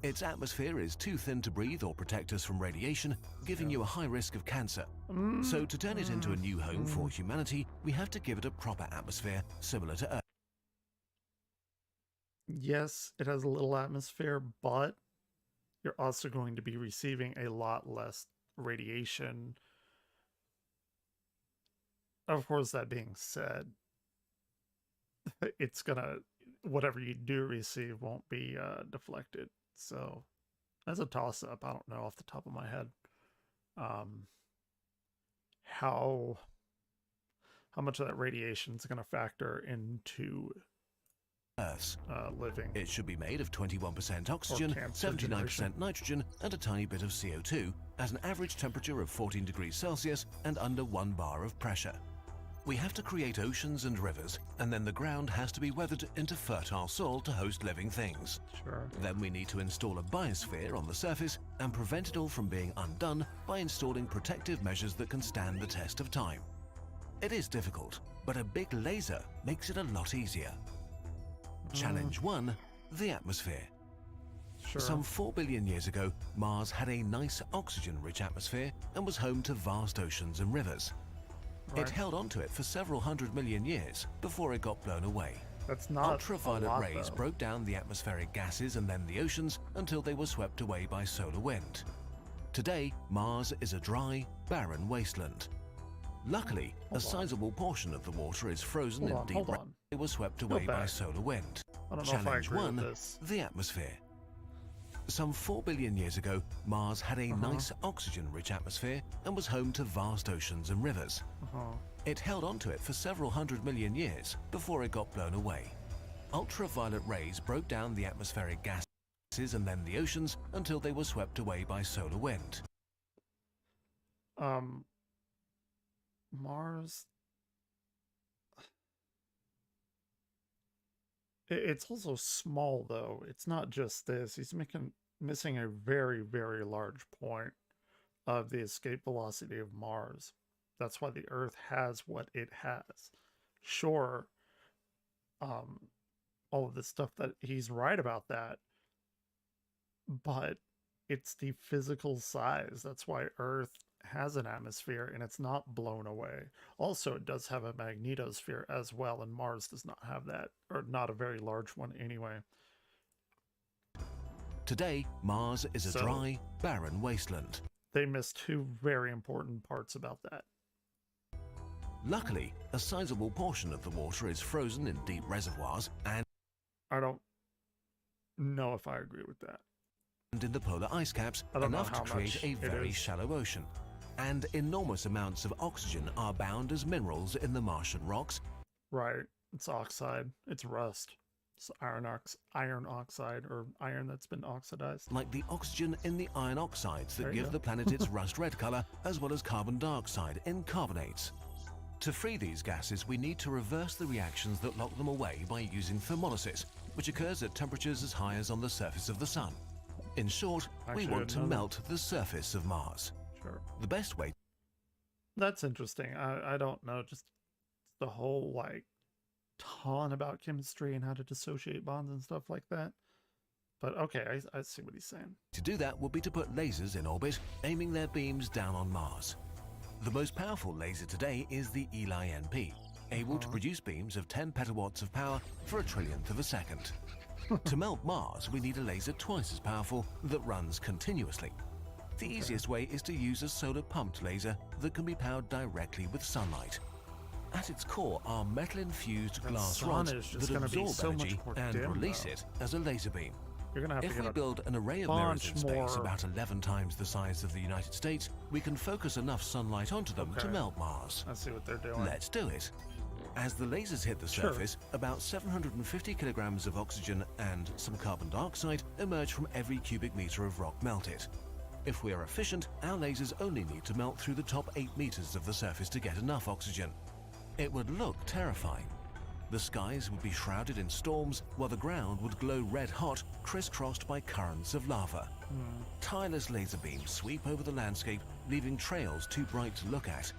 Its atmosphere is too thin to breathe or protect us from radiation, giving you a high risk of cancer. So to turn it into a new home for humanity, we have to give it a proper atmosphere similar to Earth. Yes, it has a little atmosphere, but you're also going to be receiving a lot less radiation. Of course, that being said, it's gonna, whatever you do receive won't be deflected. So that's a toss-up. I don't know off the top of my head how much of that radiation is going to factor into Earth's living. It should be made of 21% oxygen, 79% nitrogen, and a tiny bit of CO2 at an average temperature of 14 degrees Celsius and under 1 bar of pressure. We have to create oceans and rivers, and then the ground has to be weathered into fertile soil to host living things. Sure. Then we need to install a biosphere on the surface and prevent it all from being undone by installing protective measures that can stand the test of time. It is difficult, but a big laser makes it a lot easier. Challenge 1, the atmosphere. Sure. Some 4 billion years ago, Mars had a nice oxygen-rich atmosphere and was home to vast oceans and rivers. Right. It held onto it for several 100 million years before it got blown away. That's not Ultraviolet a lot, rays though. broke down the atmospheric gases and then the oceans until they were swept away by solar wind. Today, Mars is a dry, barren wasteland. Luckily, a sizable portion of the water is frozen in deep rain. They were swept away by solar wind. I don't know if I Challenge agree with 1, this. the atmosphere. Some 4 billion years ago, Mars had a nice oxygen-rich atmosphere and was home to vast oceans and rivers. It held onto it for several 100 million years before it got blown away. Ultraviolet rays broke down the atmospheric gases and then the oceans until they were swept away by solar wind. Mars... It's also small, though. It's not just this. He's missing a very, very large point of the escape velocity of Mars. That's why the Earth has what it has. Sure, all of this stuff that he's right about that, but it's the physical size. That's why Earth has an atmosphere and it's not blown away. Also, it does have a magnetosphere as well, and Mars does not have that, or not a very large one anyway. Today, Mars is a dry, barren wasteland. They missed two very important parts about that. Luckily, a sizable portion of the water is frozen in deep reservoirs and I don't know if I agree with that. And in the polar ice caps, enough to create a very shallow ocean. And enormous amounts of oxygen are bound as minerals in the Martian rocks. Right. It's oxide. It's rust. It's iron oxide, or iron that's been oxidized. Like the oxygen in the iron oxides that give the planet its rust red color, as well as carbon dioxide in carbonates. To free these gases, we need to reverse the reactions that lock them away by using thermolysis, which occurs at temperatures as high as on the surface of the Sun. In short, we want to melt the surface of Mars. Sure. The best way... That's interesting. I don't know, just the whole, like, ton about chemistry and how to dissociate bonds and stuff like that. But okay, I see what he's saying. To do that would be to put lasers in orbit, aiming their beams down on Mars. The most powerful laser today is the ELI-NP, able to produce beams of 10 petawatts of power for a trillionth of a second. To melt Mars, we need a laser twice as powerful that runs continuously. The easiest way is to use a solar-pumped laser that can be powered directly with sunlight. At its core are metal-infused glass rods that absorb energy and release it as a laser beam. If we build an array of mirrors in space about 11 times the size of the United States, we can focus enough sunlight onto them to melt Mars. I see what they're doing. Let's do it. As the lasers hit the surface, about 750 kilograms of oxygen and some carbon dioxide emerge from every cubic meter of rock melted. If we are efficient, our lasers only need to melt through the top 8 meters of the surface to get enough oxygen. It would look terrifying. The skies would be shrouded in storms, while the ground would glow red-hot, crisscrossed by currents of lava. Tireless laser beams sweep over the landscape, leaving trails too bright to look at.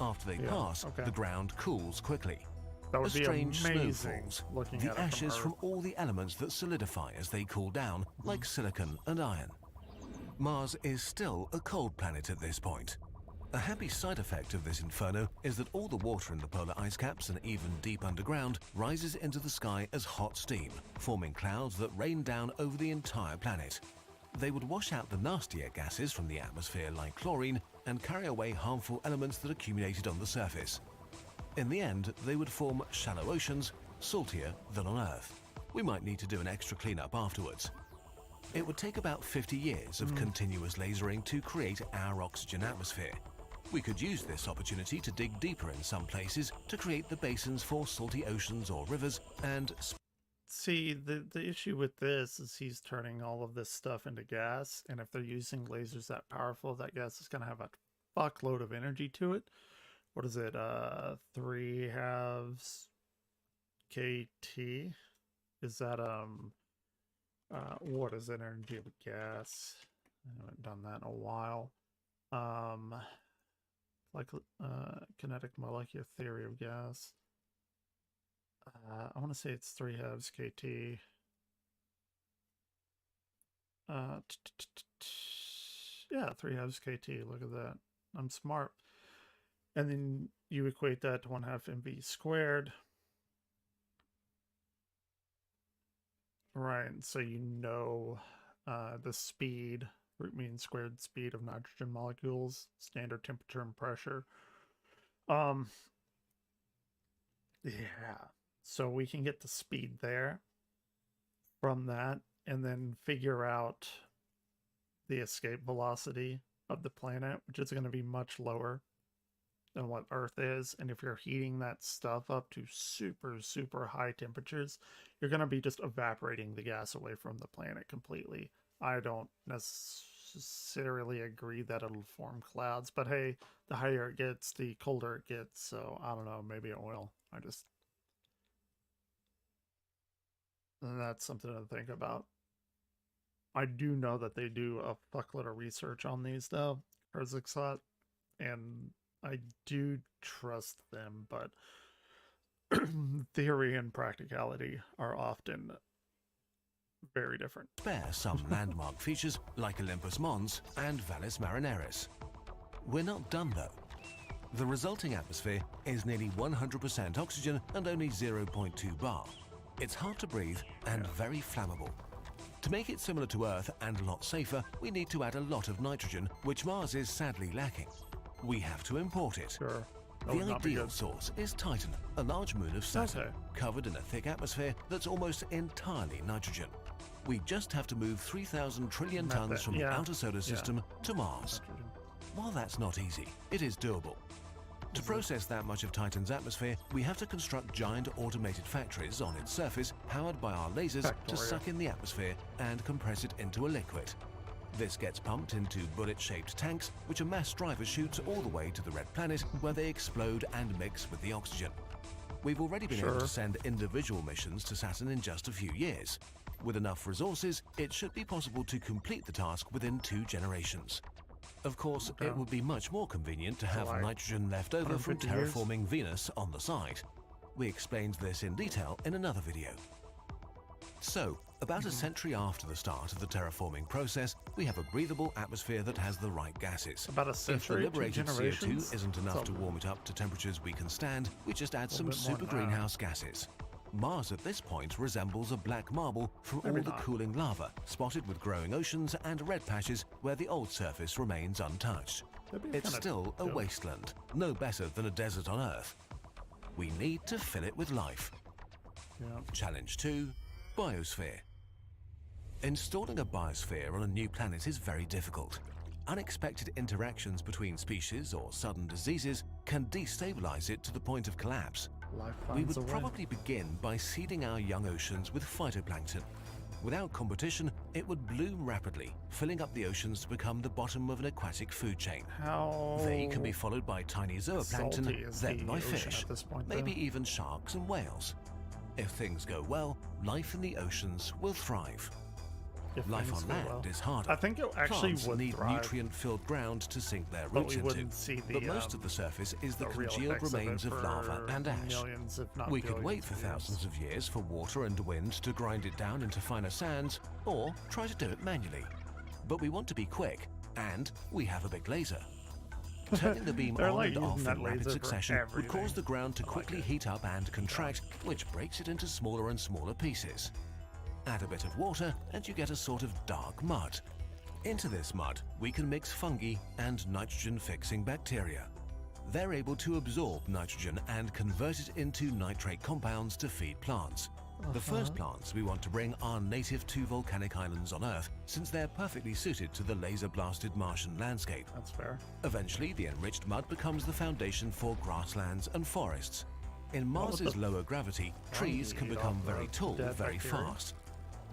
After they pass, the ground cools quickly. A strange snow falls, the ashes from all the elements that solidify as they cool down, like silicon and iron. Mars is still a cold planet at this point. A happy side effect of this inferno is that all the water in the polar ice caps and even deep underground rises into the sky as hot steam, forming clouds that rain down over the entire planet. They would wash out the nastier gases from the atmosphere like chlorine and carry away harmful elements that accumulated on the surface. In the end, they would form shallow oceans, saltier than on Earth. We might need to do an extra cleanup afterwards. It would take about 50 years of continuous lasering to create our oxygen atmosphere. We could use this opportunity to dig deeper in some places to create the basins for salty oceans or rivers and... See, the issue with this is he's turning all of this stuff into gas, and if they're using lasers that powerful, that gas is going to have a fuckload of energy to it. What is it? 3/2 kT? Is that, what is energy of a gas? I haven't done that in a while. Like kinetic molecular theory of gas. I want to say it's 3/2 kT. Yeah, 3/2 kT. Look at that. I'm smart. And then you equate that to 1/2 mv squared. Right, so you know the speed, root mean squared speed of nitrogen molecules, standard temperature and pressure. Yeah, so we can get the speed there from that, and then figure out the escape velocity of the planet, which is going to be much lower than what Earth is. And if you're heating that stuff up to super, super high temperatures, you're going to be just evaporating the gas away from the planet completely. I don't necessarily agree that it'll form clouds, but hey, the higher it gets, the colder it gets, so I don't know, maybe it will. That's something to think about. I do know that they do a fuckload of research on these though, Kazakhstan, and I do trust them, but theory and practicality are often very different. Spare some landmark features like Olympus Mons and Valles Marineris. We're not done though. The resulting atmosphere is nearly 100% oxygen and only 0.2 bar. It's hard to breathe and very flammable. To make it similar to Earth and a lot safer, we need to add a lot of nitrogen, which Mars is sadly lacking. We have to import it. Sure. The ideal source is Titan, a large moon of Saturn, covered in a thick atmosphere that's almost entirely nitrogen. We just have to move 3,000 trillion tons from the outer solar system to Mars. While that's not easy, it is doable. To process that much of Titan's atmosphere, we have to construct giant automated factories on its surface powered by our lasers to suck in the atmosphere and compress it into a liquid. This gets pumped into bullet-shaped tanks, which a mass driver shoots all the way to the red planet, where they explode and mix with the oxygen. We've already been able to send individual missions to Saturn in just a few years. With enough resources, it should be possible to complete the task within 2 generations. Of course, it would be much more convenient to have nitrogen left over from terraforming Venus on the side. We explained this in detail in another video. So, about a century after the start of the terraforming process, we have a breathable atmosphere that has the right gases. About a century, if the liberated CO2 isn't enough to warm it up to temperatures we can stand, we just add some super greenhouse gases. Mars at this point resembles a black marble from all the cooling lava, spotted with growing oceans and red patches where the old surface remains untouched. It's still a wasteland, no better than a desert on Earth. We need to fill it with life. Challenge 2, Biosphere. Installing a biosphere on a new planet is very difficult. Unexpected interactions between species or sudden diseases can destabilize it to the point of collapse. We would probably begin by seeding our young oceans with phytoplankton. Without competition, it would bloom rapidly, filling up the oceans to become the bottom of an aquatic food chain. They can be followed by tiny zooplankton, then by fish, maybe even sharks and whales. If things go well, life in the oceans will thrive. Life on land is harder. I think it actually Plants would need thrive, nutrient-filled ground to sink their but roots we into. wouldn't see the, But most of the surface is the real congealed effects of it remains of lava for and ash. millions, if not We could wait billions for of years. thousands of years for water and wind to grind it down into finer sands, or try to do it manually. But we want to be quick, and we have a big laser. Turning the beam They're on like and off using that in rapid laser for succession would everything. cause the ground to quickly heat up and contract, which breaks it into smaller and smaller pieces. Add a bit of water and you get a sort of dark mud. Into this mud, we can mix fungi and nitrogen-fixing bacteria. They're able to absorb nitrogen and convert it into nitrate compounds to feed plants. The first plants we want to bring are native to volcanic islands on Earth, since they're perfectly suited to the laser-blasted Martian landscape. That's fair. Eventually, the enriched mud becomes the foundation for grasslands and forests. In Mars's lower gravity, trees can become very tall very fast.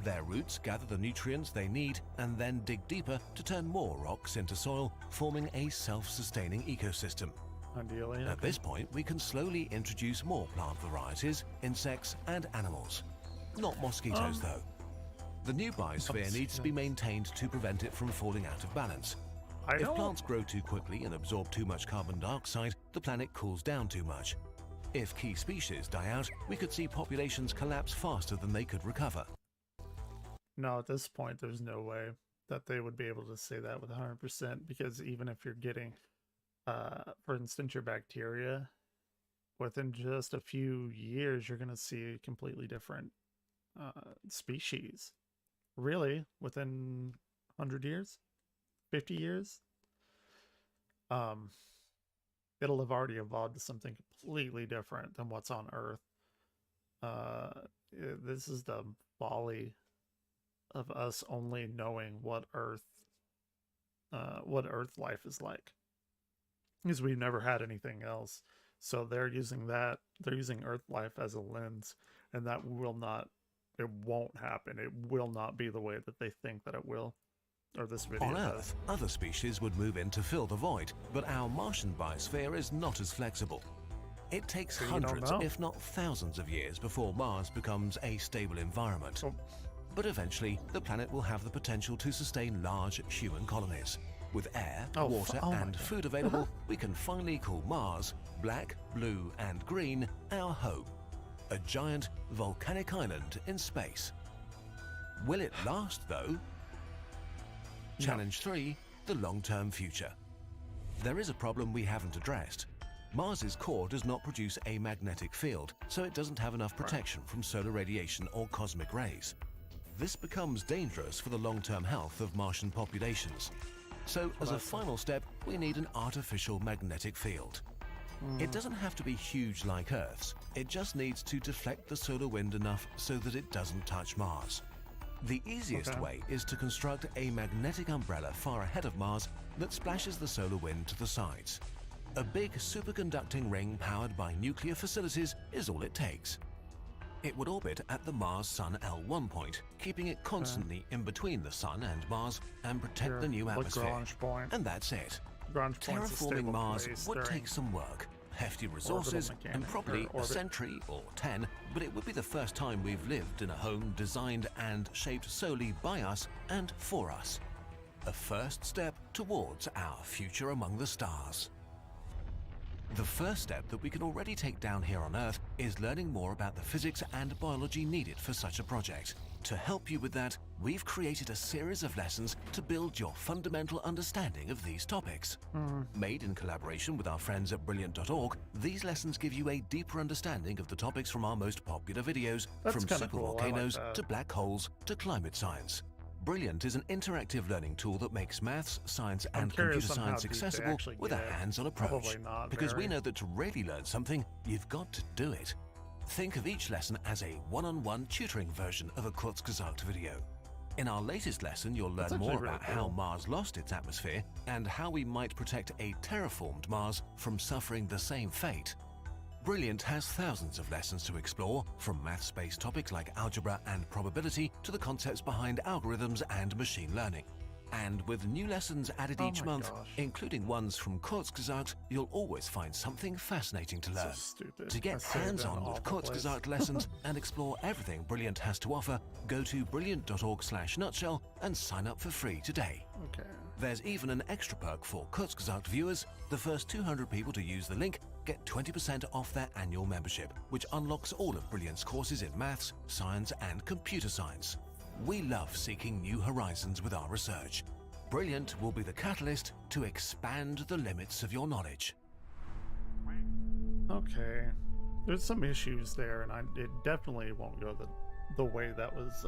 Their roots gather the nutrients they need and then dig deeper to turn more rocks into soil, forming a self-sustaining ecosystem. Ideally, At this point, we can slowly introduce more plant varieties, insects, and animals. Not mosquitoes, though. The new biosphere needs to be maintained to prevent it from falling out of balance. If plants grow too quickly and absorb too much carbon dioxide, the planet cools down too much. If key species die out, we could see populations collapse faster than they could recover. No, at this point, there's no way that they would be able to say that with 100%, because even if you're getting, for instance, your bacteria, within just a few years, you're going to see a completely different species. Really, within 100 years, 50 years, it'll have already evolved to something completely different than what's on Earth. This is the folly of us only knowing what Earth life is like, because we've never had anything else. So they're using Earth life as a lens, and it won't happen. It will not be the way that they think that it will, or this video On does. Earth, other species would move in to fill the void, but our Martian biosphere is not as flexible. It takes hundreds, if not thousands of years before Mars becomes a stable environment. But eventually, the planet will have the potential to sustain large human colonies. With air, water, and food available, we can finally call Mars, black, blue, and green, our home. A giant volcanic island in space. Will it last, though? Challenge 3, the long-term future. There is a problem we haven't addressed. Mars's core does not produce a magnetic field, so it doesn't have enough protection from solar radiation or cosmic rays. This becomes dangerous for the long-term health of Martian populations. So, as a final step, we need an artificial magnetic field. It doesn't have to be huge like Earth's. It just needs to deflect the solar wind enough so that it doesn't touch Mars. The easiest way is to construct a magnetic umbrella far ahead of Mars that splashes the solar wind to the sides. A big superconducting ring powered by nuclear facilities is all it takes. It would orbit at the Mars-Sun L1 point, keeping it constantly in between the Sun and Mars and protect the new atmosphere. And that's it. Terraforming Mars would take some work, hefty resources, and probably a century or 10, but it would be the first time we've lived in a home designed and shaped solely by us and for us. A first step towards our future among the stars. The first step that we can already take down here on Earth is learning more about the physics and biology needed for such a project. To help you with that, we've created a series of lessons to build your fundamental understanding of these topics. Made in collaboration with our friends at Brilliant.org, these lessons give you a deeper understanding of the topics from our most popular videos, from supervolcanoes to black holes to climate science. Brilliant is an interactive learning tool that makes maths, science, and computer science accessible with a hands-on approach. Because we know that to really learn something, you've got to do it. Think of each lesson as a one-on-one tutoring version of a Kurzgesagt video. In our latest lesson, you'll learn more about how Mars lost its atmosphere and how we might protect a terraformed Mars from suffering the same fate. Brilliant has thousands of lessons to explore, from maths-based topics like algebra and probability to the concepts behind algorithms and machine learning. And with new lessons added each month, including ones from Kurzgesagt, you'll always find something fascinating to learn. To get hands-on with Kurzgesagt lessons and explore everything Brilliant has to offer, go to brilliant.org/nutshell and sign up for free today. There's even an extra perk for Kurzgesagt viewers. The first 200 people to use the link get 20% off their annual membership, which unlocks all of Brilliant's courses in maths, science, and computer science. We love seeking new horizons with our research. Brilliant will be the catalyst to expand the limits of your knowledge. Okay, there's some issues there, and it definitely won't go the way that was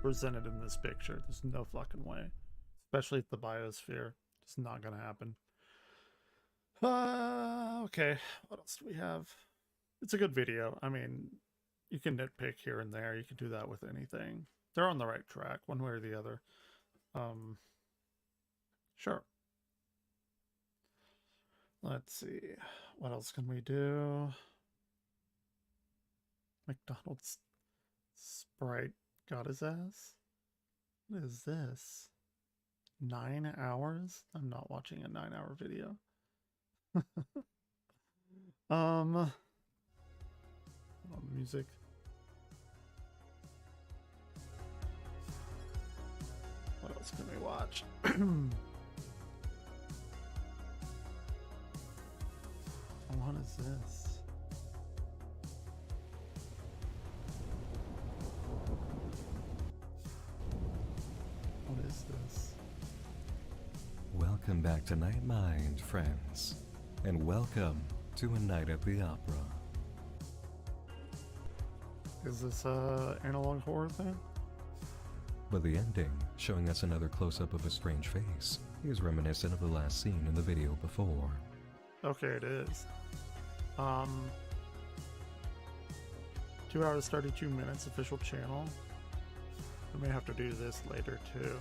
presented in this picture. There's no fucking way, especially at the biosphere. It's not gonna happen. Okay, what else do we have? It's a good video. I mean, you can nitpick here and there. You can do that with anything. They're on the right track, one way or the other. Sure. Let's see. What else can we do? McDonald's Sprite got his ass? What is this? 9 hours? I'm not watching a 9-hour video. Music. What else can we watch? What is this? What is this? Welcome back to Night Mind, friends. And welcome to A Night at the Opera. Is this a analog horror thing? But the ending, showing us another close-up of a strange face, is reminiscent of the last scene in the video before. Okay, it is. 2 hours 32 minutes official channel. We may have to do this later too.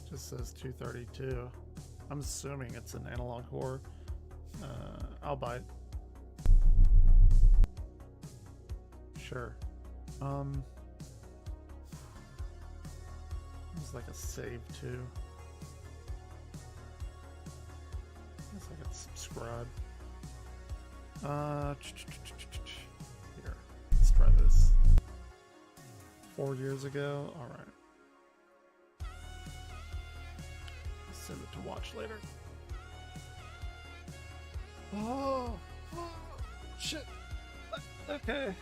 Just says 232. I'm assuming it's an analog horror. I'll buy it. Sure. There's like a save too. I guess I could subscribe. Here, let's try this. 4 years ago. All right. Send it to watch later. Oh, shit. Okay.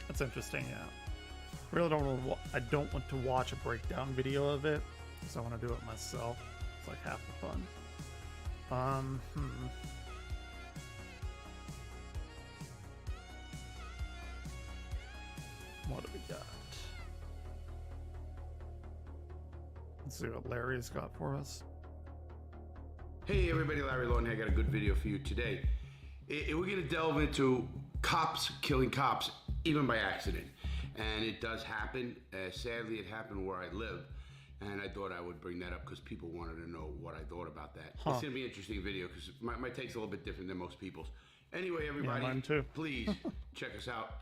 That's interesting. Yeah. Really don't want to. I don't want to watch a breakdown video of it because I want to do it myself. It's like half the fun. What do we got? Let's see what Larry's got for us. Hey everybody, Larry Lawton here. I got a good video for you today. We're going to delve into cops killing cops, even by accident. And it does happen. Sadly, it happened where I live. And I thought I would bring that up because people wanted to know what I thought about that. It's going to be an interesting video because my take's a little bit different than most people's. Anyway, everybody, mine too. Please check us out.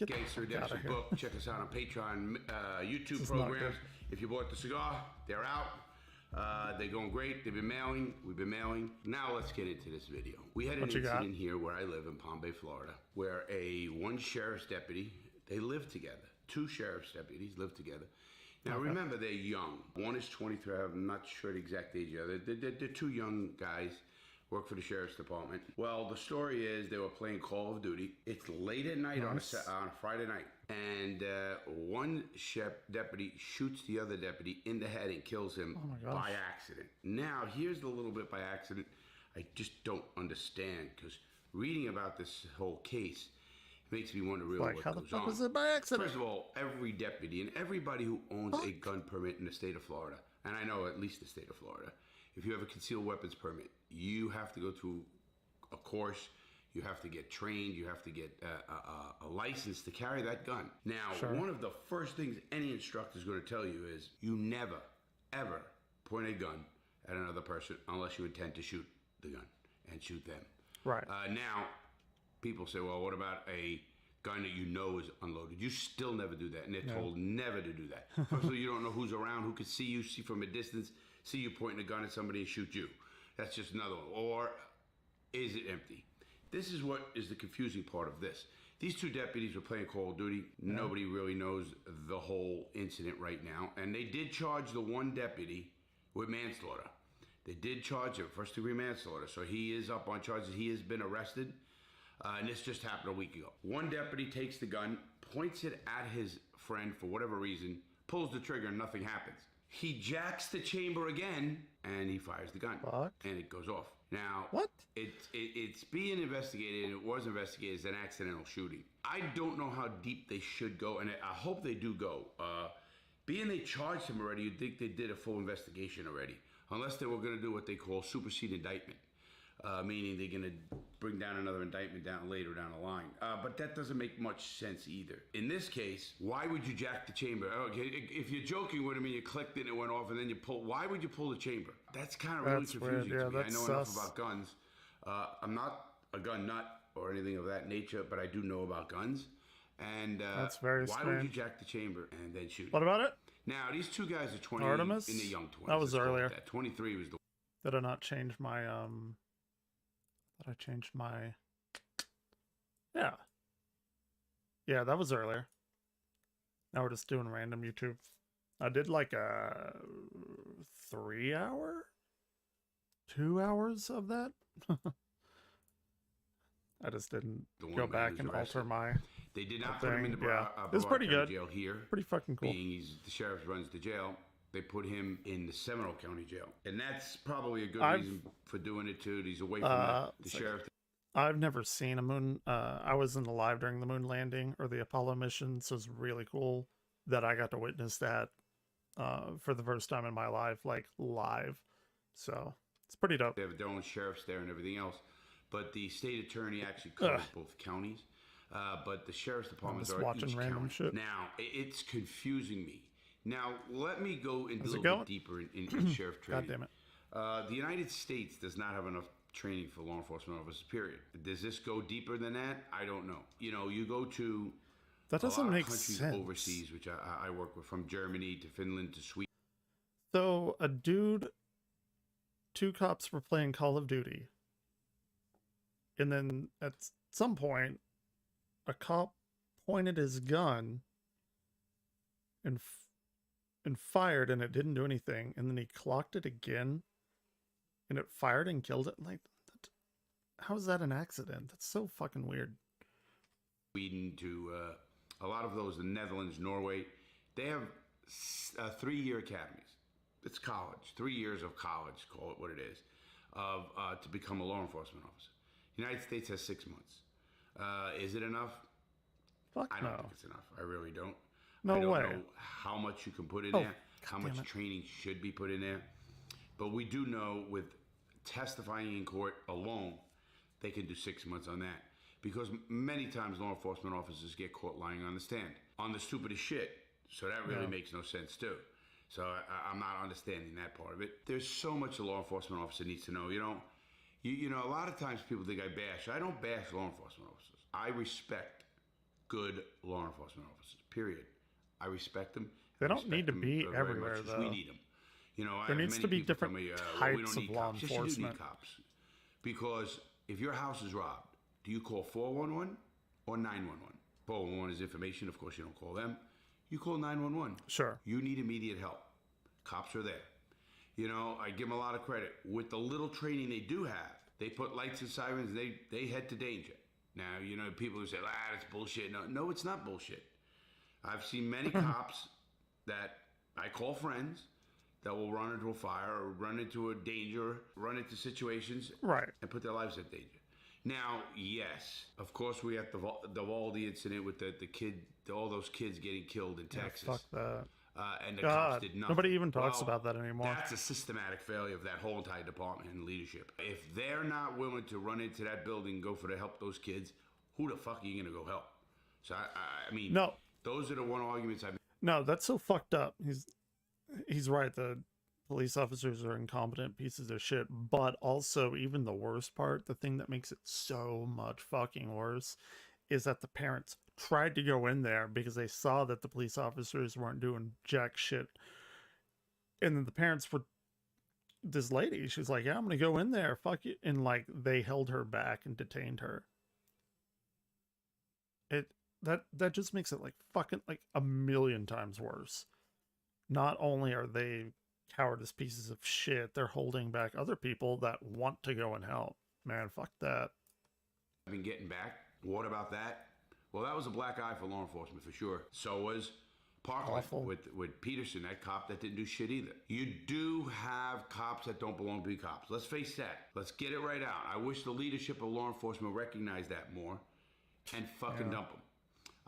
Gangster Redemption Book. Check us out on Patreon, YouTube programs. If you bought the cigar, they're out. They're going great. They've been mailing. We've been mailing. Now let's get into this video. We had an incident here where I live in Palm Bay, Florida, where one sheriff's deputy, they live together. 2 sheriff's deputies live together. Now remember, they're young. One is 23. I'm not sure the exact age of the other. They're 2 young guys. Work for the sheriff's department. Well, the story is they were playing Call of Duty. It's late at night on a Friday night. And one deputy shoots the other deputy in the head and kills him by accident. Now, here's the little bit by accident I just don't understand, because reading about this whole case makes me wonder really what goes on. How the fuck was it by accident? First of all, every deputy and everybody who owns a gun permit in the state of Florida, and I know at least the state of Florida, if you have a concealed weapons permit, you have to go through a course, you have to get trained, you have to get a license to carry that gun. Now, one of the first things any instructor is going to tell you is you never, ever point a gun at another person unless you intend to shoot the gun and shoot them. Right. Now, people say, well, what about a gun that you know is unloaded? You still never do that, and they're told never to do that. First of all, you don't know who's around, who could see you, see from a distance, see you pointing a gun at somebody and shoot you. That's just another one. Or is it empty? This is what is the confusing part of this. These 2 deputies were playing Call of Duty. Nobody really knows the whole incident right now. And they did charge the one deputy with manslaughter. They did charge him, first-degree manslaughter. So he is up on charges. He has been arrested. And this just happened a week ago. One deputy takes the gun, points it at his friend for whatever reason, pulls the trigger, and nothing happens. He jacks the chamber again, and he fires the gun. And it goes off. Now, it's being investigated, and it was investigated as an accidental shooting. I don't know how deep they should go, and I hope they do go. Being they charged him already, you'd think they did a full investigation already. Unless they were going to do what they call supersede indictment. Meaning they're going to bring down another indictment later down the line. But that doesn't make much sense either. In this case, why would you jack the chamber? Okay, if you're joking with him and you clicked it and it went off and then you pull, why would you pull the chamber? That's kind of really confusing to me. I know enough about guns. I'm not a gun nut or anything of that nature, but I do know about guns. And that's very why would you jack the chamber and then shoot? What about it? Now, these 2 guys are 20 Artemis? in the young 20s. That was earlier. 23 was the... Did I not change my... Did I change my... Yeah, that was earlier. Now we're just doing random YouTube. I did like a 3 hour? 2 hours of that? I just didn't go back and alter my... They did not put him in the it was pretty good. Jail here. Pretty fucking cool. Being the sheriff runs the jail, they put him in the Seminole County Jail. And that's probably a good reason for doing it too. He's away from the sheriff. I've never seen a moon. I wasn't alive during the moon landing or the Apollo mission, so it's really cool that I got to witness that for the first time in my life, like live. So It's pretty dope. They have their own sheriffs there and everything else. But the state attorney actually covers both counties. But the sheriff's departments are each county. Shit. Now, it's confusing me. Now, let me go into a little bit deeper in sheriff training. God damn it. The United States does not have enough training for law enforcement officers, period. Does this go deeper than that? I don't know. You know, you go to that doesn't a lot make of countries sense. Overseas, which I work with, from Germany to Finland to Sweden. So, two cops were playing Call of Duty. And then at some point, a cop pointed his gun and fired, and it didn't do anything. And then he clocked it again, and it fired and killed it. Like, how is that an accident? That's so fucking weird. Sweden to a lot of those, the Netherlands, Norway, they have 3-year academies. It's college, 3 years of college, call it what it is, to become a law enforcement officer. The United States has 6 months. Is it enough? Fuck I don't no. think it's enough. I really don't. No I don't way. know how much you can put in there, how much training should be put in there. But we do know with testifying in court alone, they can do 6 months on that. Because many times law enforcement officers get caught lying on the stand on the stupidest shit. So that really makes no sense too. So I'm not understanding that part of it. There's so much a law enforcement officer needs to know. You know, a lot of times people think I bash. I don't bash law enforcement officers. I respect good law enforcement officers, period. I respect them. They don't need to be everywhere, though. We need them. You know, there needs to be different types of law cops. enforcement. Yes, you do need cops. Because if your house is robbed, do you call 411 or 911? 411 is information. Of course, you don't call them. You call 911. Sure. You need immediate help. Cops are there. You know, I give them a lot of credit. With the little training they do have, they put lights and sirens, they head to danger. Now, you know, people who say, that's bullshit. No, it's not bullshit. I've seen many cops that I call friends that will run into a fire or run into a danger, run into situations, and put their lives at danger. Now, yes, of course, we have the Valdi incident with the kid, all those kids getting killed in Texas. Fuck that. And the cops did nothing. Nobody even talks about that anymore. That's a systematic failure of that whole entire department and leadership. If they're not willing to run into that building and go for to help those kids, who the fuck are you going to go help? So, I mean, those are the one arguments I've... No, that's so fucked up. He's right. The police officers are incompetent pieces of shit. But also, even the worst part, the thing that makes it so much fucking worse, is that the parents tried to go in there because they saw that the police officers weren't doing jack shit. And then the parents were... This lady, she's like, yeah, I'm going to go in there. Fuck you. And, like, they held her back and detained her. That just makes it, like, fucking, like, a million times worse. Not only are they cowardice pieces of shit, they're holding back other people that want to go and help. Man, fuck that. I've been getting back. What about that? Well, that was a black eye for law enforcement for sure. So was Parkland with Peterson, that cop that didn't do shit either. You do have cops that don't belong to be cops. Let's face that. Let's get it right out. I wish the leadership of law enforcement recognized that more and fucking dump them.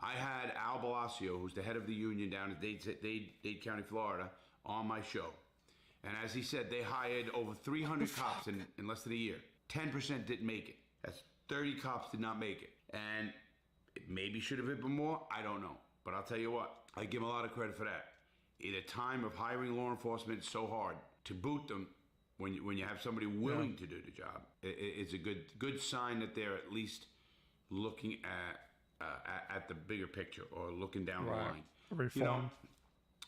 I had Al Balacio, who's the head of the union down at Dade County, Florida, on my show. And as he said, they hired over 300 cops in less than a year. 10% didn't make it. That's 30 cops did not make it. And it maybe should have been more. I don't know. But I'll tell you what, I give them a lot of credit for that. In a time of hiring law enforcement, it's so hard to boot them when you have somebody willing to do the job. It's a good sign that they're at least looking at the bigger picture or looking down the line. Reform. You know,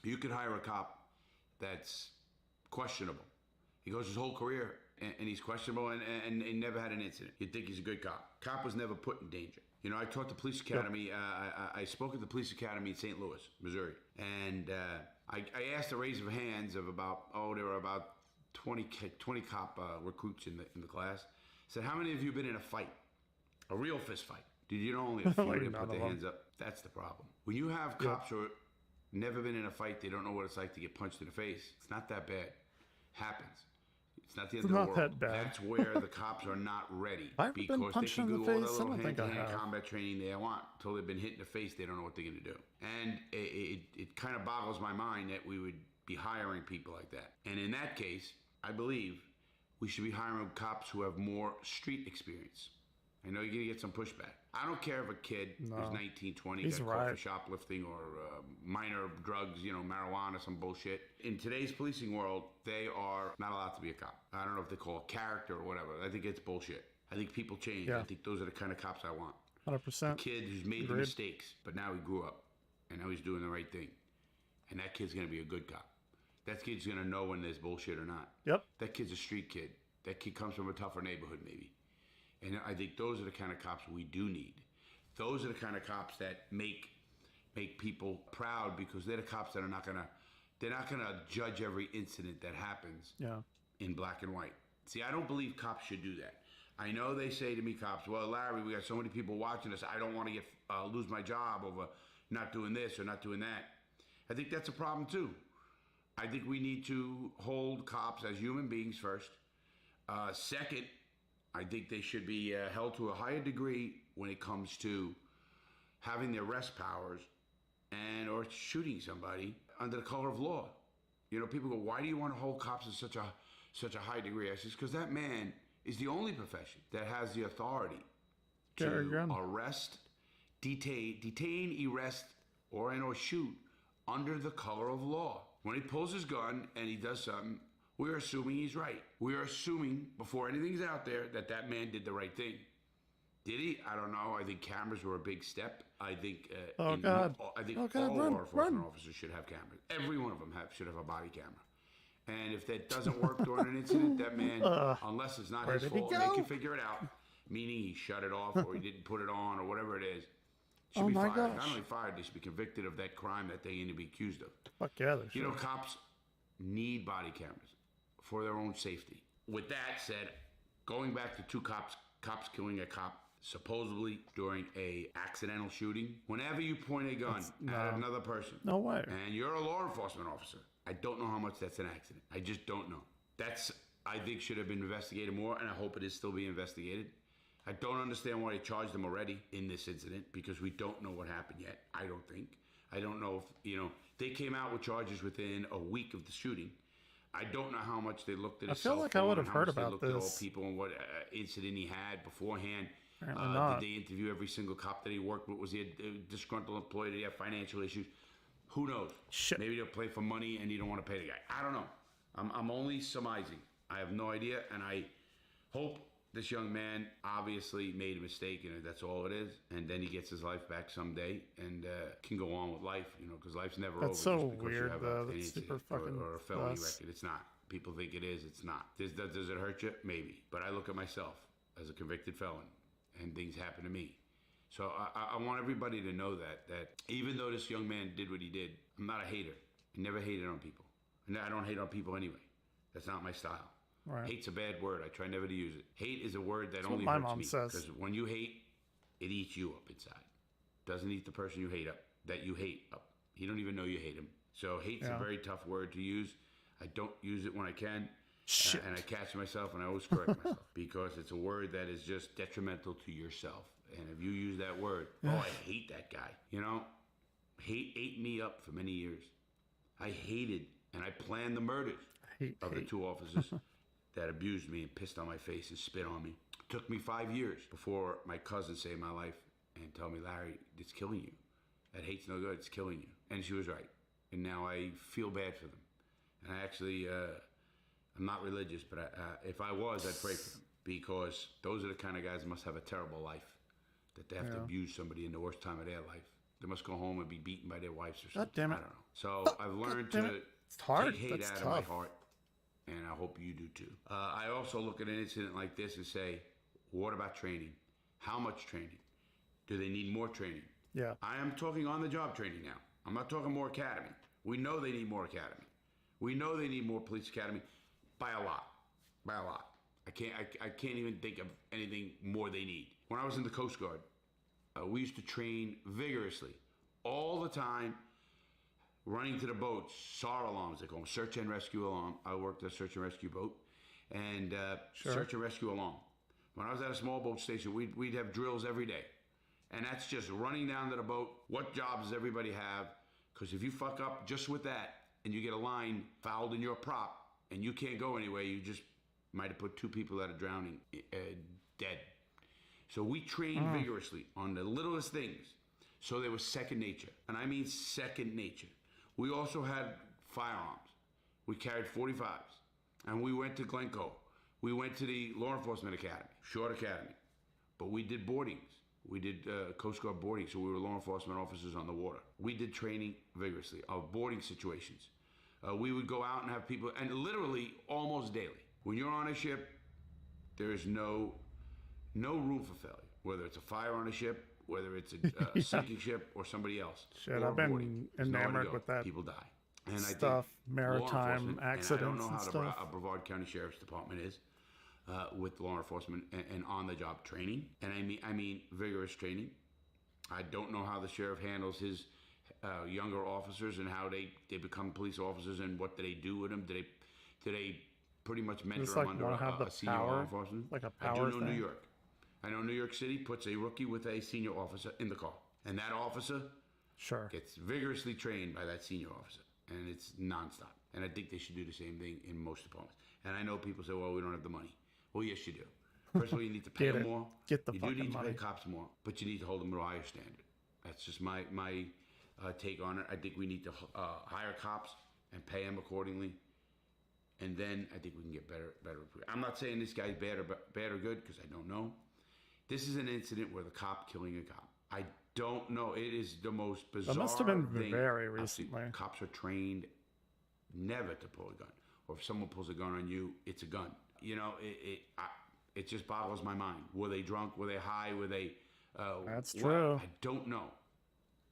you could hire a cop that's questionable. He goes his whole career and he's questionable and he never had an incident. You'd think he's a good cop. Cop was never put in danger. You know, I taught the police academy. I spoke at the police academy in St. Louis, Missouri. And I asked a raise of hands of there were about 20 cop recruits in the class. I said, how many of you have been in a fight? A real fist fight? Did you know only a few didn't put their hands up? That's the problem. When you have cops who have never been in a fight, they don't know what it's like to get punched in the face. It's not that bad. Happens. It's not the end of the world. That bad. That's where the cops are not ready. I've because been punched they can in do the all face. the I don't think I have. combat training they want. Until they've been hit in the face, they don't know what they're going to do. And it kind of boggles my mind that we would be hiring people like that. And in that case, I believe we should be hiring cops who have more street experience. I know you're going to get some pushback. I don't care if a kid who's 19, 20 got caught for shoplifting or minor drugs, marijuana, some bullshit. In today's policing world, they are not allowed to be a cop. I don't know if they call it character or whatever. I think it's bullshit. I think people change. I think those are the kind of cops I want. 100%. A kid who's made the mistakes, but now he grew up, and now he's doing the right thing. And that kid's going to be a good cop. That kid's going to know when there's bullshit or not. Yep. That kid's a street kid. That kid comes from a tougher neighborhood, maybe. And I think those are the kind of cops we do need. Those are the kind of cops that make people proud, because they're the cops that are not gonna judge every incident that happens in black and white. See, I don't believe cops should do that. I know they say to me, cops, well, Larry, we got so many people watching us. I don't want to lose my job over not doing this or not doing that. I think that's a problem too. I think we need to hold cops as human beings first. Second, I think they should be held to a higher degree when it comes to having the arrest powers or shooting somebody under the color of law. People go, why do you want to hold cops at such a high degree? I says, because that man is the only profession that has the authority to arrest, detain, arrest, or shoot under the color of law. When he pulls his gun and he does something, we're assuming he's right. We're assuming, before anything's out there, that man did the right thing. Did he? I don't know. I think cameras were a big step. I think all law enforcement officers should have cameras. Every one of them should have a body camera. And if that doesn't work during an incident, that man, unless it's not his fault, they can figure it out, meaning he shut it off or he didn't put it on or whatever it is, should be fired. Not only fired, they should be convicted of that crime that they need to be accused of. Fuck yeah, they should. Cops need body cameras for their own safety. With that said, going back to two cops killing a cop supposedly during a accidental shooting, whenever you point a gun at another person, no way, and you're a law enforcement officer, I don't know how much that's an accident. I just don't know. I think should have been investigated more, and I hope it is still being investigated. I don't understand why they charged them already in this incident, because we don't know what happened yet. I don't think. I don't know if, they came out with charges within a week of the shooting. I don't know how much they looked at his cell phone. I feel like I would have heard about this. At all people and what incident he had beforehand. Did they interview every single cop that he worked with? Was he a disgruntled employee? Did he have financial issues? Who knows? Shit. Maybe they'll play for money and you don't want to pay the guy. I don't know. I'm only surmising. I have no idea, and I hope this young man obviously made a mistake, and that's all it is. And then he gets his life back someday and can go on with life, because life's never over. That's so just because weird, you have though. an That's super incident fucking or a felony record. It's not. People think it is. It's not. Does it hurt you? Maybe. But I look at myself as a convicted felon, and things happen to me. So I want everybody to know that even though this young man did what he did, I'm not a hater. I never hated on people. And I don't hate on people anyway. That's not my style. Right. Hate's a bad word. I try never to use it. Hate is a word that only hurts me. Because when you hate, it eats you up inside. Doesn't eat the person you hate up, that you hate up. You don't even know you hate him. So hate's a very tough word to use. I don't use it when I can. And I catch myself, and I always correct myself. Because it's a word that is just detrimental to yourself. And if you use that word, I hate that guy. Hate ate me up for many years. I hated, and I planned the murders of the two officers that abused me and pissed on my face and spit on me. It took me 5 years before my cousin saved my life and told me, Larry, it's killing you. That hate's no good, it's killing you. And she was right. And now I feel bad for them. And I actually, I'm not religious, but if I was, I'd pray for them. Because those are the kind of guys that must have a terrible life. That they have to abuse somebody in the worst time of their life. They must go home and be beaten by their wives or something. God damn it. I don't know. So I've learned to take hate out of my heart. And I hope you do too. I also look at an incident like this and say, what about training? How much training? Do they need more training? Yeah. I am talking on-the-job training now. I'm not talking more academy. We know they need more academy. We know they need more police academy by a lot. By a lot. I can't even think of anything more they need. When I was in the Coast Guard, we used to train vigorously all the time, running to the boats, SAR alarms, they call them, search and rescue alarm. I worked at a search and rescue boat, and search and rescue alarm. When I was at a small boat station, we'd have drills every day. And that's just running down to the boat. What jobs does everybody have? Because if you fuck up just with that, and you get a line fouled in your prop, and you can't go anywhere, you just might have put 2 people that are drowning dead. So we trained vigorously on the littlest things. So they were second nature. And I mean second nature. We also had firearms. We carried 45s. And we went to Glencoe. We went to the Law Enforcement Academy, Short Academy. But we did boardings. We did Coast Guard boarding, so we were law enforcement officers on the water. We did training vigorously of boarding situations. We would go out and have people, and literally almost daily. When you're on a ship, there is no room for failure. Whether it's a fire on a ship, whether it's a sinking ship or somebody else. Shit, I've been enamored with that. People die. And stuff, I think maritime accidents and I don't know how stuff. the Brevard County Sheriff's Department is with law enforcement and on-the-job training. And I mean vigorous training. I don't know how the sheriff handles his younger officers and how they become police officers and what do they do with them. Do they pretty much mentor them under a senior law enforcement? Like a power I do know thing. New York. I know New York City puts a rookie with a senior officer in the car. And that officer gets vigorously trained by that senior officer. And it's nonstop. And I think they should do the same thing in most departments. And I know people say, well, we don't have the money. Well, yes, you do. First of all, you need to pay them more. Get the you fucking do need to money. pay cops more, but you need to hold them to a higher standard. That's just my take on it. I think we need to hire cops and pay them accordingly. And then I think we can get better. I'm not saying this guy's bad or good, because I don't know. This is an incident where the cop killing a cop. I don't know. It is the most bizarre That must have been thing. very recently. Cops are trained never to pull a gun. Or if someone pulls a gun on you, it's a gun. You know, it just boggles my mind. Were they drunk? Were they high? Were they... That's true. I don't know.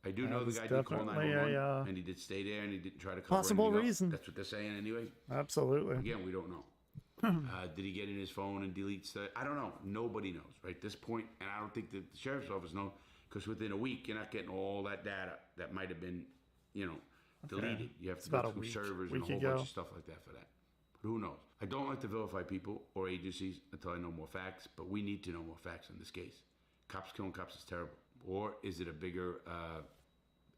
I do That know the was guy did call definitely 911, and he did stay there, and he didn't try to cover possible anything up. reason. That's what they're saying anyway. Absolutely. Again, we don't know. Did he get in his phone and delete stuff? I don't know. Nobody knows, right? At this point, and I don't think the sheriff's office knows, because within a week, you're not getting all that data that might have been, deleted. You have to go through servers and a whole bunch of stuff like that for that. But who knows? I don't like to vilify people or agencies until I know more facts, but we need to know more facts in this case. Cops killing cops is terrible. Or is it a bigger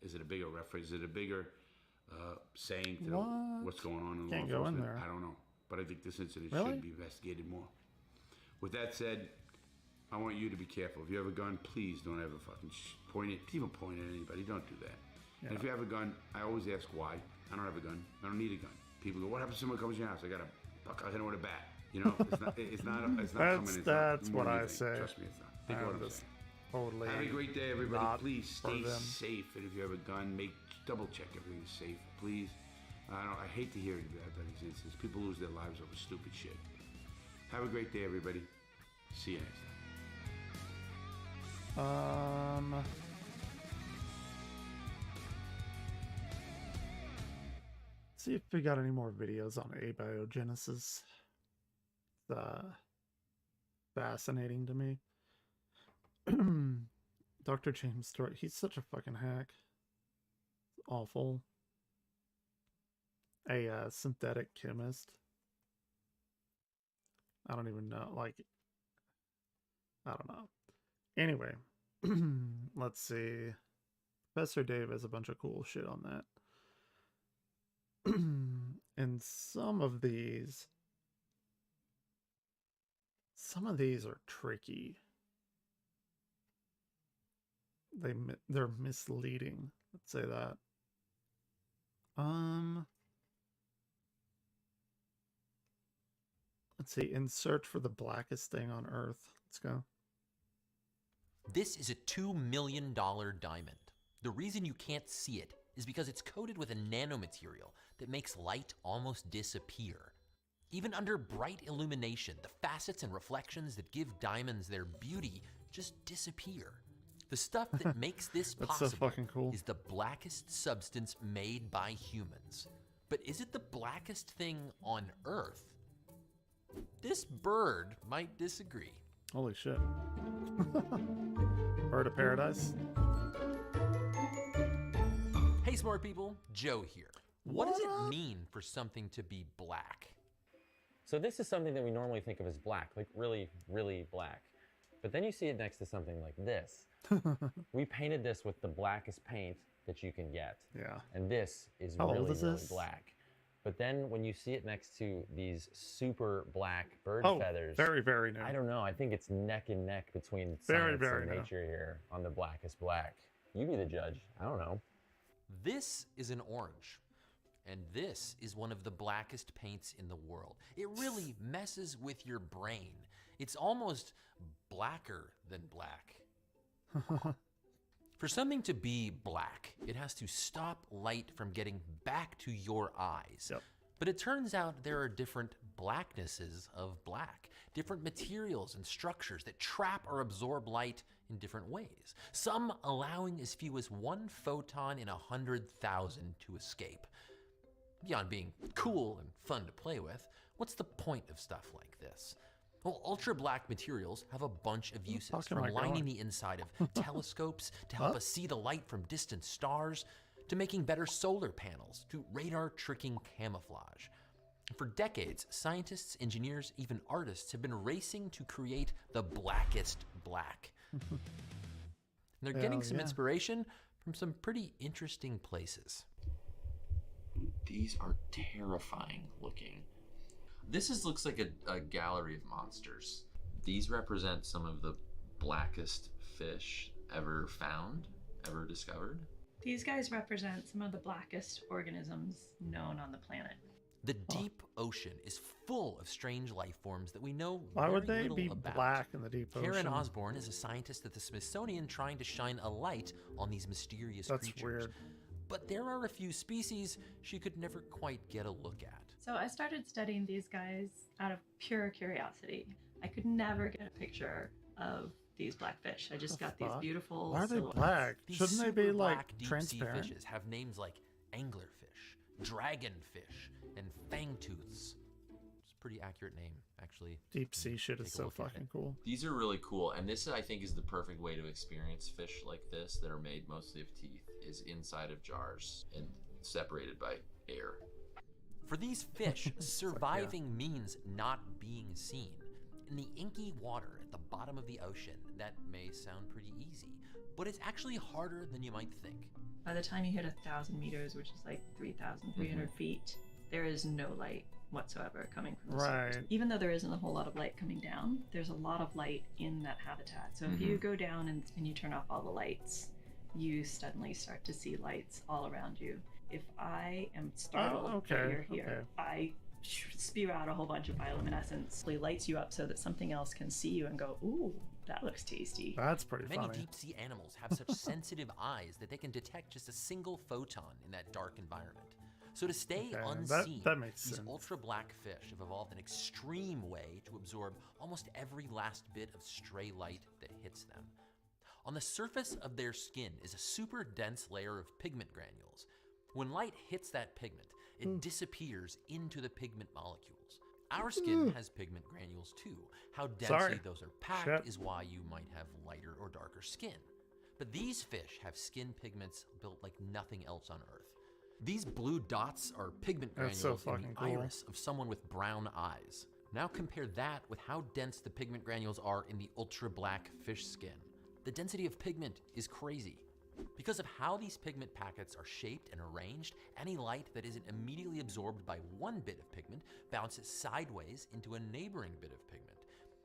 reference? Is it a bigger saying to what's going on in law Can't go in enforcement? there. I don't know. But I think this incident Really? should be investigated more. With that said, I want you to be careful. If you have a gun, please don't ever fucking point it. Even point at anybody. Don't do that. Yeah. And if you have a gun, I always ask why. I don't have a gun. I don't need a gun. People go, what happens if someone comes in your house? I got to hit him with a bat. It's not coming. That's what I say. Trust me, it's not. Think of what I'm saying. Totally. Have a great day, everybody. not Please stay for them. safe. And if you have a gun, double check everything's safe, please. I hate to hear about these incidents. People lose their lives over stupid shit. Have a great day, everybody. See you next time. See if we got any more videos on abiogenesis. It's fascinating to me. Dr. James Stewart, he's such a fucking hack. It's awful. A synthetic chemist. I don't even know. I don't know. Anyway, let's see. Professor Dave has a bunch of cool shit on that. And some of these are tricky. They're misleading. Let's say that. Let's see. In search for the blackest thing on Earth. Let's go. This is a $2 million diamond. The reason you can't see it is because it's coated with a nanomaterial that makes light almost disappear. Even under bright illumination, the facets and reflections that give diamonds their beauty just disappear. The stuff that makes this That's possible so fucking cool. is the blackest substance made by humans. But is it the blackest thing on Earth? This bird might disagree. Holy shit. Bird of paradise. Hey smart people, Joe here. What does it mean for something to be black? So this is something that we normally think of as black, like really, really black. But then you see it next to something like this. We painted this with the blackest paint that you can get. Yeah. And this is How old really, is really this? black. But then when you see it next to these super black bird feathers, very, very new. I don't know. I think it's neck and neck between Very, science very and new. nature here on the blackest black. You be the judge. I don't know. This is an orange. And this is one of the blackest paints in the world. It really messes with your brain. It's almost blacker than black. For something to be black, it has to stop light from getting back to your eyes. Yep. But it turns out there are different blacknesses of black, different materials and structures that trap or absorb light in different ways, some allowing as few as 1 photon in 100,000 to escape. Beyond being cool and fun to play with, what's the point of stuff like this? Well, ultra-black materials have a bunch of uses, from lining the inside of telescopes to help us see the light from distant stars, to making better solar panels, to radar tricking camouflage. For decades, scientists, engineers, even artists have been racing to create the blackest black. And they're getting some inspiration from some pretty interesting places. These are terrifying looking. This looks like a gallery of monsters. These represent some of the blackest fish ever found, ever discovered. These guys represent some of the blackest organisms known on the planet. The deep ocean is full of strange life forms that we know Why would very they little be about. black in the deep ocean? Karen Osborne is a scientist at the Smithsonian trying to shine a light on these mysterious creatures. Weird. But there are a few species she could never quite get a look at. So I started studying these guys out of pure curiosity. I could never get a picture of these black fish. I just got these beautiful Why are they silhouettes. black? These Shouldn't they be super like black deep-sea transparent? fishes have names like anglerfish, dragonfish, and fangtooths. It's a pretty accurate name, actually. Deep sea shit is so fucking cool. These are really cool, and this I think is the perfect way to experience fish like this that are made mostly of teeth, is inside of jars and separated by air. For these fish, surviving means not being seen. In the inky water at the bottom of the ocean, that may sound pretty easy, but it's actually harder than you might think. By the time you hit 1,000 meters, which is like 3,300 feet, there is no light whatsoever coming from the surface. Even though there isn't a whole lot of light coming down, there's a lot of light in that habitat. So if you go down and you turn off all the lights, you suddenly start to see lights all around you. If I am startled that you're here, I spew out a whole bunch of bioluminescence. It lights you up so that something else can see you and go, ooh, that looks tasty. That's pretty Many funny. deep-sea animals have such sensitive eyes that they can detect just a single photon in that dark environment. So to stay unseen, that makes these sense. ultra-black fish have evolved an extreme way to absorb almost every last bit of stray light that hits them. On the surface of their skin is a super dense layer of pigment granules. When light hits that pigment, it disappears into the pigment molecules. Our skin has pigment granules too. How densely those are packed is why you might have lighter or darker skin. But these fish have skin pigments built like nothing else on Earth. These blue dots are pigment granules in the iris of someone with brown eyes. Now compare that with how dense the pigment granules are in the ultra-black fish skin. The density of pigment is crazy. Because of how these pigment packets are shaped and arranged, any light that isn't immediately absorbed by one bit of pigment bounces sideways into a neighboring bit of pigment,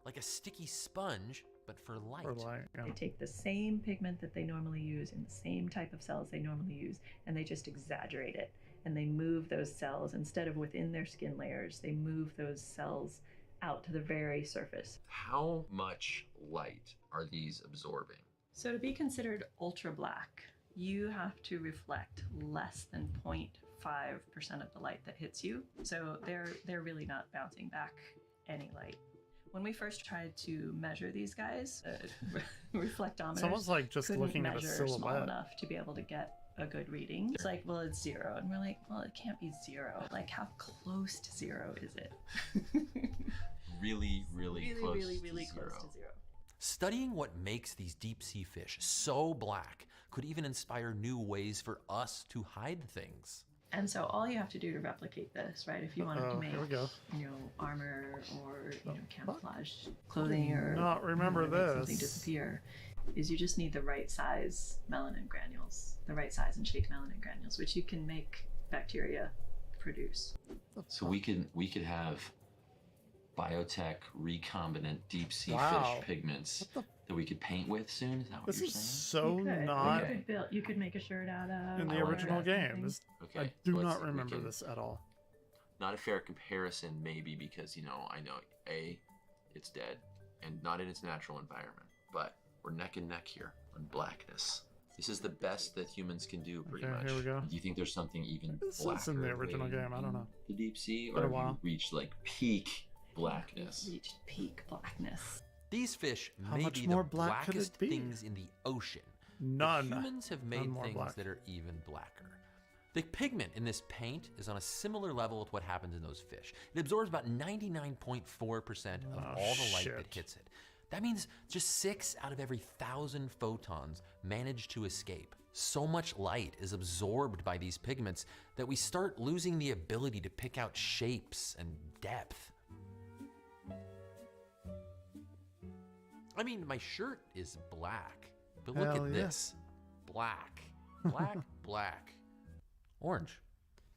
like a sticky sponge, but for light. They take the same pigment that they normally use in the same type of cells they normally use, and they just exaggerate it. And they move those cells, instead of within their skin layers, they move those cells out to the very surface. How much light are these absorbing? So to be considered ultra black, you have to reflect less than 0.5% of the light that hits you. So they're really not bouncing back any light. When we first tried to measure these guys, reflectometers Someone's like just couldn't looking at a measure silhouette. small enough to be able to get a good reading. It's like, well, it's 0. And we're like, well, it can't be 0. Like, how close to 0 is it? Really close really to close zero. to 0. Studying what makes these deep-sea fish so black could even inspire new ways for us to hide things. And so all you have to do to replicate this, right, if you wanted to make, armor or, camouflage clothing or not remember make this. something disappear, is you just need the right size melanin granules, the right size and shape melanin granules, which you can make bacteria produce. So we could have biotech recombinant deep sea Wow. fish pigments that we could paint with soon. Is that what This you're is saying? so not You could make a shirt out of in the or original something. games. Okay, I do so not we remember can- this at all. Not a fair comparison, maybe, because I know it's dead and not in its natural environment, but we're neck and neck here on blackness. This is the best that humans can do, pretty Okay, much. here we go. Do you think there's something even This blacker? is in the original game. I don't know. The deep sea, Been a or have while. you reached like peak blackness? Reached peak blackness. These fish How may much be more the black could it blackest be? things in the ocean. None. But humans have made None more things black. that are even blacker. The pigment in this paint is on a similar level with what happens in those fish. It absorbs about 99.4% of all the light that hits it. That means just 6 out of every 1,000 photons manage to escape. So much light is absorbed by these pigments that we start losing the ability to pick out shapes and depth. I mean, my shirt is black, but look Hell at yeah. this. Black, black, black. Orange.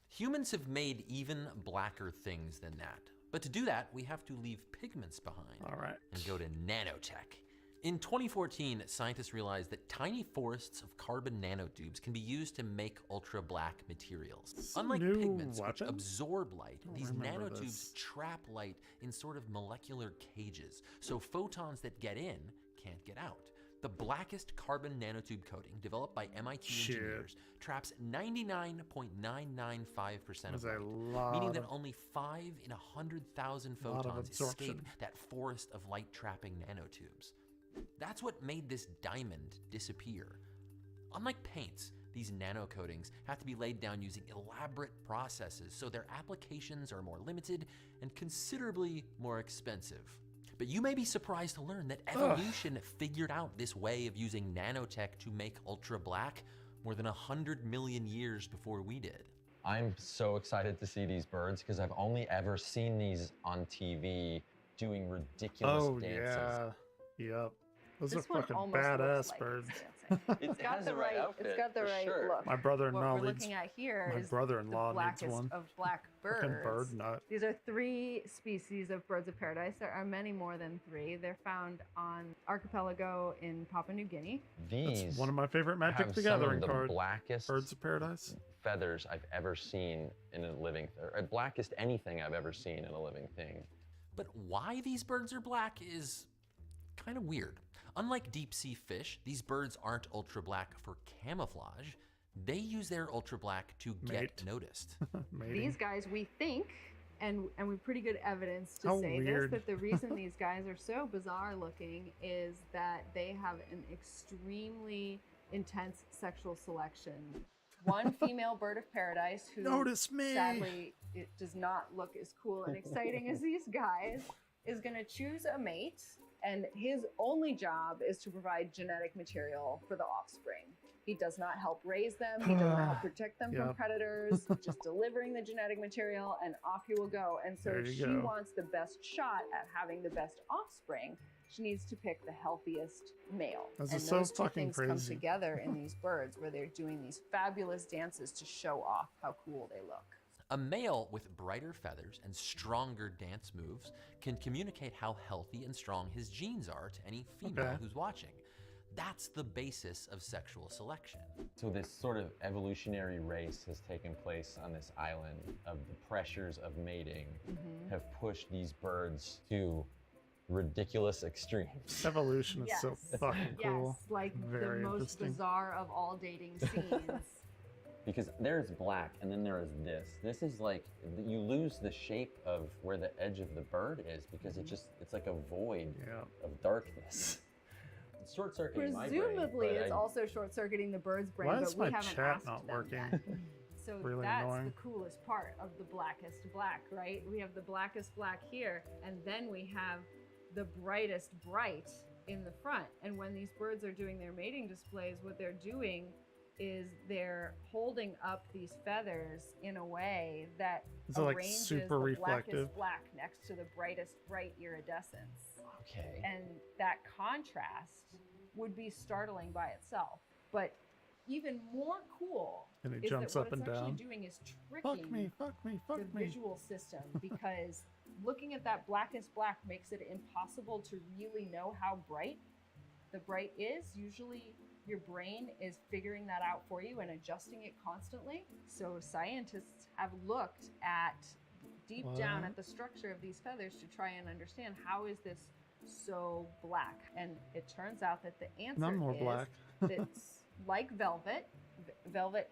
Humans have made even blacker things than that. But to do that, we have to leave pigments behind. All right. And go to nanotech. In 2014, scientists realized that tiny forests of carbon nanotubes can be used to make ultra-black materials. Unlike new pigments, which weapon? absorb light, these remember nanotubes this. trap light in sort of molecular cages, so photons that get in can't get out. The blackest carbon nanotube coating, developed by MIT engineers, traps 99.995% of That's a light, lot meaning that of- only 5 in 100,000 lot of photons escape absorption. that forest of light-trapping nanotubes. That's what made this diamond disappear. Unlike paints, these nano coatings have to be laid down using elaborate processes, so their applications are more limited and considerably more expensive. But you may be surprised to learn that evolution figured out this way of using nanotech to make ultra black more than 100 million years before we did. I'm so excited to see these birds because I've only ever seen these on TV doing ridiculous Oh dances. yeah. Yep. Those This are one fucking almost looks badass like birds. It's got the right look. My brother-in-law What we're leads. looking at here My is brother-in-law the needs blackest one. of black Fucking birds. bird nut. These are 3 species of birds of paradise. There are many more than 3. They're found on archipelago in Papua New Guinea. These One of my favorite Magic have the some Gathering of the cards. blackest Birds of Paradise. feathers I've ever seen in a living, or blackest anything I've ever seen in a living thing. But why these birds are black is kind of weird. Unlike deep sea fish, these birds aren't ultra black for camouflage. They use their ultra black to get noticed. These guys, we think, and we've pretty good evidence to How say weird. this, that the reason these guys are so bizarre looking is that they have an extremely intense sexual selection. One female bird of paradise who Notice me. sadly it does not look as cool and exciting as these guys is going to choose a mate, and his only job is to provide genetic material for the offspring. He does not help raise them. He doesn't help protect them from Yep. predators, just delivering the genetic material, and off he will go. And so There if you she go. wants the best shot at having the best offspring, she needs to pick the healthiest male. This and is so those two fucking things come crazy. together in these birds where they're doing these fabulous dances to show off how cool they look. A male with brighter feathers and stronger dance moves can communicate how healthy and strong his genes are to any female Okay. who's watching. That's the basis of sexual selection. So this sort of evolutionary race has taken place on this island of the pressures of mating have pushed these birds to ridiculous extremes. Evolution is so Yes. fucking cool. Yes, like Very the most interesting. bizarre of all dating scenes. Because there's black and then there is this. This is like, you lose the shape of where the edge of the bird is because it's like a void of darkness. It's short-circuiting my brain. Presumably, but it's I- also short-circuiting the bird's brain, Why but is we my haven't chat asked not them working? that. So Really that's annoying. the coolest part of the blackest black, right? We have the blackest black here, and then we have the brightest bright in the front. And when these birds are doing their mating displays, what they're doing is they're holding up these feathers in a way that Is it, like, arranges super the reflective? blackest black next to the brightest bright iridescence. Okay. And that contrast would be startling by itself. But even more cool And he is jumps that what up and it's actually down. doing is Fuck tricking me, fuck me, fuck the me. visual system, because looking at that blackest black makes it impossible to really know how bright the bright is. Usually your brain is figuring that out for you and adjusting it constantly. So scientists have looked at deep down at the structure of these feathers to try and understand how is this so black. And it turns out that the answer None more is black. it's like velvet. Velvet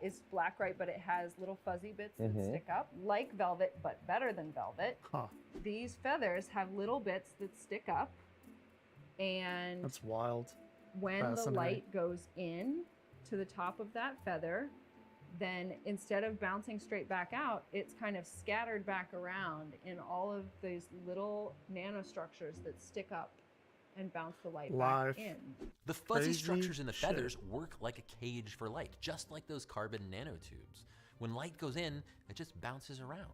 is black, right? But it has little fuzzy bits that stick up, like velvet, but better than velvet. Huh. These feathers have little bits that stick up, and That's wild. when the Fascinating. light goes in to the top of that feather, then instead of bouncing straight back out, it's kind of scattered back around in all of these little nanostructures that stick up and bounce the light back in. The fuzzy Crazy structures in the shit. feathers work like a cage for light, just like those carbon nanotubes. When light goes in, it just bounces around.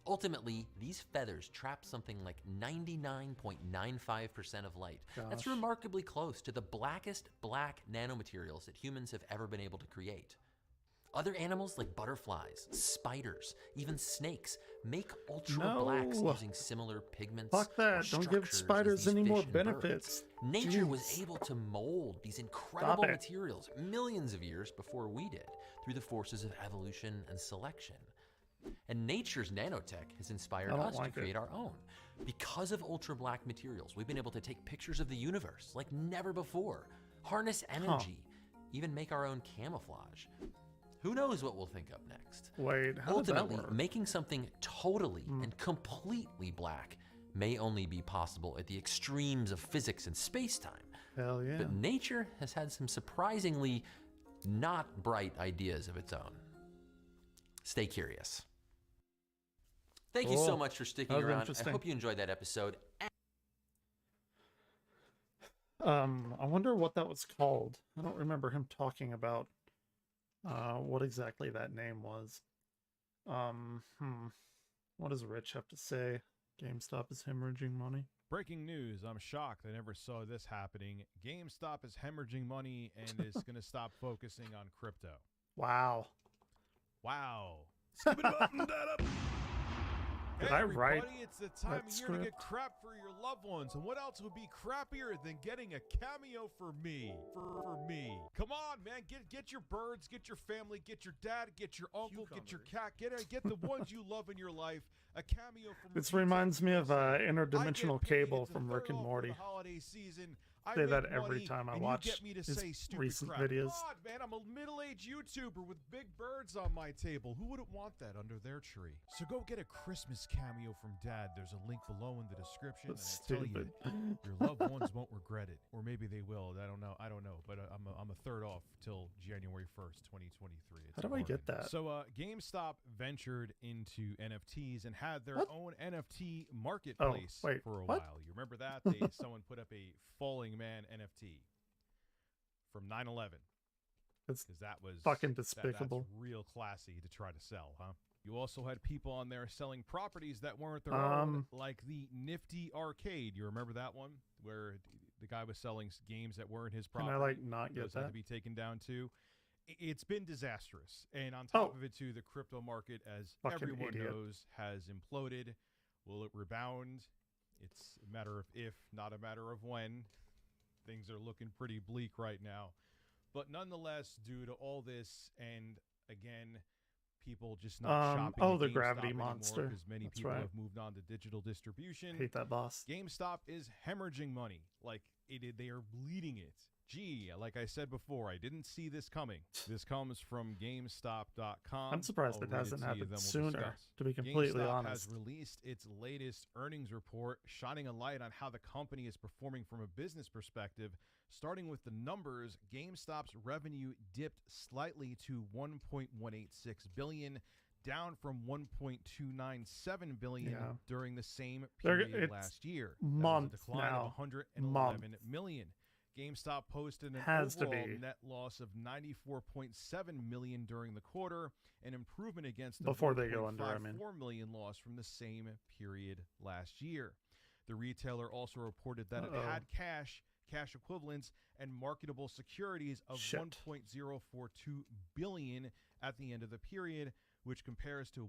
Ultimately, these feathers trap something like 99.95% of light. That's Gosh. remarkably close to the blackest black nanomaterials that humans have ever been able to create. Other animals like butterflies, spiders, even snakes make ultra blacks No. using similar pigments. Fuck or that. Don't give structures as spiders these any more fish and birds. benefits. Nature was Jeez. able to mold these incredible it. materials millions of years before we did through the forces of evolution and selection. And nature's nanotech has inspired I don't us like to create our own. Because of ultra black materials, we've been able to take pictures of the universe like never before, harness energy, even make our own camouflage. Who knows what we'll think of next? Wait, how does that Ultimately, work? making something totally and completely black may only be possible at the extremes of physics and space-time. Hell yeah. But nature has had some surprisingly not bright ideas of its own. Stay curious. Thank you so Cool. much for sticking That was around. I interesting. hope you enjoyed that episode. I wonder what that was called. I don't remember him talking about what exactly that name was. What does Rich have to say? GameStop is hemorrhaging money. Breaking news. I'm shocked. I never saw this happening. GameStop is hemorrhaging money and is going to stop focusing on crypto. Wow. Wow. Skip it up and that up. Did Hey, I write everybody, it's the time that of year to get script? crap for your loved ones. And what else would be crappier than getting a cameo for me? For me. Come on, man. Get your birds, get your family, get your dad, get your uncle, get your cat, get the ones you love in your life. A cameo from This reminds me of interdimensional cable from Rick and for Morty. the holiday season. I Say that make every money, time I and watch you get me to his say stupid recent crap. videos. God, man, I'm a middle-aged YouTuber with big birds on my table. Who wouldn't want that under their tree? So go get a Christmas cameo from Dad. There's a link below in the description. That's and I tell stupid. you, your loved ones won't regret it, or maybe they will. I don't know. But I'm a third off till January 1st, 2023. It's How do I get that? So GameStop ventured into NFTs and had their What? own NFT marketplace wait, for a what? while. You remember that? Someone put up a falling man NFT from 9/11. It's Because that was fucking that's despicable. real classy to try to sell, huh? You also had people on there selling properties that weren't their own, like the Nifty Arcade. You remember that one where the guy was selling games that weren't his Can property? I, like, not get Those had that? to be taken down too. It's been disastrous, and on top of it too, the crypto market, as Fucking everyone idiot. knows, has imploded. Will it rebound? It's a matter of if, not a matter of when. Things are looking pretty bleak right now. But nonetheless, due to all this, and again, people just not shopping at the GameStop Gravity anymore Monster. because many That's people right. have moved on to digital distribution. Hate that boss. GameStop is hemorrhaging money. Like, they are bleeding it. Gee, like I said before, I didn't see this coming. This comes from GameStop.com. I'm surprised I'll it read hasn't to you, happened then we'll sooner, discuss. to be completely GameStop honest. has released its latest earnings report, shining a light on how the company is performing from a business perspective. Starting with the numbers, GameStop's revenue dipped slightly to $1.186 billion, down from $1.297 billion Yeah. during the same They're- period it's last year. month That was a decline now. of $111 million. GameStop posted an Has to overall be. net loss of $94.7 million during the quarter, an improvement against the Before they go under, I mean. $4 million loss from the same period last year. The retailer also reported that it had cash cash equivalents, and marketable securities of $1.042 billion at the end of the period, which compares to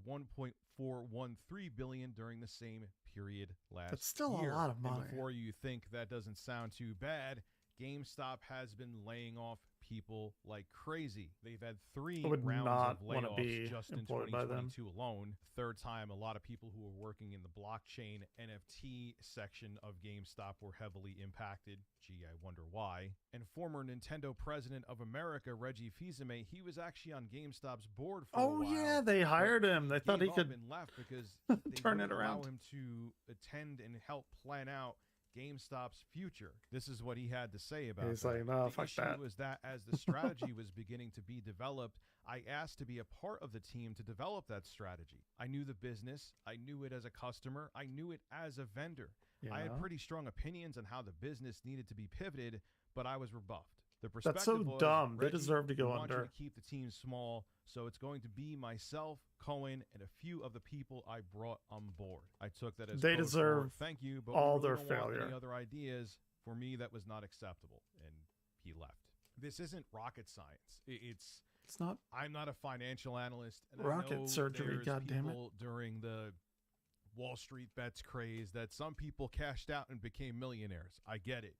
$1.413 billion during the same period last year. That's still a lot of money. And before you think that doesn't sound too bad, GameStop has been laying off people like crazy. They've had 3 rounds of layoffs just in 2022 alone. Third time a lot of people who were working in the blockchain NFT section of GameStop were heavily impacted. Gee, I wonder why. And former Nintendo president of America, Reggie Fils-Aimé, he was actually on GameStop's board for a while. Yeah, they hired him. They thought he could and left because turn it allow around. him to attend and help plan out GameStop's future. This is what he had to say about He's that. like, no, the fuck issue that. was that as the strategy was beginning to be developed, I asked to be a part of the team to develop that strategy. I knew the business. I knew it as a customer. I knew it as a vendor. I had Yeah. pretty strong opinions on how the business needed to be pivoted, but I was rebuffed. The That's perspective so was, dumb. They Reggie, deserve to go we want you under. to keep the team small, so it's going to be myself, Cohen, and a few of the people I brought on board. I took that as They code for deserve thank you, but all we their really don't want failure. any other ideas. For me, that was not acceptable, and he left. This isn't rocket science. It's not. I'm not a financial analyst. And Rocket I know surgery, there's goddammit. people during the Wall Street bets craze that some people cashed out and became millionaires. I get it,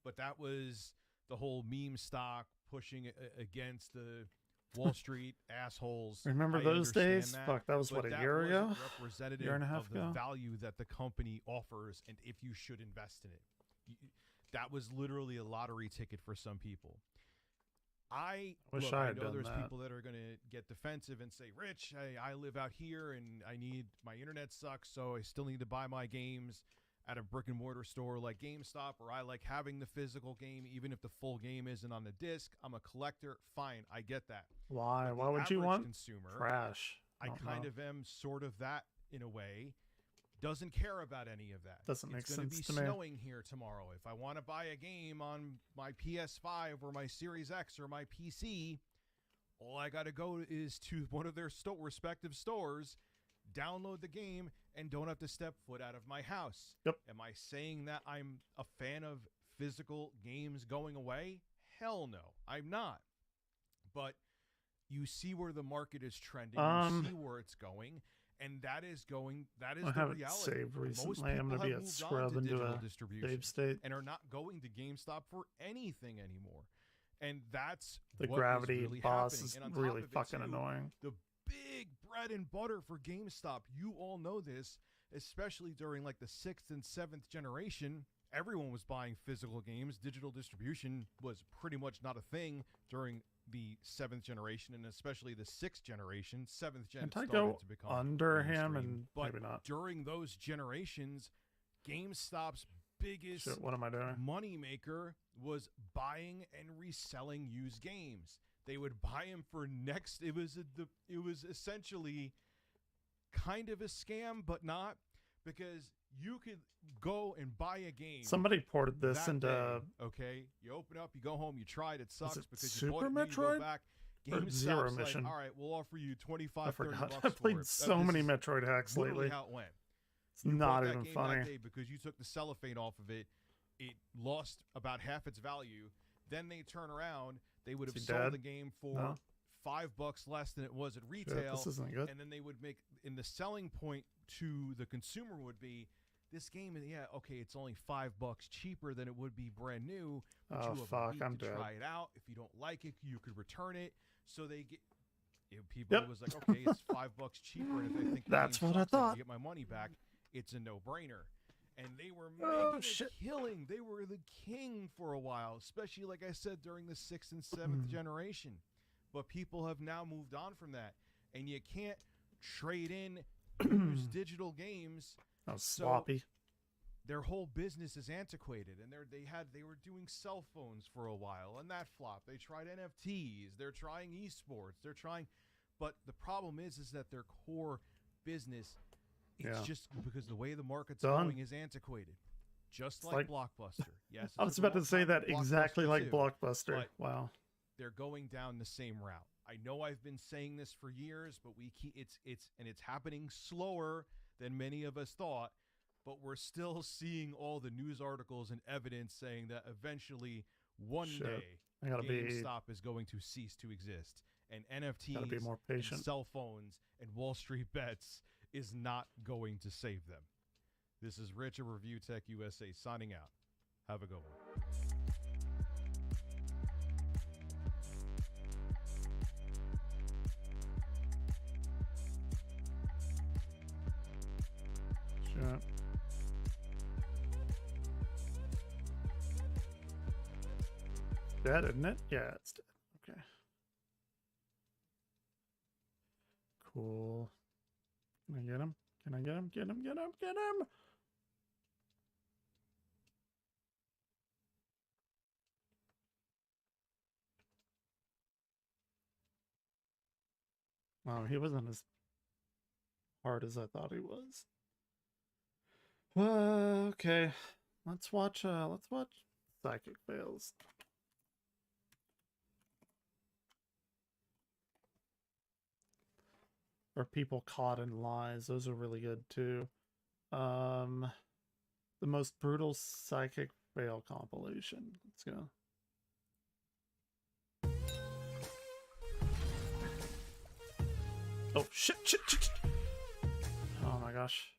but that was the whole meme stock pushing against the Wall Street assholes. Remember I those understand days? that, Fuck, that was but what, a that year wasn't ago? Representative Year and a half of the ago? value that the company offers, and if you should invest in it. That was literally a lottery ticket for some people. I Wish look, I I had know done there's that. people that are going to get defensive and say, Rich, I live out here and I need my internet sucks, so I still need to buy my games at a brick and mortar store like GameStop, or I like having the physical game even if the full game isn't on the disc. I'm a collector. Fine, I get that. Why? But Why the would you average want consumer, trash? I don't kind know. of am sort of that in a way. Doesn't care about any of that. Doesn't make It's going to sense be to me. snowing here tomorrow. If I want to buy a game on my PS5 or my Series X or my PC, all I got to go is to one of their respective stores, download the game, and don't have to step foot out of my house. Yep. Am I saying that I'm a fan of physical games going away? Hell no, I'm not. But you see where the market is trending. You see where it's going. And that is I the haven't reality. saved Most recently. I'm people gonna be have a moved scrub on to into digital a distribution babe state. and are not going to GameStop for anything anymore. And that's The what is gravity really boss happening. is And on top really of it, fucking too, annoying. The big bread and butter for GameStop, you all know this, especially during like the 6th and 7th generation. Everyone was buying physical games. Digital distribution was pretty much not a thing during the 7th generation, and especially the 6th generation. 7th gen Can't I started go to become under him mainstream. and But maybe not? during those generations, GameStop's biggest Shit, what am I doing? money maker was buying and reselling used games. They would buy them for next. It was essentially kind of a scam, but not, because you could go and buy a game. Somebody ported this that into. day, okay, you open up, you go home, you try it. It sucks it because you bought Super it, then you Metroid? go back. Or GameStop's Zero like, Mission? all right, we'll offer you $25, I $30 forgot. bucks I played for it. so This many is Metroid hacks literally lately. how it went. It's You not bought that even game funny. that day because you took the cellophane off of it. It lost about half its value. Then they turn around. They would have Is he sold dead? the game for No? $5 less than it was at retail. this isn't good. And then they would make, in the selling point to the consumer would be, this game is, yeah, okay, it's only $5 cheaper than it would be brand new. But Oh, you have fuck, a week I'm to dead. try it out. If you don't like it, you could return it. So they get. People Yep. was like, okay, it's $5 cheaper, and if they think your That's game what I sucks, I thought. can get my money back. It's a no-brainer. And they were Oh, making shit. a killing. They were the king for a while, especially, like I said, during the 6th and 7th generation. But people have now moved on from that, and you can't trade in used digital games. That was So sloppy. their whole business is antiquated, and they were doing cell phones for a while, and that flopped. They tried NFTs. They're trying esports. They're trying, but the problem is that their core business, it's Yeah. just because the way the market's Done. going is antiquated, just It's like like- Blockbuster. Yes, I it was took a about to long say time that for exactly Blockbuster like too, Blockbuster. but Wow. they're going down the same route. I know I've been saying this for years, but we keep it's happening slower than many of us thought. but we're still seeing all the news articles and evidence saying that eventually one day GameStop is going to cease to exist, and NFTs, be more patient. and cell phones, and Wall Street bets is not going to save them. This is Rich of Review Tech USA signing out. Have a good one. Sure. Dead, isn't it? Yeah, it's dead. Okay. Cool. Can I get him? Can I get him? Get him, get him, get him! Oh, he wasn't as hard as I thought he was. Okay. Let's watch Psychic Fails. Or People Caught in Lies. Those are really good too. The Most Brutal Psychic Fail compilation. Let's go. Oh shit, shit, shit, shit. Oh my gosh.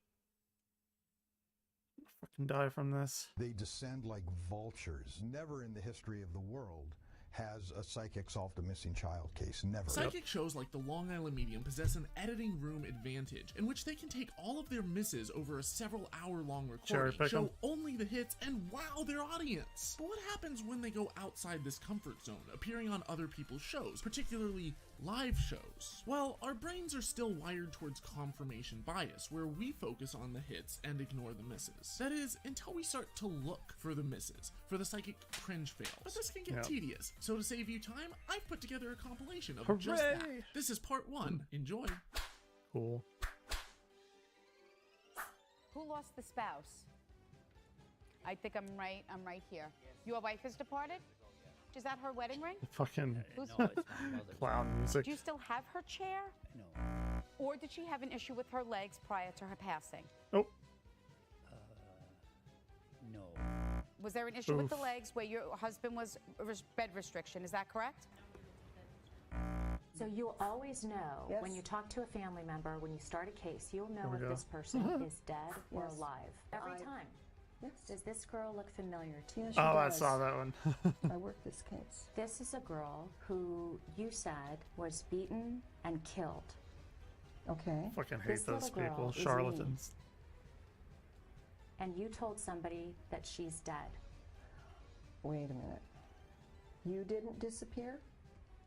I'm gonna fucking die from this. They descend like vultures. Never in the history of the world has a psychic solved a missing child case. Never. Psychic shows like the Long Island Medium possess an editing room advantage in which they can take all of their misses over a several hour-long recording, show only the hits, and wow their audience. But what happens when they go outside this comfort zone, appearing on other people's shows, particularly live shows? Well, our brains are still wired towards confirmation bias, where we focus on the hits and ignore the misses. That is, until we start to look for the misses, for the psychic cringe fails. But this can get tedious, so to save you time, I've put together a compilation of just that. This is part 1. Enjoy. Cool. Who lost the spouse? I think I'm right here. Your wife has departed? Is that her wedding ring? Fucking Who's clown music. Do you still have her chair? No. Or did she have an issue with her legs prior to her passing? Oh. No. Was there an issue with the legs where your husband was bed restriction? Is that correct? So you'll always know when you talk to a family member, when you start a case, you'll know if this person is dead or alive. Every time. Yes. Does this girl look familiar to you? Yes, she does. I saw that one. I worked this case. This is a girl who you said was beaten and killed. Okay. Fucking hate those people. Charlatans. And you told somebody that she's dead. Wait a minute. You didn't disappear?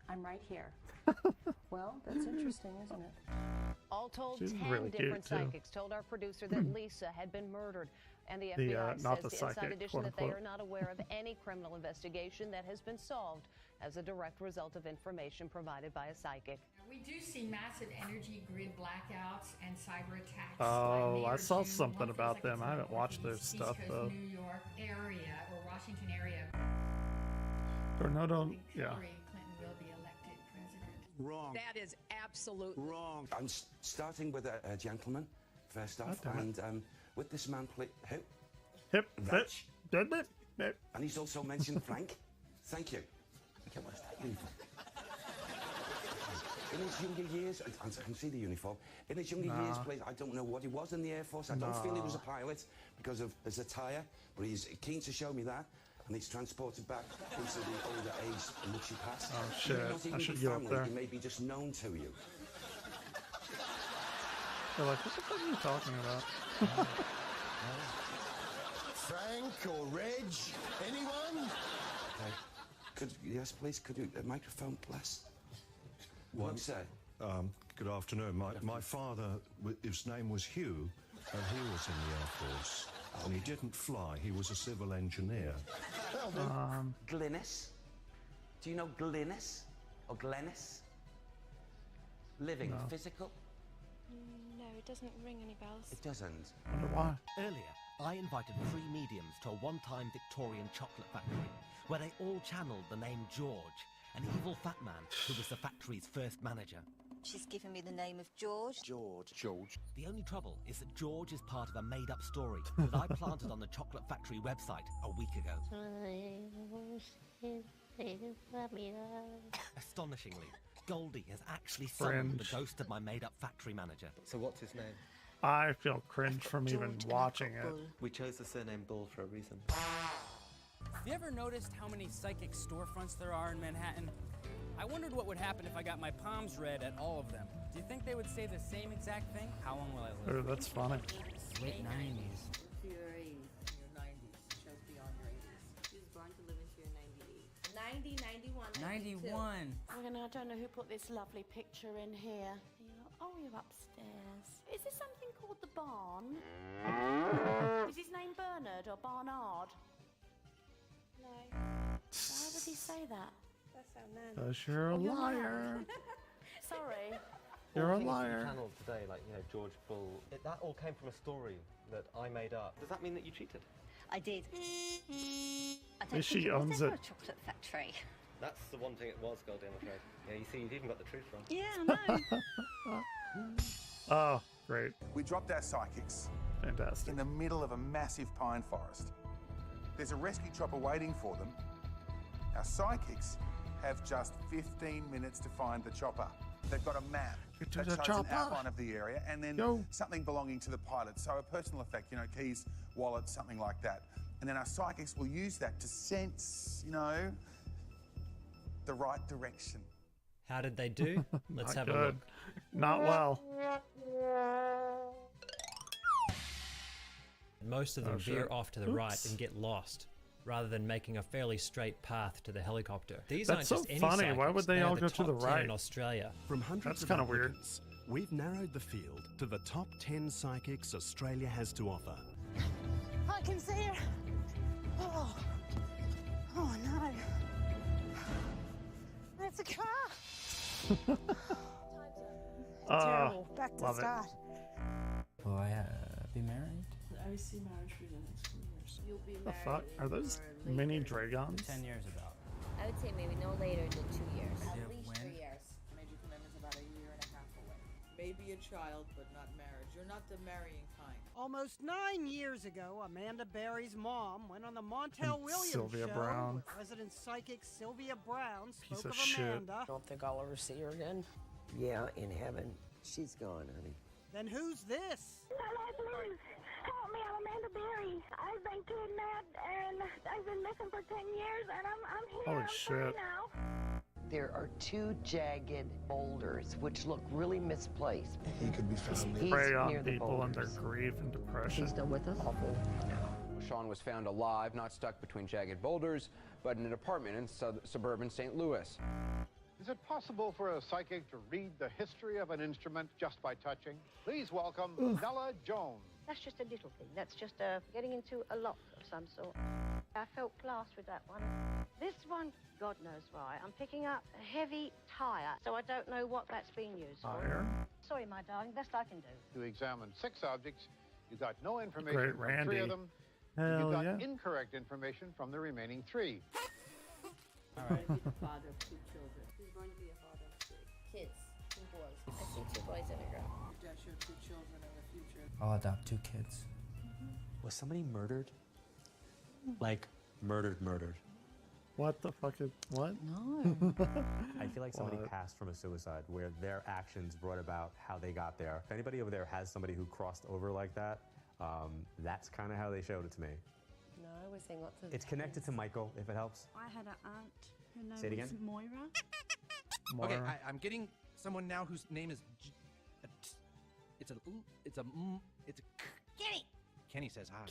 I'm right here. Well, that's interesting, isn't it? All told, She's 10 really different cute, too. psychics told our producer that Lisa had been murdered. And the FBI not says the to Inside psychic, Edition that they quote-unquote. are not aware of any criminal investigation that has been solved as a direct result of information provided by a psychic. We do see massive energy grid blackouts and cyber attacks. Oh, like I saw June, something one about feels like them. it's I in haven't the watched their East stuff Coast, though. New York area or Washington area. Or no, don't. Yeah. Hillary Clinton will be elected president. Wrong. That is absolutely Wrong. I'm starting with a gentleman, first off, God damn it. and with this man, who? Hip, Rich. hip. And he's also mentioned Frank. Thank you. Okay, what's that uniform? In his younger years, and I can see the uniform, in his younger years, please, I don't know what he was in the Air Force. I don't feel he was a pilot because of his attire, but he's keen to show me that. And he's transported back into the older age in which he passed. Oh, shit. Not even I should be go up family, there. he may be just known to you. They're like, what the fuck are you talking about? Frank or Reg? Anyone? Yes, please, could you, microphone, please? What? Say. Good afternoon. My father, his name was Hugh, and he was in the Air Force. And he didn't fly, he was a civil engineer. Glynis? Do you know Glynis? Or Glennis? Living, physical? No, it doesn't ring any bells. It doesn't. Wonder why. Earlier, I invited 3 mediums to a one-time Victorian chocolate factory, where they all channeled the name George, an evil fat man who was the factory's first manager. She's given me the name of George. George. The only trouble is that George is part of a made-up story that I planted on the Chocolate Factory website a week ago. Astonishingly, Goldie has actually summoned the ghost of my made-up factory manager. So what's his name? I feel cringe from even watching it. We chose the surname Bull for a reason. Have you ever noticed how many psychic storefronts there are in Manhattan? I wondered what would happen if I got my palms read at all of them. Do you think they would say the same exact thing? How long will I live? Oh, that's funny. Late 90s. To your 80s, your 90s. Shows beyond your 80s. She was born to live into your 98. 90, 91, 91. I don't know who put this lovely picture in here. Oh, you're upstairs. Is this something called the barn? Is his name Bernard or Barnard? No. Why would he say that? That's our man. Because you're a liar. Sorry. You're a All things liar. you channeled today, like, you know, George Bull, that all came from a story that I made up. Does that mean that you cheated? I did. She owns it. A chocolate factory. That's the one thing it was, Goldie, I'm afraid. Yeah, you see, you've even got the truth wrong. Yeah, I know. Oh, great. We dropped our psychics Fantastic. in the middle of a massive pine forest. There's a rescue chopper waiting for them. Our psychics have just 15 minutes to find the chopper. They've got a map Get to that the shows chopper. an outline of the area and then something belonging to the pilot. So a personal effect, you know, keys, wallet, something like that. And then our psychics will use that to sense, you know, the right direction. How did they do? Let's Not have a good. look. Not well. Most of them Oh, veer shit. off to the right and get lost, rather than making a fairly straight path to the helicopter. These That's aren't so just any funny. psychics, Why would they are all go to top the 10 right? in Australia? From hundreds That's of kinda weird. applicants, we've narrowed the field to the top 10 psychics Australia has to offer. I can see her. Oh. Oh no. That's a car. Terrible. Back to love it. start. Will I be married? I see marriage for the next 4 years. You'll be The fuck? Are those mini dragons? 10 years about. I would say maybe no later than 2 years. At least 3 years. Major commitment's about a year and a half away. Maybe a child, but not marriage. You're not the marrying kind. Almost 9 years ago, Amanda Berry's mom went on the Montel Williams Sylvia show. Brown. With resident psychic Sylvia Brown Piece spoke of of shit. Amanda. Don't think I'll ever see her again. Yeah, in heaven. She's gone, honey. Then who's this? Please help me! I'm Amanda Berry. I've been kidnapped and I've been missing for 10 years, and I'm here. Holy I'm free shit. now. There are 2 jagged boulders which look really misplaced. He could be found He's Prey on near the people and their boulders. grief and depression. He's still with us? Sean was found alive, not stuck between jagged boulders, but in an apartment in suburban St. Louis. Is it possible for a psychic to read the history of an instrument just by touching? Please welcome Nella Jones. That's just a little thing. That's just getting into a lock of some sort. I felt class with that one. This one, God knows why. I'm picking up a heavy tire, so I don't know what that's being used for. Fire. Sorry, my darling. Best I can do. You examined 6 objects. You got no information Great from 3 Randy. of them. and Hell you got yeah. incorrect information from the remaining 3. All right. Be the father of 2 children. He's going to be a father of 3 kids, 2 boys. I see 2 boys and a girl. Your dad showed 2 children in the future. I'll adopt 2 kids. Was somebody murdered? Like, murdered? What the fuck is what? No. I feel like somebody What? passed from a suicide where their actions brought about how they got there. If anybody over there has somebody who crossed over like that, that's kind of how they showed it to me. No, we're seeing lots of... It's connected to Michael, if it helps. I had an aunt. Her name Say it was again? Moira. Okay, I'm getting someone now whose name is. It's a. Kenny! Kenny says hi.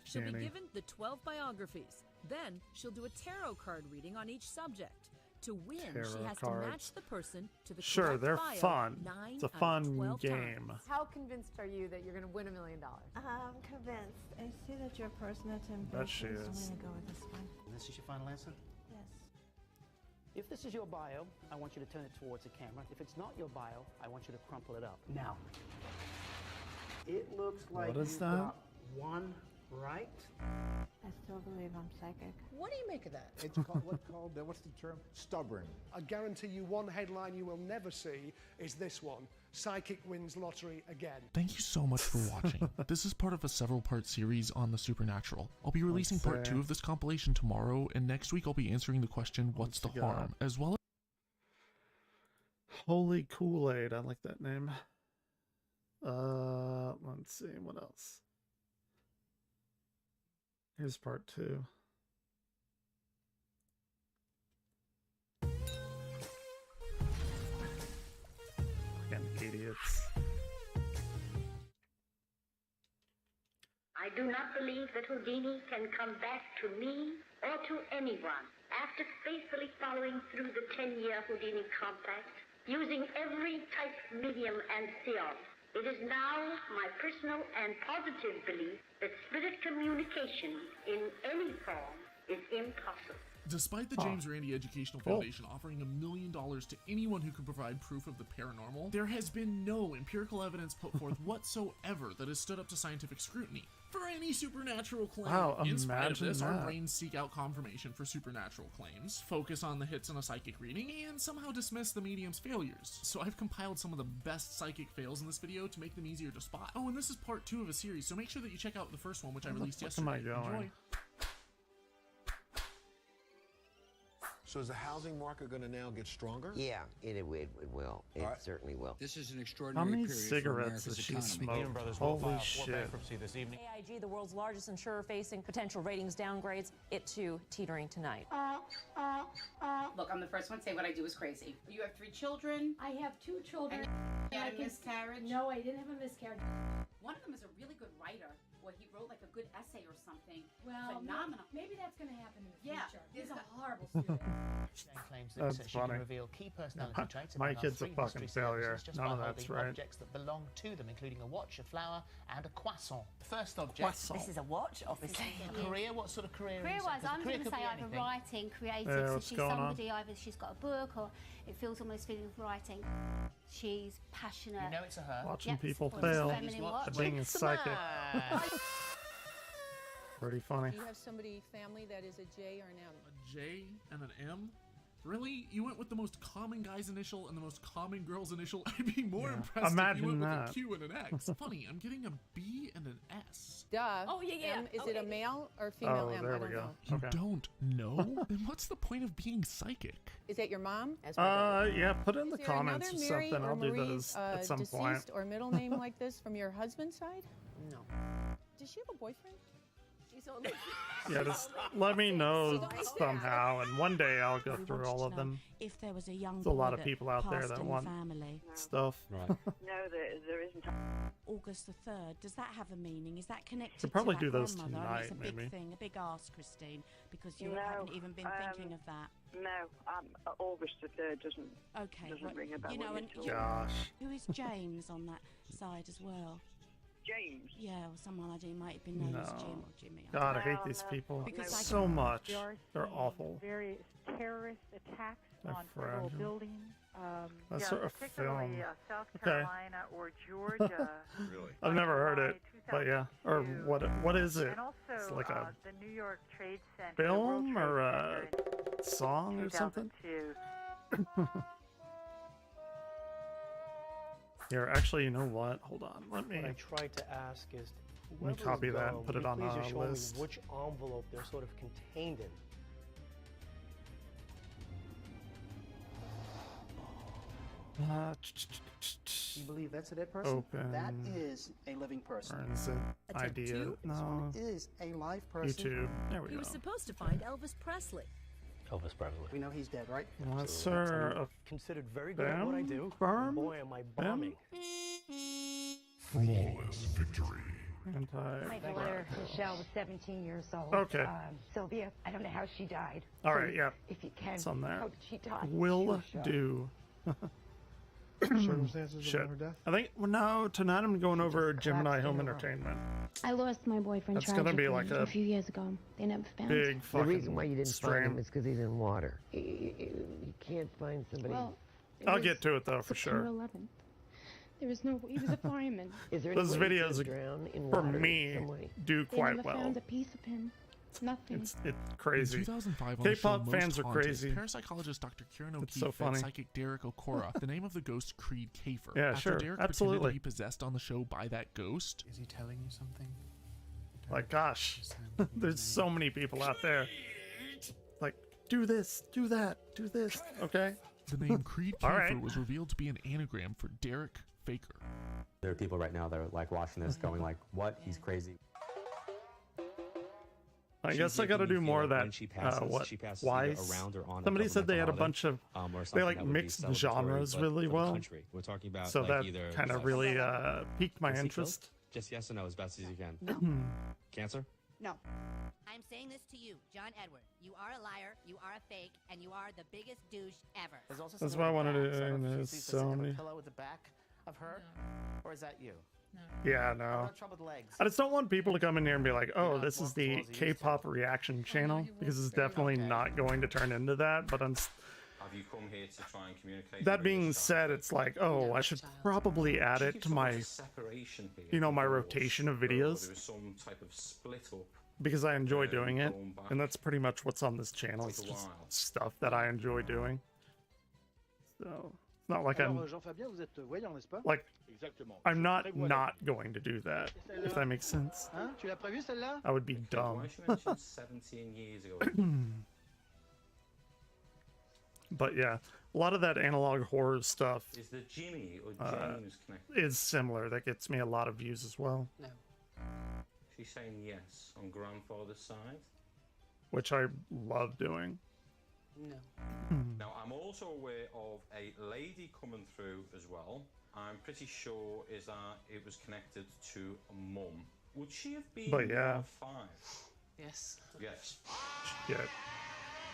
She'll be Kenny. given the 12 biographies. Then she'll do a tarot card reading on each subject. To win, she Tarot has cards. to match the person to the Sure, correct they're bio fun. 9 It's a out of fun 12 game. times. How convinced are you that you're going to win $1 million? I'm convinced. I see that you're a person that's ambitious. Bet she I'm is. going to go with this one. This is your final answer? Yes. If this is your bio, I want you to turn it towards the camera. If it's not your bio, I want you to crumple it up. Now, it looks like What is you've that? got 1 right? I still believe I'm psychic. What do you make of that? It's called, what's the term? Stubborn. I guarantee you one headline you will never see is this one. Psychic wins lottery again. Thank you so much for watching. This is part of a several-part series on the supernatural. I'll be releasing part 2 of this compilation tomorrow, and next week I'll be answering the question, what's the harm? As well as... Holy Kool-Aid, I like that name. Let's see, what else? Here's part 2. Fucking idiots. I do not believe that Houdini can come back to me or to anyone after faithfully following through the 10-year Houdini compact, using every type, medium, and seance. It is now my personal and positive belief that spirit communication in any form is impossible. Despite the James Randi Educational Foundation offering $1 million to anyone who can provide proof of the paranormal, there has been no empirical evidence put forth whatsoever that has stood up to scientific scrutiny for any supernatural claim. Wow, in spite of this, imagine our that. brains seek out confirmation for supernatural claims, focus on the hits in a psychic reading, and somehow dismiss the medium's failures. So I've compiled some of the best psychic fails in this video to make them easier to spot. Oh, and this is part 2 of a series, so make sure that you check out the first one, which I released yesterday. Where am I going? Enjoy. So is the housing market going to now get stronger? Yeah, it will. It certainly will. This is an How extraordinary many period for cigarettes America's does she economy. smoke? Lehman Brothers will Holy file for shit. bankruptcy this evening. AIG, the world's largest insurer, facing potential ratings downgrades, it too teetering tonight. Look, I'm the first one to say what I do is crazy. You have 3 children. I have 2 children. You had a miscarriage? No, I didn't have a miscarriage. One of them is a really good writer. Well, he wrote like a good essay or something. Well, phenomenal. Maybe that's going to happen in the Yeah, future. he's He's a a- horrible student. Claims that That's research can funny. reveal key personality traits My about our kid's a 3 fucking mystery failure. celebrities just None by of that's holding right. objects that belong to them, including a watch, a flower, and a croissant. The first object. Croissant. This is a watch, obviously. A career? What sort of career? Career-wise, I'm going to say either anything. writing, creative. Yeah, So what's she's going on? somebody, either she's got a book or it feels almost feeling of writing. She's passionate. You know it's a her. Watching Yep, people it's a fail feminine watch. at being a psychic. Pretty funny. Do you have somebody, family, that is a J or an M? A J and an M? Really? You went with the most common guy's initial and the most common girl's initial? I'd be more impressed if you went with a Q and an X. Funny, I'm getting a B and an S. Duh. Oh, yeah. M, is it a male or Oh, female M? there I we don't go. know. You Okay. don't know? Then what's the point of being psychic? Is that your mom? Yeah, put in the Is there comments or another Mary something. or I'll do Marie, those at some deceased point. or middle name like this from your husband's side? No. Does she have a boyfriend? She's only. Yeah, just let me know somehow, and one day I'll go through all of them. If there was a young There's a lot boy of that people out there passed that in the want family. stuff. Right. No, there isn't. August the 3rd, does that have a meaning? Is that connected Could probably to do that those grandmother? I mean, it's a tonight, big maybe. thing, a big ask, Christine, because you No, haven't even been thinking of that. No, August the 3rd doesn't ring a bell. You know, and Gosh. who is James on that side as well? James. Yeah, or someone I do might have been known as No. Jim or Jimmy. God, I hate these people Because I so can- much. We are They're seeing awful. Various terrorist attacks They're on federal fragile. buildings. That sort of particularly film. South Okay. Carolina or Georgia. Really? I've never heard it, but yeah. Or what is it? And also It's like a the New York Trade Center. film World or Trade a Center song in or something? 2002. Here, actually, you know what? Hold on. Let me. What I tried to ask is, Let me copy that and put it on please a just show list. me which envelope they're sort of contained in. You believe that's a dead person? Open. That is a living person. Or is it Attempt idea? two. This No. one is a live person. YouTube. There we He go. was supposed to find Elvis Presley. Elvis Presley. We know he's dead, right? Yes, sir. I'm considered very good at what I do. Firm? Boy, am I bombing. Flawless victory. My daughter, Michelle, was 17 years old. Okay. Sylvia, I don't know how she died. All right, yeah. If you can, It's on there. how did she die? Will do. Circumstances Shit. of her death? I think, well, no, tonight I'm going over Gemini Home Entertainment. I lost my boyfriend That's gonna be tragically like a few years ago. They never found Big him. The fucking reason why you didn't find stream. him is because he's in water. You can't find somebody. Well, I'll get to it though, for September sure. 11th. There was no. He was a fireman. Is there Those any way he videos could drown in for water me some way? do They quite never well. found a piece of him. Nothing. It's crazy. In 2005, on the show K-pop Most fans are Haunted, crazy. parapsychologist Dr. Kieran It's O'Keefe so funny. fed psychic Derek Okora the name of the ghost Creed Kafer. Yeah, After sure, Derek absolutely. pretended to be possessed on the show by that ghost. Is he telling you something? Like, gosh, there's so many people out there. Like, do this, do that, do this. Okay. The name Creed All Kafer right. was revealed to be an anagram for Derek Faker. There are people right now that are like watching this going like, what? He's crazy. I guess I got to do more of that. What? Wise? Somebody said they had a bunch of. They like mixed genres really well. We're talking about So like that either kind of really piqued my interest. Just yes or no as best as you can. No. Cancer? No. I'm saying this to you, John Edward. You are a liar, you are a fake, and you are the biggest douche ever. That's what I wanted to do. And there's so many. Pillow with the back of her, or is that you? Yeah, I've no. got trouble with legs. I just don't want people to come in here and be like, oh, this is the K-pop reaction channel, because it's definitely not going to turn into that. But Have you come here to try and communicate? that being said, it's like, oh, I should probably add it to my, you know, my rotation of videos, There was some type of split up. because I enjoy doing it, and that's pretty much what's on this channel. It's just stuff that I enjoy doing. So it's not like I'm Jean-Fabien, vous êtes voyant, n'est-ce pas? like I'm not going to do that, if that makes sense. Hein? Tu l'as prévu celle-là? I would be dumb. Why she mentioned 17 years ago? But yeah, a lot of that analog horror stuff Is the Jimmy or James connected? is similar. That gets me a lot of views as well, No. She's saying yes on grandfather's side. which I love doing. No. Now, I'm also aware of a lady coming through as well. I'm pretty sure is that it was connected to a mum. Would she have been But yeah. 5? Yes. Yes. Shit.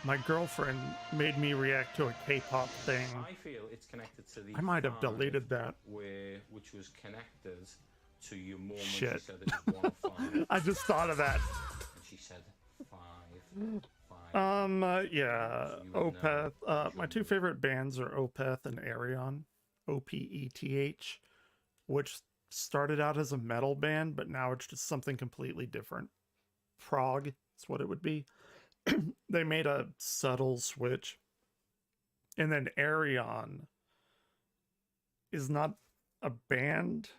My girlfriend made me react to a K-pop thing. I feel it's connected to the I might have 5, deleted that. which was connected to your mum when she Shit. said it was 1 of 5. I just thought of that. And she said 5. Yeah, Opeth. My two favorite bands are Opeth and Orion, Opeth, which started out as a metal band, but now it's just something completely different. Prog is what it would be. They made a subtle switch. And then Orion is not a band.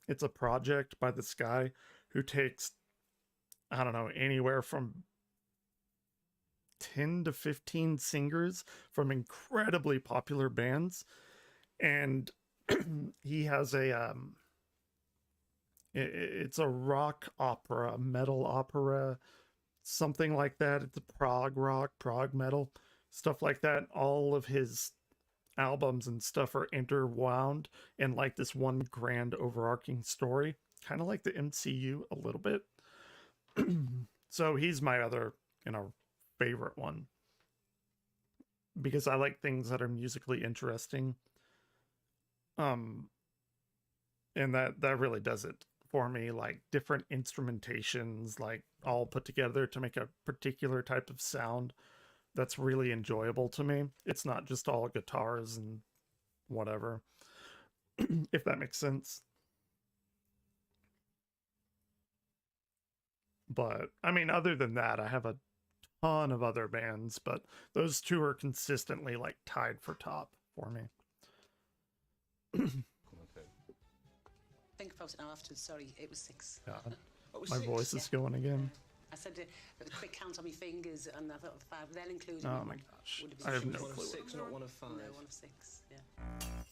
It's a project by this guy who takes, I don't know, anywhere from 10 to 15 singers from incredibly popular bands, and he has a it's a rock opera, metal opera, something like that. It's a prog rock, prog metal, stuff like that. All of his albums and stuff are interwound in like this one grand overarching story, kind of like the MCU a little bit. So he's my other, you know, favorite one, because I like things that are musically interesting. And that really does it for me, like different instrumentations, like all put together to make a particular type of sound that's really enjoyable to me. It's not just all guitars and whatever, if that makes sense. But I mean, other than that, I have a ton of other bands, but those two are consistently like tied for top for me. Think about it now afterwards. Sorry, it was 6. God, Oh, my 6, voice is yeah. going again. I said a quick count on my fingers, and I thought of 5. Then including. Oh my gosh, I have no clue. 1 of 6, not 1 of 5. No, 1 of 6. Yeah.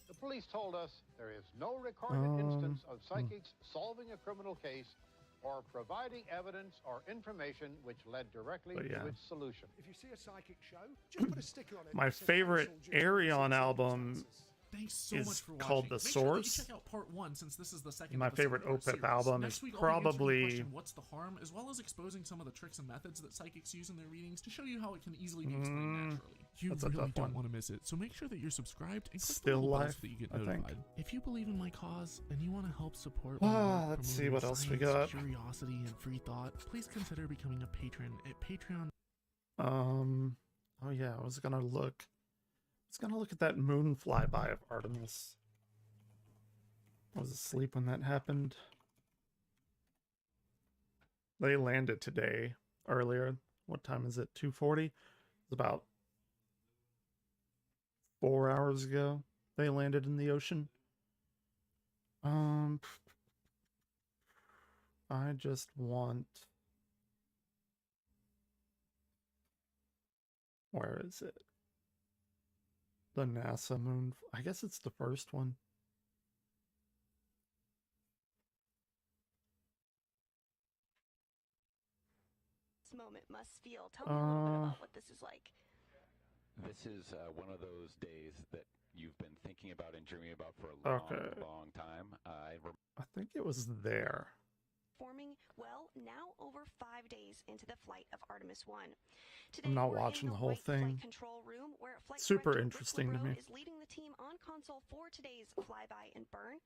The police told us there is no recorded instance of psychics solving a criminal case or providing evidence or information which led directly But yeah. to its solution. If you see a psychic show, just put a sticker on it. My that says favorite cancelled due to Orion unforeseen album circumstances. Thanks so is much for watching. called The Make sure that Source. you check out part 1 since this is the second My episode favorite of our Opeth series. album Next is week, I'll be answering the probably- question, what's the harm, as well as exposing some of the tricks and methods that psychics use in their readings to show you how it can easily be explained naturally. You that's a really tough don't one. want to miss it, so make sure that you're subscribed and click Still the little bell life, so that you get I think. notified. If you believe in my cause and you want to help support my work Let's see promoting what else we science, got. curiosity, and free thought, please consider becoming a patron at Patreon. Oh yeah, I was gonna look at that moon flyby of Artemis. I was asleep when that happened. They landed today, earlier. What time is it? 2:40? It's about 4 hours ago. They landed in the ocean. I just want... Where is it? The NASA moon... I guess it's the first one. This moment must feel. Tell me a little bit about what this is like. This is one of those days that you've been thinking about and dreaming about for a long, long time. I think it was there. Forming, well, now over 5 days into the flight of Artemis 1. Today, I'm not we're watching in the whole Wright thing. Flight Control room, where Flight Super Director interesting Rick to me. LeBrode is leading the team on console for today's flyby and burn.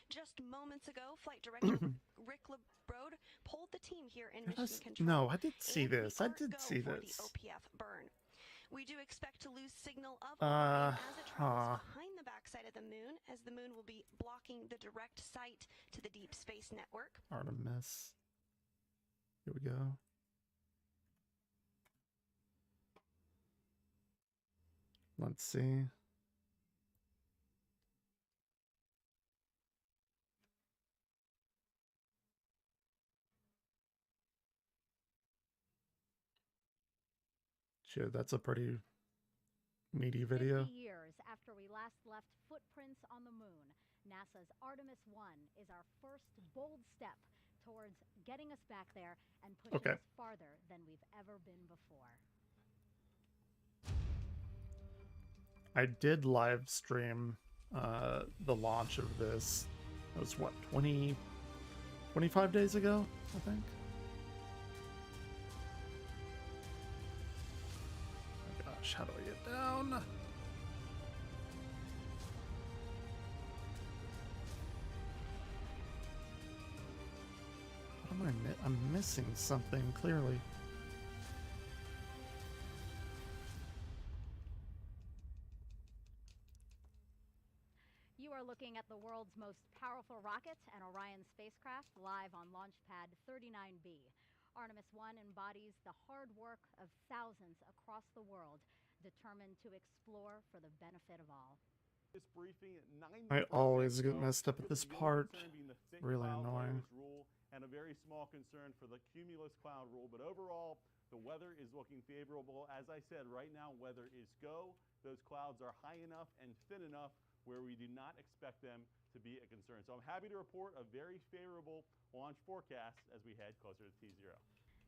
Just moments ago, Flight Director Rick LeBrode pulled the team here in Mission Control. No, I did see and this. we I are did go see for this. The OPF burn. We do expect to lose signal of Orion as it travels behind the backside of the moon, as the moon will be blocking the direct sight to the Deep Space Network. Artemis. Here we go. Let's see. Shit, that's a pretty meaty video. 50 years after we last left footprints on the moon, NASA's Artemis 1 is our first bold step towards getting us back there and pushing us farther than we've ever been before. I did live stream the launch of this. It was what, 25 days ago, I think. Oh my gosh, how do I get down? What am I'm missing something clearly. You are looking at the world's most powerful rocket and Orion spacecraft live on Launch Pad 39B. Artemis 1 embodies the hard work of thousands across the world, determined to explore for the benefit of all. This briefing at 9 I always get messed up at this part. It's really annoying. And a very small concern for the cumulus cloud rule, but overall the weather is looking favorable. As I said, right now weather is go. Those clouds are high enough and thin enough where we do not expect them to be a concern. So I'm happy to report a very favorable launch forecast as we head closer to T0.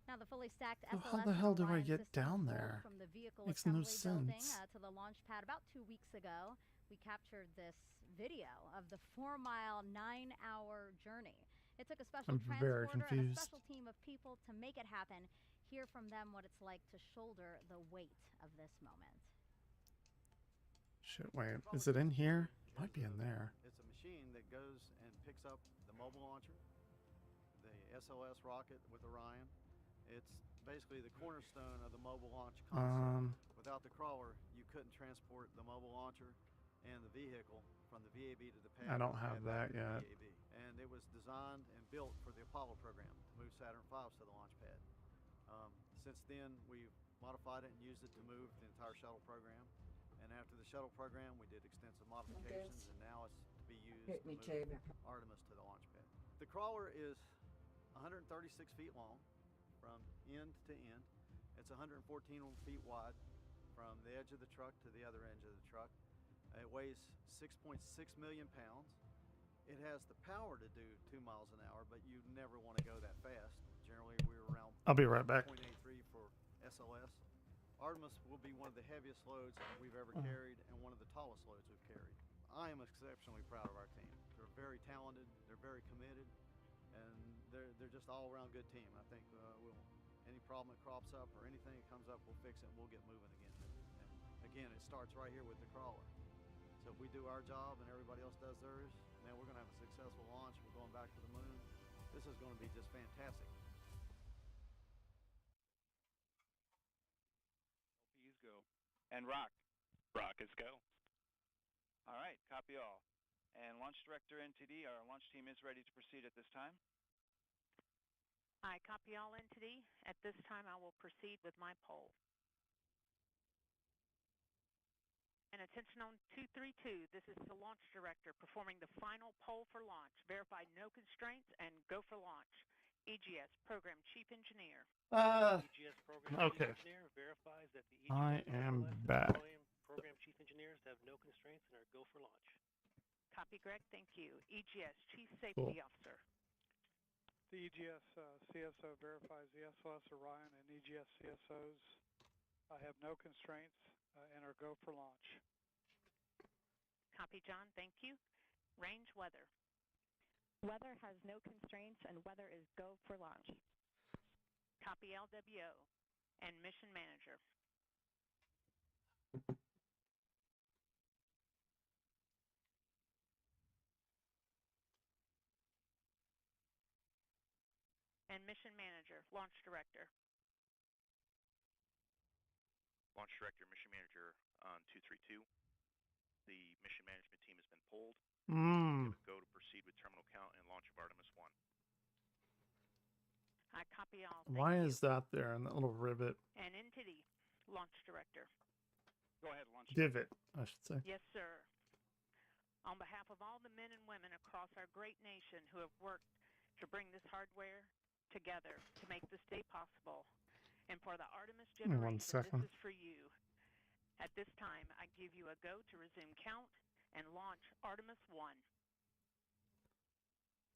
Now the fully stacked So SLS how the hell do I Orion get system down pulled there? From the vehicle Makes no assembly building sense. to the launch pad about 2 weeks ago. We captured this video of the 4-mile, 9-hour journey. It took a special I'm very transporter and a confused. special team of people to make it happen. Hear from them what it's like to shoulder the weight of this moment. Shit, wait, is it in here? Might be in there. It's a machine that goes and picks up the mobile launcher, the SLS rocket with Orion. It's basically the cornerstone of the mobile launch concept. Without the crawler, you couldn't transport the mobile launcher and the vehicle from the VAB to the pad. I don't have that yet. And it was designed and built for the Apollo program to move Saturn V's to the launch pad. Since then, we've modified it and used it to move the entire shuttle program. And after the shuttle program, we did extensive modifications, and now it's to be used to move Artemis to the launch pad. The crawler is 136 feet long from end to end. It's 114 feet wide from the edge of the truck to the other edge of the truck. It weighs 6.6 million pounds. It has the power to do 2 miles an hour, but you never want to go that fast. Generally, we're around I'll be right back. 0.83 for SLS. Artemis will be one of the heaviest loads we've ever carried and one of the tallest loads we've carried. I am exceptionally proud of our team. They're very talented, they're very committed, and they're just all around good team. I think any problem that crops up or anything that comes up, we'll fix it and we'll get moving again. And again, it starts right here with the crawler. So if we do our job and everybody else does theirs, man, we're going to have a successful launch. We're going back to the moon. This is going to be just fantastic. LPs go. And rockets go. All right, copy all. And Launch Director NTD, our launch team is ready to proceed at this time. I copy all NTD. At this time, I will proceed with my poll. And attention on 232, this is the Launch Director performing the final poll for launch. Verify no constraints and go for launch. EGS Program Chief Engineer. EGS Program okay. Chief Engineer verifies that the I EGS am and back. Program Chief Engineers have no constraints and are go for launch. Copy, Greg. Thank you. EGS Chief Safety Officer. The EGS CSO verifies the SOS Orion and EGS CSOs have no constraints and are go for launch. Copy, John. Thank you. Range weather. Weather has no constraints and weather is go for launch. Copy, LWO. And Mission Manager. And Mission Manager, Launch Director. Launch Director, Mission Manager on 232. The mission management team has been pulled. Go to proceed with terminal count and launch of Artemis 1. I copy all. Why is that there in that little rivet? And NTD, Launch Director. Go ahead, Launch Divot, I should say. Yes, sir. On behalf of all the men and women across our great nation who have worked to bring this hardware together to make this day possible, and for the Artemis generation, this is for you. At this time, I give you a go to resume count and launch Artemis 1.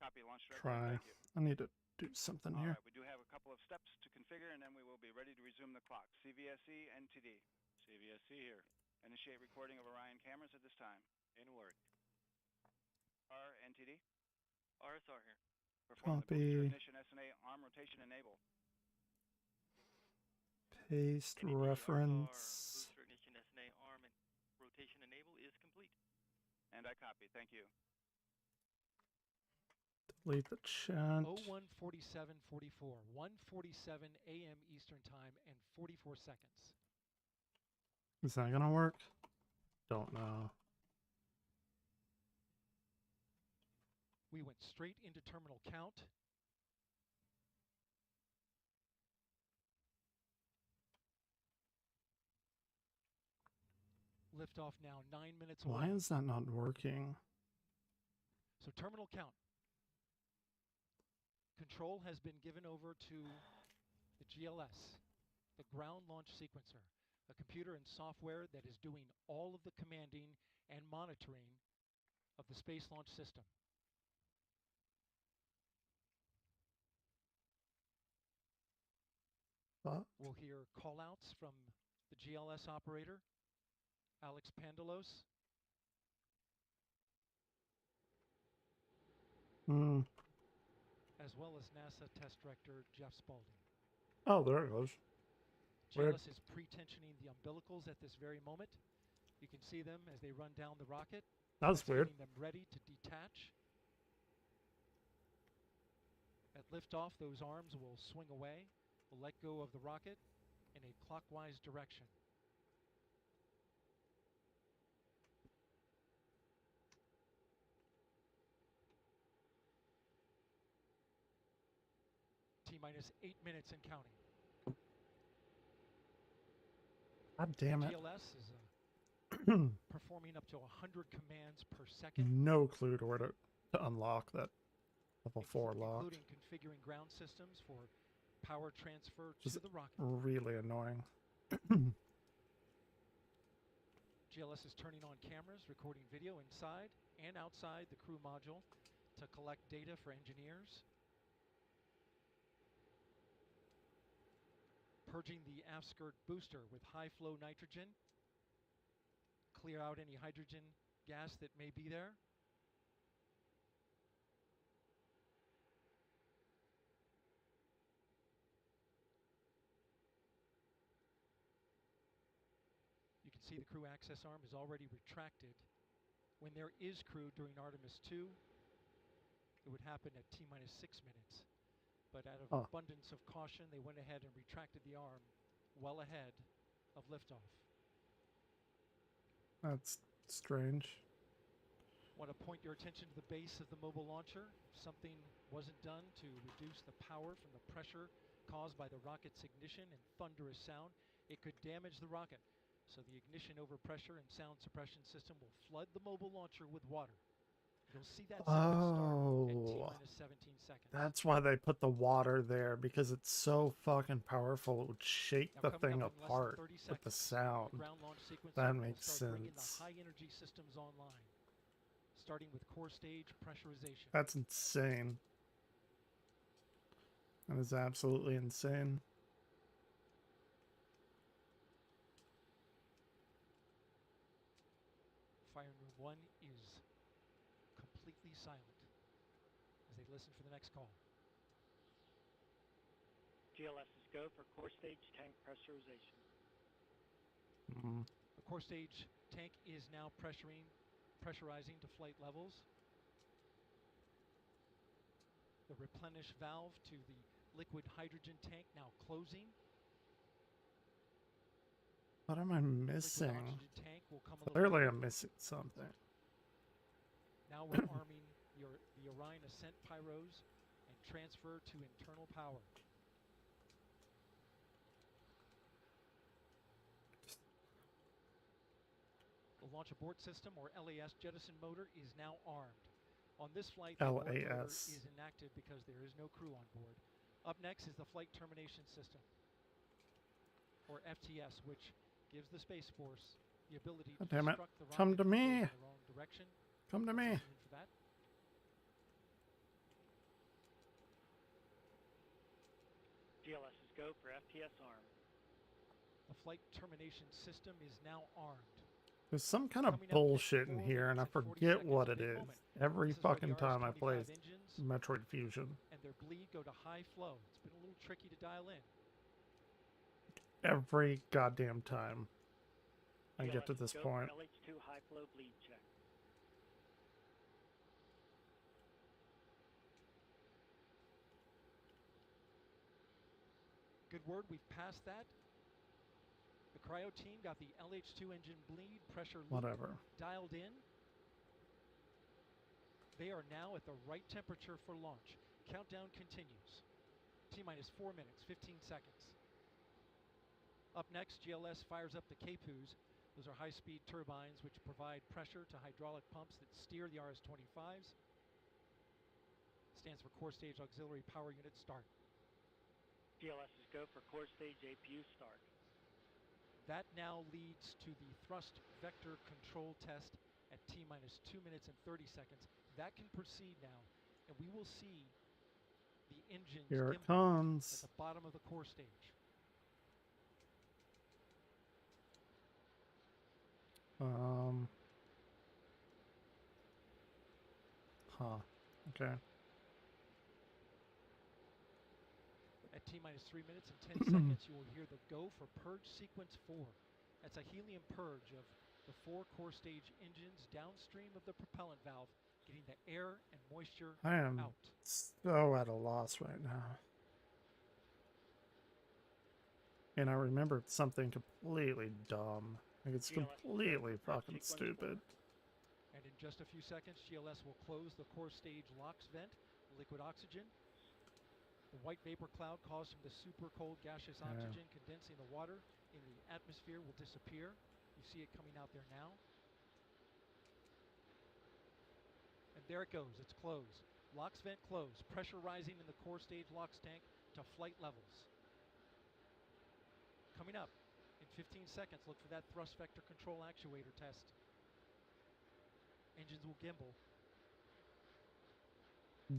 Copy, Launch Director. Try. Thank you. I need to do something All here. right, we do have a couple of steps to configure, and then we will be ready to resume the clock. CVSE, NTD. CVSE here. Initiate recording of Orion cameras at this time. In work. NTD. RSR here. Perform the booster ignition SNA arm rotation enable. Paste reference. Booster ignition SNA arm and rotation enable is complete. And I copy. Thank you. Delete the chat. 014744, 1:47 a.m. Eastern Time and 44 seconds. Is that gonna work? Don't know. We went straight into terminal count. Liftoff now 9 minutes away. Why is that not working? So terminal count. Control has been given over to the GLS, the ground launch sequencer, a computer and software that is doing all of the commanding and monitoring of the Space Launch System. We'll hear call-outs from the GLS operator, Alex Pandalos. As well as NASA Test Director Jeff Spaulding. Oh, there it goes. Weird. GLS is pre-tensioning the umbilicals at this very moment. You can see them as they run down the rocket. That's weird. Getting them ready to detach. At liftoff, those arms will swing away. We'll let go of the rocket in a clockwise direction. T-minus 8 minutes and counting. God damn it. GLS is performing up to 100 commands per second. No clue to where to unlock that level 4 lock. Including configuring ground systems for power transfer Just to the rocket. really annoying. GLS is turning on cameras, recording video inside and outside the crew module to collect data for engineers. Purging the aft skirt booster with high flow nitrogen. Clear out any hydrogen gas that may be there. You can see the crew access arm is already retracted. When there is crew during Artemis 2, it would happen at T-minus 6 minutes. But out of abundance of caution, they went ahead and retracted the arm well ahead of liftoff. That's strange. Want to point your attention to the base of the mobile launcher. Something wasn't done to reduce the power from the pressure caused by the rocket's ignition and thunderous sound. It could damage the rocket. So the ignition overpressure and sound suppression system will flood the mobile launcher with water. You'll see that start at T-17 seconds. That's why they put the water there, because it's so fucking powerful. It would shake the thing apart with the sound. The ground launch sequence That will makes start bringing sense. the high energy systems online, starting with core stage pressurization. That's insane. That is absolutely insane. Fire in room 1 is completely silent as they listen for the next call. GLS is go for core stage tank pressurization. The core stage tank is now pressurizing to flight levels. The replenish valve to the liquid hydrogen tank now closing. What am I missing? Liquid oxygen tank will come a little Clearly later. I'm missing something. Now we're arming the Orion ascent pyros and transfer to internal power. The launch abort system, or LAS jettison motor, is now armed. On this flight, the abort motor is inactive because there is no crew on board. Up next is the flight termination system, or FTS, which gives the Space Force the ability to Damn it. destruct the rocket Come to if it me. goes in the wrong direction. Come to me. For that. GLS is go for FTS arm. The flight termination system is now armed. There's some kind of bullshit in here, and I forget what it is. Every fucking time I play Metroid Fusion. And their bleed go to high flow. It's been a little tricky to dial in. Every goddamn time I get to this point. LH2 high flow bleed check. Good word, we've passed that. The cryo team got the LH2 engine bleed pressure dialed in. They are now at the right temperature for launch. Countdown continues. T-minus 4 minutes, 15 seconds. Up next, GLS fires up the KPUs. Those are high-speed turbines which provide pressure to hydraulic pumps that steer the RS-25s. Stands for Core Stage Auxiliary Power Unit Start. GLS is go for core stage APU start. That now leads to the thrust vector control test at T-minus 2 minutes and 30 seconds. That can proceed now, and we will see the engines Here it gimbal comes. at the bottom of the core stage. Okay. At T-minus 3 minutes and 10 seconds, you will hear the go for purge sequence 4. That's a helium purge of the 4 core stage engines downstream of the propellant valve, getting the air and moisture I am out. so at a loss right now. And I remembered something completely dumb. Like, it's completely fucking stupid. And in just a few seconds, GLS will close the core stage LOX vent, liquid oxygen. The white vapor cloud caused from the super cold gaseous oxygen condensing the water in the atmosphere will disappear. You see it coming out there now. And there it goes, it's closed. LOX vent closed, pressure rising in the core stage LOX tank to flight levels. Coming up in 15 seconds, look for that thrust vector control actuator test. Engines will gimbal.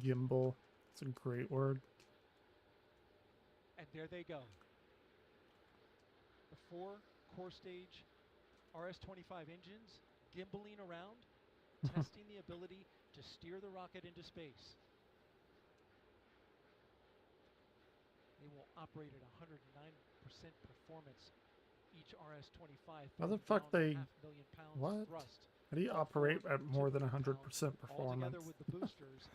Gimbal. It's a great word. And there they go. The 4 core stage RS-25 engines gimbaling around, testing the ability to steer the rocket into space. They will operate at 109% performance. Each RS-25 How the fuck they... 500,000 pounds What? thrust. How do you operate at more than 100% performance? Altogether with the boosters,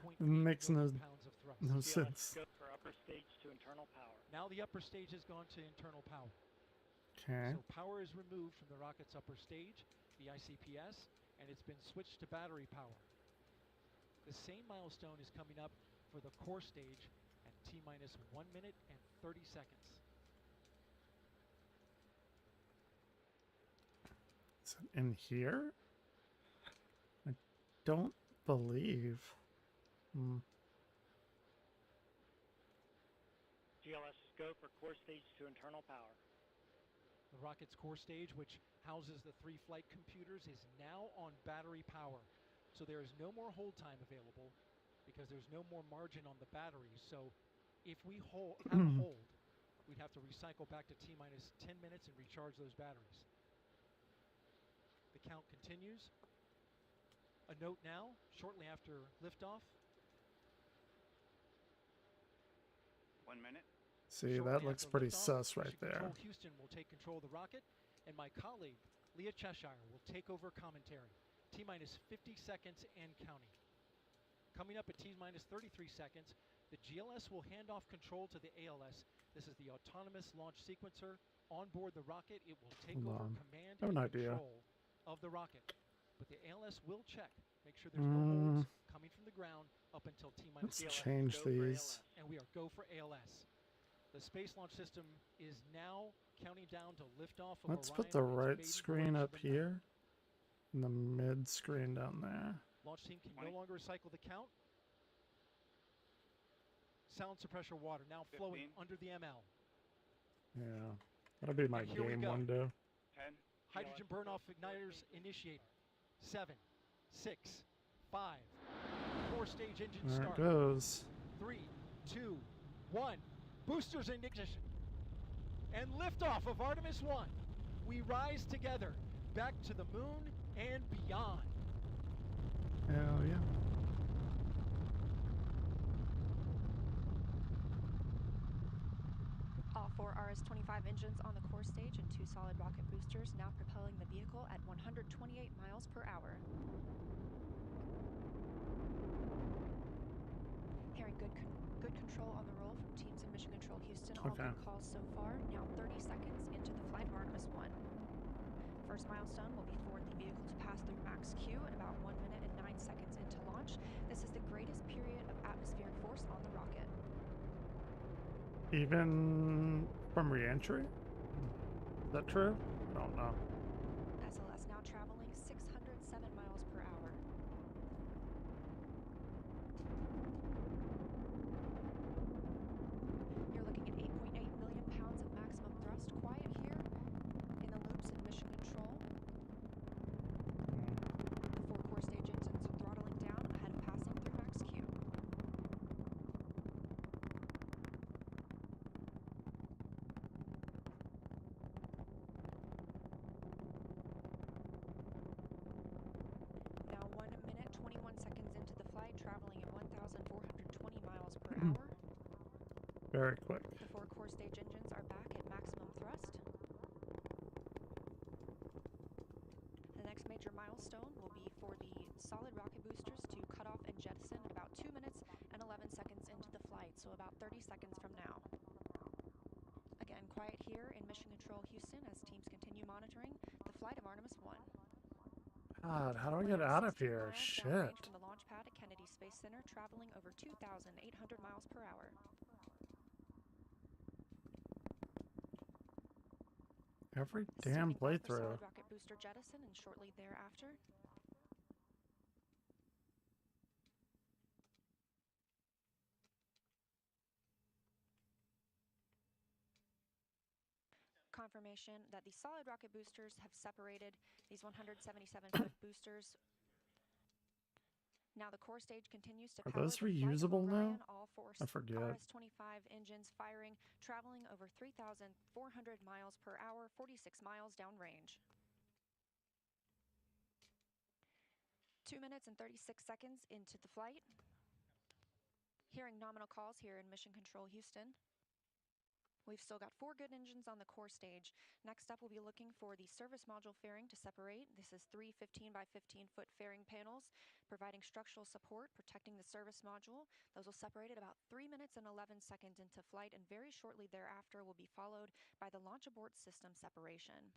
8.8 Makes no pounds of thrust. no sense. Go for upper stage to internal power. Now the upper stage has gone to internal power. Okay. So power is removed from the rocket's upper stage, the ICPS, and it's been switched to battery power. The same milestone is coming up for the core stage at T-minus 1 minute and 30 seconds. Is it in here? I don't believe. GLS is go for core stage to internal power. The rocket's core stage, which houses the 3 flight computers, is now on battery power. So there is no more hold time available because there's no more margin on the batteries. So if we have a hold, we'd have to recycle back to T-minus 10 minutes and recharge those batteries. The count continues. A note now, shortly after liftoff. 1 minute. See, that looks pretty sus right there. Control Houston will take control of the rocket, and my colleague, Leah Cheshire, will take over commentary. T-minus 50 seconds and counting. Coming up at T-minus 33 seconds, the GLS will hand off control to the ALS. This is the autonomous launch sequencer. On board the rocket, it will take over command and control of the rocket. But the ALS will check, make sure there's no holds coming from the ground up until T-minus. Let's change these. And we are go for ALS. The Space Launch System is now counting down to liftoff of Let's Orion. put the right screen up here. And the mid screen down there. Launch team can no longer recycle the count. Sound suppressor water now flowing under the ML. Yeah, that'll be my game window. 10. Hydrogen burn-off igniters initiated. 7, 6, 5. 4-stage engine There start. it goes. 3, 2, 1. Boosters in ignition. And liftoff of Artemis 1. We rise together back to the moon and beyond. Hell yeah. All 4 RS-25 engines on the core stage and 2 solid rocket boosters now propelling the vehicle at 128 miles per hour. Hearing good control on the roll from teams in Mission Control Houston. All good calls so far. Now 30 seconds into the flight of Artemis 1. First milestone will be for the vehicle to pass through max Q at about 1 minute and 9 seconds into launch. This is the greatest period of atmospheric force on the rocket. Even from re-entry? Is that true? I don't know. SLS now traveling 607 miles per hour. You're looking at 8.8 million pounds of maximum thrust. Quiet here in the loops in Mission Control. The 4 core stage engines are throttling down ahead of passing through max Q. Now 1 minute, 21 seconds into the flight, traveling at 1,420 miles per hour. Very quick. The 4 core stage engines are back at maximum thrust. The next major milestone will be for the solid rocket boosters to cut off and jettison at about 2 minutes and 11 seconds into the flight, so about 30 seconds from now. Again, quiet here in Mission Control Houston as teams continue monitoring the flight of Artemis 1. God, how do I get out of here? Shit. From the launch pad at Kennedy Space Center, traveling over 2,800 miles per hour. Every damn playthrough. Solid rocket booster jettison and shortly thereafter. Confirmation that the solid rocket boosters have separated these 177-foot boosters. Now the core stage continues to Are power those the flight of reusable Orion, now? all 4 I forget. RS-25 engines firing, traveling over 3,400 miles per hour, 46 miles downrange. 2 minutes and 36 seconds into the flight. Hearing nominal calls here in Mission Control Houston. We've still got 4 good engines on the core stage. Next up, we'll be looking for the service module fairing to separate. This is 3 15 by 15 foot fairing panels, providing structural support, protecting the service module. Those will separate at about 3 minutes and 11 seconds into flight, and very shortly thereafter will be followed by the launch abort system separation.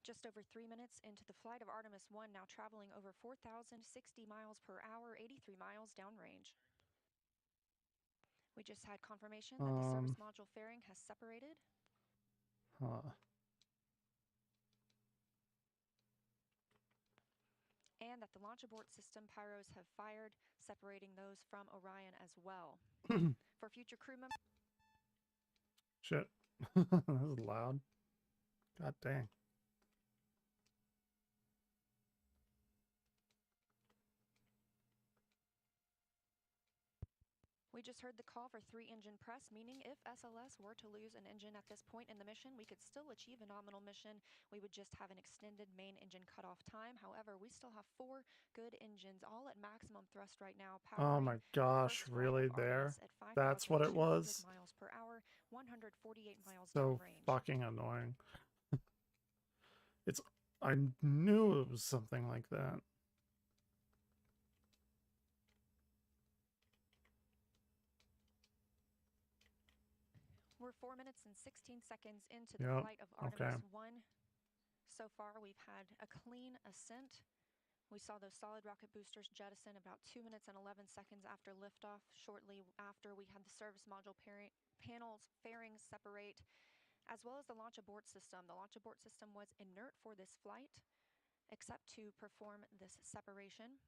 Just over 3 minutes into the flight of Artemis 1, now traveling over 4,060 miles per hour, 83 miles downrange. We just had confirmation that the service module fairing has separated. And that the launch abort system pyros have fired, separating those from Orion as well. For future crew members... Shit. That was loud. God dang. We just heard the call for 3-engine press, meaning if SLS were to lose an engine at this point in the mission, we could still achieve a nominal mission. We would just have an extended main engine cutoff time. However, we still have 4 good engines, all at maximum thrust right now. Oh my gosh, really there? That's what it was? Miles per hour, 148 miles so downrange. Fucking annoying. I knew it was something like that. We're 4 minutes and 16 seconds into the flight of Artemis 1. So far, we've had a clean ascent. We saw those solid rocket boosters jettison about 2 minutes and 11 seconds after liftoff. Shortly after, we had the service module panels fairings separate, as well as the launch abort system. The launch abort system was inert for this flight, except to perform this separation.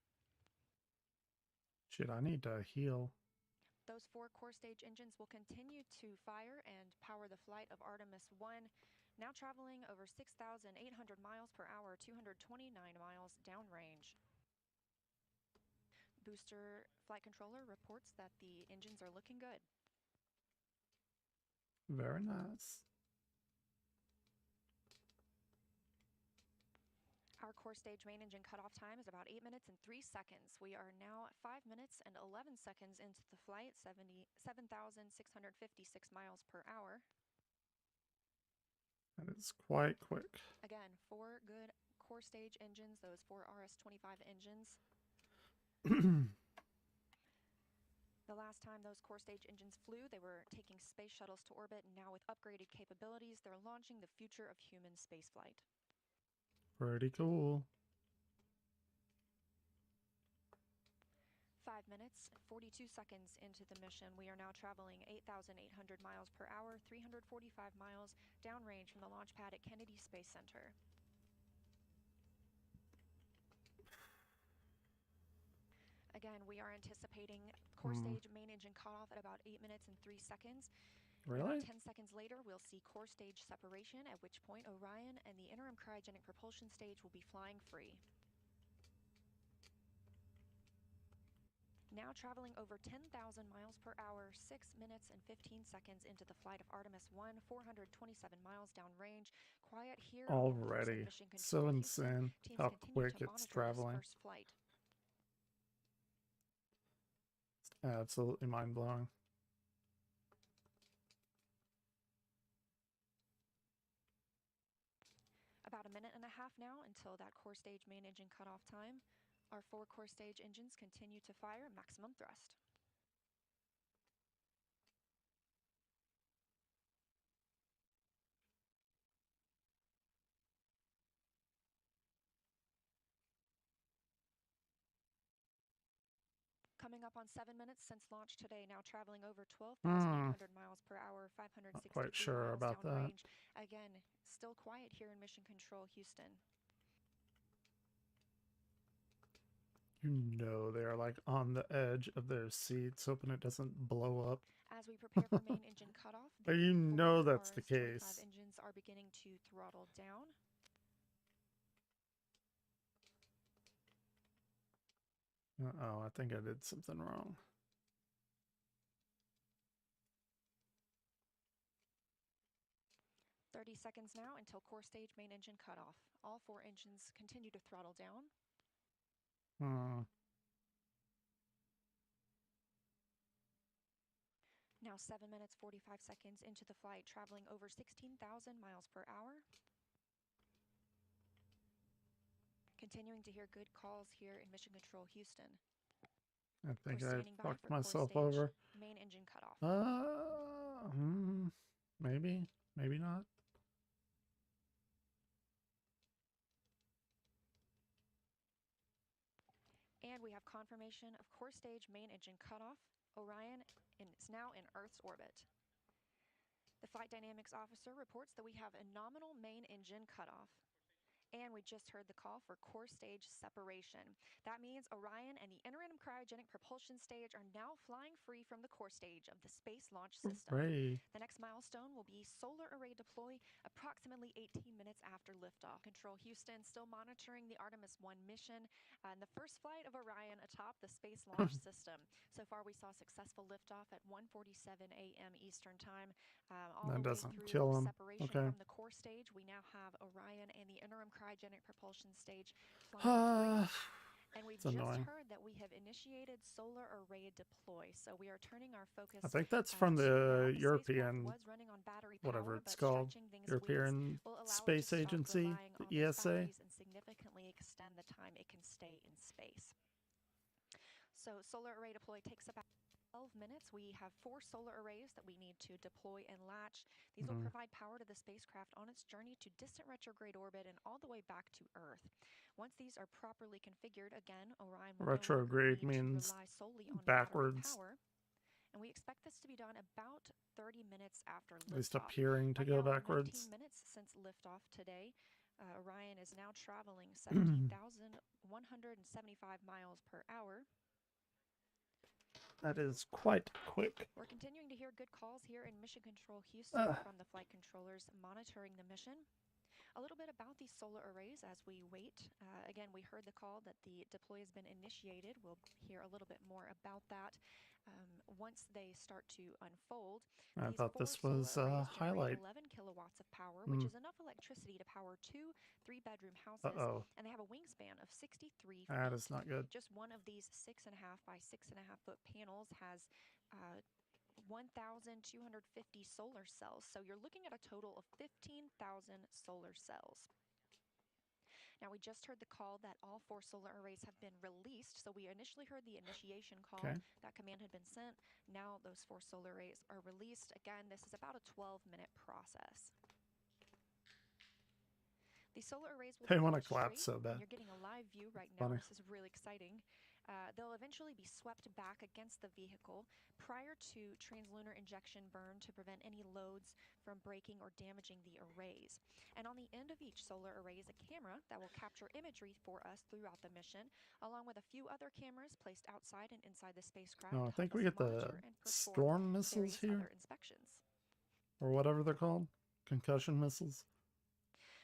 Shit, I need to heal. Those 4 core stage engines will continue to fire and power the flight of Artemis 1, now traveling over 6,800 miles per hour, 229 miles downrange. Booster flight controller reports that the engines are looking good. Very nice. Our core stage main engine cutoff time is about 8 minutes and 3 seconds. We are now 5 minutes and 11 seconds into the flight, 7,656 miles per hour. That is quite quick. Again, 4 good core stage engines, those 4 RS-25 engines. The last time those core stage engines flew, they were taking space shuttles to orbit, and now with upgraded capabilities, they're launching the future of human spaceflight. Pretty cool. 5 minutes, 42 seconds into the mission. We are now traveling 8,800 miles per hour, 345 miles downrange from the launch pad at Kennedy Space Center. Again, we are anticipating core stage main engine cutoff at about 8 minutes and 3 seconds. Really? About 10 seconds later, we'll see core stage separation, at which point Orion and the interim cryogenic propulsion stage will be flying free. Now traveling over 10,000 miles per hour, 6 minutes and 15 seconds into the flight of Artemis 1, 427 miles downrange. Quiet here. Already. So insane how quick it's traveling. First flight. It's absolutely mind-blowing. About a minute and a half now until that core stage main engine cutoff time. Our 4 core stage engines continue to fire maximum thrust. Coming up on 7 minutes since launch today, now traveling over 12,800 miles per hour, 560 Not quite sure miles about that. downrange. Again, still quiet here in Mission Control, Houston. You know they're like on the edge of their seats, hoping it doesn't blow up. As we prepare for main engine cutoff, But you know that's the case. engines are beginning to throttle down. Uh-oh, I think I did something wrong. "30 seconds now until core stage main engine cutoff. All 4 engines continue to throttle down. Now 7 minutes, 45 seconds into the flight, traveling over 16,000 miles per hour. Continuing to hear good calls here in Mission Control, Houston. I think We're I standing by fucked for core myself stage over. Main engine cutoff. Maybe, maybe not. have confirmation of core stage main engine cutoff. Orion is now in Earth's orbit. The flight dynamics officer reports that we have a nominal main engine cutoff. And we just heard the call for core stage separation. That means Orion and the interim cryogenic propulsion stage are now flying free from the core stage of the Space Launch System. Hooray. The next milestone will be solar array deploy approximately 18 minutes after liftoff. Control Houston still monitoring the Artemis 1 mission and the first flight of Orion atop the Space Launch System. So far, we saw successful liftoff at 1:47 a.m. Eastern Time. All That the way doesn't through kill him. separation Okay. from the core stage, we now have Orion and the interim cryogenic propulsion stage flying free. And we've just annoying. heard that we have initiated solar array deploy. So we are turning our focus. I think that's from the European, whatever it's called, European Space Agency, the ESA. And significantly extend the time it can stay in space. So solar array deploy takes about 12 minutes. We have 4 solar arrays that we need to deploy and latch. These will provide power to the spacecraft on its journey to distant retrograde orbit and all the way back to Earth. Once these are properly configured, again, Orion will Retrograde no longer need means to rely solely on backwards. battery power. And we expect this to be done about 30 minutes after liftoff. At least appearing to Right go now, we're backwards. 19 minutes since liftoff today. Orion is now traveling 17,175 miles per hour. That is quite quick. We're continuing to hear good calls here in Mission Control Houston from the flight controllers monitoring the mission. A little bit about these solar arrays as we wait. Again, we heard the call that the deploy has been initiated. We'll hear a little bit more about that once they start to unfold. I These thought 4 this was solar a arrays generate highlight. 11 kilowatts of power, which is enough electricity to power 2 3-bedroom houses. And they have a wingspan of 63 feet. That is not good. Just one of these 6.5 by 6.5 foot panels has 1,250 solar cells. So you're looking at a total of 15,000 solar cells. Now, we just heard the call that all 4 solar arrays have been released. So we initially heard the initiation call. Okay. That command had been sent. Now those 4 solar arrays are released. Again, this is about a 12-minute process. The solar arrays will They be want to launched clap straight, so bad. and you're getting a live view right now. Funny. This is really exciting. They'll eventually be swept back against the vehicle prior to translunar injection burn to prevent any loads from breaking or damaging the arrays. And on the end of each solar array is a camera that will capture imagery for us throughout the mission, along with a few other cameras placed outside and inside the spacecraft. No, I to think help we us get the monitor and perform storm missiles various here, other inspections. or whatever they're called, concussion missiles.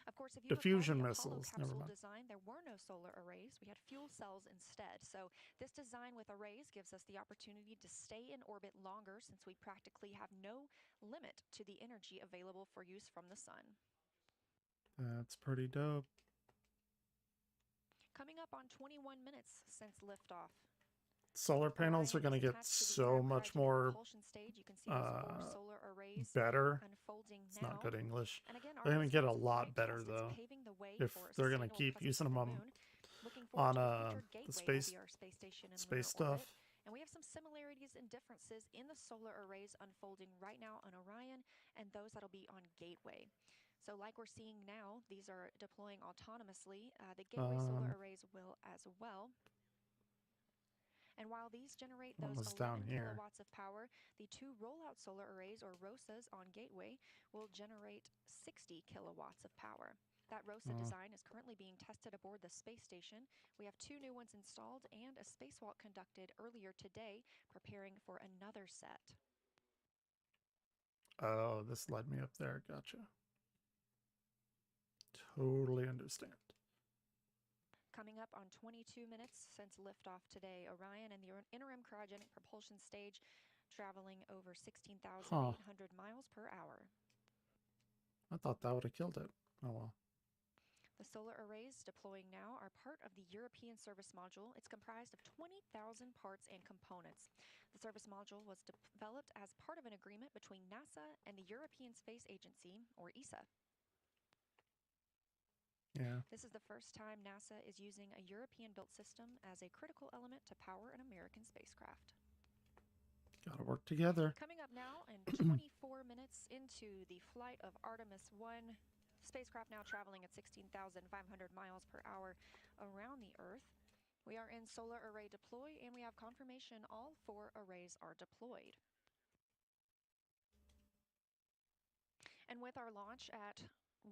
Of course, if you Diffusion recall the missiles, Apollo never capsule mind. design, there were no solar arrays. We had fuel cells instead. So this design with arrays gives us the opportunity to stay in orbit longer since we practically have no limit to the energy available for use from the sun. That's pretty dope. Coming up on 21 minutes since liftoff. Solar panels are going to get so much more better. It's not good English. They're going to get a lot better though if they're going to keep using them on the space stuff. And we have some similarities and differences in the solar arrays unfolding right now on Orion and those that'll be on Gateway. So like we're seeing now, these are deploying autonomously. The Gateway solar arrays will as well. And while these generate those 11 kilowatts of power, the 2 rollout solar arrays, or ROSAs, on Gateway will generate 60 kilowatts of power. That ROSA design is currently being tested aboard the space station. We have 2 new ones installed and a spacewalk conducted earlier today, preparing for another set. Oh, this led me up there. Gotcha. Totally understand. Coming up on 22 minutes since liftoff today, Orion and the interim cryogenic propulsion stage traveling over 16,800 miles per hour. I thought that would have killed it. Oh well. The solar arrays deploying now are part of the European Service Module. It's comprised of 20,000 parts and components. The service module was developed as part of an agreement between NASA and the European Space Agency, or ESA. Yeah. This is the first time NASA is using a European-built system as a critical element to power an American spacecraft. Gotta work together. Coming up now, and 24 minutes into the flight of Artemis 1, spacecraft now traveling at 16,500 miles per hour around the Earth. We are in solar array deploy, and we have confirmation all 4 arrays are deployed. And with our launch at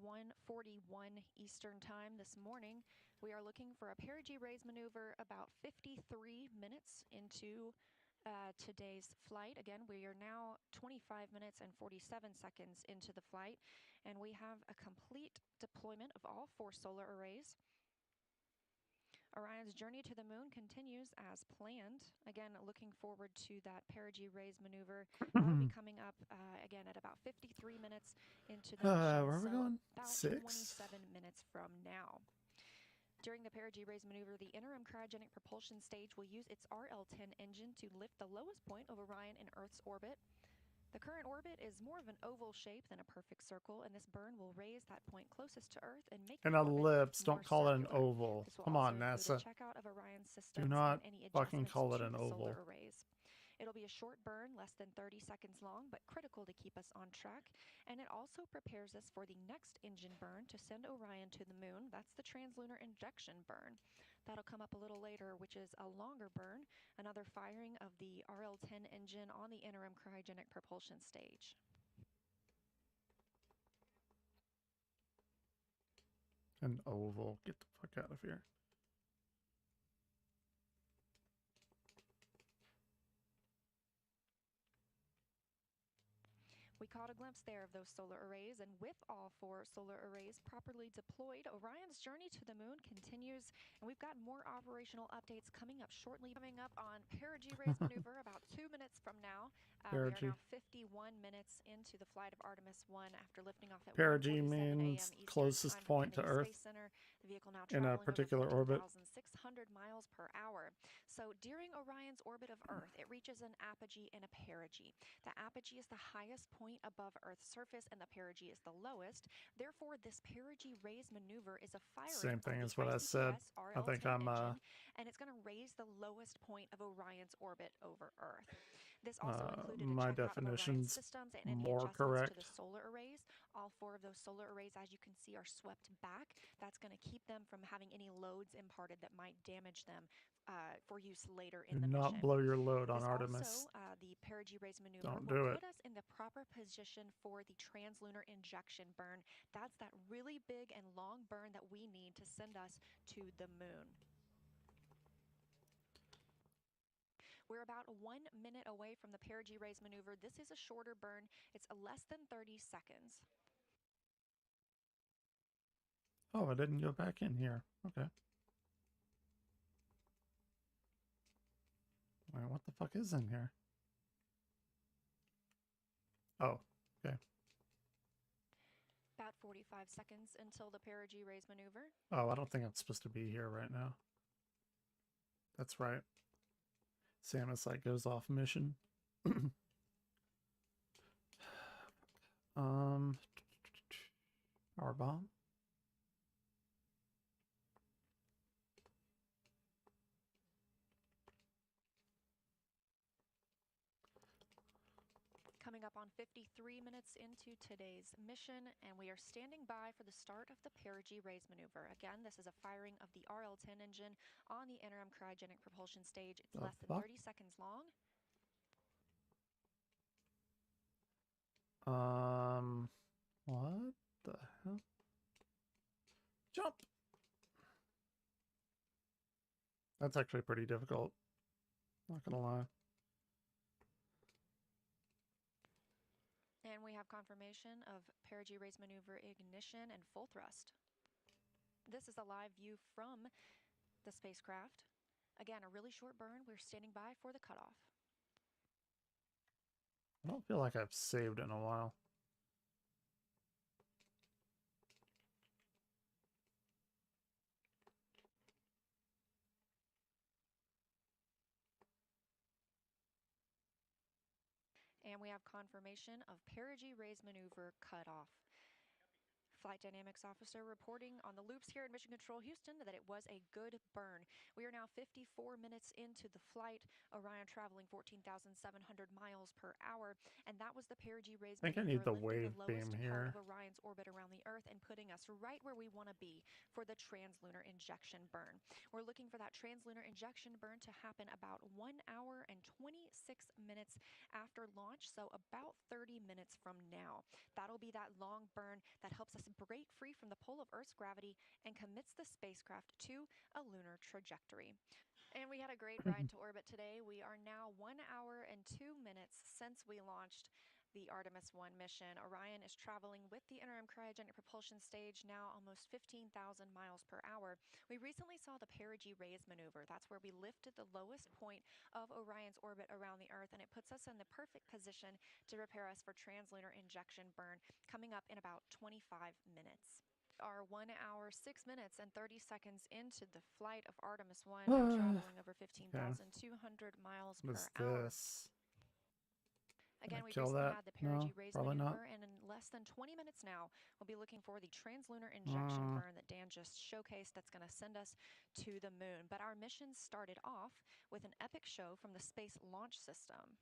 1:41 Eastern Time this morning, we are looking for a perigee raise maneuver about 53 minutes into today's flight. Again, we are now 25 minutes and 47 seconds into the flight, and we have a complete deployment of all 4 solar arrays. Orion's journey to the moon continues as planned. Again, looking forward to that perigee raise maneuver. That'll be coming up again at about 53 minutes into the mission. Where are we going? About 6? 27 minutes from now. During the perigee raise maneuver, the interim cryogenic propulsion stage will use its RL-10 engine to lift the lowest point of Orion in Earth's orbit. The current orbit is more of an oval shape than a perfect circle, and this burn will raise that point closest to Earth and make An the orbit ellipse. more Don't call it an circular. oval. This will Come also on, include NASA. a checkout of Orion's Do systems not and any fucking adjustments call it to an the oval. solar arrays. It'll be a short burn, less than 30 seconds long, but critical to keep us on track. And it also prepares us for the next engine burn to send Orion to the moon. That's the translunar injection burn. That'll come up a little later, which is a longer burn, another firing of the RL-10 engine on the interim cryogenic propulsion stage. An oval. Get the fuck out of here. We caught a glimpse there of those solar arrays, and with all 4 solar arrays properly deployed, Orion's journey to the moon continues, and we've got more operational updates coming up shortly. Coming up on perigee raise maneuver about 2 minutes from now. We are now 51 minutes into the flight of Artemis 1 after lifting off at 1:47 Perigee a.m. means Eastern closest Time from point to Kennedy Earth Space Center. The vehicle now in a traveling particular over orbit. 14,600 miles per hour. So during Orion's orbit of Earth, it reaches an apogee and a perigee. The apogee is the highest point above Earth's surface, and the perigee is the lowest. Therefore, this perigee raise maneuver is a firing Same thing of as the what I said. ICPS I think RL-10 I'm engine, and it's going to raise the lowest point of Orion's orbit over Earth. This also included a my checkout of Orion's definition's systems and any more adjustments correct. to the solar arrays. All 4 of those solar arrays, as you can see, are swept back. That's going to keep them from having any loads imparted that might damage them for use later in Do the not mission. blow your load on This Artemis. Also, the perigee raise maneuver Don't will do it. put us in the proper position for the translunar injection burn. That's that really big and long burn that we need to send us to the moon. We're about 1 minute away from the perigee raise maneuver. This is a shorter burn. It's less than 30 seconds. Oh, I didn't go back in here. Okay. Wait, what the fuck is in here? Oh, okay. About 45 seconds until the perigee raise maneuver. Oh, I don't think I'm supposed to be here right now. That's right. Samus like goes off mission. Power bomb. Coming up on 53 minutes into today's mission, and we are standing by for the start of the perigee raise maneuver. Again, this is a firing of the RL-10 engine on the interim cryogenic propulsion stage. It's less than 30 seconds long. What the hell? Jump! That's actually pretty difficult. Not gonna lie. And we have confirmation of perigee raise maneuver ignition and full thrust. This is a live view from the spacecraft. Again, a really short burn. We're standing by for the cutoff. I don't feel like I've saved in a while. And we have confirmation of perigee raise maneuver cutoff. Flight Dynamics Officer reporting on the loops here in Mission Control Houston that it was a good burn. We are now 54 minutes into the flight. Orion traveling 14,700 miles per hour, and that was the perigee raise I think I maneuver, need the lifting wave the beam lowest part here. of Orion's orbit around the Earth and putting us right where we want to be for the translunar injection burn. We're looking for that translunar injection burn to happen about 1 hour and 26 minutes after launch, so about 30 minutes from now. That'll be that long burn that helps us break free from the pull of Earth's gravity and commits the spacecraft to a lunar trajectory. And we had a great ride to orbit today. We are now 1 hour and 2 minutes since we launched the Artemis 1 mission. Orion is traveling with the interim cryogenic propulsion stage, now almost 15,000 miles per hour. We recently saw the perigee raise maneuver. That's where we lifted the lowest point of Orion's orbit around the Earth, and it puts us in the perfect position to prepare us for translunar injection burn coming up in about 25 minutes. Are 1 hour, 6 minutes, and 30 seconds into the flight of Artemis 1, traveling over 15,200 miles per hour. This? Again, we kill recently that? had the perigee No, raise probably not. maneuver, and in less than 20 minutes now, we'll be looking for the translunar injection burn that Dan just showcased that's going to send us to the moon. But our mission started off with an epic show from the Space Launch System.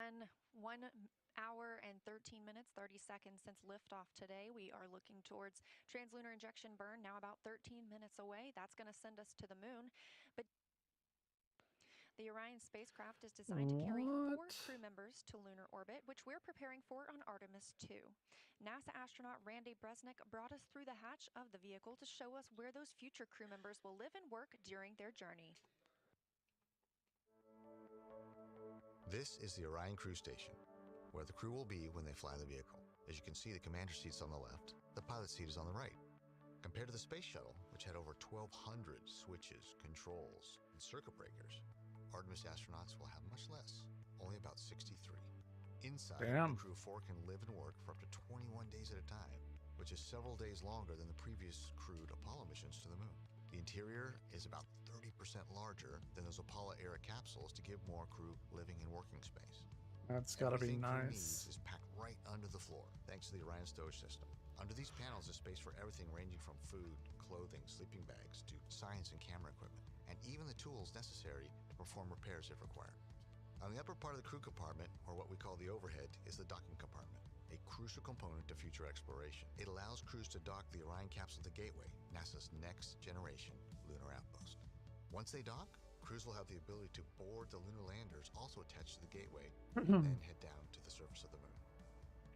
And 1 hour and 13 minutes, 30 seconds since liftoff today, we are looking towards translunar injection burn, now about 13 minutes away. That's going to send us to the moon. But the Orion spacecraft is designed to carry 4 crew members to lunar orbit, which we're preparing for on Artemis 2. NASA astronaut Randy Bresnik brought us through the hatch of the vehicle to show us where those future crew members will live and work during their journey. This is the Orion crew station, where the crew will be when they fly the vehicle. As you can see, the commander seat's on the left, the pilot seat is on the right. Compared to the space shuttle, which had over 1,200 switches, controls, and circuit breakers, Artemis astronauts will have much less, only about 63. Inside, the crew of 4 can live and work for up to 21 days at a time, which is several days longer than the previous crewed Apollo missions to the moon. The interior is about 30% larger than those Apollo-era capsules to give more crew living and working space. That's gotta be Everything crew nice. needs is packed right under the floor, thanks to the Orion stowage system. Under these panels is space for everything ranging from food, clothing, sleeping bags, to science and camera equipment, and even the tools necessary to perform repairs if required. On the upper part of the crew compartment, or what we call the overhead, is the docking compartment, a crucial component to future exploration. It allows crews to dock the Orion capsule to Gateway, NASA's next generation lunar outpost. Once they dock, crews will have the ability to board the lunar landers also attached to the Gateway, and then head down to the surface of the moon.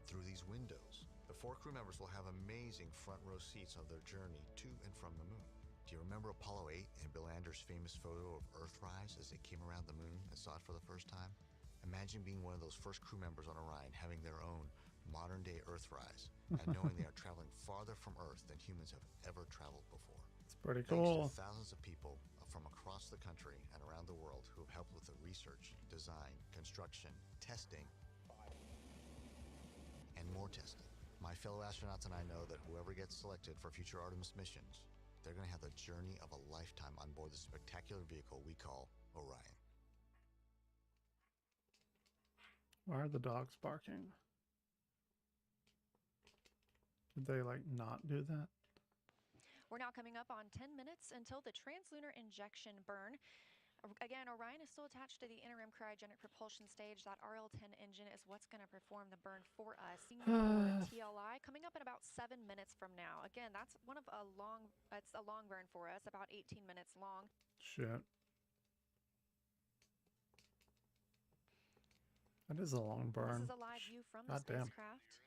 Through these windows, the 4 crew members will have amazing front row seats of their journey to and from the moon. Do you remember Apollo 8 and Bill Anders' famous photo of Earthrise as they came around the moon and saw it for the first time? Imagine being one of those first crew members on Orion, having their own modern-day Earthrise, and knowing they are traveling farther from Earth than humans have ever traveled before. It's pretty Thanks cool. to thousands of people from across the country and around the world who have helped with the research, design, construction, testing, and more testing. My fellow astronauts and I know that whoever gets selected for future Artemis missions, they're going to have the journey of a lifetime on board the spectacular vehicle we call Orion. Why are the dogs barking? Did they like not do that? We're now coming up on 10 minutes until the translunar injection burn. Again, Orion is still attached to the interim cryogenic propulsion stage. That RL-10 engine is what's going to perform the burn for us. TLI coming up in about 7 minutes from now. Again, that's it's a long burn for us, about 18 minutes long. Shit. That is a long burn. This is a live view from the Goddamn. spacecraft.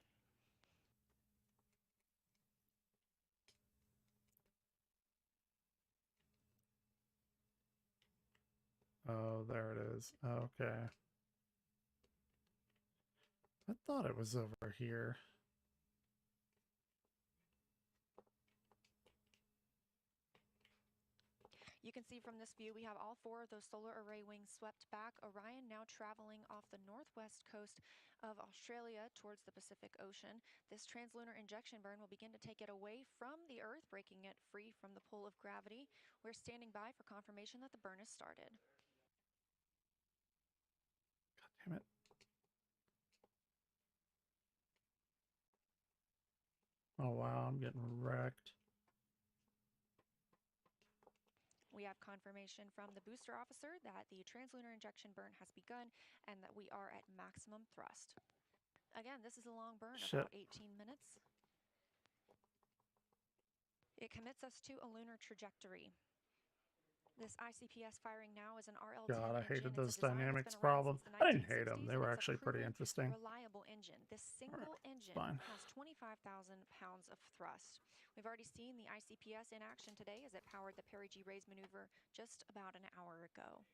Oh, there it is. Okay. I thought it was over here. You can see from this view we have all 4 of those solar array wings swept back. Orion now traveling off the northwest coast of Australia towards the Pacific Ocean. This translunar injection burn will begin to take it away from the Earth, breaking it free from the pull of gravity. We're standing by for confirmation that the burn has started. God damn it. Oh wow, I'm getting wrecked. We have confirmation from the booster officer that the translunar injection burn has begun and that we are at maximum thrust. Again, this is a long burn, about 18 minutes. It commits us to a lunar trajectory. This ICPS firing now is an RL-10 God, I hated engine. those It's a design dynamics that's been around problems. since the I didn't hate them. 1960s, They and were it's a actually pretty proven, interesting. reliable engine. This single engine fine. has 25,000 pounds of thrust. We've already seen the ICPS in action today as it powered the perigee raise maneuver just about an hour ago.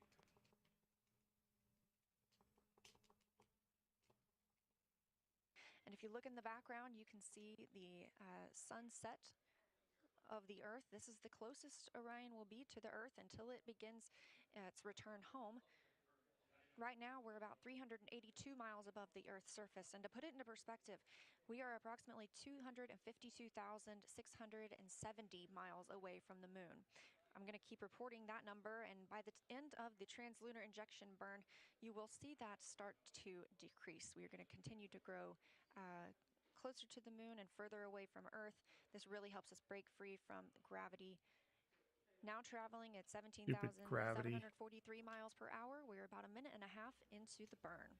And if you look in the background, you can see the sunset of the Earth. This is the closest Orion will be to the Earth until it begins its return home. Right now, we're about 382 miles above the Earth's surface. And to put it into perspective, we are approximately 252,670 miles away from the moon. I'm going to keep reporting that number, and by the end of the translunar injection burn, you will see that start to decrease. We are going to continue to grow closer to the moon and further away from Earth. This really helps us break free from gravity. Now traveling at 17,743 miles per hour, we're about a minute and a half into the burn.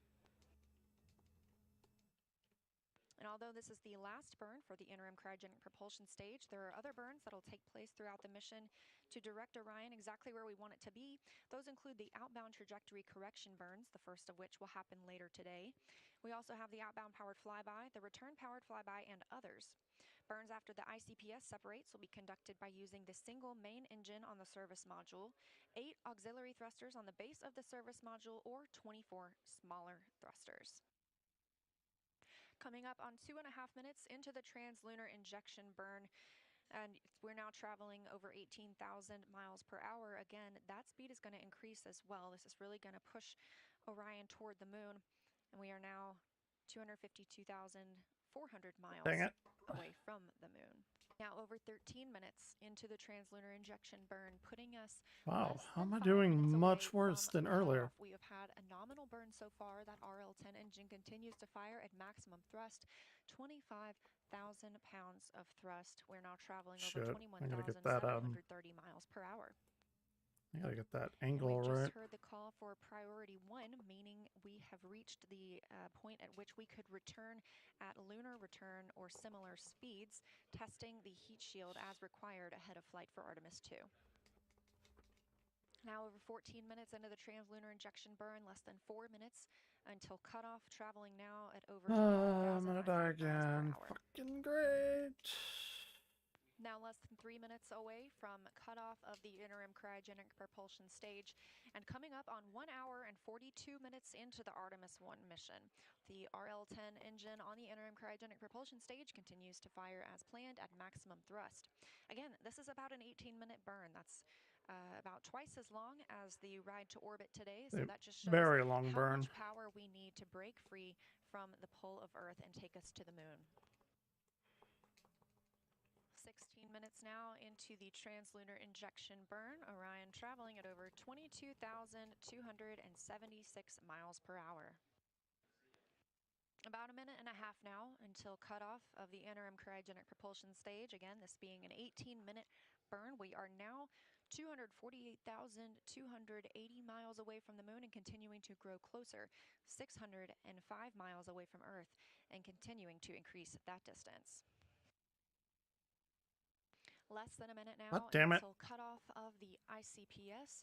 And although this is the last burn for the interim cryogenic propulsion stage, there are other burns that will take place throughout the mission to direct Orion exactly where we want it to be. Those include the outbound trajectory correction burns, the first of which will happen later today. We also have the outbound powered flyby, the return powered flyby, and others. Burns after the ICPS separates will be conducted by using the single main engine on the service module, 8 auxiliary thrusters on the base of the service module, or 24 smaller thrusters. Coming up on 2.5 minutes into the translunar injection burn, and we're now traveling over 18,000 miles per hour. Again, that speed is going to increase as well. This is really going to push Orion toward the moon, and we are now 252,400 miles away from the moon. Now over 13 minutes into the translunar injection burn, putting us Wow, how am I doing much worse than earlier? We have had a nominal burn so far. That RL-10 engine continues to fire at maximum thrust, 25,000 pounds of thrust. We're now traveling over 21,730 miles per hour. I gotta get that angle right. We right. just heard the call for priority 1, meaning we have reached the point at which we could return at lunar return or similar speeds, testing the heat shield as required ahead of flight for Artemis 2. Now over 14 minutes into the translunar injection burn, less than 4 minutes until cutoff, traveling now at over 21,000 I'm gonna die again. Fucking great. Now less than 3 minutes away from cutoff of the interim cryogenic propulsion stage, and coming up on 1 hour and 42 minutes into the Artemis 1 mission. The RL-10 engine on the interim cryogenic propulsion stage continues to fire as planned at maximum thrust. Again, this is about an 18-minute burn. That's about twice as long as the ride to orbit today, so that just shows how much power we need to break free from the pull of Earth and take us to the moon. 16 minutes now into the translunar injection burn, Orion traveling at over 22,276 miles per hour. About a minute and a half now until cutoff of the interim cryogenic propulsion stage. Again, this being an 18-minute burn. We are now 248,280 miles away from the moon and continuing to grow closer, 605 miles away from Earth, and continuing to increase that distance. Less than a minute now until cutoff of the ICPS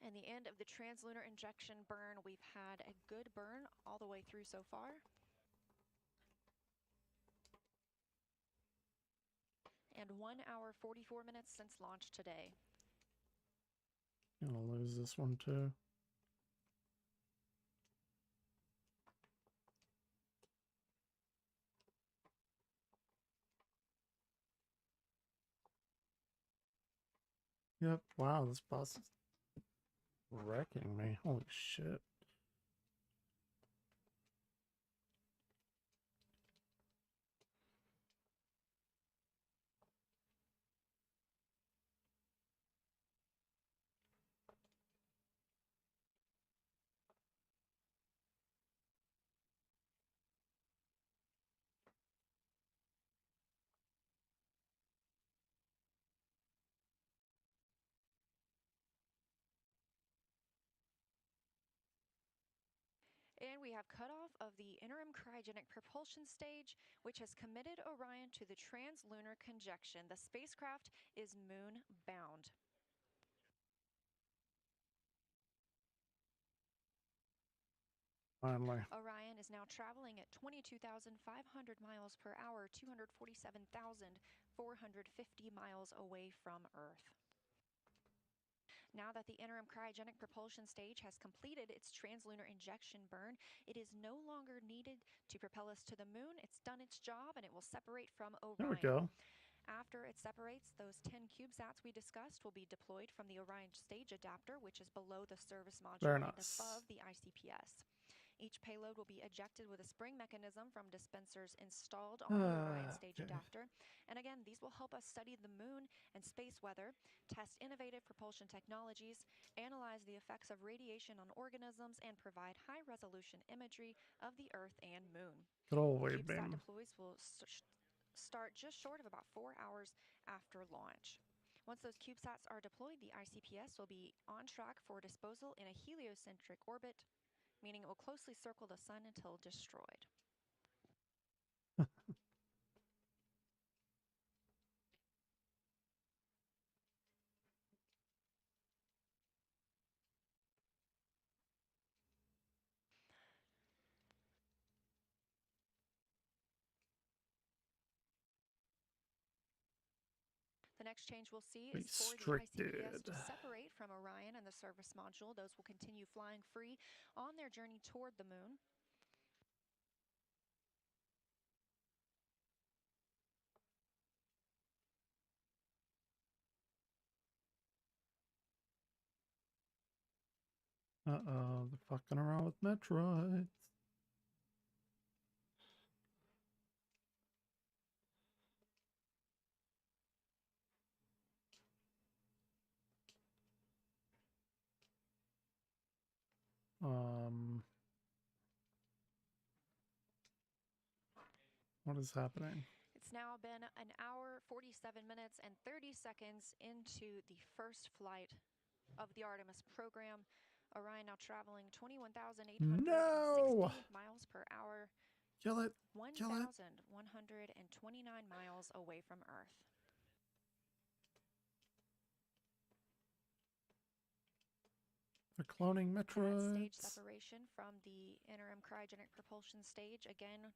and the end of the translunar injection burn. We've had a good burn all the way through so far. And 1 hour, 44 minutes since launch today. I'm gonna lose this one too. Yep, wow, this bus is wrecking me. Holy shit. And we have cutoff of the interim cryogenic propulsion stage, which has committed Orion to the translunar conjunction. The spacecraft is moon-bound. Finally. Orion is now traveling at 22,500 miles per hour, 247,450 miles away from Earth. Now that the interim cryogenic propulsion stage has completed its translunar injection burn, it is no longer needed to propel us to the moon. It's done its job, and it will separate from Orion. There we go. After it separates, those 10 CubeSats we discussed will be deployed from the Orion stage adapter, which is below the service module and above the ICPS. Each payload will be ejected with a spring mechanism from dispensers installed on the Orion stage adapter. And again, these will help us study the moon and space weather, test innovative propulsion technologies, analyze the effects of radiation on organisms, and provide high-resolution imagery of the Earth and moon. Good old wave CubeSat beam. deploys will start just short of about 4 hours after launch. Once those CubeSats are deployed, the ICPS will be on track for disposal in a heliocentric orbit, meaning it will closely circle the sun until destroyed. The next change we'll see is for the ICPS to separate from Orion and the service module. Those will continue flying free on their journey toward the moon. Uh-oh, they're fucking around with Metroids. What is happening? It's now been an hour, 47 minutes, and 30 seconds into the first flight of the Artemis program. Orion now traveling 21,860 miles per hour. Kill it. 1,129 miles away from Earth. They're cloning Metroids. Stage separation from the interim cryogenic propulsion stage. Again,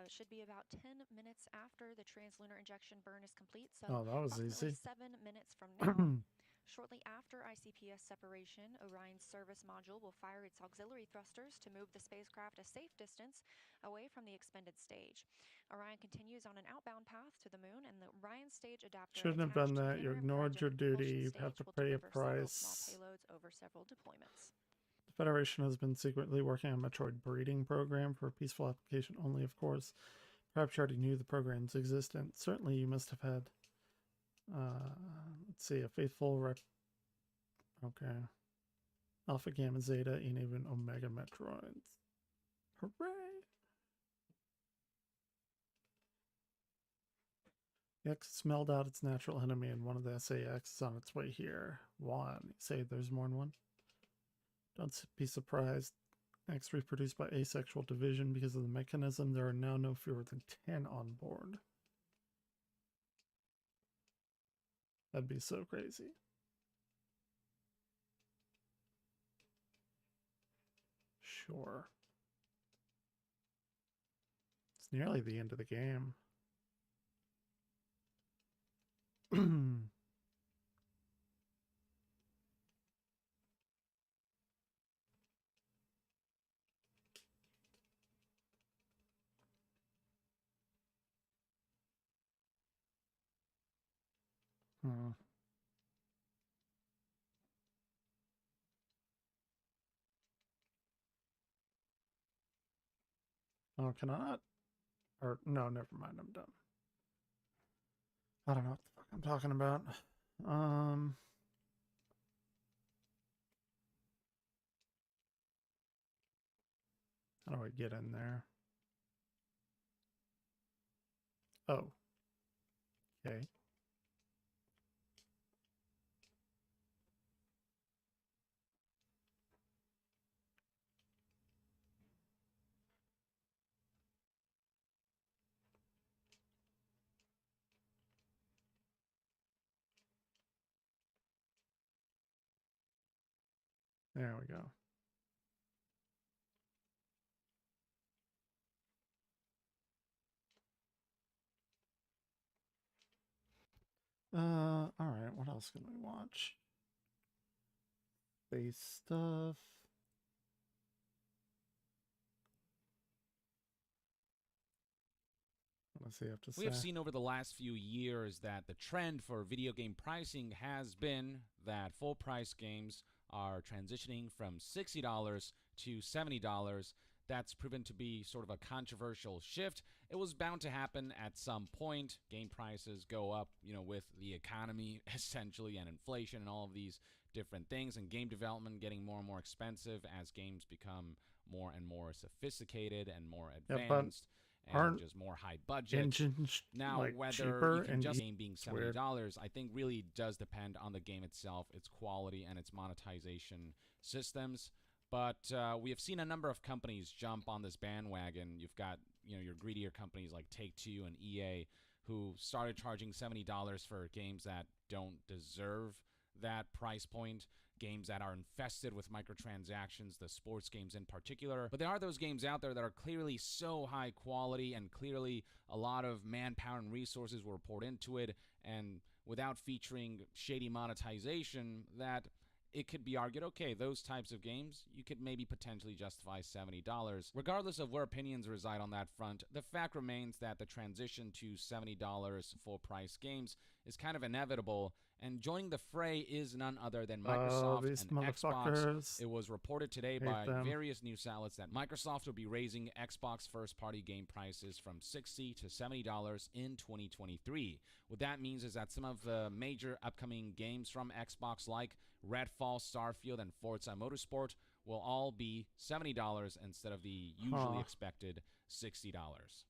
should be about 10 minutes after the translunar injection burn is complete. So that was easy. 7 minutes from now. Shortly after ICPS separation, Orion's service module will fire its auxiliary thrusters to move the spacecraft a safe distance away from the expended stage. Orion continues on an outbound path to the moon, and the Orion stage adapter shouldn't have done that. You ignored your duty. You have to pay a price. Small payloads over several deployments. The Federation has been secretly working on a Metroid breeding program for peaceful application only, of course. Perhaps you already knew the program's existence. Certainly you must have had, let's see, a faithful okay. Alpha, Gamma, Zeta, and even Omega Metroids. Hooray! The X smelled out its natural enemy, and one of the SAX is on its way here. One. You say there's more than one? Don't be surprised. X reproduced by asexual division. Because of the mechanism, there are now no fewer than 10 on board. That'd be so crazy. Sure. It's nearly the end of the game. Oh, can I not? Or, no, never mind, I'm done. I don't know what the fuck I'm talking about. How do I get in there? Oh. Okay. There we go. All right, what else can we watch? Base stuff. What does he have to say? We have seen over the last few years that the trend for video game pricing has been that full price games are transitioning from $60 to $70. That's proven to be sort of a controversial shift. It was bound to happen at some point. Game prices go up, with the economy essentially and inflation and all of these different things, and game development getting more and more expensive as games become more and more sophisticated and more advanced. And just more high budget. Engines now, like whether cheaper you can and just game being $70, I think really does depend on the game itself, its quality, and its monetization systems. But we have seen a number of companies jump on this bandwagon. You've got your greedier companies like Take-Two and EA who started charging $70 for games that don't deserve that price point. Games that are infested with microtransactions, the sports games in particular. But there are those games out there that are clearly so high quality and clearly a lot of manpower and resources were poured into it, and without featuring shady monetization, that it could be argued, okay, those types of games, you could maybe potentially justify $70. Regardless of where opinions reside on that front, the fact remains that the transition to $70 full-price games is kind of inevitable, and joining the fray is none other than Microsoft and Xbox. It was reported today by various news outlets that Microsoft will be raising Xbox first-party game prices from $60 to $70 in 2023. What that means is that some of the major upcoming games from Xbox, like Redfall, Starfield, and Forza Motorsport, will all be $70 instead of the usually expected $60.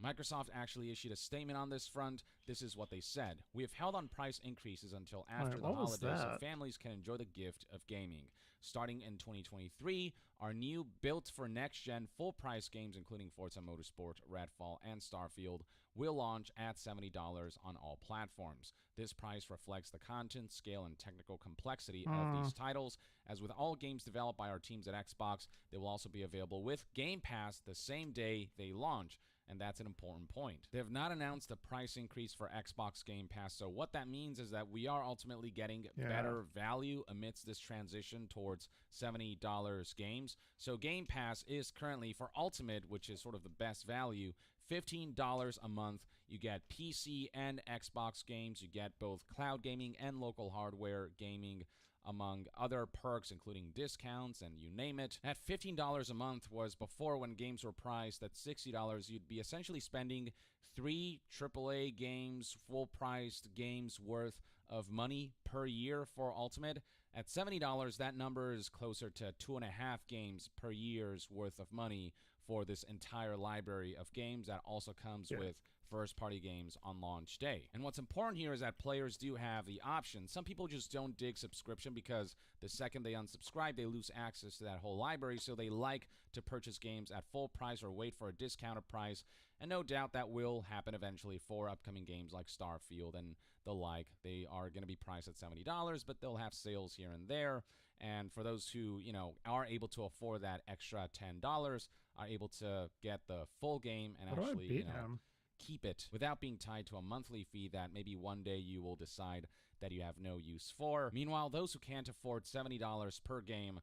Microsoft actually issued a statement on this front. This is what they said. We have held on price increases until after the holidays so families can enjoy the gift of gaming. Starting in 2023, our new built-for-next-gen full-price games, including Forza Motorsport, Redfall, and Starfield, will launch at $70 on all platforms. This price reflects the content, scale, and technical complexity of these titles. As with all games developed by our teams at Xbox, they will also be available with Game Pass the same day they launch. And that's an important point. They have not announced a price increase for Xbox Game Pass, so what that means is that we are ultimately getting better value amidst this transition towards $70 games. So Game Pass is currently, for Ultimate, which is sort of the best value, $15 a month. You get PC and Xbox games. You get both cloud gaming and local hardware gaming, among other perks, including discounts and you name it. At $15 a month was before, when games were priced at $60, you'd be essentially spending 3 AAA games, full-priced games worth of money per year for Ultimate. At $70, that number is closer to 2.5 games per year's worth of money for this entire library of games that also comes with first-party games on launch day. And what's important here is that players do have the option. Some people just don't dig subscription because the second they unsubscribe, they lose access to that whole library, so they like to purchase games at full price or wait for a discounted price. And no doubt that will happen eventually for upcoming games like Starfield and the like. They are going to be priced at $70, but they'll have sales here and there. And for those who, are able to afford that extra $10, are able to get the full game and actually, keep it without being tied to a monthly fee that maybe one day you will decide that you have no use for. Meanwhile, those who can't afford $70 per game,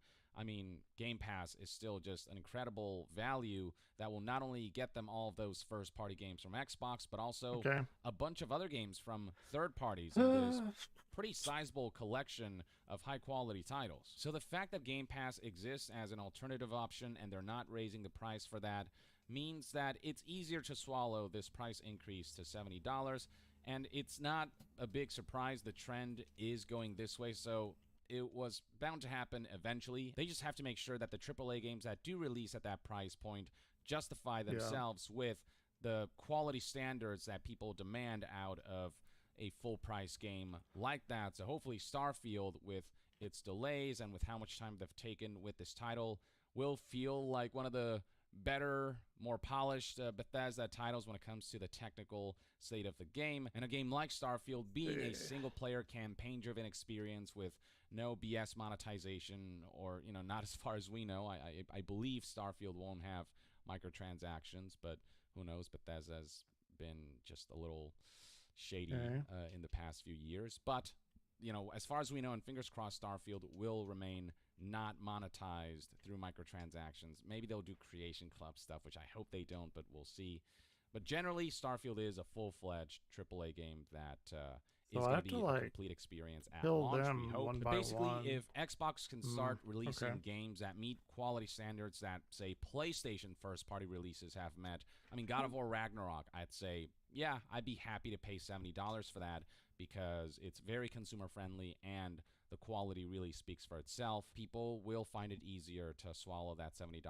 Game Pass is still just an incredible value that will not only get them all of those first-party games from Xbox, but also a bunch of other games from third parties. And there's pretty sizable collection of high-quality titles. So the fact that Game Pass exists as an alternative option and they're not raising the price for that means that it's easier to swallow this price increase to $70. And it's not a big surprise. The trend is going this way, so it was bound to happen eventually. They just have to make sure that the AAA games that do release at that price point justify themselves with the quality standards that people demand out of a full-price game like that. So hopefully Starfield, with its delays and with how much time they've taken with this title, will feel like one of the better, more polished Bethesda titles when it comes to the technical state of the game. And a game like Starfield being a single-player campaign-driven experience with no BS monetization, or, you know, not as far as we know. I believe Starfield won't have microtransactions, but who knows? Bethesda's been just a little shady in the past few years. But, you know, as far as we know, and fingers crossed, Starfield will remain not monetized through microtransactions. Maybe they'll do Creation Club stuff, which I hope they don't, but we'll see. But generally, Starfield is a full-fledged AAA game that is going to be a complete experience at launch, we hope. But basically, if Xbox can start releasing games that meet quality standards that, say, PlayStation first-party releases have met, I mean, God of War Ragnarok, I'd say, yeah, I'd be happy to pay $70 for that, because it's very consumer-friendly and the quality really speaks for itself. People will find it easier to swallow that $70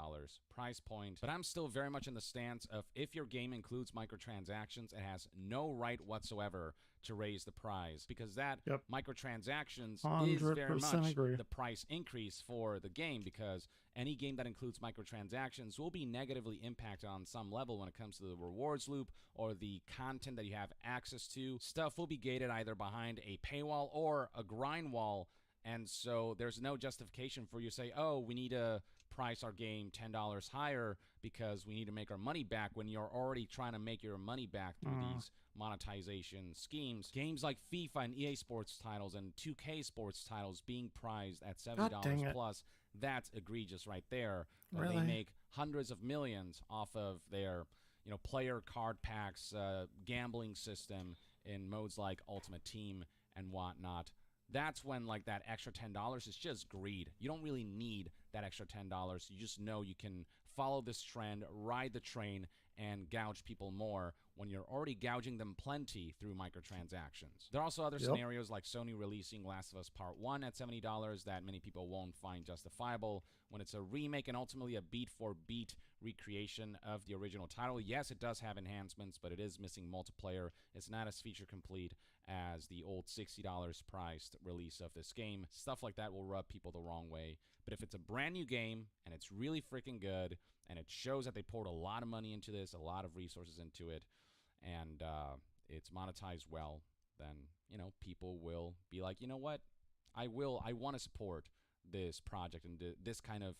price point. But I'm still very much in the stance of, if your game includes microtransactions, it has no right whatsoever to raise the price, because that microtransactions is very much the price increase for the game, because any game that includes microtransactions will be negatively impacted on some level when it comes to the rewards loop or the content that you have access to. Stuff will be gated either behind a paywall or a grind wall, and so there's no justification for you to say, oh, we need to price our game $10 higher because we need to make our money back, when you're already trying to make your money back through these monetization schemes. Games like FIFA and EA Sports titles and 2K Sports titles being priced at $70 plus, that's egregious right there. They make hundreds of millions off of their, you know, player card packs, gambling system in modes like Ultimate Team and whatnot. That's when, like, that extra $10 is just greed. You don't really need that extra $10. You just know you can follow this trend, ride the train, and gouge people more when you're already gouging them plenty through microtransactions. There are also other scenarios like Sony releasing Last of Us Part 1 at $70 that many people won't find justifiable, when it's a remake and ultimately a beat-for-beat recreation of the original title. Yes, it does have enhancements, but it is missing multiplayer. It's not as feature-complete as the old $60 priced release of this game. Stuff like that will rub people the wrong way. But if it's a brand new game and it's really freaking good, and it shows that they poured a lot of money into this, a lot of resources into it, and it's monetized well, then, you know, people will be like, you know what, I want to support this project and this kind of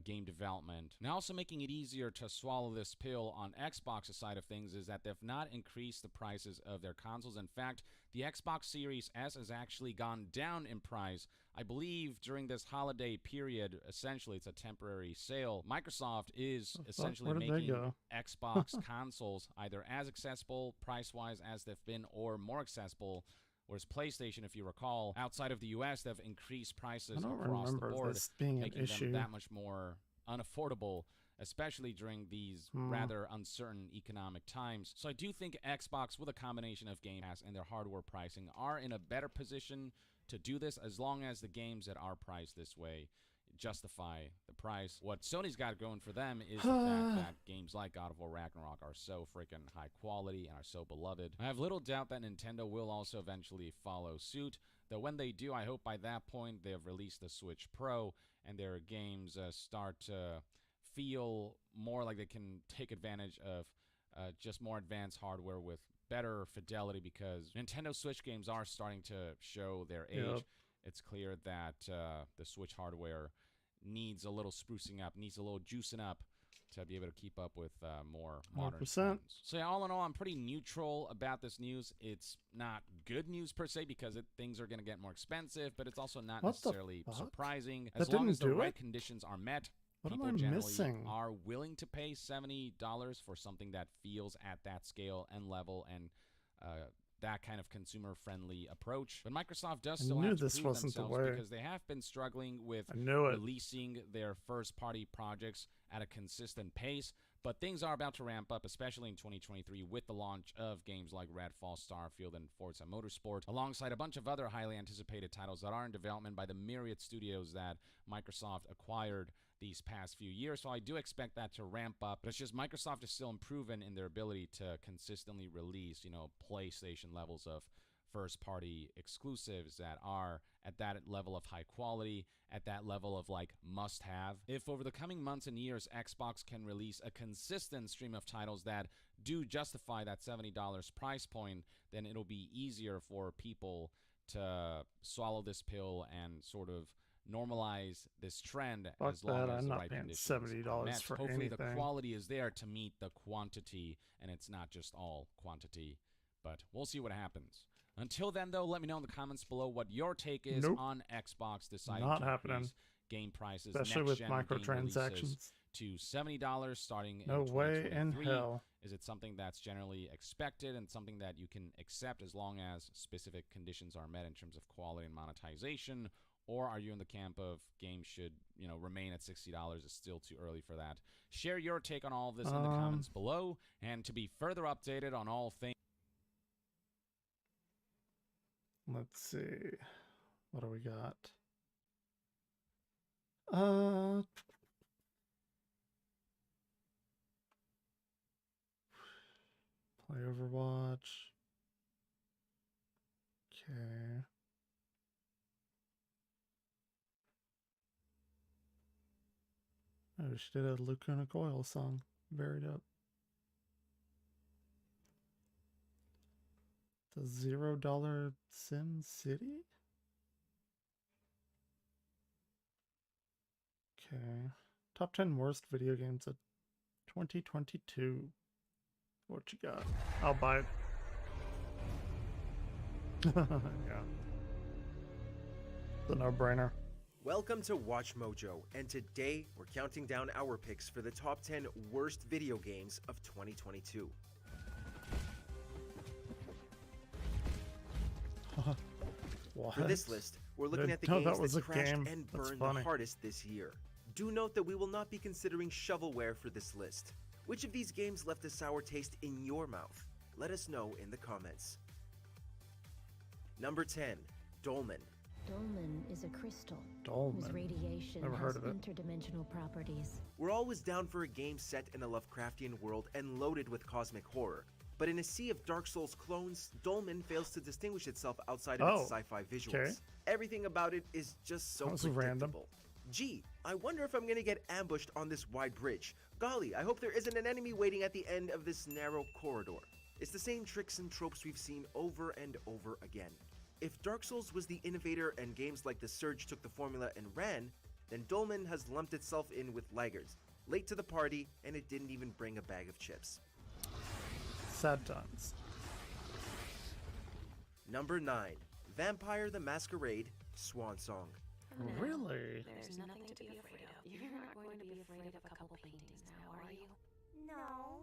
game development. Now, also making it easier to swallow this pill on Xbox's side of things is that they've not increased the prices of their consoles. In fact, the Xbox Series S has actually gone down in price. I believe during this holiday period, essentially it's a temporary sale. Microsoft is essentially making Xbox consoles either as accessible price-wise as they've been, or more accessible. Whereas PlayStation, if you recall, outside of the US, they've increased prices across the board, making them that much more unaffordable, especially during these rather uncertain economic times. So I do think Xbox, with a combination of Game Pass and their hardware pricing, are in a better position to do this, as long as the games that are priced this way justify the price. What Sony's got going for them is the fact that games like God of War Ragnarok are so freaking high quality and are so beloved. I have little doubt that Nintendo will also eventually follow suit, though when they do, I hope by that point they have released the Switch Pro and their games start to feel more like they can take advantage of just more advanced hardware with better fidelity, because Nintendo Switch games are starting to show their age. It's clear that the Switch hardware needs a little sprucing up, needs a little juicing up to be able to keep up with more modern trends. So yeah, all in all, I'm pretty neutral about this news. It's not good news per se, because things are going to get more expensive, but it's also not necessarily surprising. As long as the right conditions are met, people generally are willing to pay $70 for something that feels at that scale and level and that kind of consumer-friendly approach. But Microsoft does still have to prove themselves, because they have been struggling with releasing their first-party projects at a consistent pace. But things are about to ramp up, especially in 2023, with the launch of games like Redfall, Starfield, and Forza Motorsport, alongside a bunch of other highly anticipated titles that are in development by the myriad studios that Microsoft acquired these past few years. So I do expect that to ramp up, but it's just Microsoft is still improving in their ability to consistently release, you know, PlayStation levels of first-party exclusives that are at that level of high quality, at that level of like must-have. If over the coming months and years Xbox can release a consistent stream of titles that do justify that $70 price point, then it'll be easier for people to swallow this pill and sort of normalize this trend Fuck as long that, as I'm the not right paying conditions $70 are met. for Hopefully the anything. quality is there to meet the quantity, and it's not just all quantity, but we'll see what happens. Until then, though, let me know in the comments below what your take is on Xbox deciding Not to happening. increase game prices, Especially with next-gen game releases microtransactions. to $70 starting No in way in 2023. hell. Is it something that's generally expected and something that you can accept as long as specific conditions are met in terms of quality and monetization? Or are you in the camp of games should, remain at $60? It's still too early for that. Share your take on all of this in the comments below. And to be further updated on all things... Let's see. What do we got? Play Overwatch. Okay. Oh, she did a Lacuna Coil song. Buried up. The $0 Sim City? Okay. Top 10 worst video games of 2022. What you got? I'll buy it. Yeah. It's a no-brainer. Welcome to Watch Mojo, and today we're counting down our picks for the top 10 worst video games of 2022. What? For this list, we're looking at the No, games was that a crashed game. and That's burned funny. the hardest this year. Do note that we will not be considering shovelware for this list. Which of these games left a sour taste in your mouth? Let us know in the comments. Number 10, Dolmen. Dolmen is a crystal Dolmen. whose radiation Never has heard of it. interdimensional properties. We're always down for a game set in a Lovecraftian world and loaded with cosmic horror. But in a sea of Dark Souls clones, Dolmen fails to distinguish itself outside of its sci-fi visuals. okay. Everything about it is just so That was predictable. random. Gee, I wonder if I'm gonna get ambushed on this wide bridge. Golly, I hope there isn't an enemy waiting at the end of this narrow corridor. It's the same tricks and tropes we've seen over and over again. If Dark Souls was the innovator and games like The Surge took the formula and ran, then Dolmen has lumped itself in with laggards, late to the party, and it didn't even bring a bag of chips. Sad times. Number 9, Vampire the Masquerade, Swan Song. Really? There's nothing to be afraid of. You're not going to be afraid of a couple paintings now, are you? No.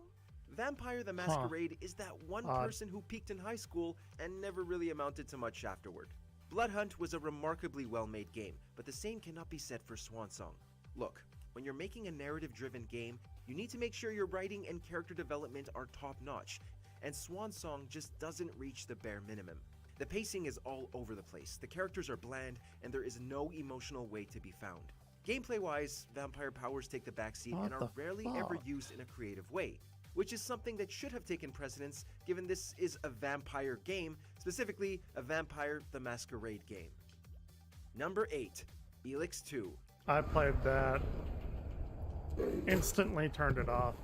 Vampire the Masquerade is that one person who peaked in high school and never really amounted to much afterward. Bloodhunt was a remarkably well-made game, but the same cannot be said for Swansong. Look, when you're making a narrative-driven game, you need to make sure your writing and character development are top-notch, and Swansong just doesn't reach the bare minimum. The pacing is all over the place, the characters are bland, and there is no emotional way to be found. Gameplay-wise, vampire powers take the backseat and are rarely ever used in a creative way, which is something that should have taken precedence given this is a vampire game, specifically a Vampire the Masquerade game. Number 8, Elix 2. I played that. Instantly turned it off.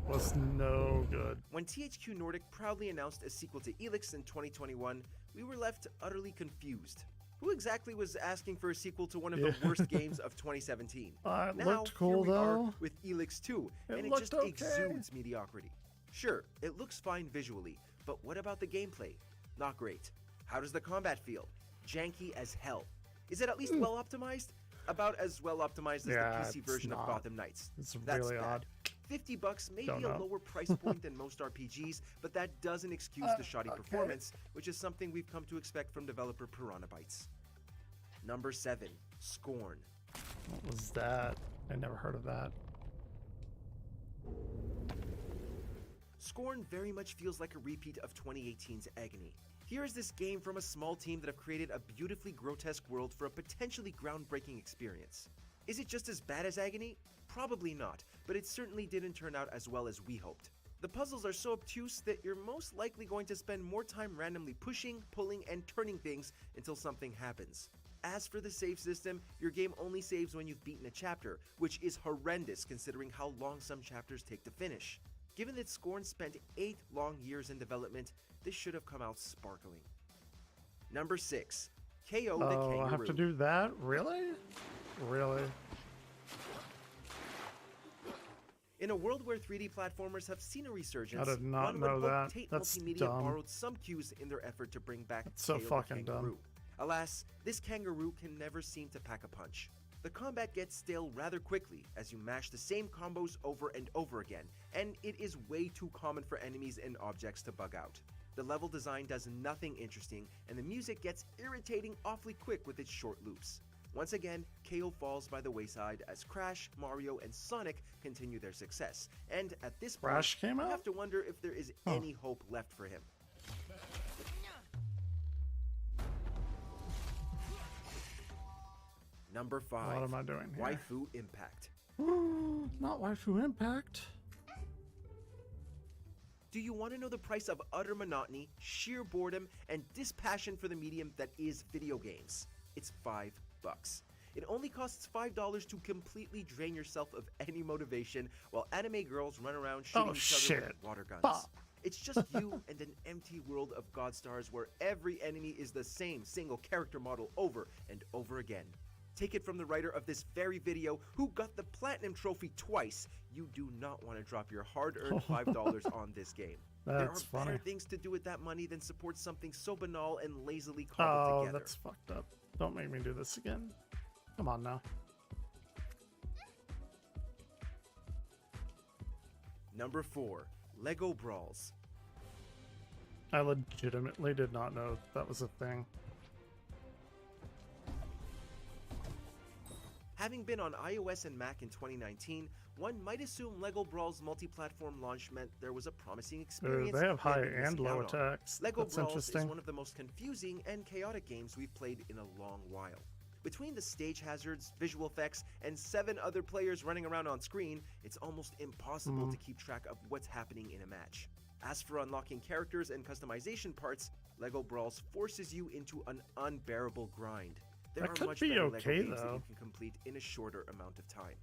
Was no good. When THQ Nordic proudly announced a sequel to Elix in 2021, we were left utterly confused. Who exactly was asking for a sequel to one of the worst games of 2017? It Now, looked cool, here we are though. with Elix 2, It and it looked just okay. exudes mediocrity. Sure, it looks fine visually, but what about the gameplay? Not great. How does the combat feel? Janky as hell. Is it at least well optimized? About as well optimized as Yeah, the PC it's version of not. Gotham Knights. It's That's really bad. odd. $50 may Don't be a know. lower price point than most RPGs, but that doesn't excuse the shoddy performance, which is something we've come to expect from developer Piranha Bytes. Number 7, Scorn. What was that? I never heard of that. Scorn very much feels like a repeat of 2018's Agony. Here is this game from a small team that have created a beautifully grotesque world for a potentially groundbreaking experience. Is it just as bad as Agony? Probably not, but it certainly didn't turn out as well as we hoped. The puzzles are so obtuse that you're most likely going to spend more time randomly pushing, pulling, and turning things until something happens. As for the save system, your game only saves when you've beaten a chapter, which is horrendous considering how long some chapters take to finish. Given that Scorn spent 8 long years in development, this should have come out sparkling. Number 6. KO the Kangaroo. I have to do that? Really? Really? In a world where 3D platformers have seen a resurgence, I did not one would know hope that. Tate That's Multimedia dumb. borrowed some cues in their effort to bring back That's so KO the fucking Kangaroo. dumb. Alas, this kangaroo can never seem to pack a punch. The combat gets stale rather quickly as you mash the same combos over and over again, and it is way too common for enemies and objects to bug out. The level design does nothing interesting, and the music gets irritating awfully quick with its short loops. Once again, KO falls by the wayside as Crash, Mario, and Sonic continue their success, and at this point, Crash came you out? have to wonder if there is any hope left for him. Number 5. What am I doing here? Waifu Impact. Not Waifu Impact. Do you want to know the price of utter monotony, sheer boredom, and dispassion for the medium that is video games? It's $5. It only costs $5 to completely drain yourself of any motivation while anime girls run around shooting each other with water guns. Fuck. It's just you and an empty world of God stars where every enemy is the same single character model over and over again. Take it from the writer of this very video who got the Platinum Trophy twice. You do not want to drop your hard-earned $5 on this game. There are That's better funny. things to do with that money than support something so banal and lazily cobbled Oh, together. that's fucked up. Don't make me do this again. Come on now. Number 4. Lego Brawls. I legitimately did not know that was a thing. Having been on iOS and Mac in 2019, one might assume LEGO Brawl's multi-platform launch meant there was a promising experience. They have high yet you're and missing low out on. attacks. LEGO That's Brawls interesting. is one of the most confusing and chaotic games we've played in a long while. Between the stage hazards, visual effects, and 7 other players running around on screen, it's almost impossible to keep track of what's happening in a match. As for unlocking characters and customization parts, LEGO Brawls forces you into an unbearable grind. There That are could much be better okay, LEGO games that though. you can complete in a shorter amount of time.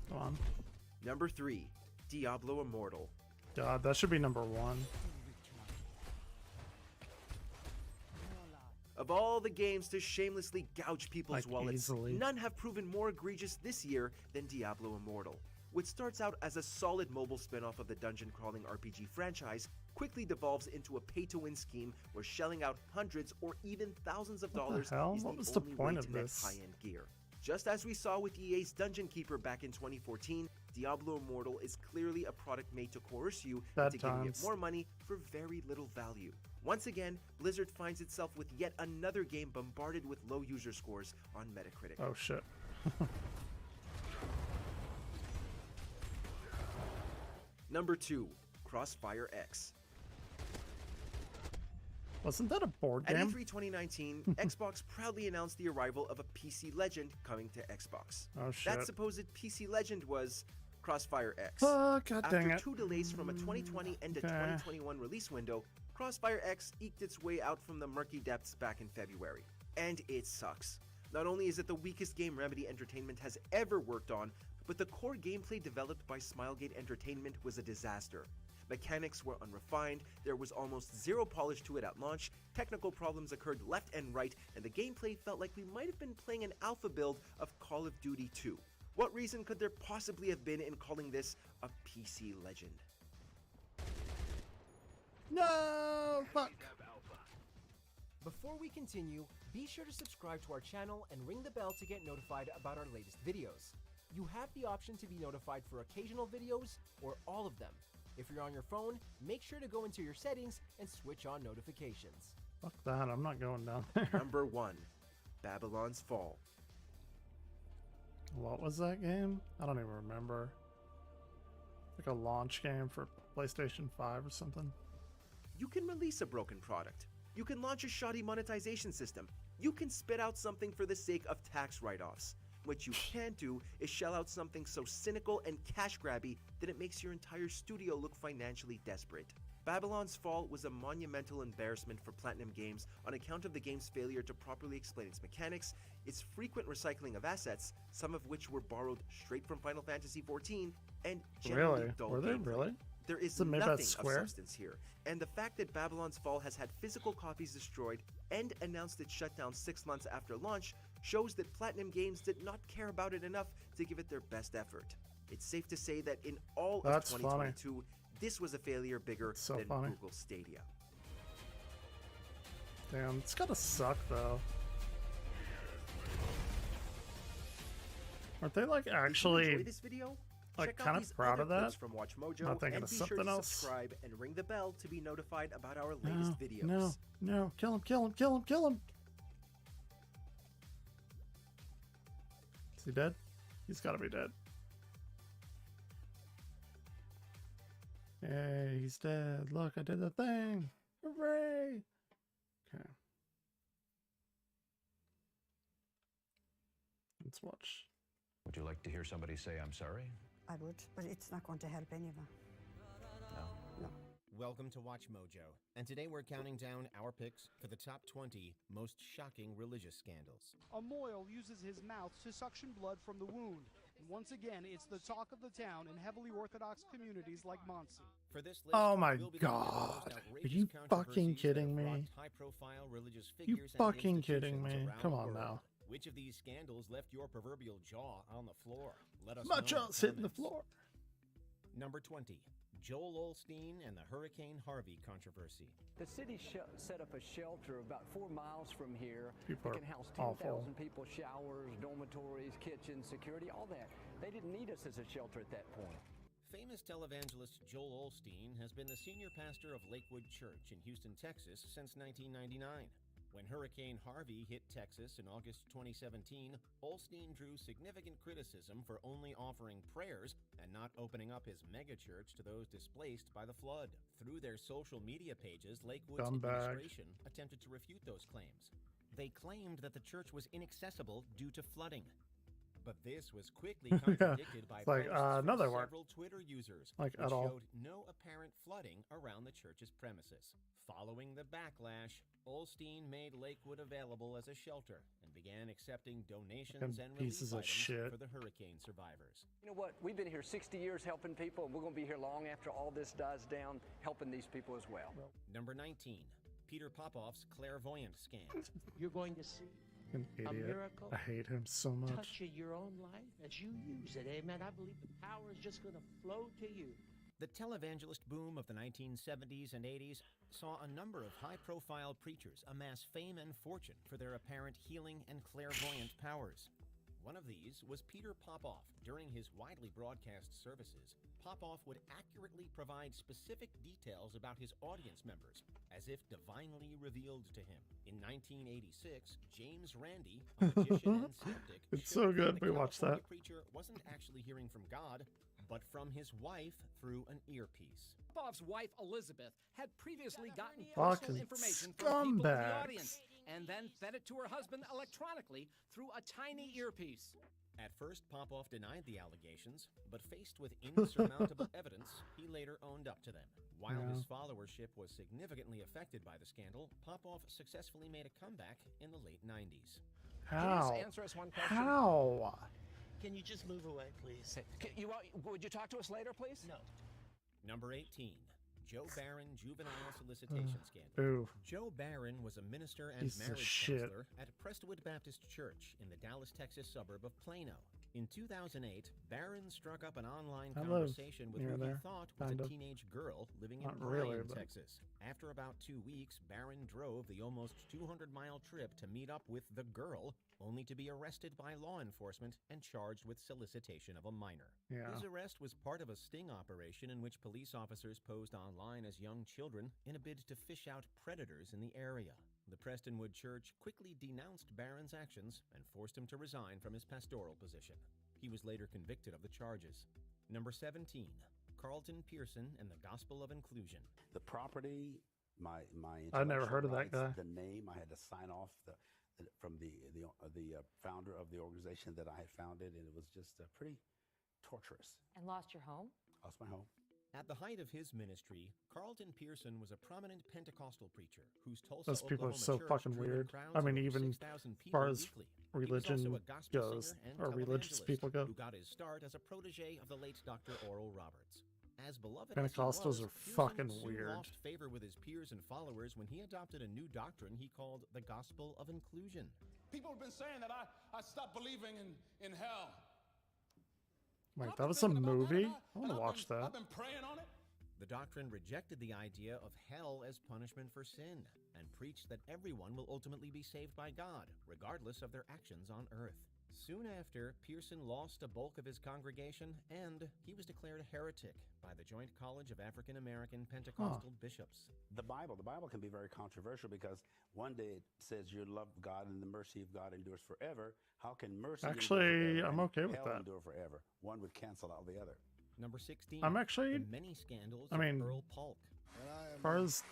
Come on. Number 3. Diablo Immortal. God, that should be number 1. Of all the games to shamelessly gouge people's Like, wallets, easily. none have proven more egregious this year than Diablo Immortal. Which starts out as a solid mobile spin-off of the dungeon-crawling RPG franchise, quickly devolves into a pay-to-win scheme where shelling out hundreds or even thousands of What the dollars hell? is What the was the only point way of to net this? high-end gear. Just as we saw with EA's Dungeon Keeper back in 2014, Diablo Immortal is clearly a product made to coerce you Bad into giving it times. more money for very little value. Once again, Blizzard finds itself with yet another game bombarded with low user scores on Metacritic. Oh shit. Number 2. Crossfire X. Wasn't that a board At game? E3 2019, Xbox proudly announced the arrival of a PC Legend coming to Xbox. Oh shit. That supposed PC Legend was Crossfire X. Oh, God dang After it. 2 delays from a 2020 and a Okay. 2021 release window, Crossfire X eked its way out from the murky depths back in February. And it sucks. Not only is it the weakest game Remedy Entertainment has ever worked on, but the core gameplay developed by Smilegate Entertainment was a disaster. Mechanics were unrefined, there was almost zero polish to it at launch, technical problems occurred left and right, and the gameplay felt like we might have been playing an alpha build of Call of Duty 2. What reason could there possibly have been in calling this a PC Legend? No, fuck. Before we continue, be sure to subscribe to our channel and ring the bell to get notified about our latest videos. You have the option to be notified for occasional videos or all of them. If you're on your phone, make sure to go into your settings and switch on notifications. Fuck that, I'm not going down there. Number 1. Babylon's Fall. What was that game? I don't even remember. Like a launch game for PlayStation 5 or something. You can release a broken product. You can launch a shoddy monetization system. You can spit out something for the sake of tax write-offs. What you can't do is shell out something so cynical and cash-grabby that it makes your entire studio look financially desperate. Babylon's Fall was a monumental embarrassment for Platinum Games on account of the game's failure to properly explain its mechanics, its frequent recycling of assets, some of which were borrowed straight from Final Fantasy XIV, and generally Really? dull Were they gameplay. really? There is Is it made by nothing of Square? substance here, and the fact that Babylon's Fall has had physical copies destroyed and announced its shutdown 6 months after launch shows that Platinum Games did not care about it enough to give it their best effort. It's safe to say that in all That's of funny. 2022, this was a failure bigger So than funny. Google Stadia. Damn, it's gotta suck though. Aren't they like If you actually enjoyed this video, like check out kind of these proud other of that? clips from Watch Mojo, Not thinking and of be sure something to else. subscribe and ring the bell to be notified about our No, latest videos. no, no! Kill him! Kill him! Kill him! Kill him! Is he dead? He's gotta be dead. Hey, he's dead. Look, I did the thing. Hooray! Okay. Let's watch. Would you like to hear somebody say I'm sorry? I would, but it's not going to help anyone. No. Welcome to Watch Mojo, and today we're counting down our picks for the top 20 most shocking religious scandals. A mohel uses his mouth to suction blood from the wound. And once again, it's the talk of the town in heavily Orthodox communities like Muncie. For this list, Oh my we'll be looking at the most god. Are outrageous you fucking controversies kidding that have me? rocked high-profile religious You figures and fucking kidding institutions me? around Come the on world. now. Which of these scandals left your proverbial jaw on the floor? Let us My know in the jaw's hitting the comments. floor. Number 20. Joel Olstein and the Hurricane Harvey controversy. The city set up a shelter about 4 miles from here. People that are can house awful. 10,000 people, showers, dormitories, kitchens, security, all that. They didn't need us as a shelter at that point. Famous televangelist Joel Olstein has been the senior pastor of Lakewood Church in Houston, Texas since 1999. When Hurricane Harvey hit Texas in August 2017, Olstein drew significant criticism for only offering prayers and not opening up his megachurch to those displaced by the flood. Through their social media pages, Lakewood's Scumbag. administration attempted to refute those claims. They claimed that the church was inaccessible due to flooding. But this was quickly contradicted by It's like, posts no, from they weren't. several Twitter users, Like, which at all. showed no apparent flooding around the church's premises. Following the backlash, Olstein made Lakewood available as a shelter and began accepting donations Fucking and relief pieces of items shit. for the hurricane survivors. You know what? We've been here 60 years helping people, and we're going to be here long after all this dies down, helping these people as well. Number 19. Peter Popoff's clairvoyant scam. You're going to see An a idiot. miracle I hate him so much. touch your own life as you use it. Amen. I believe the power is just going to flow to you. The televangelist boom of the 1970s and 80s saw a number of high-profile preachers amass fame and fortune for their apparent healing and clairvoyant powers. One of these was Peter Popoff. During his widely broadcast services, Popoff would accurately provide specific details about his audience members, as if divinely revealed to him. In 1986, James Randi, a magician and skeptic, It's showed so good. that the We watched California that. preacher wasn't actually hearing from God, but from his wife through an earpiece. Popoff's wife, Elizabeth, had previously gotten Fucking personal information from people in the scumbags. audience and then fed it to her husband electronically through a tiny earpiece. At first, Popoff denied the allegations, but faced with insurmountable evidence, he later owned up to them. While Yeah. his followership was significantly affected by the scandal, Popoff successfully made a comeback in the late 90s. How? Can you just answer us one question? How? Can you just move away, please? Would you talk to us later, please? No. Number 18. Joe Barron juvenile solicitation scandal. Ooh. Joe Barron was a minister and Piece of marriage shit. counselor at Prestwood Baptist Church in the Dallas, Texas suburb of Plano. In 2008, Barron struck up an online I live conversation with near who he there, thought was kind a of. teenage girl living in Not really, Orion, but- Texas. After about 2 weeks, Barron drove the almost 200-mile trip to meet up with the girl, only to be arrested by law enforcement and charged with solicitation of a minor. Yeah. His arrest was part of a sting operation in which police officers posed online as young children in a bid to fish out predators in the area. The Prestonwood Church quickly denounced Barron's actions and forced him to resign from his pastoral position. He was later convicted of the charges. Number 17. Carlton Pearson and the Gospel of Inclusion. The property, my I've never heard of that intellectual guy. rights, the name, I had to sign off from the founder of the organization that I had founded, and it was just pretty torturous. And lost your home? Lost my home. At the height of his ministry, Carlton Pearson was a prominent Pentecostal preacher whose Tulsa, Those people are Oklahoma so church fucking drew in weird. crowds I of mean, over even 6,000 as people far as weekly. He was religion also a gospel goes, singer and or religious televangelist people go. who got his start as a protege of the late Dr. Oral Roberts. As beloved Pentecostals as he are was, Pearson fucking soon weird. lost favor with his peers and followers when he adopted a new doctrine he called the gospel of inclusion. People have been saying that I stopped believing in hell. Wait, that was a movie? I want to watch that. I've been praying on it. The doctrine rejected the idea of hell as punishment for sin and preached that everyone will ultimately be saved by God, regardless of their actions on earth. Soon after, Pearson lost a bulk of his congregation, and he was declared a heretic by the Joint College of African American Pentecostal Bishops. The Bible can be very controversial because one day it says you love God and the mercy of God endures forever. How can mercy Actually, endure forever I'm okay and with hell that. endure forever? One would cancel out the other. Number 16. I'm actually, the many scandals I mean, of Earl Polk. as far as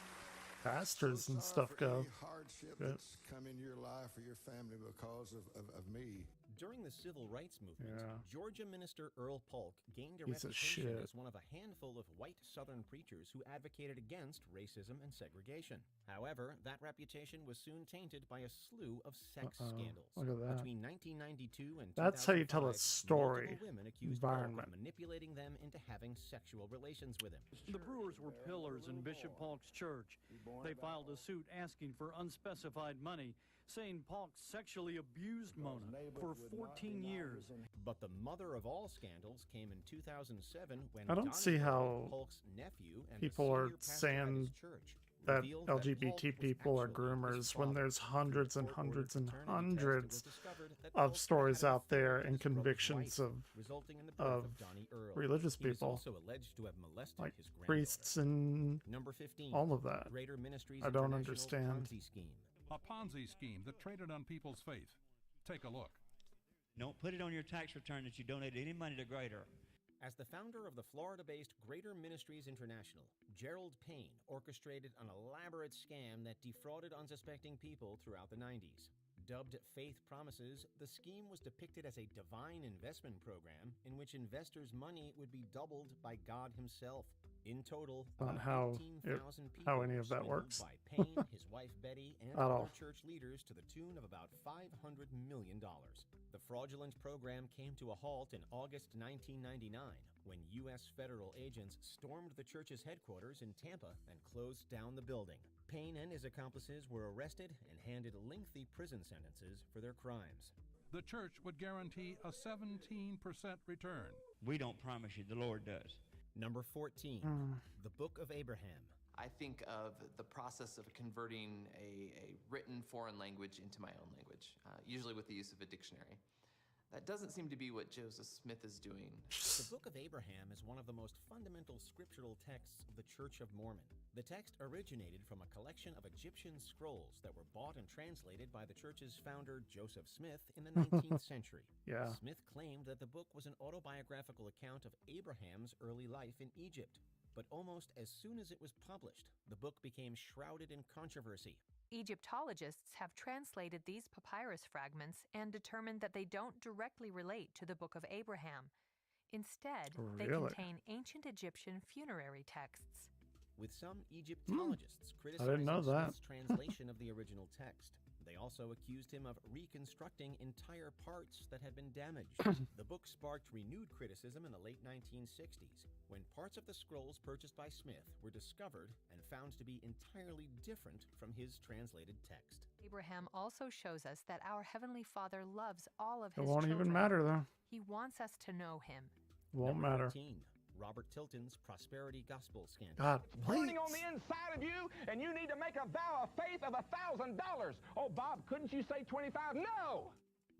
pastors and stuff go, hardship yeah. that's come in your life or your family because of me. During the civil rights movement, Yeah. Georgia minister Earl Polk gained a Piece of reputation shit. as one of a handful of white Southern preachers who advocated against racism and segregation. However, that reputation was soon tainted by a slew of sex scandals. Look at that. Between 1992 and That's how you tell a 2005, story. multiple women accused Polk Environment. of manipulating them into having sexual relations with him. The Brewers were pillars in Bishop Polk's church. They filed a suit asking for unspecified money, saying Polk sexually abused Mona for 14 years. But the mother of all scandals came in 2007 when I don't see how Polk's nephew and people the are senior pastor at saying his church that revealed Polk LGBT was people are actually his groomers when father. there's hundreds and hundreds and paternity test, it was hundreds discovered that of Polk stories had a out there affair and with his brother's convictions wife, of resulting in the birth of Donnie Earl. religious He was people, also alleged to have molested like his granddaughter. priests and Number 15, all of that. Greater Ministries I don't International understand. Ponzi scheme. A Ponzi scheme that traded on people's faith. Take a look. Don't put it on your tax return that you donated any money to Greater. As the founder of the Florida-based Greater Ministries International, Gerald Payne orchestrated an elaborate scam that defrauded unsuspecting people throughout the 90s. Dubbed Faith Promises, the scheme was depicted as a divine investment program in which investors' money would be doubled by God himself. In total, Not about how 18,000 people how any were of that swindled works. by Payne, his wife Betty, and At other all. church leaders to the tune of about $500 million. The fraudulent program came to a halt in August 1999 when U.S. federal agents stormed the church's headquarters in Tampa and closed down the building. Payne and his accomplices were arrested and handed lengthy prison sentences for their crimes. The church would guarantee a 17% return. We don't promise you, the Lord does. Number 14, the Book of Abraham. I think of the process of converting a written foreign language into my own language, usually with the use of a dictionary. That doesn't seem to be what Joseph Smith is doing. The Book of Abraham is one of the most fundamental scriptural texts of the Church of Mormon. The text originated from a collection of Egyptian scrolls that were bought and translated by the church's founder, Joseph Smith, in the 19th century. Yeah. Smith claimed that the book was an autobiographical account of Abraham's early life in Egypt. But almost as soon as it was published, the book became shrouded in controversy. Egyptologists have translated these papyrus fragments and determined that they don't directly relate to the Book of Abraham. Instead, they Really? contain ancient Egyptian funerary texts. With some Egyptologists I criticizing didn't know that. Smith's translation of the original text. They also accused him of reconstructing entire parts that had been damaged. The book sparked renewed criticism in the late 1960s, when parts of the scrolls purchased by Smith were discovered and found to be entirely different from his translated text. Abraham also shows us that our Heavenly Father loves all of It his won't children. even matter though. He wants us to know him. Won't Number matter. 13, Robert Tilton's Prosperity Gospel scandal. God, Burning on the inside of you, and you need to make a vow of faith of $1,000. Oh, Bob, couldn't you say 25? No!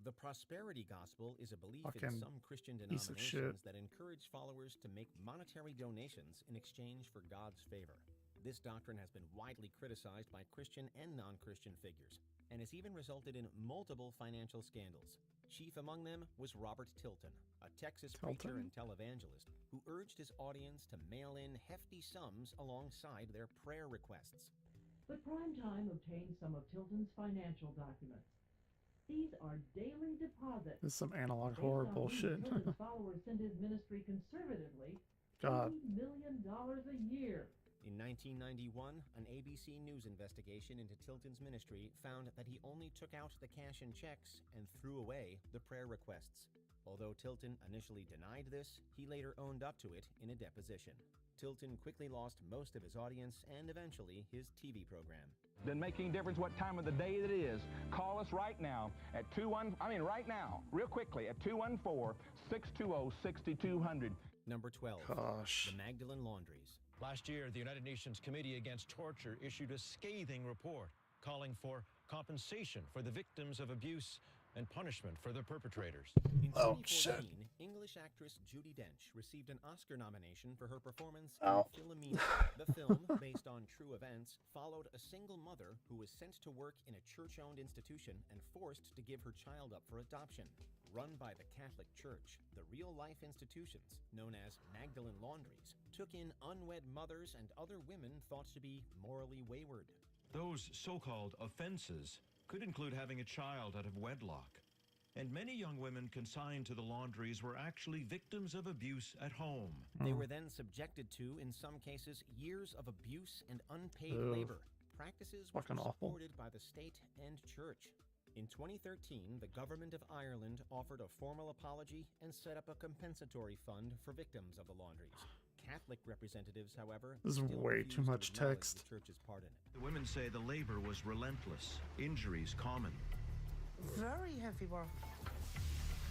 The Prosperity Gospel is a belief Fucking in some Christian piece of denominations shit. that encourage followers to make monetary donations in exchange for God's favor. This doctrine has been widely criticized by Christian and non-Christian figures, and has even resulted in multiple financial scandals. Chief among them was Robert Tilton, a Texas preacher and televangelist who urged his audience to mail in hefty sums alongside their prayer requests. But Primetime obtained some of Tilton's financial documents. These are daily deposits. This is some analog horror bullshit. Tilton's followers send his ministry conservatively God. $80 million a year. In 1991, an ABC News investigation into Tilton's ministry found that he only took out the cash and checks and threw away the prayer requests. Although Tilton initially denied this, he later owned up to it in a deposition. Tilton quickly lost most of his audience and eventually his TV program. Doesn't make any difference what time of the day it is. Call us right now at right now, real quickly, at 214-620-6200. Number 12. Gosh. The Magdalene Laundries. Last year, the United Nations Committee Against Torture issued a scathing report calling for compensation for the victims of abuse and punishment for the perpetrators. In 2014, English actress Judi Dench received an Oscar nomination for her performance in Philomena. The film, based on true events, followed a single mother who was sent to work in a church-owned institution and forced to give her child up for adoption. Run by the Catholic Church, the real-life institutions, known as Magdalene Laundries, took in unwed mothers and other women thought to be morally wayward. Those so-called offenses could include having a child out of wedlock. And many young women consigned to the laundries were actually victims of abuse at home. They were then subjected to, in some cases, years of abuse and unpaid labor, practices which were supported by the state and church. In 2013, the government of Ireland offered a formal apology and set up a compensatory fund for victims of the laundries. Catholic representatives, however, this is way too much text. The church's part in it. The women say the labor was relentless, injuries common. Very heavy work.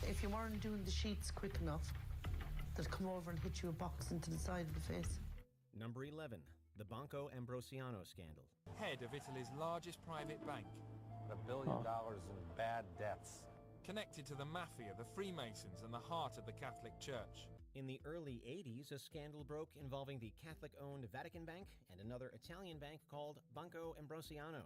If you weren't doing the sheets quick enough, they'd come over and hit you a box into the side of the face. Number 11, the Banco Ambrosiano scandal. Head of Italy's largest private bank. $1 billion in bad debts. Connected to the mafia, the Freemasons, and the heart of the Catholic Church. In the early 80s, a scandal broke involving the Catholic-owned Vatican Bank and another Italian bank called Banco Ambrosiano.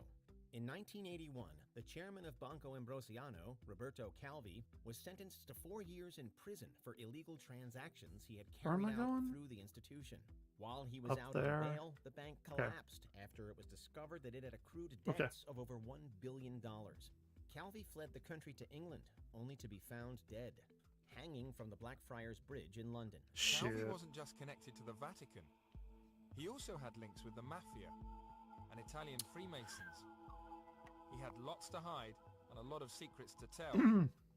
In 1981, the chairman of Banco Ambrosiano, Roberto Calvi, was sentenced to 4 years in prison for illegal transactions he had carried out through the institution. While he was out on bail, the bank collapsed after it was discovered that it had accrued debts of over $1 billion. Calvi fled the country to England, only to be found dead, hanging from the Blackfriars Bridge in London. Calvi wasn't just connected to the Vatican. He also had links with the mafia and Italian Freemasons. He had lots to hide and a lot of secrets to tell.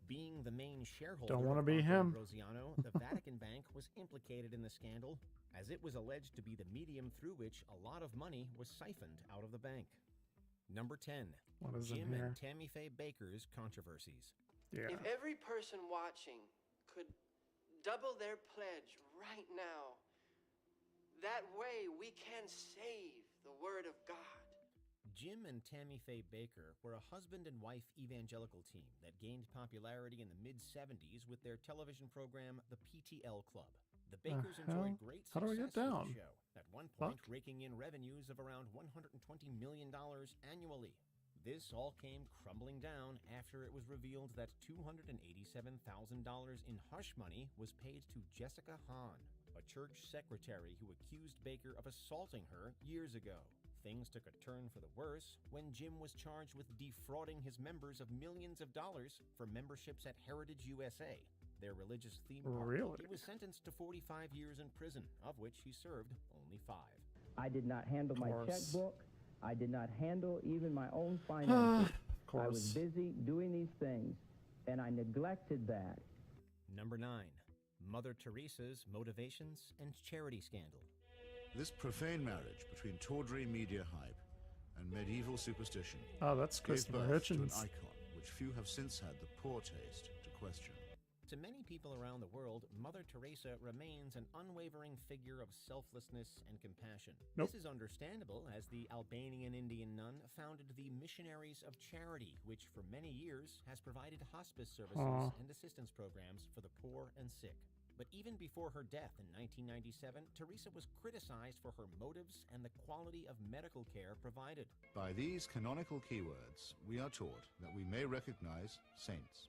Being the main shareholder Don't want to of be Banco him. Ambrosiano, the Vatican Bank was implicated in the scandal, as it was alleged to be the medium through which a lot of money was siphoned out of the bank. Number 10, What is in Jim here? and Tammy Faye Baker's controversies. Yeah. If every person watching could double their pledge right now, that way we can save the Word of God. Jim and Tammy Faye Baker were a husband and wife evangelical team that gained popularity in the mid-70s with their television program, The PTL Club. The Bakers enjoyed great How do we success get down? with the show, at one point raking in revenues of around $120 million annually. This all came crumbling down after it was revealed that $287,000 in hush money was paid to Jessica Hahn, a church secretary who accused Baker of assaulting her years ago. Things took a turn for the worse when Jim was charged with defrauding his members of millions of dollars for memberships at Heritage USA, their religious theme park. Really? He was sentenced to 45 years in prison, of which he served only 5. I did not handle my course. checkbook. I did not handle even my own finances. Of I was course. busy doing these things, and I neglected that. Number 9, Mother Teresa's motivations and charity scandal. This profane marriage between tawdry media hype and medieval superstition Oh, that's gave Christopher birth to an Hitchens. icon which few have since had the poor taste to question. To many people around the world, Mother Teresa remains an unwavering figure of selflessness and compassion. Nope. This is understandable, as the Albanian Indian nun founded the Missionaries of Charity, which for many years has provided hospice services and assistance programs for the poor and sick. But even before her death in 1997, Teresa was criticized for her motives and the quality of medical care provided. By these canonical keywords, we are taught that we may recognize saints.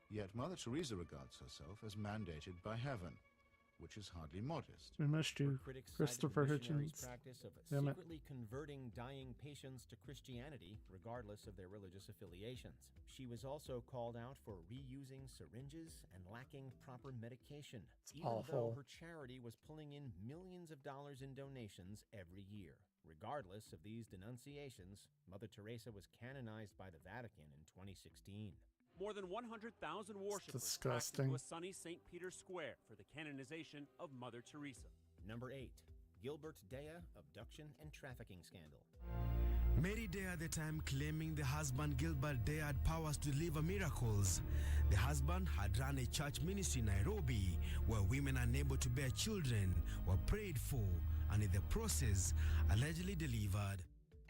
Yet Mother Teresa regards herself as mandated by heaven, which is hardly modest. We missed you, Critics Christopher cited the missionaries' Hitchens. practice of Damn it. secretly converting dying patients to Christianity, regardless of their religious affiliations. She was also called out for reusing syringes and lacking proper medication, even though awful. her charity was pulling in millions of dollars in donations every year. Regardless of these denunciations, Mother Teresa was canonized by the Vatican in 2016. More than 100,000 worshippers packed disgusting. into a sunny St. Peter's Square for the canonization of Mother Teresa. Number 8. Gilbert Dea abduction and trafficking scandal. Mary Dea at the time claiming the husband Gilbert Dea had powers to deliver miracles. The husband had run a church ministry in Nairobi where women unable to bear children were prayed for and in the process allegedly delivered.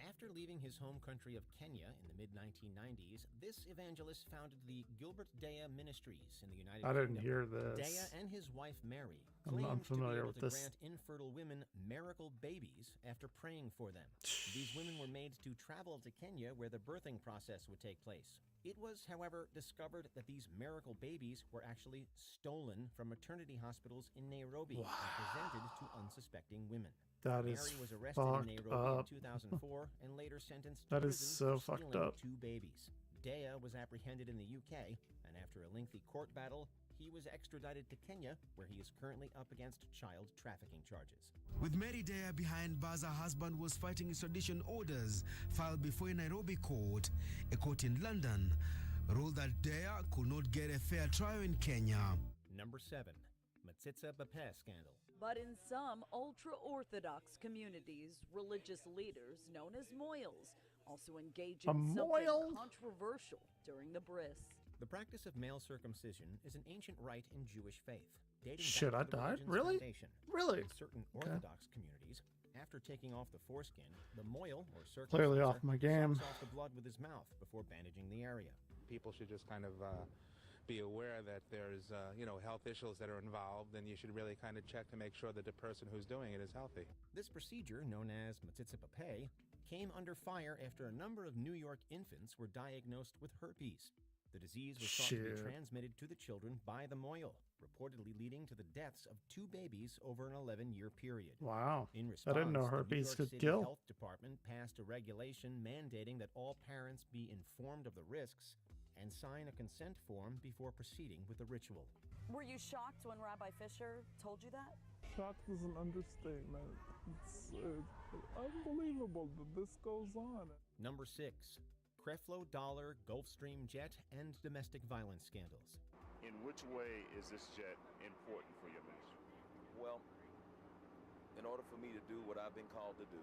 After leaving his home country of Kenya in the mid-1990s, this evangelist founded the Gilbert Dea Ministries in the United I didn't Kingdom. hear this. Dea and his wife Mary I'm claimed unfamiliar to be able with to this. grant infertile women miracle babies after praying for them. These women were made to travel to Kenya where the birthing process would take place. It was, however, discovered that these miracle babies were actually stolen from maternity hospitals in Nairobi and presented to unsuspecting women. That Mary is was arrested in fucked Nairobi up. in 2004 and later sentenced to That is prison so for fucked stealing up. 2 babies. Dea was apprehended in the UK, and after a lengthy court battle, he was extradited to Kenya, where he is currently up against child trafficking charges. With Mary Dea behind bars, her husband was fighting extradition orders filed before a Nairobi court. A court in London ruled that Dea could not get a fair trial in Kenya. Number 7. Matsitsa Bapé scandal. But in some ultra-Orthodox communities, religious leaders known as moyals also engage in something controversial during the bris. The practice of male circumcision is an ancient rite in Jewish faith, dating Shit, back I to the died? religion's Really? foundation. Really? In certain Okay. Orthodox communities, after taking off the foreskin, the moil or Clearly circumciser off my game. sucks off the blood with his mouth before bandaging the area. People should just kind of be aware that there's, health issues that are involved, and you should really kind of check to make sure that the person who's doing it is healthy. This procedure, known as Matsitsa Bapé, came under fire after a number of New York infants were diagnosed with herpes. The disease was thought to be Shit. transmitted to the children by the moil, reportedly leading to the deaths of 2 babies over an 11-year period. Wow. In I response, didn't know the New herpes York could City kill. Health Department passed a regulation mandating that all parents be informed of the risks and sign a consent form before proceeding with the ritual. Were you shocked when Rabbi Fisher told you that? Shocked is an understatement. It's unbelievable that this goes on. Number 6. Creflo Dollar, Gulfstream jet, and domestic violence scandals. In which way is this jet important for your ministry? Well, in order for me to do what I've been called to do,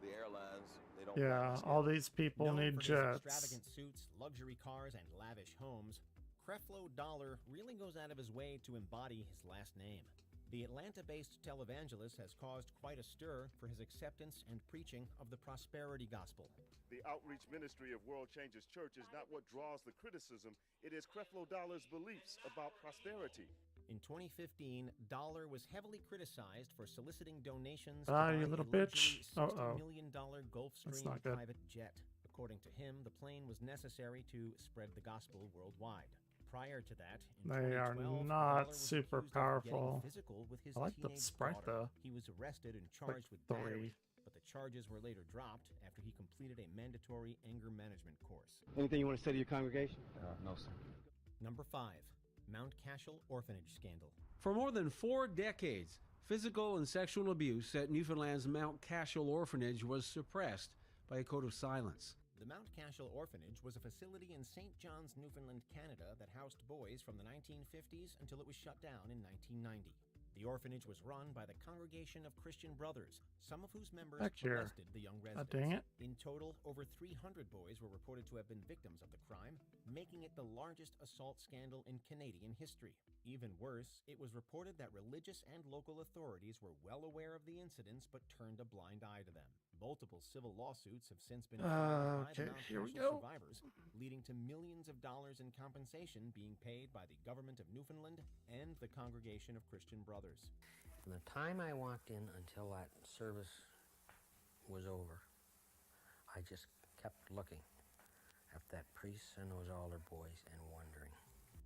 the airlines, they don't... Yeah, all these people Known need for his jets. extravagant suits, luxury cars, and lavish homes, Creflo Dollar really goes out of his way to embody his last name. The Atlanta-based televangelist has caused quite a stir for his acceptance and preaching of the prosperity gospel. The outreach ministry of World Changers Church is not what draws the criticism. It is Creflo Dollar's beliefs about prosperity. In 2015, Dollar was heavily criticized for soliciting donations Ah, to you buy little a bitch. luxury Uh-oh. $60 million That's Gulfstream not good. private jet. According to him, the plane was necessary to spread the gospel worldwide. Prior to that, in They are 2012, not Dollar was super accused of getting powerful. physical with his I like the teenage sprite daughter. though. He was arrested and Like charged with 3. battery, but the charges were later dropped after he completed a mandatory anger management course. Anything you want to say to your congregation? No, sir. Number 5. Mount Cashel orphanage scandal. For more than 4 decades, physical and sexual abuse at Newfoundland's Mount Cashel Orphanage was suppressed by a code of silence. The Mount Cashel Orphanage was a facility in St. John's, Newfoundland, Canada that housed boys from the 1950s until it was shut down in 1990. The orphanage was run by the Congregation of Christian Brothers, some of whose members Heck yeah. molested the young God residents. dang it. In total, over 300 boys were reported to have been victims of the crime, making it the largest assault scandal in Canadian history. Even worse, it was reported that religious and local authorities were well aware of the incidents but turned a blind eye to them. Multiple civil lawsuits have since been filed by the Okay, Mount here we Cashel go. survivors, leading to millions of dollars in compensation being paid by the government of Newfoundland and the Congregation of Christian Brothers. From the time I walked in until that service was over, I just kept looking at that priest and those altar boys and wondering.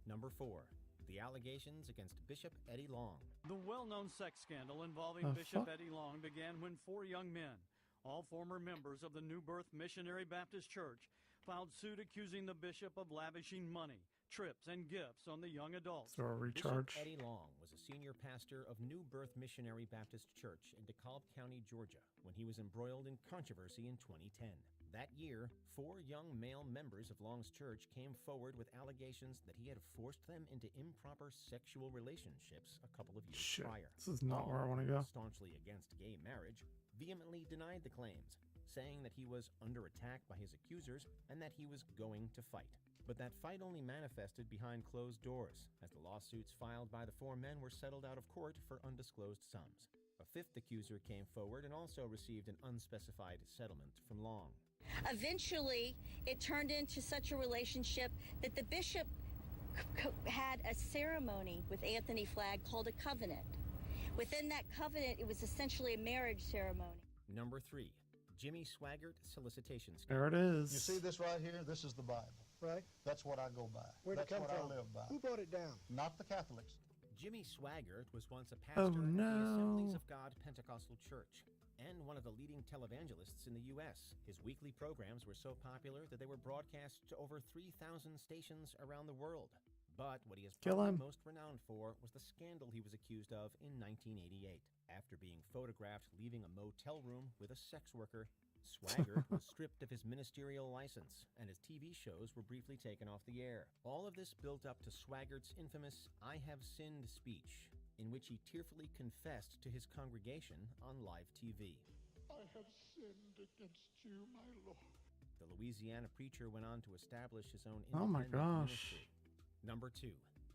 Number 4. the allegations against Bishop Eddie Long. The well-known sex scandal involving The Bishop fuck? Eddie Long began when 4 young men, all former members of the New Birth Missionary Baptist Church, filed suit accusing the bishop of lavishing money, trips, and gifts on the young adults. So a recharge. Bishop Eddie Long was a senior pastor of New Birth Missionary Baptist Church in DeKalb County, Georgia, when he was embroiled in controversy in 2010. That year, 4 young male members of Long's church came forward with allegations that he had forced them into improper sexual relationships a couple of years prior. This is not where I want to go. Staunchly against gay marriage, vehemently denied the claims, saying that he was under attack by his accusers and that he was going to fight. But that fight only manifested behind closed doors, as the lawsuits filed by the 4 men were settled out of court for undisclosed sums. A 5th accuser came forward and also received an unspecified settlement from Long. Eventually, it turned into such a relationship that the bishop had a ceremony with Anthony Flagg called a covenant. Within that covenant, it was essentially a marriage ceremony. Number 3, Jimmy Swaggart solicitation There scandal. it is. You see this right here? This is the Bible. Right. That's what I go by. Where'd it That's come what from? I live by. Who brought it down? Not the Catholics. Jimmy Swaggart was once a pastor Oh, at the Assemblies no. of God Pentecostal Church and one of the leading televangelists in the U.S. His weekly programs were so popular that they were broadcast to over 3,000 stations around the world. But what he is Kill probably him. most renowned for was the scandal he was accused of in 1988. After being photographed leaving a motel room with a sex worker, Swaggart was stripped of his ministerial license, and his TV shows were briefly taken off the air. All of this built up to Swaggart's infamous "I have sinned" speech, in which he tearfully confessed to his congregation on live TV. I have sinned against you, my Lord. The Louisiana preacher went on to establish his own Oh my independent gosh. ministry. Number 2,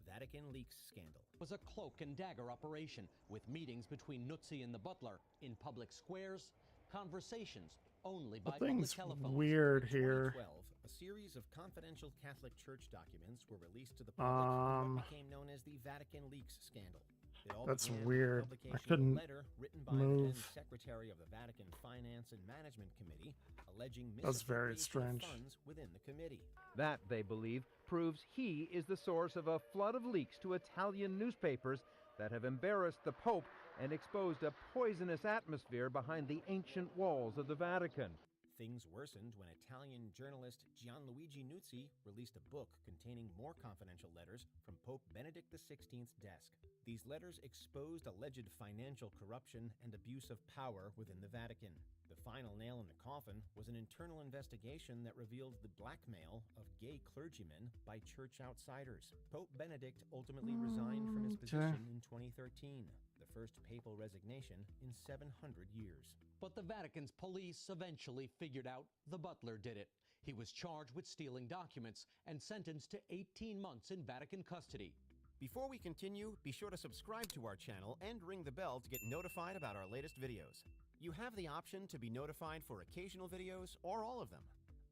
Vatican leaks scandal. Was a cloak and dagger operation with meetings between Nutzi and the butler in public squares, conversations only by public Thing's telephones. weird In here. 2012, a series of confidential Catholic Church documents were released to the public in what became known as the Vatican leaks scandal. It all That's began with the weird. I publication of a couldn't letter written by the move. then Secretary of the Vatican Finance and Management Committee alleging That's very misappropriation of strange. funds within the committee. That, they believe, proves he is the source of a flood of leaks to Italian newspapers that have embarrassed the Pope and exposed a poisonous atmosphere behind the ancient walls of the Vatican. Things worsened when Italian journalist Gianluigi Nuzzi released a book containing more confidential letters from Pope Benedict XVI's desk. These letters exposed alleged financial corruption and abuse of power within the Vatican. The final nail in the coffin was an internal investigation that revealed the blackmail of gay clergymen by church outsiders. Pope Benedict ultimately resigned from his position in 2013, the first papal resignation in 700 years. But the Vatican's police eventually figured out the butler did it. He was charged with stealing documents and sentenced to 18 months in Vatican custody. Before we continue, be sure to subscribe to our channel and ring the bell to get notified about our latest videos. You have the option to be notified for occasional videos or all of them.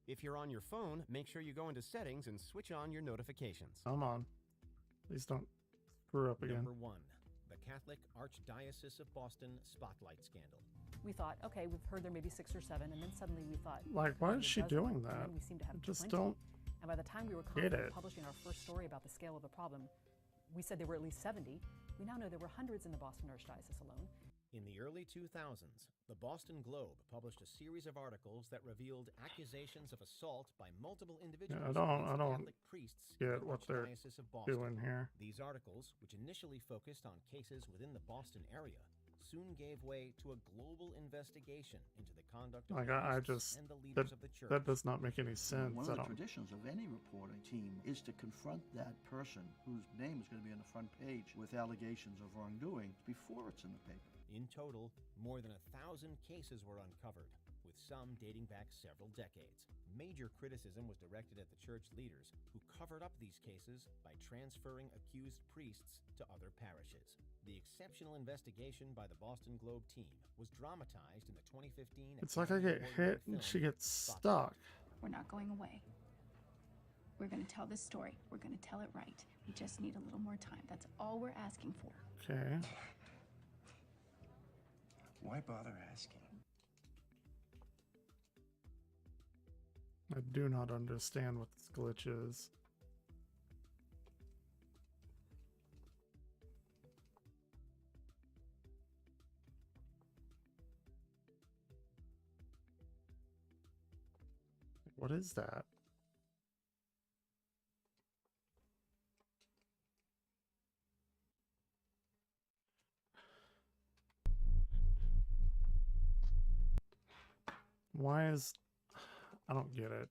If you're on your phone, make sure you go into settings and switch on your notifications. Come on. Please don't screw up again. Number 1, the Catholic Archdiocese of Boston spotlight scandal. We thought, okay, we've heard there may be 6 or 7, and then suddenly we thought, Like, why maybe is a she dozen, doing and that? then we seem to have I just 20. don't And by the time we were get confident it. of publishing our first story about the scale of the problem, we said there were at least 70. We now know there were hundreds in the Boston Archdiocese alone. In the early 2000s, the Boston Globe published a series of articles that revealed accusations of assault by multiple individuals I don't against Catholic priests in get the what they're Archdiocese of Boston. doing here. These articles, which initially focused on cases within the Boston area, soon gave way to a global investigation into the conduct of Like, the I priests just, and the leaders that, of the church. that does not make any sense. One I of the don't, traditions of any reporting team is to confront that person whose name is going to be on the front page with allegations of wrongdoing before it's in the paper. In total, more than 1,000 cases were uncovered, with some dating back several decades. Major criticism was directed at the church leaders who covered up these cases by transferring accused priests to other parishes. The exceptional investigation by the Boston Globe team was dramatized in the 2015 it's like I get hit and she gets stuck. We're not going away. We're going to tell this story. We're going to tell it right. We just need a little more time. That's all we're asking for. Okay. Why bother asking? I do not understand what this glitch is. What is that? Why is... I don't get it.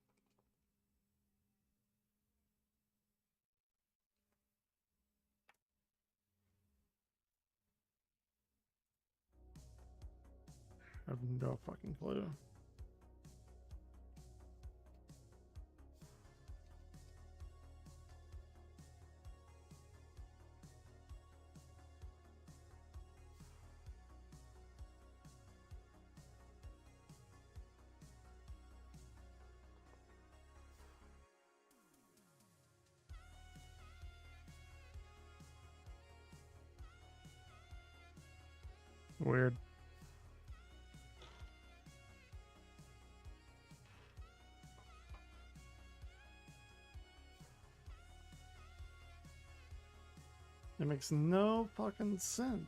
I have no fucking clue. Weird. It makes no fucking sense.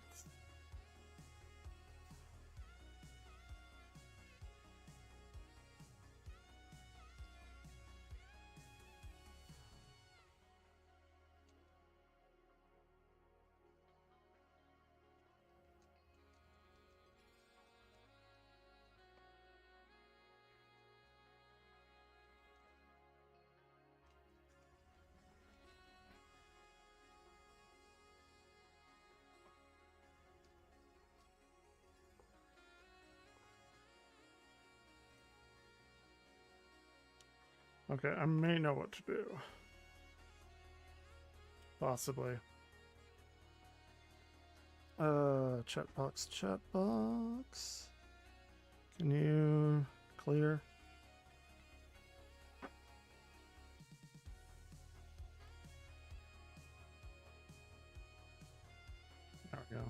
Okay, I may know what to do. Possibly. Chatbox, chatbox. Can you clear? There we go.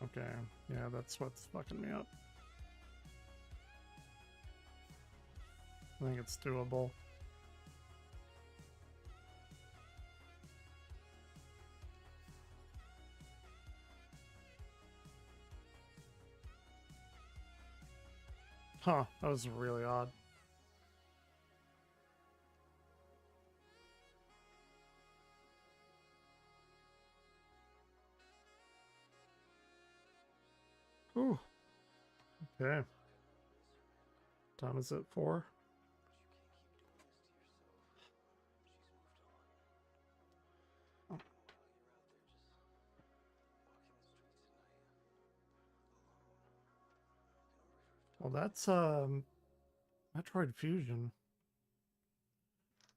Okay, yeah, that's what's fucking me up. I think it's doable. Huh, that was really odd. Ooh. Okay. Time is it? 4? Well, that's Metroid Fusion.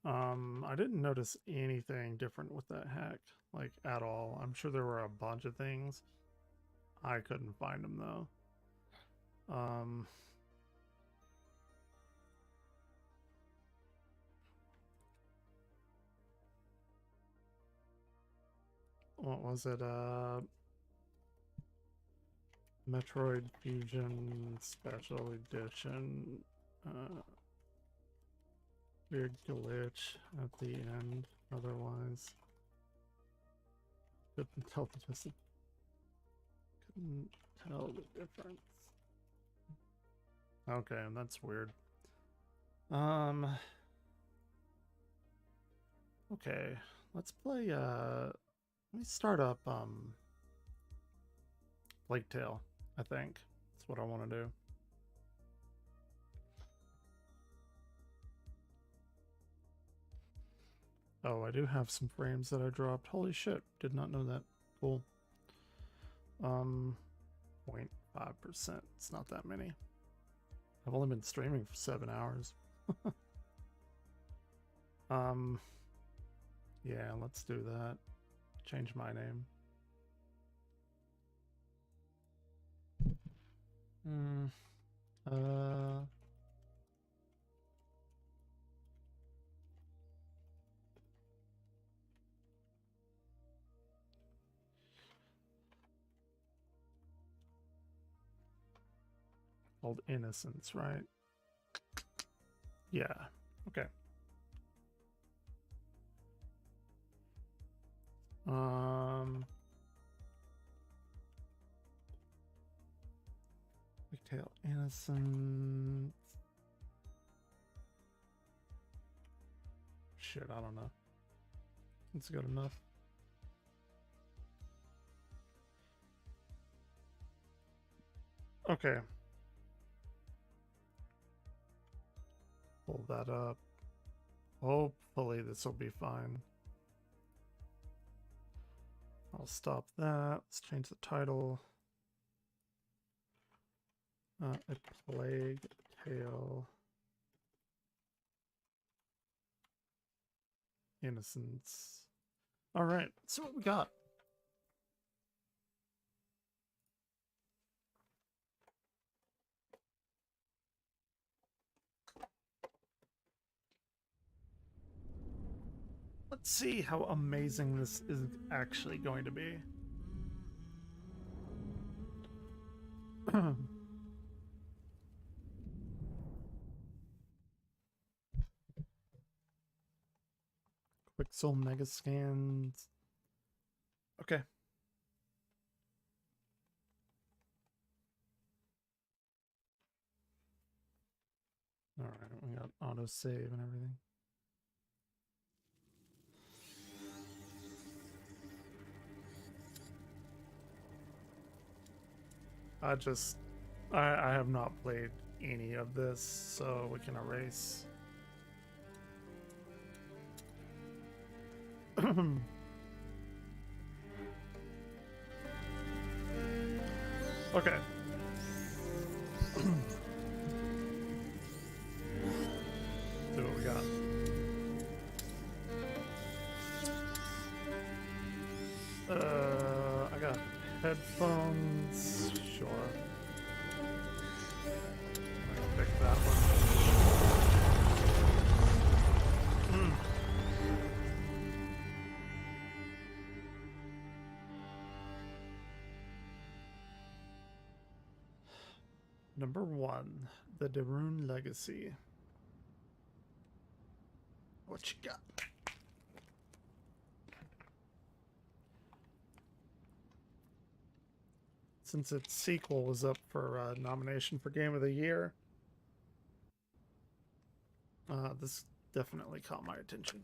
I didn't notice anything different with that hack, like at all. I'm sure there were a bunch of things. I couldn't find them though. What was it? Metroid Fusion Special Edition. Weird glitch at the end. Otherwise, couldn't tell the difference. Okay, that's weird. Okay, let's play. Let me start up. Plague Tale. I think that's what I want to do. Oh, I do have some frames that I dropped. Holy shit, did not know that. Cool. 0.5%. It's not that many. I've only been streaming for 7 hours. Yeah, let's do that. Change my name. called Innocence, right? Yeah. Okay. Pigtail Innocence. Shit, I don't know. It's good enough. Okay. Pull that up. Hopefully this will be fine. I'll stop that. Let's change the title. A Plague Tale. Innocence. All right, so what we got? Let's see how amazing this is actually going to be. Quixel Mega Scans. Okay. All right, we got auto save and everything. I have not played any of this, so we can erase. Okay. See what we got. I got headphones. Sure. I'm gonna pick that one. Number 1, the Darun Legacy. What you got? Since its sequel was up for nomination for Game of the Year, this definitely caught my attention.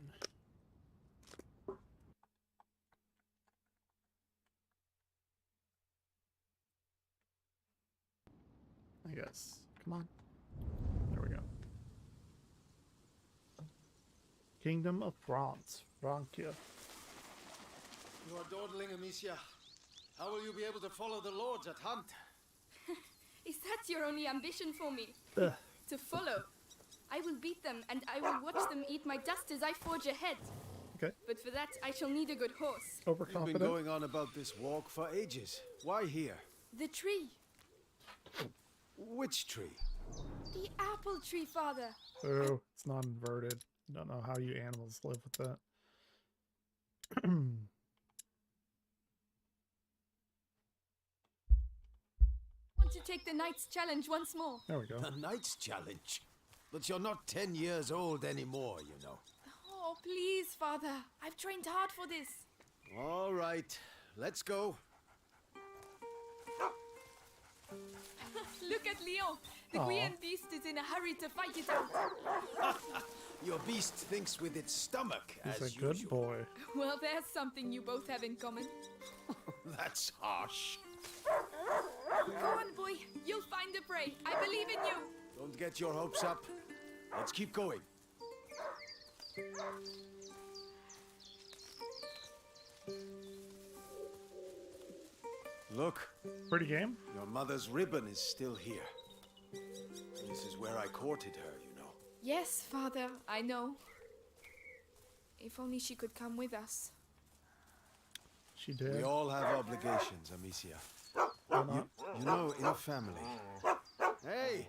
I guess. Come on. There we go. Kingdom of France. Francia. You are dawdling, Amicia. How will you be able to follow the lords at hunt? Is that your only ambition for me? Ugh. To follow. I will beat them, and I will watch them eat my dust as I forge ahead. Okay. But for that, I shall need a good horse. Overconfident. You've been going on about this walk for ages. Why here? The tree. Which tree? The apple tree, father. Oh, it's not inverted. Don't know how you animals live with that. Want to take the knight's challenge once more? There we go. The knight's challenge? But you're not 10 years old anymore, you know. Oh, please, father. I've trained hard for this. All right, let's go. Look at Leon. The Guian beast is in a hurry to fight it out. Your beast thinks with its stomach, He's as a good usual. boy. Well, there's something you both have in common. That's harsh. Go on, boy. You'll find the prey. I believe in you. Don't get your hopes up. Let's keep going. Look. Pretty game? Your mother's ribbon is still here. This is where I courted her, you know. Yes, father, I know. If only she could come with us. She did. We all have obligations, Amicia. You know, in a family. Hey,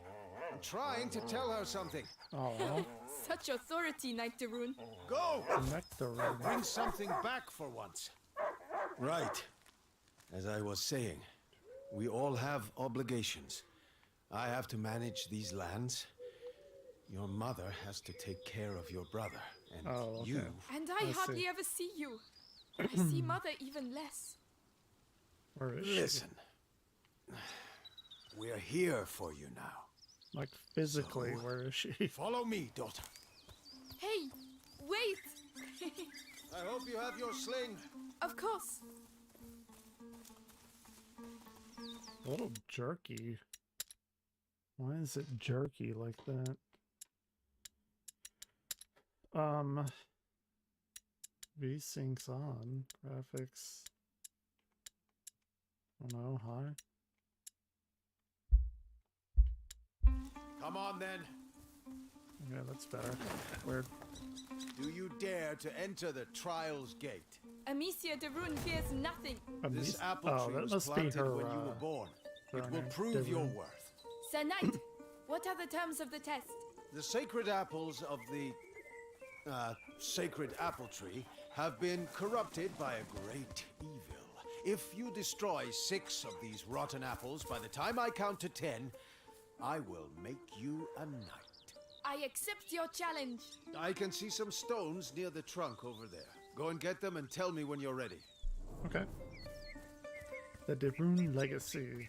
I'm trying to tell her something. Oh. Such authority, Knight Darun. Go! Nectarine. Bring something back for once. Right. As I was saying, we all have obligations. I have to manage these lands. Your mother has to take care of your brother. And you... And I hardly ever see you. I see Mother even less. Where is Listen. We're here for you now. Like, physically, where is she? Follow me, daughter. Hey, wait! I hope you have your sling. Of course. A little jerky. Why is it jerky like that? V-Sync's on. Graphics. I don't know, high. Come on, then. Yeah, that's better. Weird. Do you dare to enter the Trials Gate? Amicia de Rune fears nothing. This apple tree was planted when you were born. It will prove your worth. Sir Knight, what are the terms of the test? The sacred apples of the sacred apple tree have been corrupted by a great evil. If you destroy 6 of these rotten apples by the time I count to 10, I will make you a knight. I accept your challenge. I can see some stones near the trunk over there. Go and get them and tell me when you're ready. Okay. The De Rune Legacy.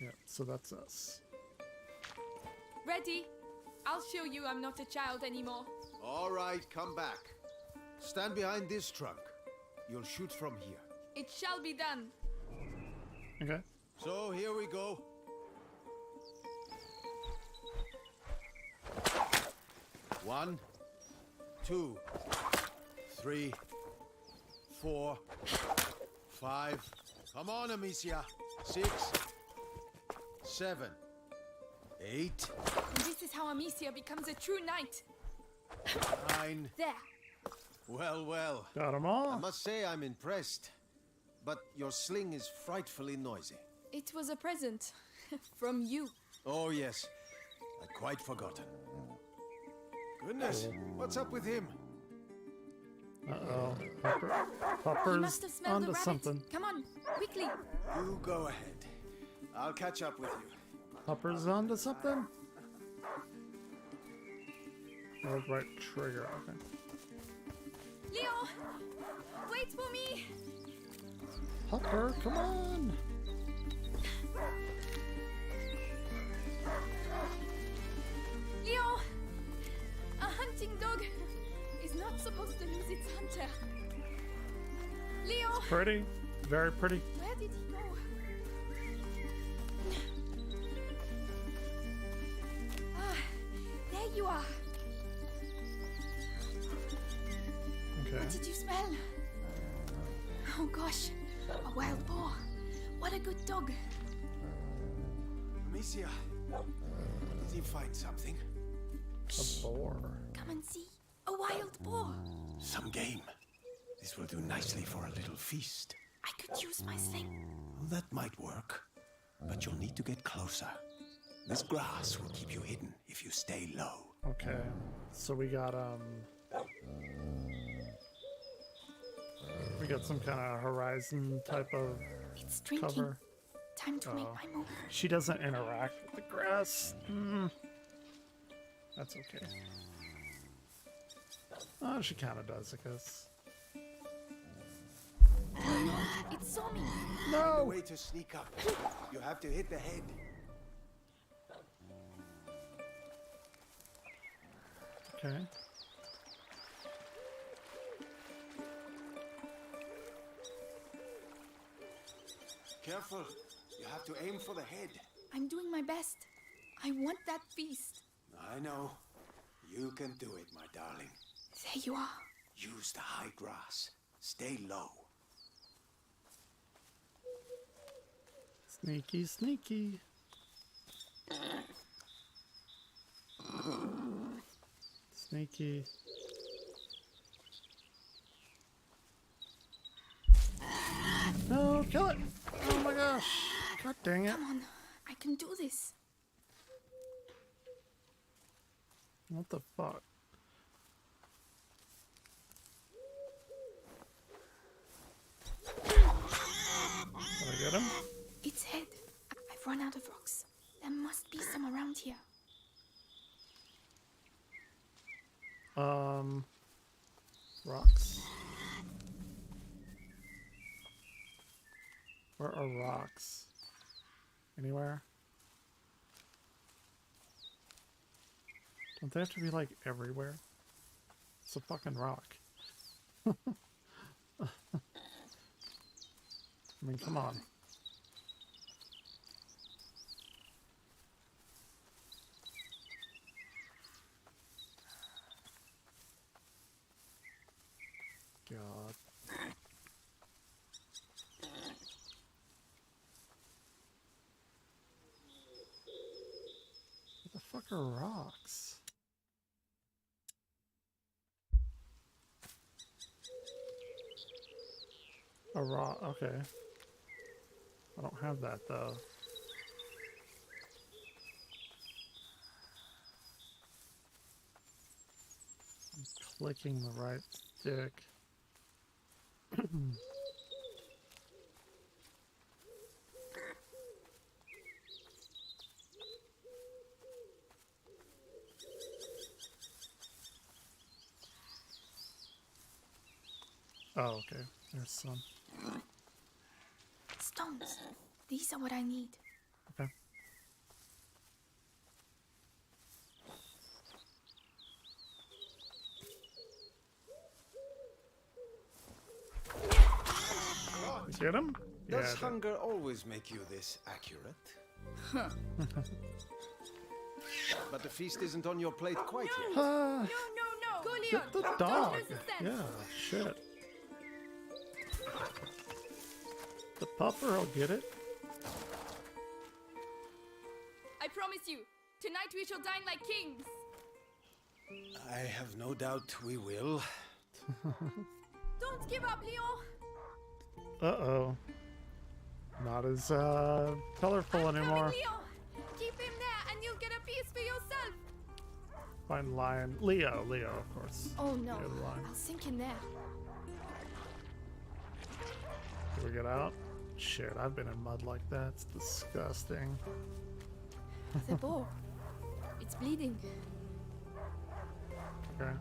Yeah, so that's us. Ready? I'll show you I'm not a child anymore. All right, come back. Stand behind this trunk. You'll shoot from here. It shall be done. Okay. So here we go. One, 2, 3, 4, 5. Come on, Amicia. 6, 7, 8. And this is how Amicia becomes a true knight. 9. There. Well, well. Got them all. I must say I'm impressed. But your sling is frightfully noisy. It was a present. From you. Oh, yes. I'd quite forgotten. Goodness, what's up with him? Uh-oh. He Hopper's must have smelled the onto rabbit. something. Come on, quickly. You go ahead. I'll catch up with you. Hopper's onto something? Oh, right trigger, okay. Leo, wait for me. Hopper, come on! Leo, a hunting dog is not supposed to lose its hunter. Leo! Pretty. Very pretty. Where did he go? Ah, there you are. Okay. What did you smell? Oh gosh, a wild boar. What a good dog. Amicia, did he find something? A boar. Come and see. A wild boar. Some game. This will do nicely for a little feast. I could use my sling. Well, that might work. But you'll need to get closer. This grass will keep you hidden if you stay low. Okay. So we got some kind of horizon type of It's drinking. cover. Time to make my move. She doesn't interact with the grass. That's okay. Oh, she kind of does, I guess. It saw me. No! The way to sneak up. You have to hit the head. Okay. Careful. You have to aim for the head. I'm doing my best. I want that feast. I know. You can do it, my darling. There you are. Use the high grass. Stay low. Sneaky, sneaky. Sneaky. No, kill it! Oh my gosh! God dang it. Come on, I can do this. What the fuck? Did I get him? Its head. I've run out of rocks. There must be some around here. Rocks? Where are rocks? Anywhere? Don't they have to be like everywhere? It's a fucking rock. I mean, come on. God. What the fuck are rocks? A rock, okay. I don't have that though. I'm clicking the right stick. Oh, okay. There's some. Stones. These are what I need. Okay. Get him? Does hunger always make you this accurate? Huh. But the feast isn't on your plate quite yet. No. Go, Leon. Get the Don't dog. lose the scent. Yeah, shit. The pupper will get it. I promise you, tonight we shall dine like kings. I have no doubt we will. Don't give up, Leon. Uh-oh. Not as colorful anymore. Leon. Keep him there and you'll get a piece for yourself. Find lion. Leo, of course. Oh no, The lion. I'll sink in there. Can we get out? Shit, I've been in mud like that. It's disgusting. The boar. It's bleeding. Okay.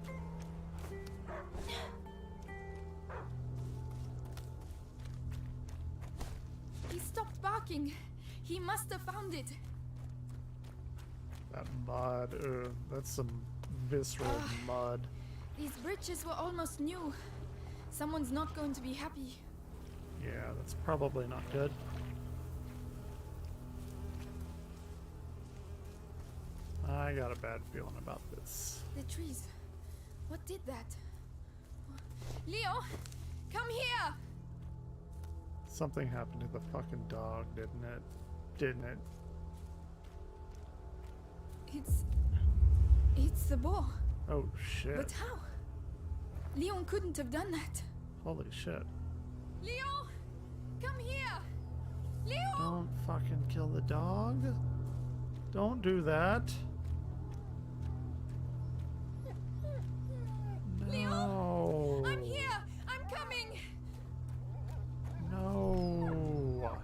He stopped barking. He must have found it. That mud. That's some visceral mud. These bridges were almost new. Someone's not going to be happy. Yeah, that's probably not good. I got a bad feeling about this. The trees. What did that? Leo, come here! Something happened to the fucking dog, didn't it? Didn't it? It's the boar. Oh shit. But how? Leon couldn't have done that. Holy shit. Leo, come here! Leo! Don't fucking kill the dog. Don't do that. No. I'm here! I'm coming! No.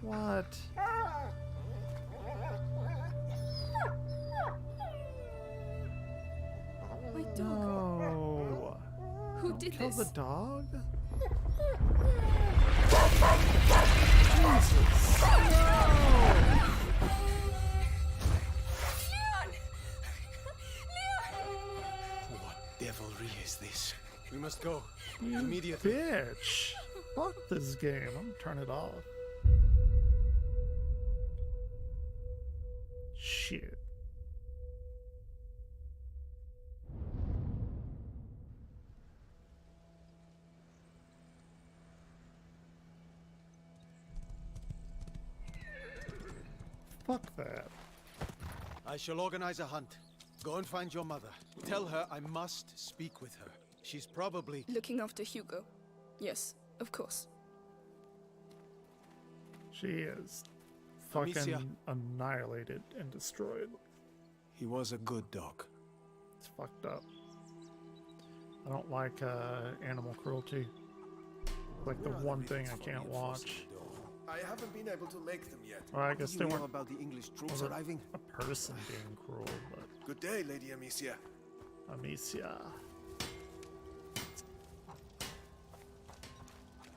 What? My dog. No. Who did Kill this? the dog? What devilry is this? We must go. You Immediately. bitch. Fuck this game. I'm gonna turn it off. Shit. Fuck that. I shall organize a hunt. Go and find your mother. Tell her I must speak with her. She's probably... Looking after Hugo. Yes, of course. She is Amicia. fucking annihilated and destroyed. He was a good dog. It's fucked up. I don't like animal cruelty. Like the one thing I can't watch. I haven't been able to make them yet. Well, I guess they weren't about the English troops wasn't arriving. a person being cruel, but Good day, Lady Amicia. Amicia.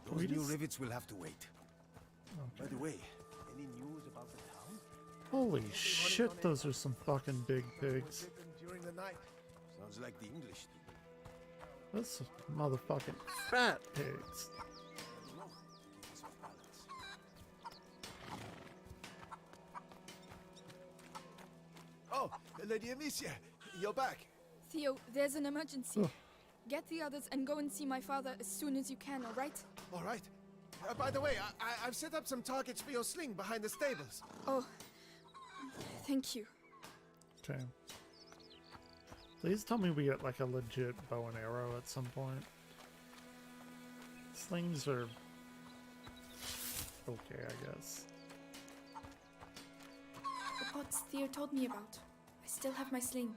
Those new rivets will have to wait. By the way, any news about the town? Holy shit, those are some fucking big pigs. During the night. Sounds like the English. That's motherfucking fat pigs. Oh, Lady Amicia, you're back. Theo, there's an emergency. Get the others and go and see my father as soon as you can, all right? All right. By the way, I've set up some targets for your sling behind the stables. Oh, thank you. Okay. Please tell me we get like a legit bow and arrow at some point. Slings are okay, I guess. The pots Theo told me about. I still have my sling.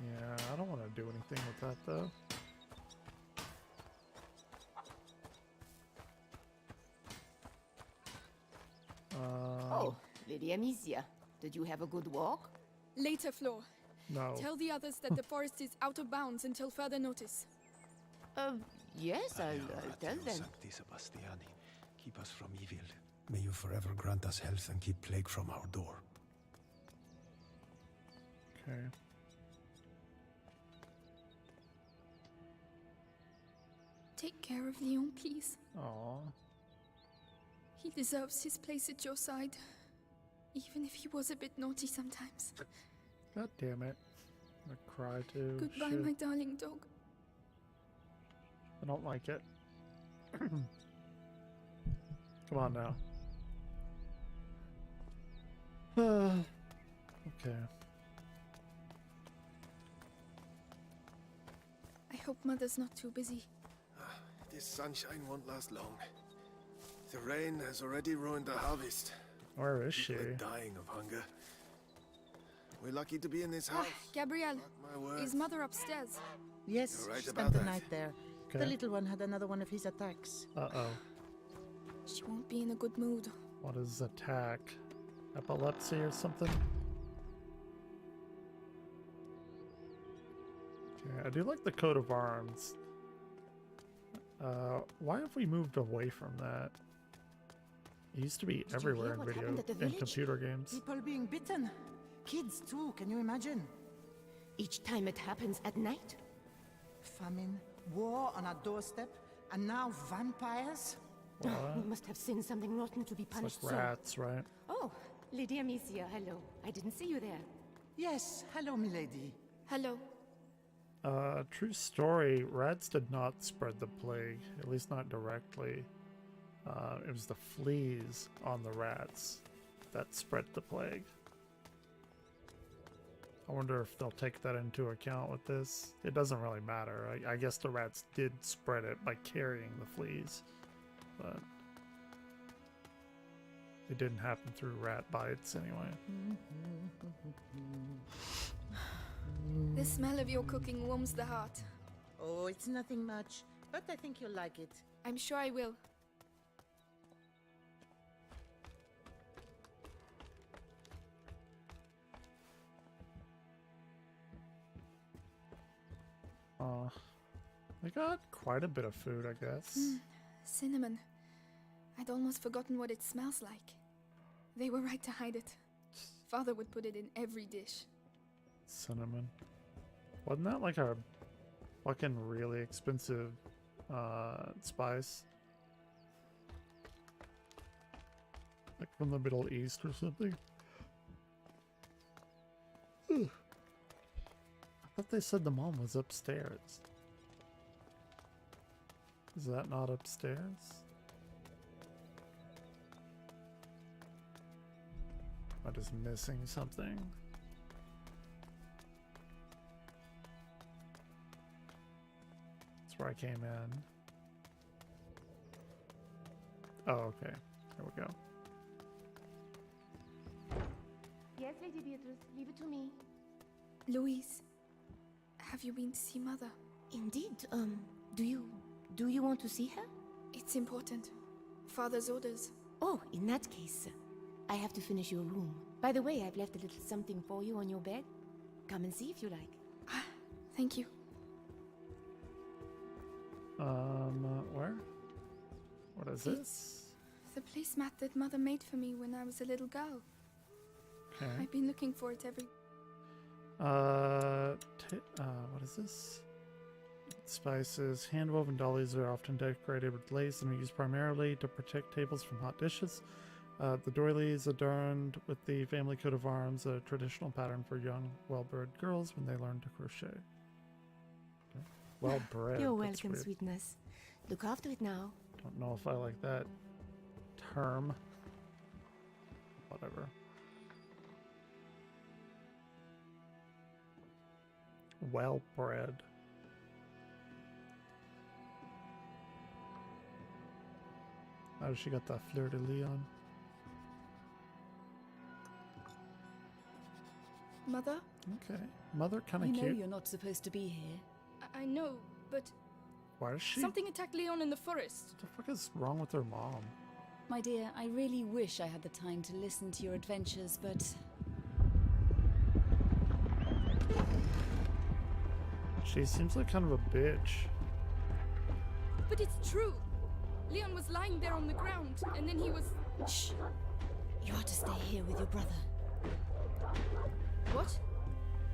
Yeah, I don't want to do anything with that though. Oh, Lady Amicia, did you have a good walk? Later, Flo. No. Tell the others that the forest is out of bounds until further notice. Yes, I'll tell them. Sancti Sebastiani, keep us from evil. May you forever grant us health and keep plague from our door. Okay. Take care of Leon, please. Aww. He deserves his place at your side, even if he was a bit naughty sometimes. God damn it. I cry too. Goodbye, Shit. my darling dog. I don't like it. Come on now. Okay. I hope Mother's not too busy. This sunshine won't last long. The rain has already ruined the harvest. Where is she? People are dying of hunger. We're lucky to be in this house. Gabrielle, My word. is Mother upstairs? Yes, You're right she about spent the that. night there. Okay. The little one had another one of his attacks. Uh-oh. She won't be in a good mood. What is attack? Epilepsy or something? Okay, I do like the coat of arms. Why have we moved away from that? It used to be everywhere in video, in computer games. People being bitten. Kids too, can you imagine? Each time it happens at night? Famine, war on our doorstep, and now vampires? We must have sinned something rotten to be It's punished like rats, right? Oh, Lady Amicia, hello. I didn't see you there. Yes, hello, milady. Hello. True story, rats did not spread the plague, at least not directly. It was the fleas on the rats that spread the plague. I wonder if they'll take that into account with this. It doesn't really matter. I guess the rats did spread it by carrying the fleas, but it didn't happen through rat bites anyway. The smell of your cooking warms the heart. Oh, it's nothing much, but I think you'll like it. I'm sure I will. They got quite a bit of food, I guess. Cinnamon. I'd almost forgotten what it smells like. They were right to hide it. Father would put it in every dish. Cinnamon. Wasn't that like a fucking really expensive spice? Like from the Middle East or something? Ugh. I thought they said the mom was upstairs. Is that not upstairs? Am I just missing something? That's where I came in. Oh, okay. There we go. Yes, Lady Beatrice, leave it to me. Louise, have you been to see Mother? Indeed. Do you want to see her? It's It's important. Father's orders. Oh, in that case, I have to finish your room. By the way, I've left a little something for you on your bed. Come and see if you like. Thank you. Where? What is this? The placemat that Mother made for me when I was a little girl. Okay. I've been looking for it every... what is this? Spices. Hand-woven dollies are often decorated with lace and are used primarily to protect tables from hot dishes. The doilies adorned with the family coat of arms, a traditional pattern for young, well-bred girls when they learn to crochet. Okay. Well-bred. You're that's welcome, weird. sweetness. Look after it now. Don't know if I like that term. Whatever. Well-bred. Oh, she got that fleur de lis on. Mother? Okay. Mother kinda You know cute. you're not supposed to be here. I know, but... Why is she? Something attacked Leon in the forest. What the fuck is wrong with her mom? My dear, I really wish I had the time to listen to your adventures, but... She seems like kind of a bitch. But it's true. Leon was lying there on the ground, and then he was... Shh. You are to stay here with your brother. What?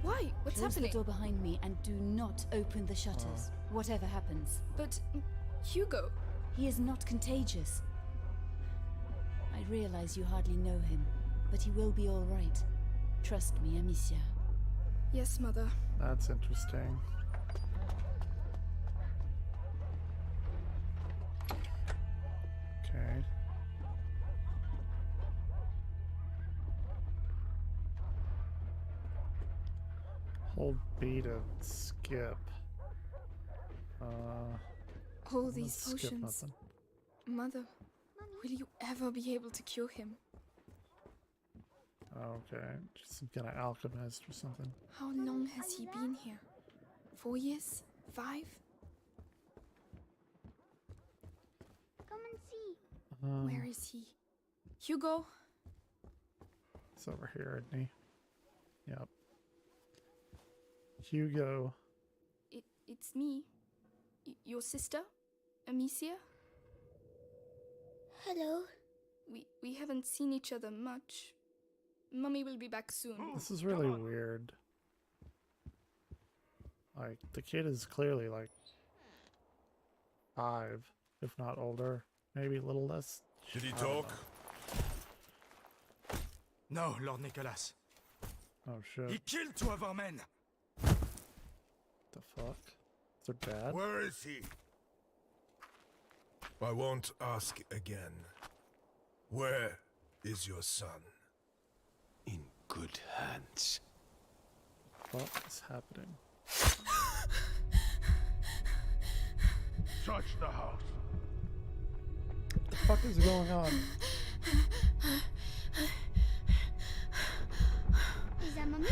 Why? What's Close happening? the door behind me and do not open the shutters, whatever happens. But... Hugo... He is not contagious. I realize you hardly know him, but he will be all right. Trust me, Amicia. Yes, Mother. That's interesting. Okay. Hold B to skip. All I'm these gonna skip potions. nothing. Mother, will you ever be able to cure him? Okay, just some kind of alchemist or something. How long has he been here? 4 years? 5? Come and see. Where is he? Hugo? He's over here, isn't he? Yep. Hugo. It's me. Your sister? Amicia? Hello. We haven't seen each other much. Mummy will be back soon. This is really weird. Like, the kid is clearly like 5, if not older. Maybe a little less. Did he I don't talk? No, Lord Nicholas. know. Oh shit. He killed 2 of our men. The fuck? Is her dad? Where is he? I won't ask again. Where is your son? In good hands. What is happening? Search the house. What the fuck is going on? Is that Mommy?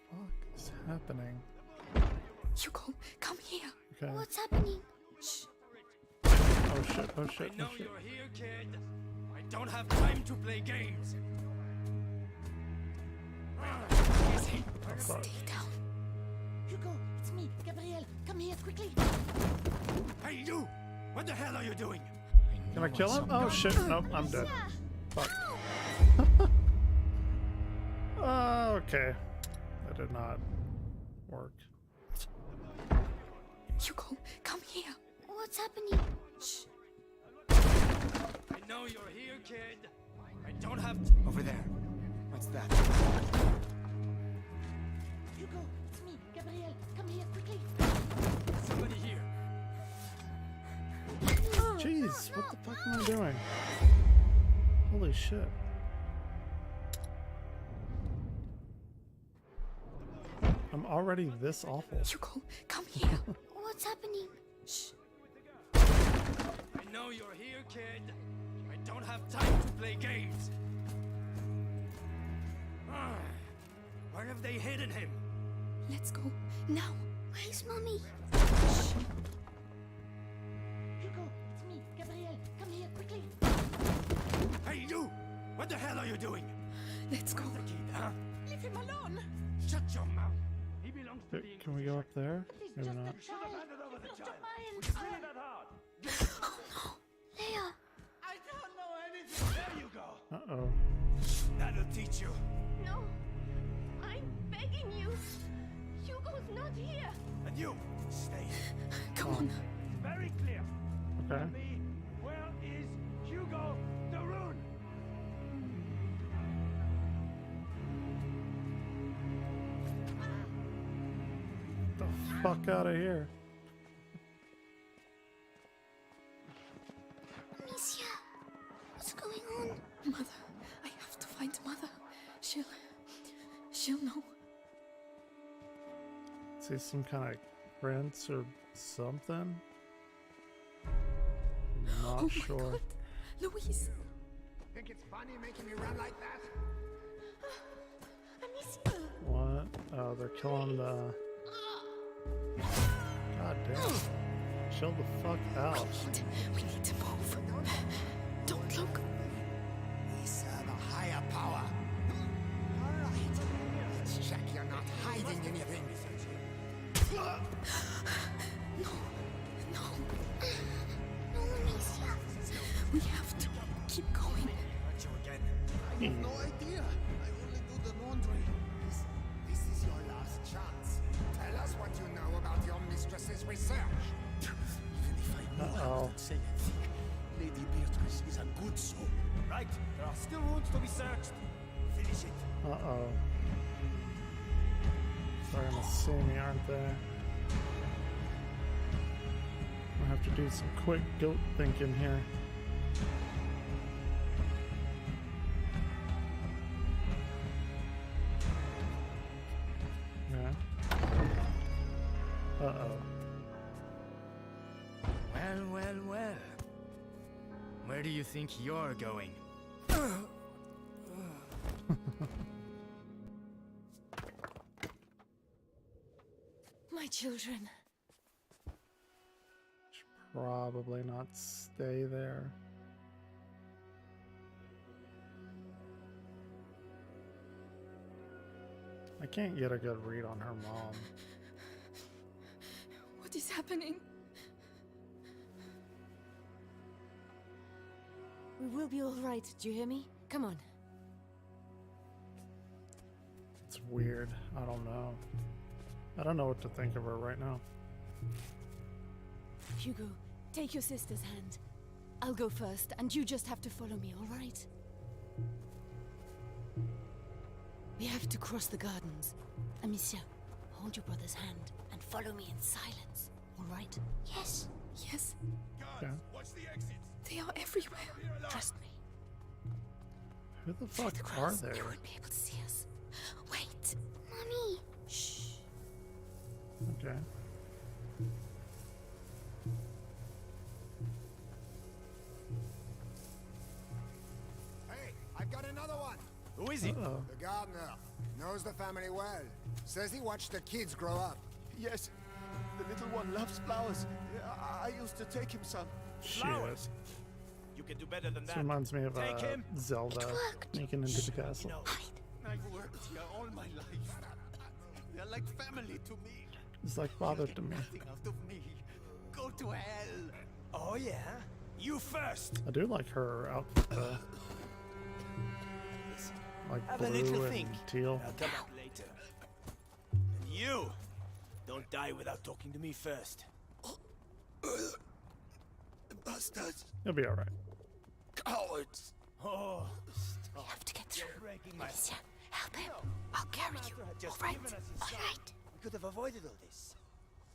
What is happening? Hugo, come here. Okay. What's happening? Shh. Oh shit, oh shit, I know oh shit. you're here, kid. I don't have time to play games. Easy. Oh, fuck. Stay down. Hugo, it's me, Gabrielle. Come here quickly. Hey, you! What the hell are you doing? Can I kill him? Oh shit, nope, I'm dead. Fuck. Okay. That did not work. Hugo, come here. What's happening? Shh. I know you're here, kid. I don't have to. Over there. What's that? Hugo, it's me, Gabrielle. Come here quickly. Somebody here. Jeez, what the fuck am I doing? Holy shit. I'm already this awful. Hugo, come here. What's happening? Shh. I know you're here, kid. I don't have time to play games. Where have they hidden him? Let's go. Now. Where's Mommy? Hugo, it's me, Gabrielle. Come here, quickly. Hey, you! What the hell are you doing? Let's go. The kid, huh? Leave him alone. Shut your mouth. He belongs to the Can we go up there? He's Maybe just not. a child. over the It's child. not mine. Was it really that hard? Oh no. Leia. I don't know anything. There you go. Uh-oh. That'll teach you. No. I'm begging you. Hugo's not here. And you, stay. Come on. Very clear. Okay. Me, where is Hugo the Rune? Get the fuck out of here. Amicia. What's going on? Mother. I have to find Mother. She'll know. Is he some kind of prince or something? Not Oh sure. my God. Louise. Think it's funny making me run like that? Amicia. What? Oh, they're killing the... God damn. Chill the fuck out. We need to move. Don't look. We serve a higher power. All right. Let's check you're not hiding anything. No. No. No, Amicia. We have to keep going. I have no idea. I only do the laundry. This is your last chance. Tell us what you know about your mistress's research. Even if I know I wouldn't say anything. Lady Beatrice is a good soul. Right, there are still rooms to be searched. Finish it. Uh-oh. They're gonna see me, aren't they? I have to do some quick goat thinking here. Yeah. Uh-oh. Well, well, well. Where do you think you're going? My children. Probably not stay there. I can't get a good read on her mom. What is happening? We will be all right. Do you hear me? Come on. It's weird. I don't know. I don't know what to think of her right now. Hugo, take your sister's hand. I'll go first, and you just have to follow me, all right? We have to cross the gardens. Amicia, hold your brother's hand and follow me in silence, all right? Yes. Yes. Yeah. Watch the exits. They are everywhere. Trust me. Who the fuck are they? They won't be able to see us. Wait. Mommy. Shh. Okay. Hey, I've got another one. Who is he? Uh-oh. The gardener. Knows the family well. Says he watched the kids grow up. Yes, the little one loves flowers. I used to take him some. Flowers? You can do better than This that. reminds me of Take him. Zelda sneaking into the castle. You know, I've worked here all my life. They're like family to me. It's like father to me. Nothing out of me. Go to hell. Oh yeah? You first. I do like her outfit though. Like Have a little blue and think. teal. I'll come back later. And you, don't die without talking to me first. Bastards. You'll be alright. Cowards. Oh, We have to get through. breaking my Amicia, help him. I'll carry you. All right. All right. We could have avoided all this.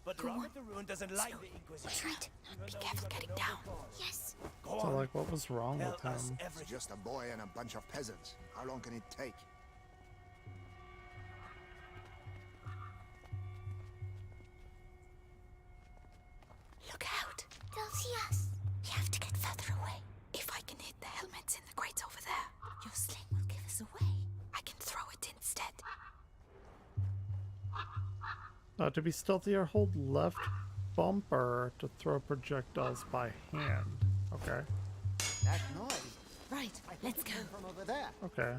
But Go Robert on. the Rune doesn't like the Inquisition. Right. Be careful getting down. Yes. Go So on. like, what was wrong with Tell us him? It's just a boy and a bunch of peasants. How long can it take? Look out. They'll see us. We have to get further away. If I can hit the helmets in the crates over there, your sling will give us away. I can throw it instead. To be stealthier, hold left bumper to throw projectiles by hand. Okay. That noise. Right, let's go. From over there. Okay.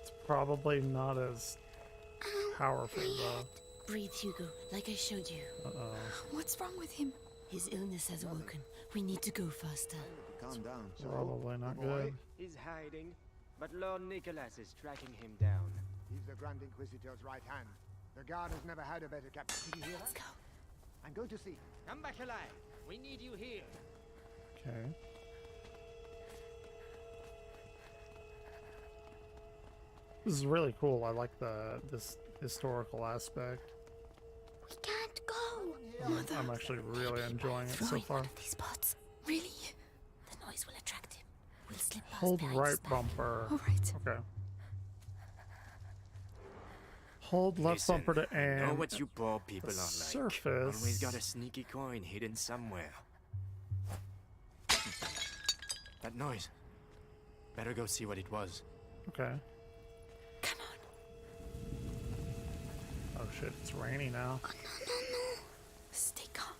It's probably not as powerful though. Breathe, Hugo, like I showed you. Uh-oh. What's wrong with him? His illness has awoken. We need to go faster. Calm down. Probably not good. He's hiding, but Lord Nicholas is tracking him down. He's the Grand Inquisitor's right hand. The guard has never had a better captain. Did you hear that? Let's go. I'm going to see. Come back alive. We need you here. Okay. This is really cool. I like this historical aspect. We can't go. I'm actually really enjoying it so far. One of these pots. Really? The noise will attract him. We'll slip past Hold behind right his back. bumper. All right. Okay. Hold left bumper to aim. I know what you poor people are like. Surface. Always got a sneaky coin hidden somewhere. That noise. Better go see what it was. Okay. Come on. Oh shit, it's rainy now. Oh, no. Stay calm.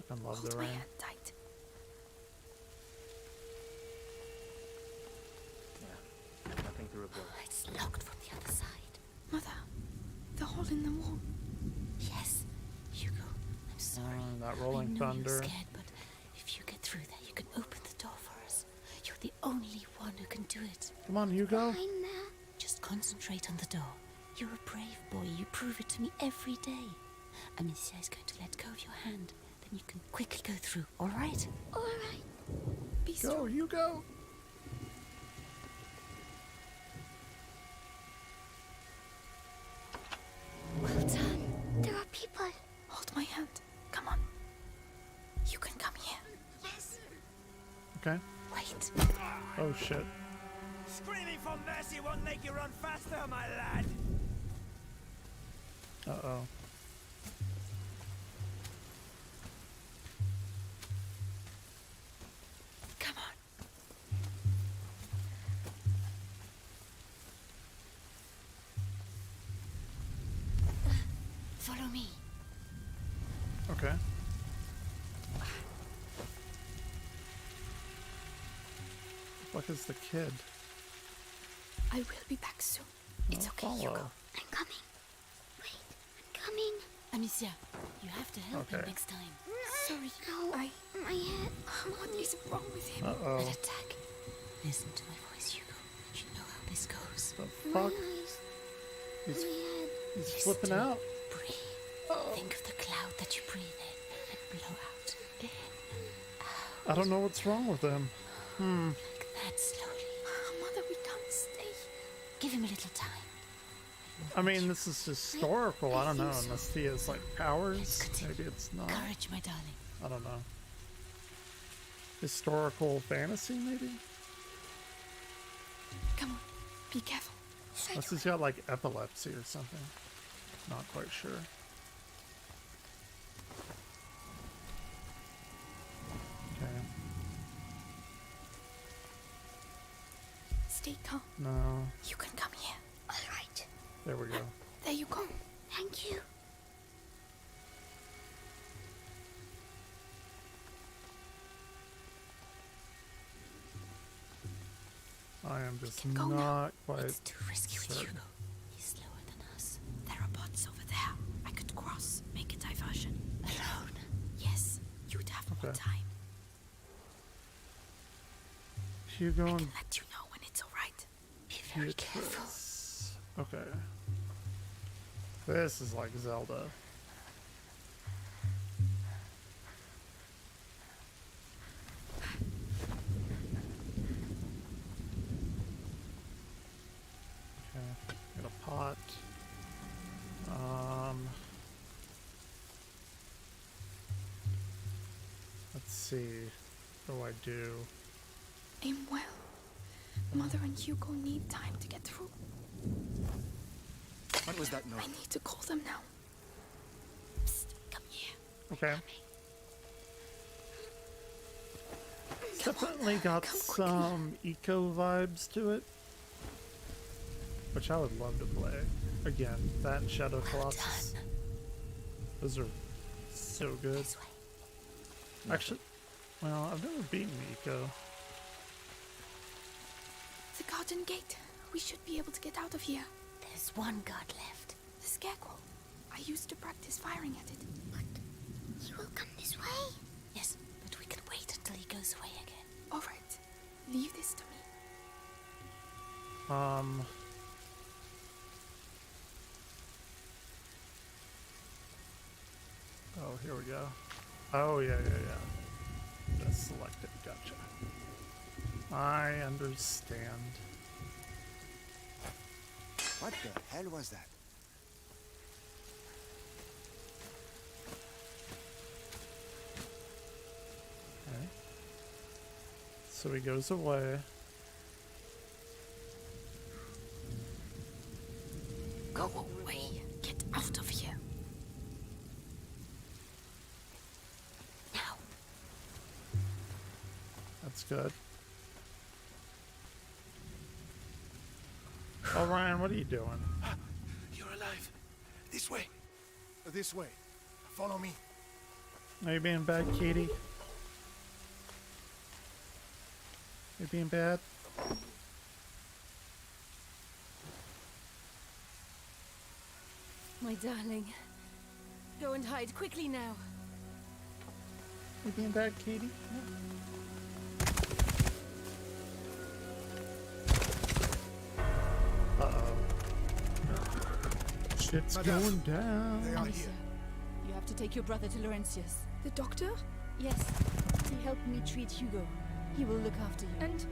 I love Hold the my rain. hand tight. Nothing to report. It's locked from the other side. Mother, the hole in the wall. Yes, Hugo. I'm sorry. That rolling I know thunder. You're scared, but if you get through there, you can open the door for us. You're the only one who can do it. Come on, Hugo. Just concentrate on the door. You're a brave boy. You prove it to me every day. Amicia is going to let go of your hand. Then you can quickly go through. All right? All right. Be Go, strong. Hugo. Well done. There are people. Hold my hand. Come on. You can come here. Yes. Okay. Wait. Oh shit. Screaming for mercy won't make you run faster, my lad. Uh-oh. Come on. Follow me. Okay. What is the kid? I will be back soon. It's okay, follow. Hugo. I'm coming. Wait, I'm coming. Amicia, you have to help him Okay. next time. Sorry. No, My head. What is wrong with him? Uh-oh. An attack. Listen to my voice, Hugo. You know how this goes. The fuck? He's Listen flipping to me. out. Breathe. Think of the cloud that you breathe in and blow out. In, out. I don't know what's wrong with him. Like that, slowly. Mother, we can't stay. Give him a little time. I mean, this is historical. I don't know, unless he has like powers. Maybe it's not. Courage, my darling. I don't know. Historical fantasy, maybe? Come on. Be careful. Unless he's got like epilepsy or something. Not quite sure. Okay. Stay calm. No. You can come here. All right. There we go. There you go. Thank you. I am just go now. not quite It's too risky with certain. Hugo. He's slower than us. There are bots over there. I could cross, make a diversion. Alone. Yes, you'd have more Okay. time. Hugo I and can let you know when it's alright. Be very careful. Beatrice. Okay. This is like Zelda. Okay, got a pot. Let's see. What do I do? Aim well. Mother and Hugo need time to get through. What was that noise? I need to call them now. Psst, come here. Okay. Definitely got some eco vibes to it. which I would love to play. Again, that and Shadow Colossus. Those are so good. Actually, well, I've never beaten Eco. The garden gate. We should be able to get out of here. There's one guard left. The scarecrow. I used to practice firing at it. But he will come this way? Yes, but we can wait until he goes away again. Alright. Leave this to me. Oh, here we go. Oh, yeah. Just selected. Gotcha. I understand. What the hell was that? Okay. So he goes away. Go away. Get out of here. Now. That's good. Orion, what are you doing? You're alive. This way. This way. Follow me. Are you being bad, Katie? You being bad? My darling. Go and hide quickly now. You being bad, Katie? Uh-oh. Shit's going down. They are Amicia, here. you have to take your brother to Laurentius. The doctor? Yes. He helped me treat Hugo. He will look after you. And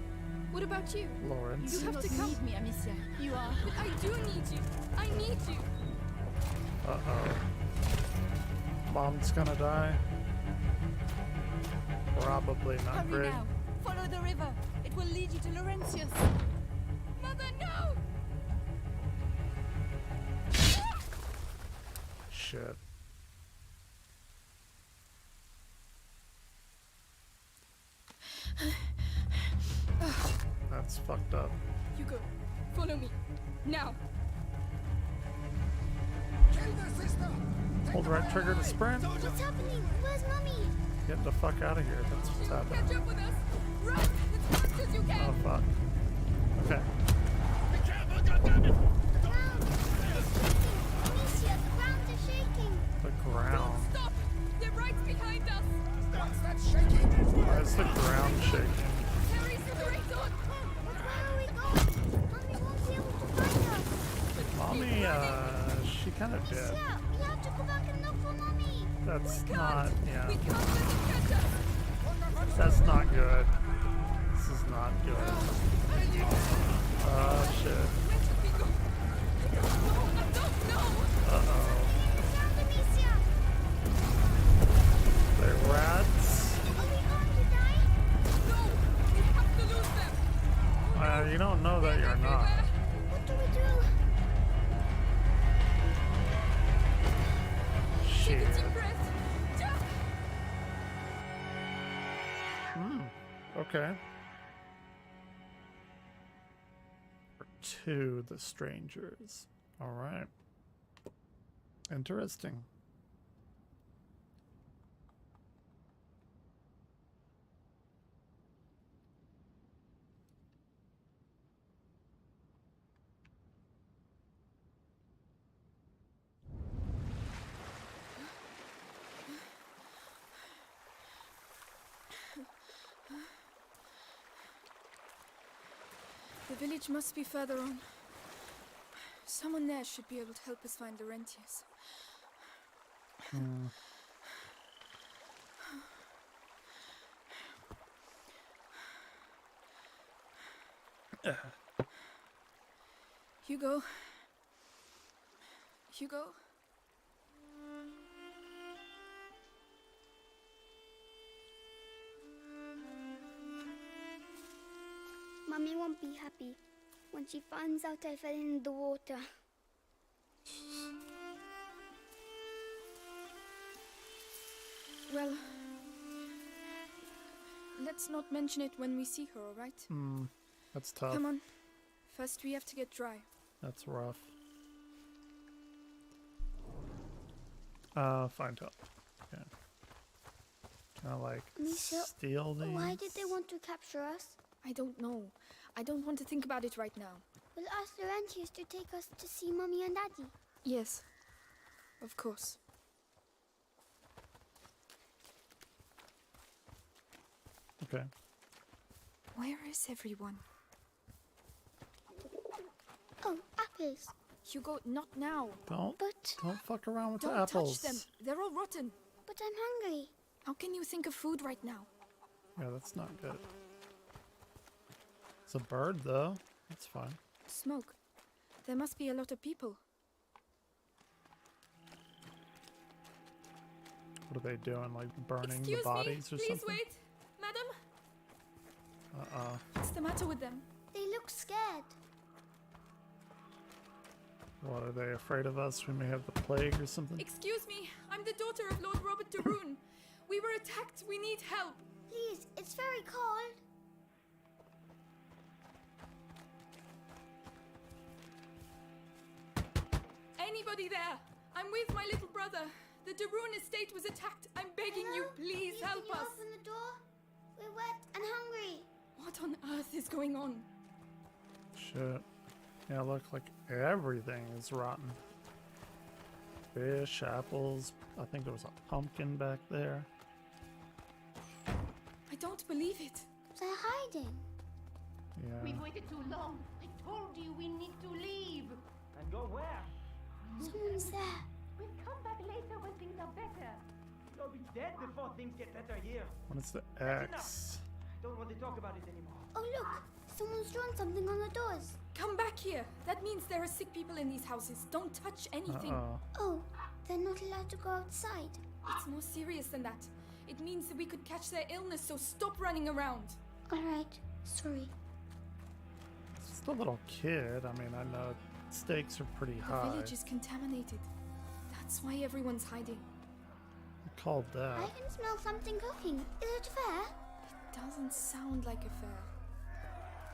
what about you? Lawrence. You have do to not come. need me, Amicia. You are. But I do need you. I need you. Uh-oh. Mom's gonna die. Probably not Hurry great. now. Follow the river. It will lead you to Laurentius. Mother, no! Shit. That's fucked up. Hugo, follow me. Now. Hold right trigger to sprint. What's happening? Where's Mommy? Get the fuck out of here. That's what's happening. Catch up with us. Run as fast as you can. Oh fuck. Okay. Be careful, goddammit! The ground is shaking. Amicia, the ground is shaking. The ground. Stop! They're right behind us. What's that shaking? Why is the ground shaking? Harry, straight on. But where are we going? Mommy won't be able to find us. Mommy, she kind of did. Amicia, we have to go back and look for Mommy. That's not, yeah. We can't let them catch us. That's not good. This is not good. Oh shit. Where should we go? I don't know. Uh-oh. Found Amicia. They're rats. Are we going to die? No, we have to lose them. You don't know that you're not. What do we do? Take a Shit. deep breath. Just Okay. To the strangers. All right. Interesting. The village must be further on. Someone there should be able to help us find Laurentius. Hugo. Hugo? Mommy won't be happy when she finds out I fell in the water. Well, let's not mention it when we see her, alright? That's tough. Come on. First we have to get dry. That's rough. Find help. Okay. Can I like steal these? Why did they want to capture us? I don't know. I don't want to think about it right now. Will ask the ranchers to take us to see Mommy and Daddy. Yes, of course. Okay. Where is everyone? Oh, apples. Hugo, not now. Don't fuck around with the Don't apples. touch them. They're all rotten. But I'm hungry. How can you think of food right now? Yeah, that's not good. It's a bird, though. That's fine. Smoke. There must be a lot of people. What are they doing? Like burning Excuse the bodies me, or please something? wait. Madam? Uh-oh. What's the matter with them? They look scared. What, are they afraid of us? We may have the plague or something? Excuse me, I'm the daughter of Lord Robert de Rune. We were attacked. We need help. Please, it's very cold. Anybody there? I'm with my little brother. The de Rune estate was attacked. I'm begging you, please help Can you us. open the door? We're wet and hungry. What on earth is going on? Shit. Yeah, look, like everything is rotten. Fish, apples. I think there was a pumpkin back there. I don't believe it. They're hiding. Yeah. We've waited too long. I told you we need to leave. And go where? Someone's there. We'll come back later when things are better. You'll be dead before things get better here. What is the That's X? Don't want to talk about it anymore. Oh, look. Someone's drawn something on the doors. Come back here. That means there are sick people in these houses. Don't touch anything. Oh, they're not allowed to go outside. It's more serious than that. It means that we could catch their illness, so stop running around. All right. Sorry. It's just a little kid. I mean, I know stakes are pretty high. The village is contaminated. That's why everyone's hiding. I called that. I can smell something cooking. Is it fair? It doesn't sound like a fair.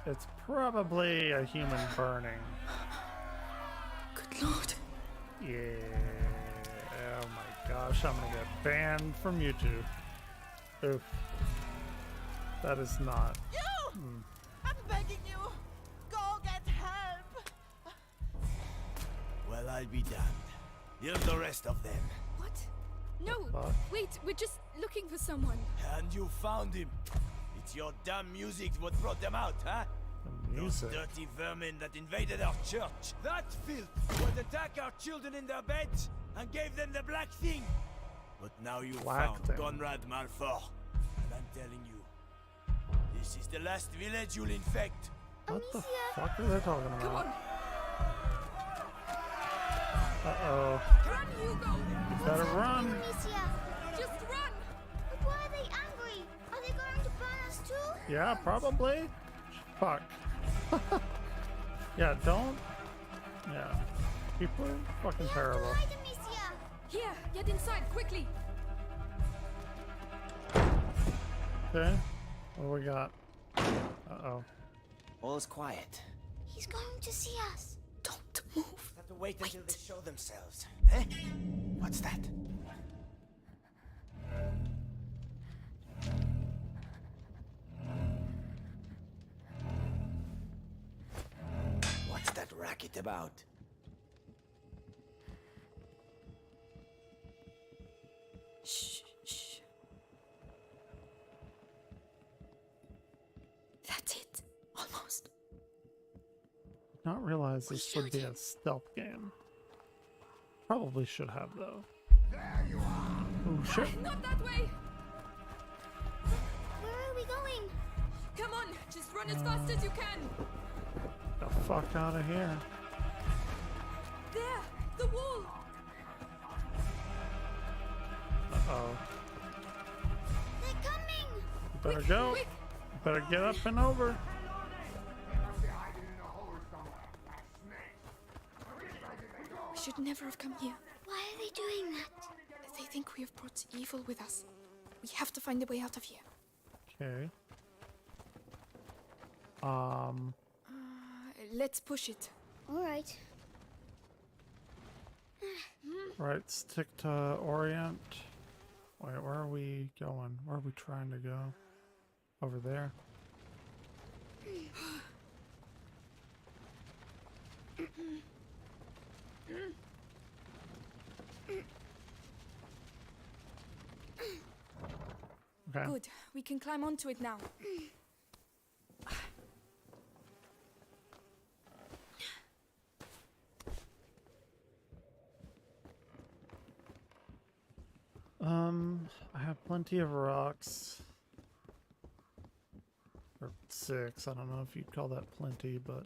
It's probably a human burning. Good lord. Yeah. Oh my gosh, I'm gonna get banned from YouTube. Oof. That is not. You! I'm begging you! Go get help! Well, I'll be damned. Here's the rest of them. What? No! Fuck. Wait, we're just looking for someone. And you found him. It's your damn music what brought them out, huh? The music. Those dirty vermin that invaded our church. That filth would attack our children in their beds and gave them the black thing. But now you found Conrad Malfour. And I'm telling you, this is the last village you'll infect. What the fuck are they talking about? Come on. Uh-oh. Run, Hugo! Better run. Amicia? Just run! But why are they angry? Are they going to burn us too? Yeah, probably. Fuck. Yeah, don't. Yeah. People are fucking terrible. Hide, Amicia. Here, get inside, quickly! Okay. What do we got? Uh-oh. All's quiet. He's going to see us. Don't move. Have to wait until they show themselves. Eh? What's that? What's that racket about? Shh, shh. That's it. Almost. Did not realize this would be a stealth game. Probably should have though. There you are. Oh shit. Not that way! Where are we going? Come on, just run as fast as you can! The fuck out of here. There! The wall! Uh-oh. They're coming! You better go. Quick. You better get up and over. We should never have come here. Why are they doing that? They think we have brought evil with us. We have to find a way out of here. Okay. Let's push it. All right. Right, stick to Orient. Wait, where are we going? Where are we trying to go? Over there. Okay. Good. We can climb onto it now. I have plenty of rocks. Or 6. I don't know if you'd call that plenty, but...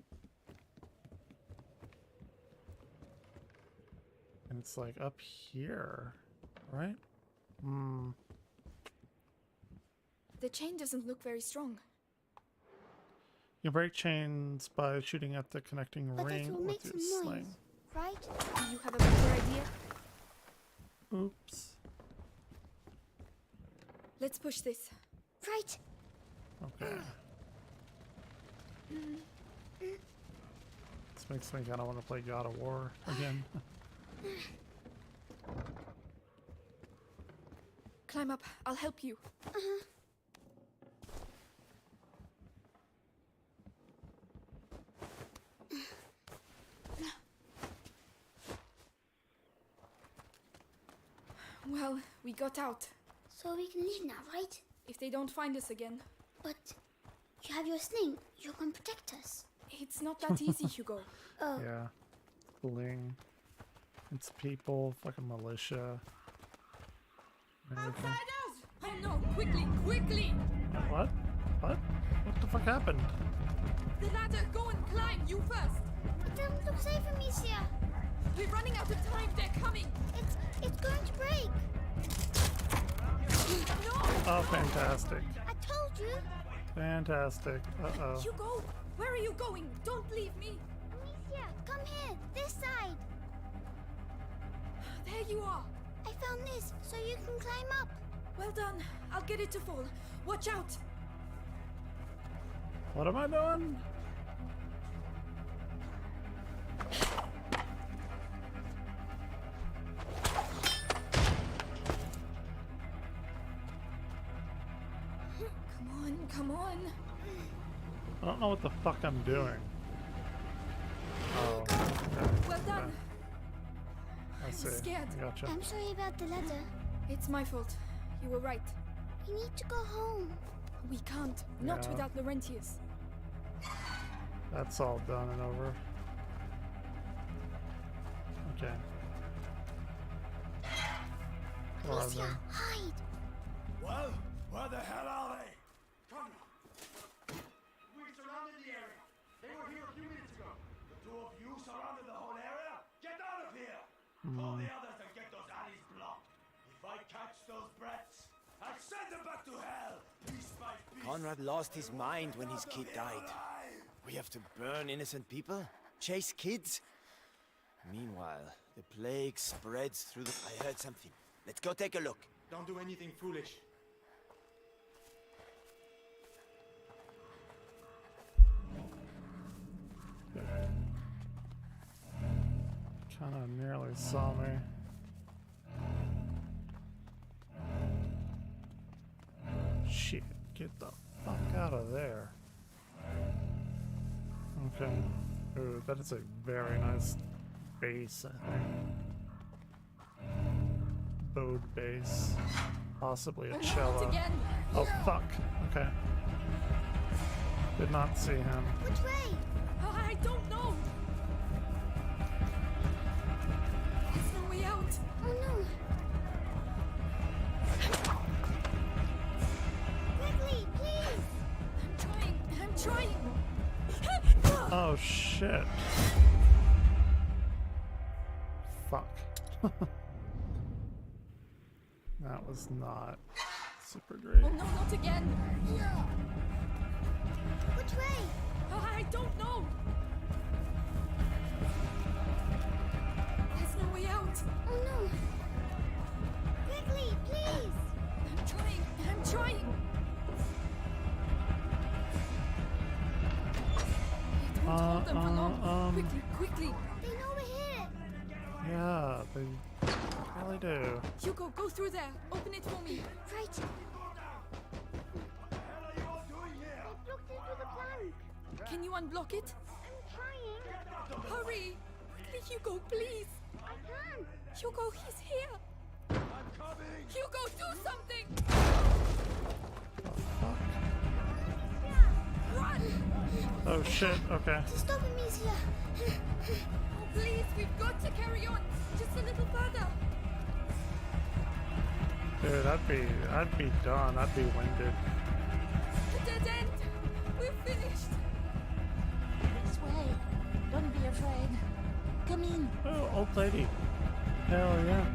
And it's like up here, right? The chain doesn't look very strong. You break chains by shooting at the connecting ring with your sling. Right? Do you have a better idea? Oops. Let's push this. Right. Okay. This makes me kind of want to play God of War again. Climb up. I'll help you. Well, we got out. So we can leave now, right? If they don't find us again. But you have your sling. You can protect us. It's not that easy, Hugo. Oh. Yeah. Bling. It's people, fucking militia. Everything. Outsiders! Oh no, quickly, quickly! What? What? What the fuck happened? The ladder, go and climb, you first! It doesn't look safe, Amicia. We're running out of time, they're coming! It's going to break! No! Oh, fantastic. I told you! Fantastic. Uh-oh. Hugo, where are you going? Don't leave me! Amicia, come here, this side! There you are! I found this, so you can climb up. Well done. I'll get it to fall. Watch out! What am I doing? Come on. I don't know what the fuck I'm doing. Oh, okay. Well done. I see. I'm scared. Gotcha. I'm sorry about the ladder. It's my fault. You were right. We need to go home. We can't. Not Yeah. without Laurentius. That's all done and over. Okay. Where are Amicia, they? hide! Well, where the hell are they? Come on. We surrounded the area. They were here a few minutes ago. The two of you surrounded the whole area? Get out of here! Call the others and get those alleys blocked. If I catch those brats, I'll send them back to hell! Piece by piece. Conrad lost his mind when his kid died. We have to burn innocent people? Chase kids? Meanwhile, the plague spreads through the... I heard something. Let's go take a look. Don't do anything foolish. Kinda nearly saw me. Shit, get the fuck out of there. Okay. Ooh, that is a very nice base, I think. Bode base. Possibly a cello. Again. Oh fuck. Okay. Did not see him. Which way? Oh, I don't know. There's no way out. Oh no. Quickly, please. I'm trying. Oh shit. Fuck. That was not super great. Oh no, not again. Which way? Oh, I don't know. There's no way out. Oh no. Quickly, please. I'm trying. It won't hold them for long. Quickly. They really do. Hugo, go through there. Open it for me. Right. I've looked into the plank. Can you unblock it? I'm trying. Hurry! Quickly, Hugo, please! I can. Hugo, he's here! I'm coming! Hugo, do something! Run! Oh shit, okay. Stop him, he's here. Oh, please, we've got to carry on. Just a little further. Dude, I'd be done. I'd be winded. A dead end. We're finished. This way. Don't be afraid. Come in. Oh, old lady. Hell yeah.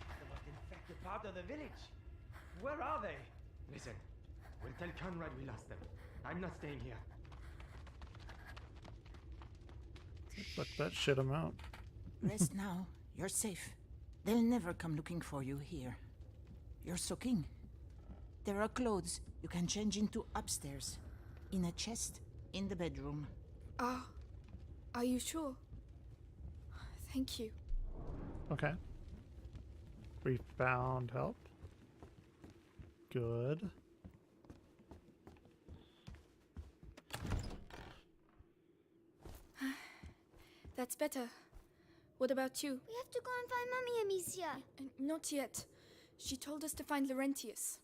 The most infected part of the village. Where are they? Listen, we'll tell Conrad we lost them. I'm not staying here. Let that shit him out. Rest now. You're safe. They'll never come looking for you here. You're soaking. There are clothes you can change into upstairs. In a chest in the bedroom. Are you sure? Thank you. Okay. We found help. Good. That's better. What about you? We have to go and find Mummy, Amicia. Not yet. She told us to find Laurentius.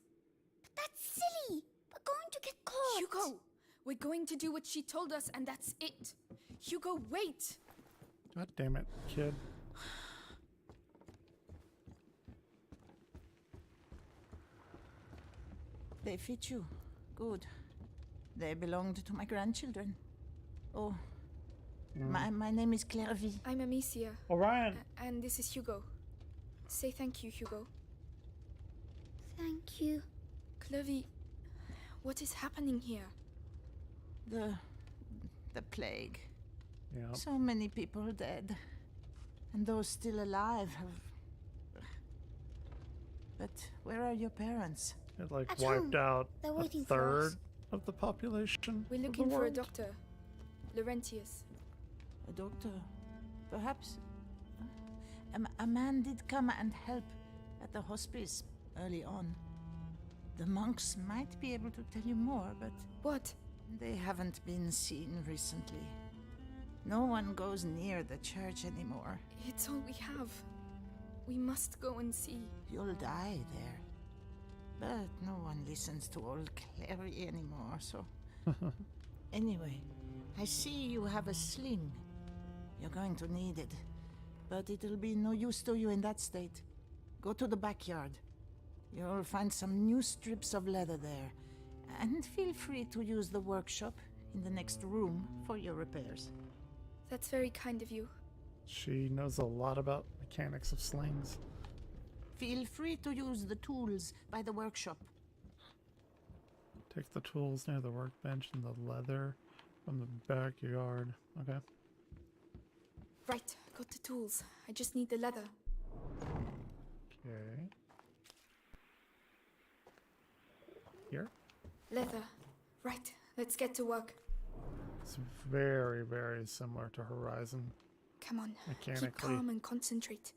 But that's silly. We're going to get caught. Hugo, we're going to do what she told us, and that's it. Hugo, wait. God damn it, kid. They fit you. Good. They belonged to my grandchildren. Oh. My name is Clairvy. I'm Amicia. Orion. And this is Hugo. Say thank you, Hugo. Thank you. Clovey, what is happening here? The plague. Yeah. So many people dead. And those still alive have... But where are your parents? It like At wiped home. out They're a waiting for third us. of the population. We're of the looking for a world. doctor. Laurentius. A doctor? Perhaps? A man did come and help at the hospice early on. The monks might be able to tell you more, but... What? They haven't been seen recently. No one goes near the church anymore. It's all we have. We must go and see. You'll die there. But no one listens to old Clary anymore, so... Anyway, I see you have a sling. You're going to need it. But it'll be no use to you in that state. Go to the backyard. You'll find some new strips of leather there. And feel free to use the workshop in the next room for your repairs. That's very kind of you. She knows a lot about mechanics of slings. Feel free to use the tools by the workshop. Take the tools near the workbench and the leather from the backyard. Okay. Right, got the tools. I just need the leather. Okay. Here? Leather. Right, let's get to work. It's very, very similar to Horizon. Come on, mechanically. keep calm and concentrate.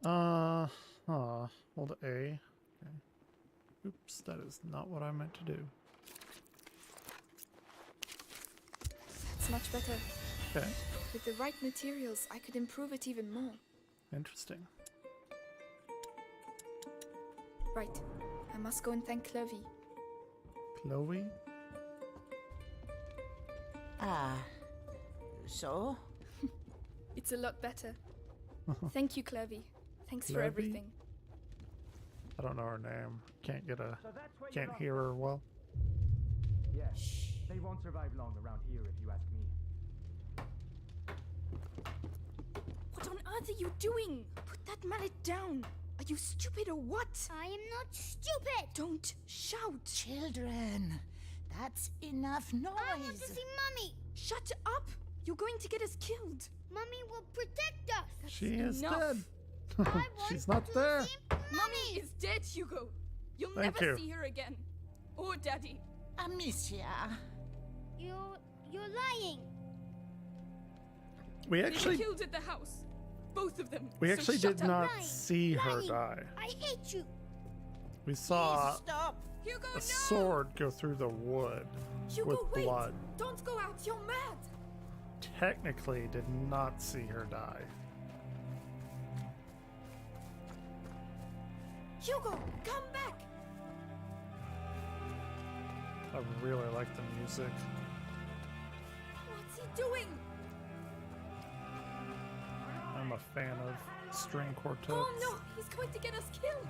Hold A. Okay. Oops, that is not what I meant to do. That's much better. Okay. With the right materials, I could improve it even more. Interesting. Right, I must go and thank Clovey. Chloe? Ah, so? It's a lot better. Thank you, Clovey. Thanks for Clovey? everything. I don't know her name. Can't hear her well. Yeah, they won't survive long around here if you ask me. What on earth are you doing? Put that mallet down. Are you stupid or what? I am not stupid. Don't shout. Children, that's enough noise. I want to see Mummy. Shut up. You're going to get us killed. Mummy will protect us. She is enough. dead. She's not there. Mummy is dead, Hugo. You'll Thank never you. see her again. Or Daddy. Amicia. You're lying. We They actually were killed at the house. Both of them. we So actually shut did up. not see her die. I hate you. We saw Stop. Hugo, a sword go through the wood Hugo, with wait. blood. Don't go out. You're mad. Technically did not see her die. Hugo, come back. I really like the music. What's he doing? I'm a fan of string quartets. Oh no, he's going to get us killed.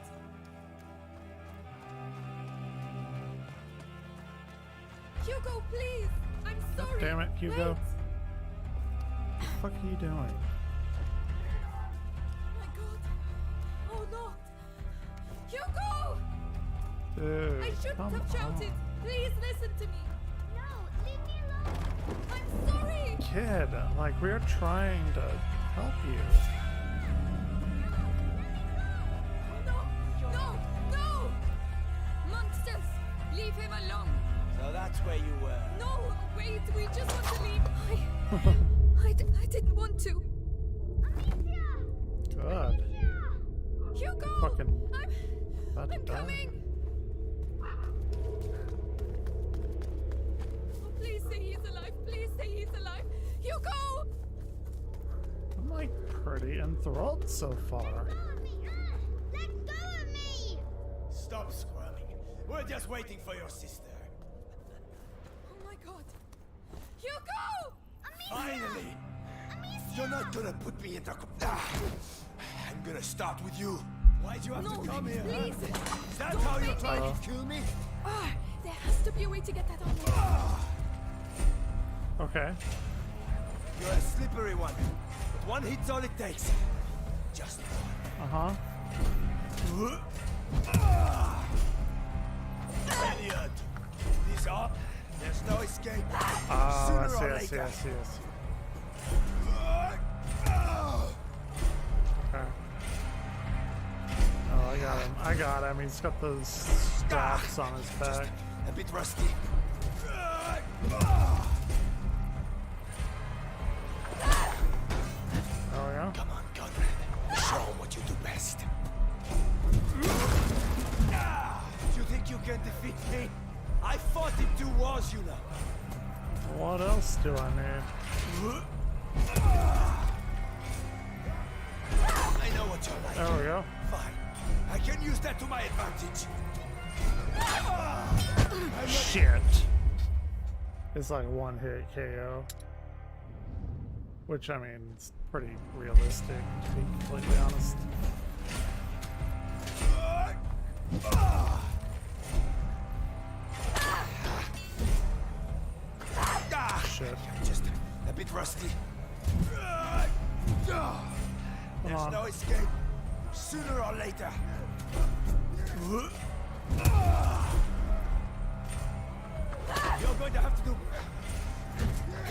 Hugo, please. I'm sorry. Damn it, Hugo. Wait. What the fuck are you doing? My God. Oh Lord. Hugo! Dude, I shouldn't come have shouted. on. Please listen to me. No, leave me alone. I'm sorry. Kid, like we're trying to help you. No, no, no! Monsters, leave him alone. So that's where you were. No, wait, we just want to leave. I didn't want to. Good. Hugo! Fucking I'm coming. Oh, please say he's alive. Please say he's alive. Hugo! I'm like pretty enthralled so far. Let go of me. Stop squirming. We're just waiting for your sister. Oh my God. Hugo! Finally! You're not gonna put me in the... I'm gonna start with you. Why'd you have to come here, please. huh? Is that Don't how you're make trying me. to kill me? There has to be a way to get that on there. Okay. You're a slippery one. But one hit's all it takes. Just one. Idiot. These are... There's no escape. Sooner or later. Yes. Okay. Oh, I got him. He's got those straps on his back. A bit rusty. Oh yeah? Come on, Conrad. Show him what you do best. You think you can defeat me? I fought in 2 wars, you know. What else do I need? I know what you're like. There we go. Fine. I can use that to my advantage. Shit. It's like one hit KO. Which, I mean, it's pretty realistic, to be completely honest. Shit. Just a bit rusty. There's no escape. Sooner or later. You're going to have to do...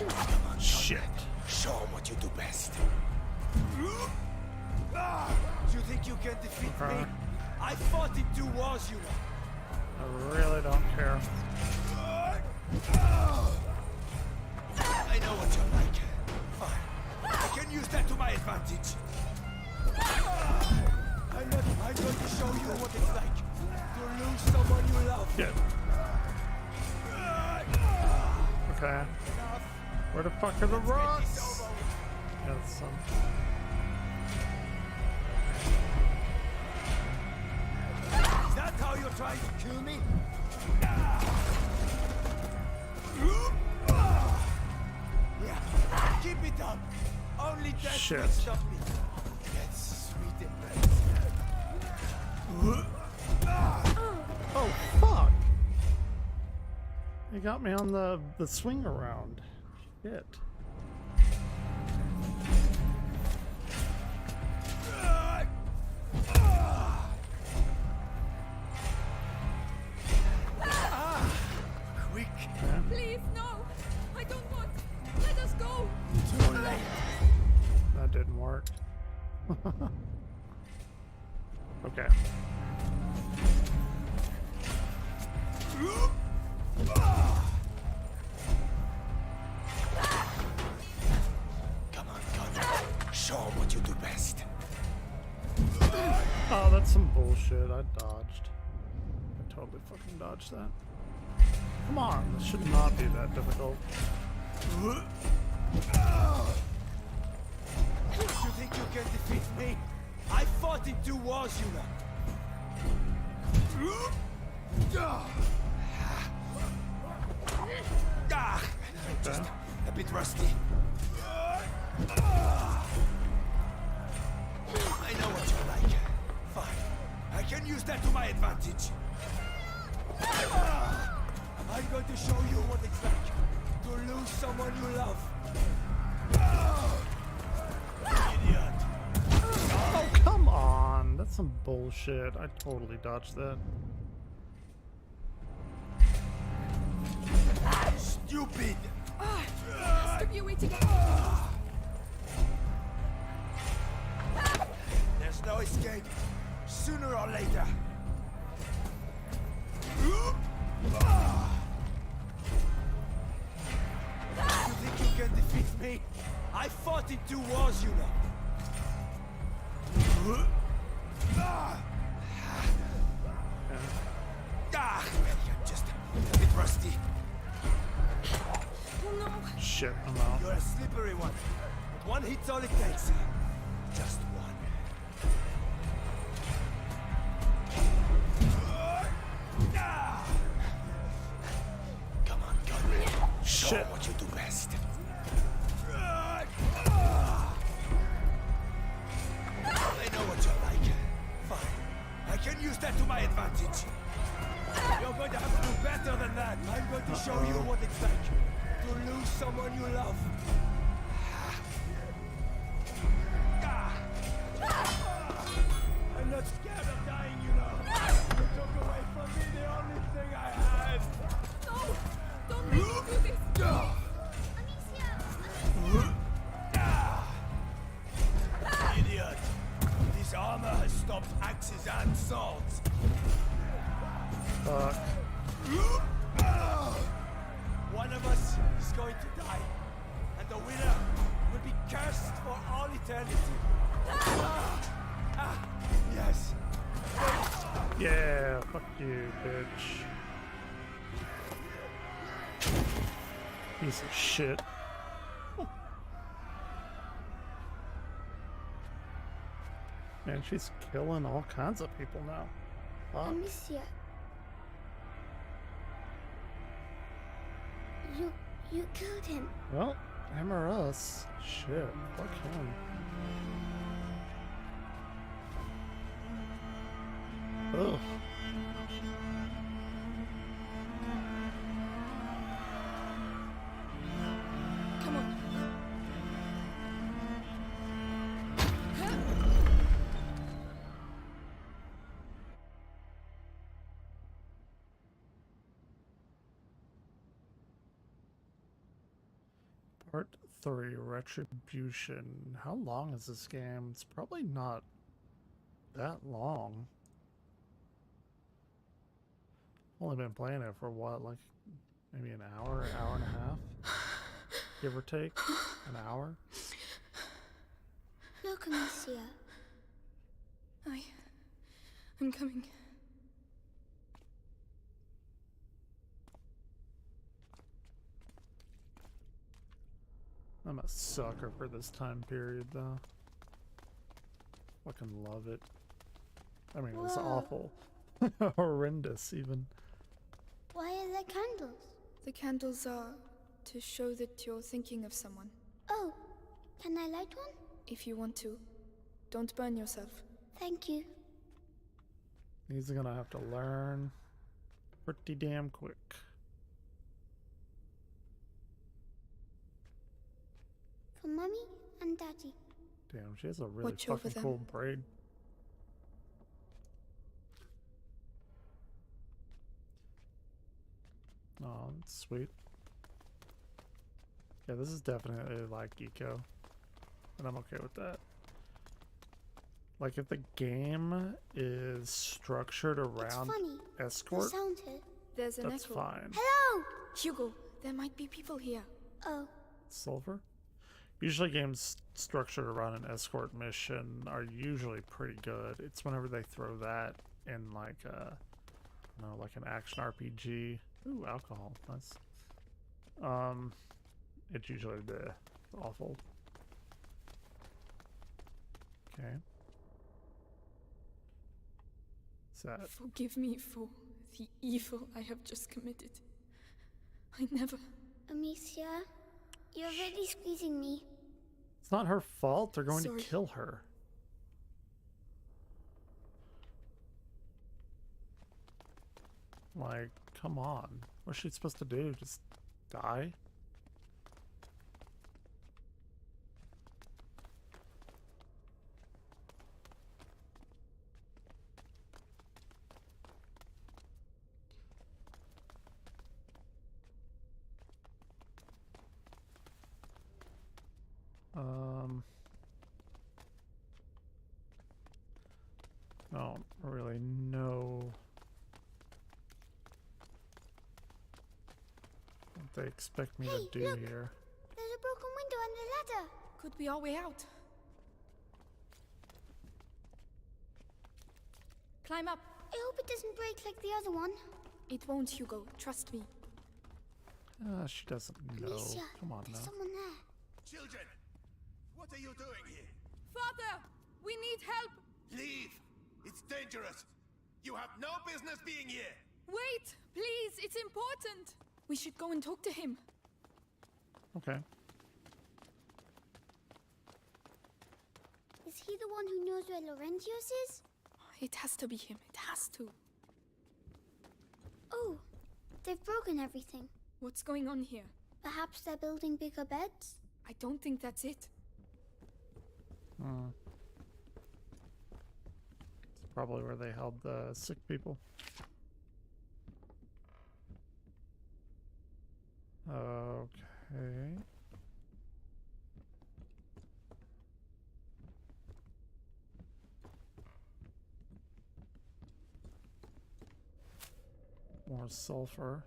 Come on, shit. Show them what you do best. You think you can defeat me? I fought in 2 wars, you know. I really don't care. I know what you're like. Fine. I can use that to my advantage. I'm going to show you what it's like to lose someone you love. Good. Okay. Where the fuck are the rocks? Got some. Is that how you're trying to kill me? Yeah. Keep it up. Only death will stop me. That's sweet and Oh fuck! They got me on the swing around. Shit. Quick. Please, no. I don't want. Let us go. Too late. That didn't work. Okay. Come on, That's some bullshit. I dodged. I totally fucking dodged that. Come on, this should not be that difficult. You think you can defeat me? I fought in 2 wars, you know. Just a bit rusty. I know what you're like. Fine. I can use that to my advantage. I'm going to show you what it's like to lose someone you love. Idiot. Oh, come on. That's some bullshit. I totally dodged that. Stupid. Must be a way to get. There's no escape. Sooner or later. You think you can defeat me? I fought in 2 wars, you know. You're just a bit rusty. Oh no! Shit, I'm out. You're a slippery one. But 1 hit's all it takes. Just 1. Come on, gun. Show what you do best. I know what you're like. Fine. I can use that to my advantage. You're going to have to do better than that. I'm going to show you what it's like to lose someone you love. I'm not scared of dying, you know. You took away from me the only thing I had. No! Don't make me do this! Idiot! This armor has stopped axes and swords. Fuck. One of us is going to die, and the winner will be cursed for all eternity. Yes. Yeah, fuck you, bitch. Piece of shit. Man, she's killing all kinds of people now. Fuck. Amicia. You killed him. Well, him or us. Shit, fuck him. Ugh. Come on. Part 3, Retribution. How long is this game? It's probably not that long. Only been playing it for what, like maybe an hour and a half? Give or take? An hour? Look, Amicia. I'm coming. I'm a sucker for this time period, though. Fucking love it. I mean, it's awful. Horrendous, even. Why are there candles? The candles are to show that you're thinking of someone. Oh, can I light one? If you want to. Don't burn yourself. Thank you. He's gonna have to learn pretty damn quick. For Mommy and Daddy. Damn, she has a really Watch over fucking them. cool braid. Oh, that's sweet. Yeah, this is definitely like eco. And I'm okay with that. Like, if the game is structured around escort, There's an that's echo. fine. Hello! Hugo, there might be people here. Oh. Silver? Usually games structured around an escort mission are usually pretty good. It's whenever they throw that in like a, you know, like an action RPG. Ooh, alcohol, nice. It's usually awful. Okay. What's that? Forgive me for the evil I have just committed. I never... Amicia, you're really squeezing me. It's not her fault. They're going Sorry. to kill her. Like, come on. What's she supposed to do? Just die? I don't really know what they expect me to do look. here. There's a broken window on the ladder. Could be our way out. Climb up. I hope it doesn't break like the other one. It won't, Hugo. Trust me. She doesn't know. Amicia, Come on there's now. someone there. Children, what are you doing here? Father, we need help. Leave! It's dangerous! You have no business being here! Wait, please. It's important. We should go and talk to him. Okay. Is he the one who knows where Laurentius is? It has to be him. It has to. Oh, they've broken everything. What's going on here? Perhaps they're building bigger beds? I don't think that's it. It's probably where they held the sick people. Okay. More sulfur.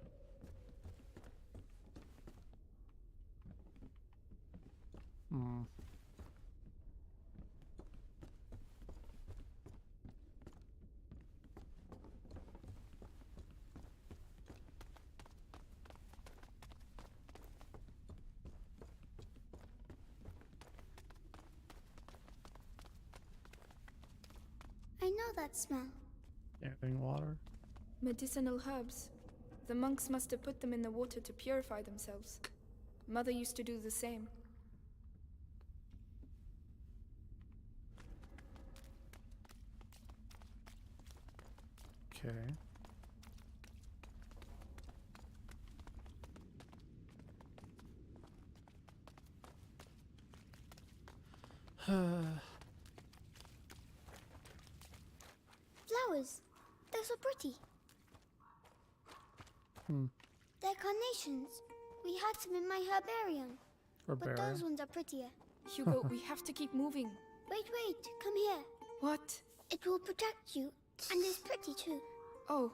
I know that smell. Anything water? Medicinal herbs. The monks must have put them in the water to purify themselves. Mother used to do the same. Okay. Flowers. They're so pretty. They're carnations. We had some in my herbarium. But those ones are prettier. Hugo, we have to keep moving. Wait, come here. What? It will protect you, and it's pretty too. Oh.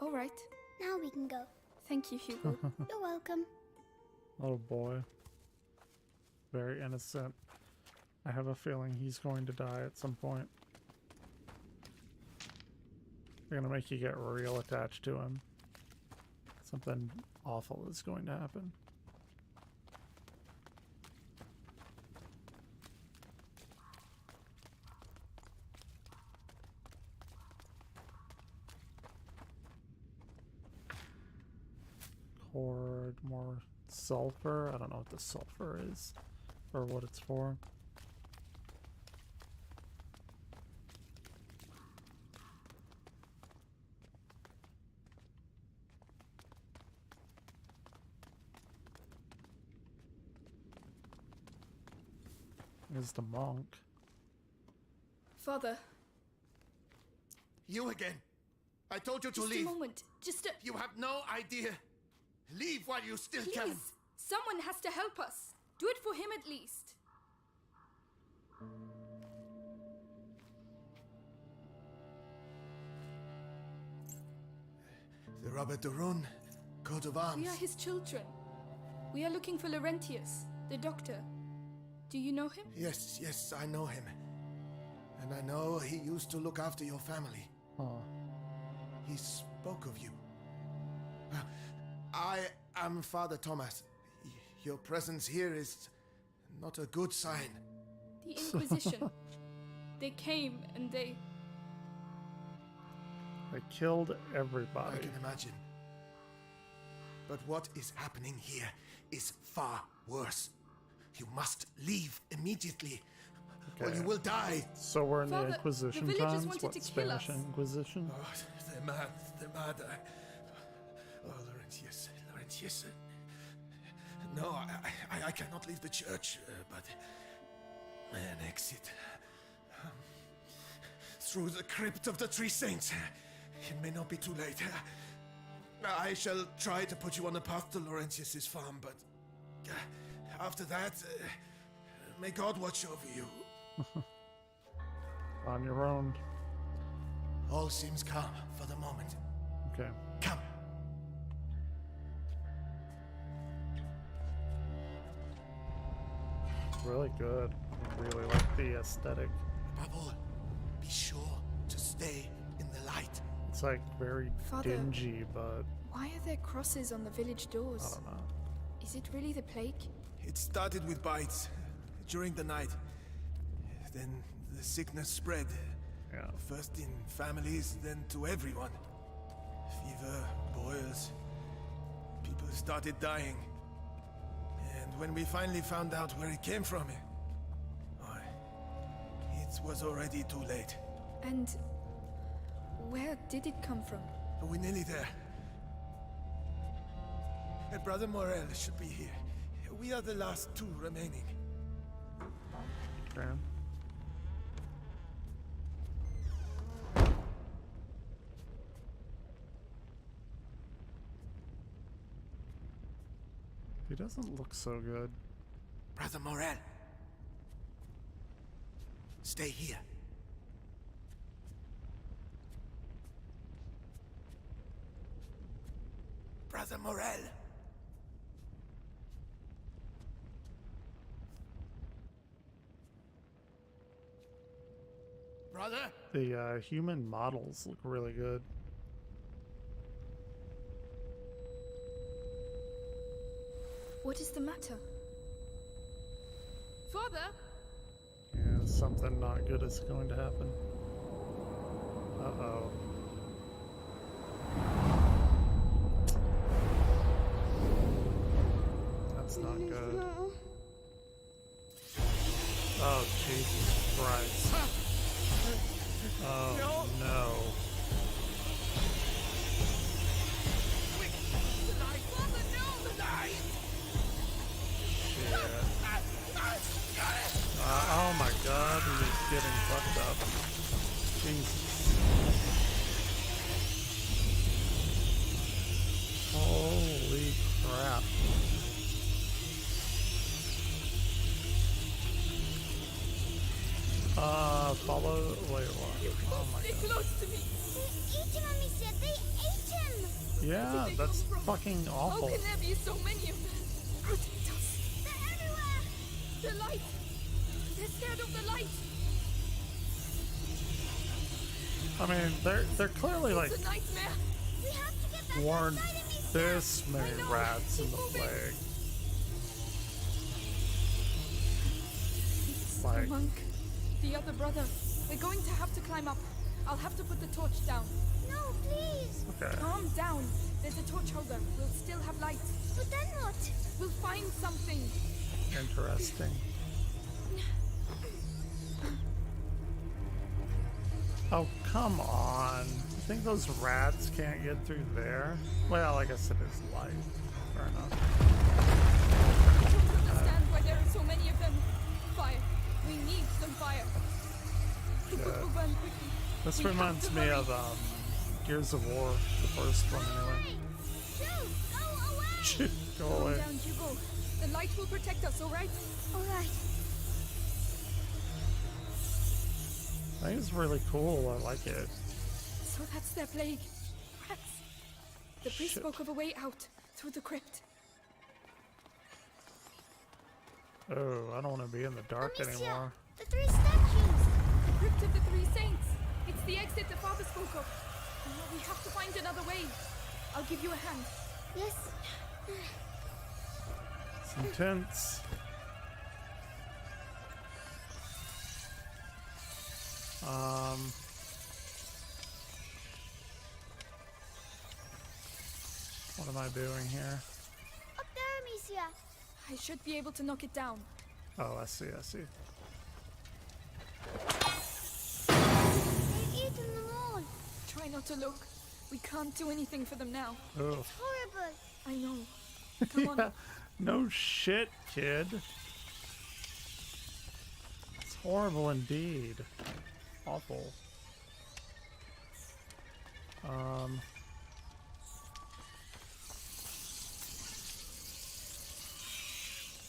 All right. Now we can go. Thank you, Hugo. You're welcome. Little boy. Very innocent. I have a feeling he's going to die at some point. They're gonna make you get real attached to him. Something awful is going to happen. Cord, more sulfur. I don't know what the sulfur is or what it's for. Is the monk. Father. You again! I told you to Just leave! a moment. Just a... You have no idea! Leave while you still can! Please! Someone has to help us. Do it for him at least. The Robert Duron, coat of arms. We are his children. We are looking for Laurentius, the doctor. Do you know him? Yes, yes, I know him. And I know he used to look after your family. Oh. He spoke of you. I am Father Thomas. Your presence here is not a good sign. The Inquisition. They came and they killed everybody. I can imagine. But what is happening here is far worse. You must leave immediately, or you will die. So we're in Father, the Inquisition the villagers times? wanted What, to kill Spanish us. Inquisition? Oh, they're mad. They're mad. Oh, Laurentius. Laurentius. No, I cannot leave the church, but an exit. Through the crypt of the Three Saints. It may not be too late. I shall try to put you on the path to Laurentius's farm, but after that, may God watch over you. On your own. All seems calm for the moment. Okay. Come. Really good. I really like the aesthetic. Above all, be sure to stay in the light. It's like very Father, dingy, but why are there crosses on the village doors? I don't know. Is it really the plague? It started with bites during the night. Then the sickness spread. Yeah. First in families, then to everyone. Fever, boils. People started dying. And when we finally found out where it came from, it was already too late. And where did it come from? We're nearly there. Brother Morel should be here. We are the last two remaining. Okay. He doesn't look so good. Brother Morel. Stay here. Brother Morel. Brother? The human models look really good. What is the matter? Father? Yeah, something not good is going to happen. Uh-oh. That's not good. Oh, Jesus Christ. Oh, no. Oh my God, he's getting fucked up. Jesus. Holy crap. Follow. Wait, what? Oh my God. Close to me. They ate him, Amicia. They ate him. Yeah, that's fucking awful. How can there be so many of them? Protect us. They're everywhere. The light. They're scared of the light. I mean, they're clearly like It's a nightmare. We have to get back warned outside, Amicia. this many rats in the plague. Like, The monk. The other brother. We're going to have to climb up. I'll have to put the torch down. No, please. okay. Calm down. There's a torch holder. We'll still have light. But then what? We'll find something. Interesting. Oh, come on. You think those rats can't get through there? Well, I guess it is light. Fair enough. I don't understand why there are so many of them. Fire. We need some fire. The book will burn quickly. This We have reminds to me hurry. of Gears of War, the first one anyway. Shoot, go away. Go away. Calm down, Hugo. The light will protect us, alright? Alright. I think it's really cool. I like it. So that's their plague. Rats. The priest spoke of a way out through the crypt. Oh, I don't want to be in the dark anymore. The 3 statues! The crypt of the 3 saints! It's the exit the father spoke of. Now we have to find another way. I'll give you a hand. Yes. It's intense. What am I doing here? Up there, Amicia. I should be able to knock it down. Oh, I see, I see. They've eaten them all. Try not to look. We can't do anything for them now. Oh. It's horrible. I know. Come on. No shit, kid. It's horrible indeed. Awful.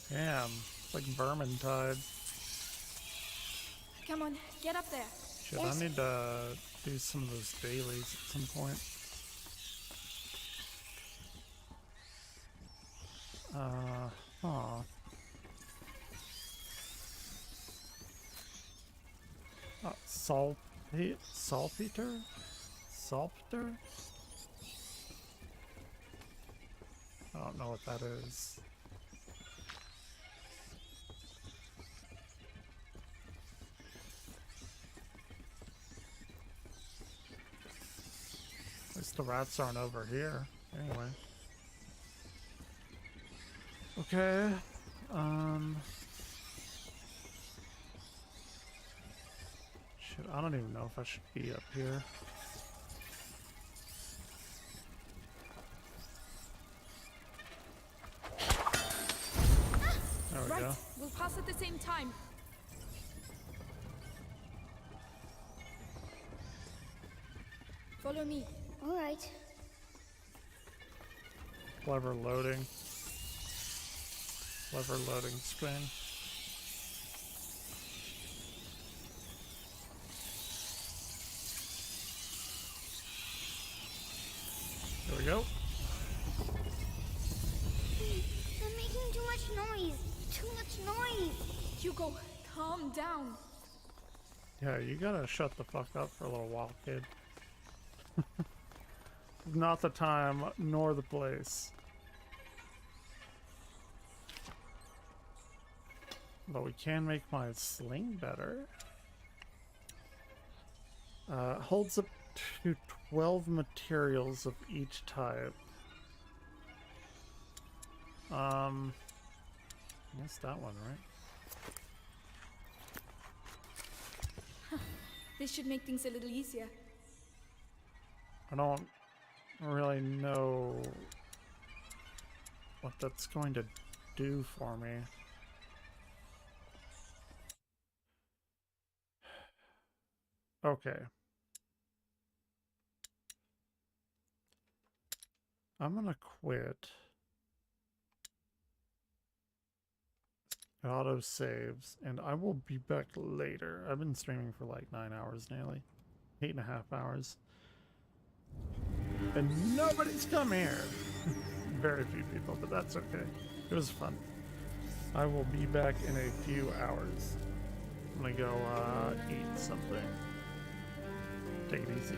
Damn, it's like Vermintide. Come on, get up there. Shit, I need to do some of those dailies at some point. Saltpeter? Saltpeter? I don't know what that is. At least the rats aren't over here. Anyway. Okay. Shit, I don't even know if I should be up here. There we go. We'll pass at the same time. Follow me. All right. Clever loading. Clever loading screen. There we go. They're making too much noise. Too much noise. Hugo, calm down. Yeah, you gotta shut the fuck up for a little while, kid. Not the time, nor the place. But we can make my sling better. Holds up to 12 materials of each type. I guess that one, right? This should make things a little easier. I don't really know what that's going to do for me. Okay. I'm gonna quit. It auto saves, and I will be back later. I've been streaming for like 9 hours nearly. 8.5 hours. And nobody's come here. Very few people, but that's okay. It was fun. I will be back in a few hours. I'm gonna go eat something. Take it easy.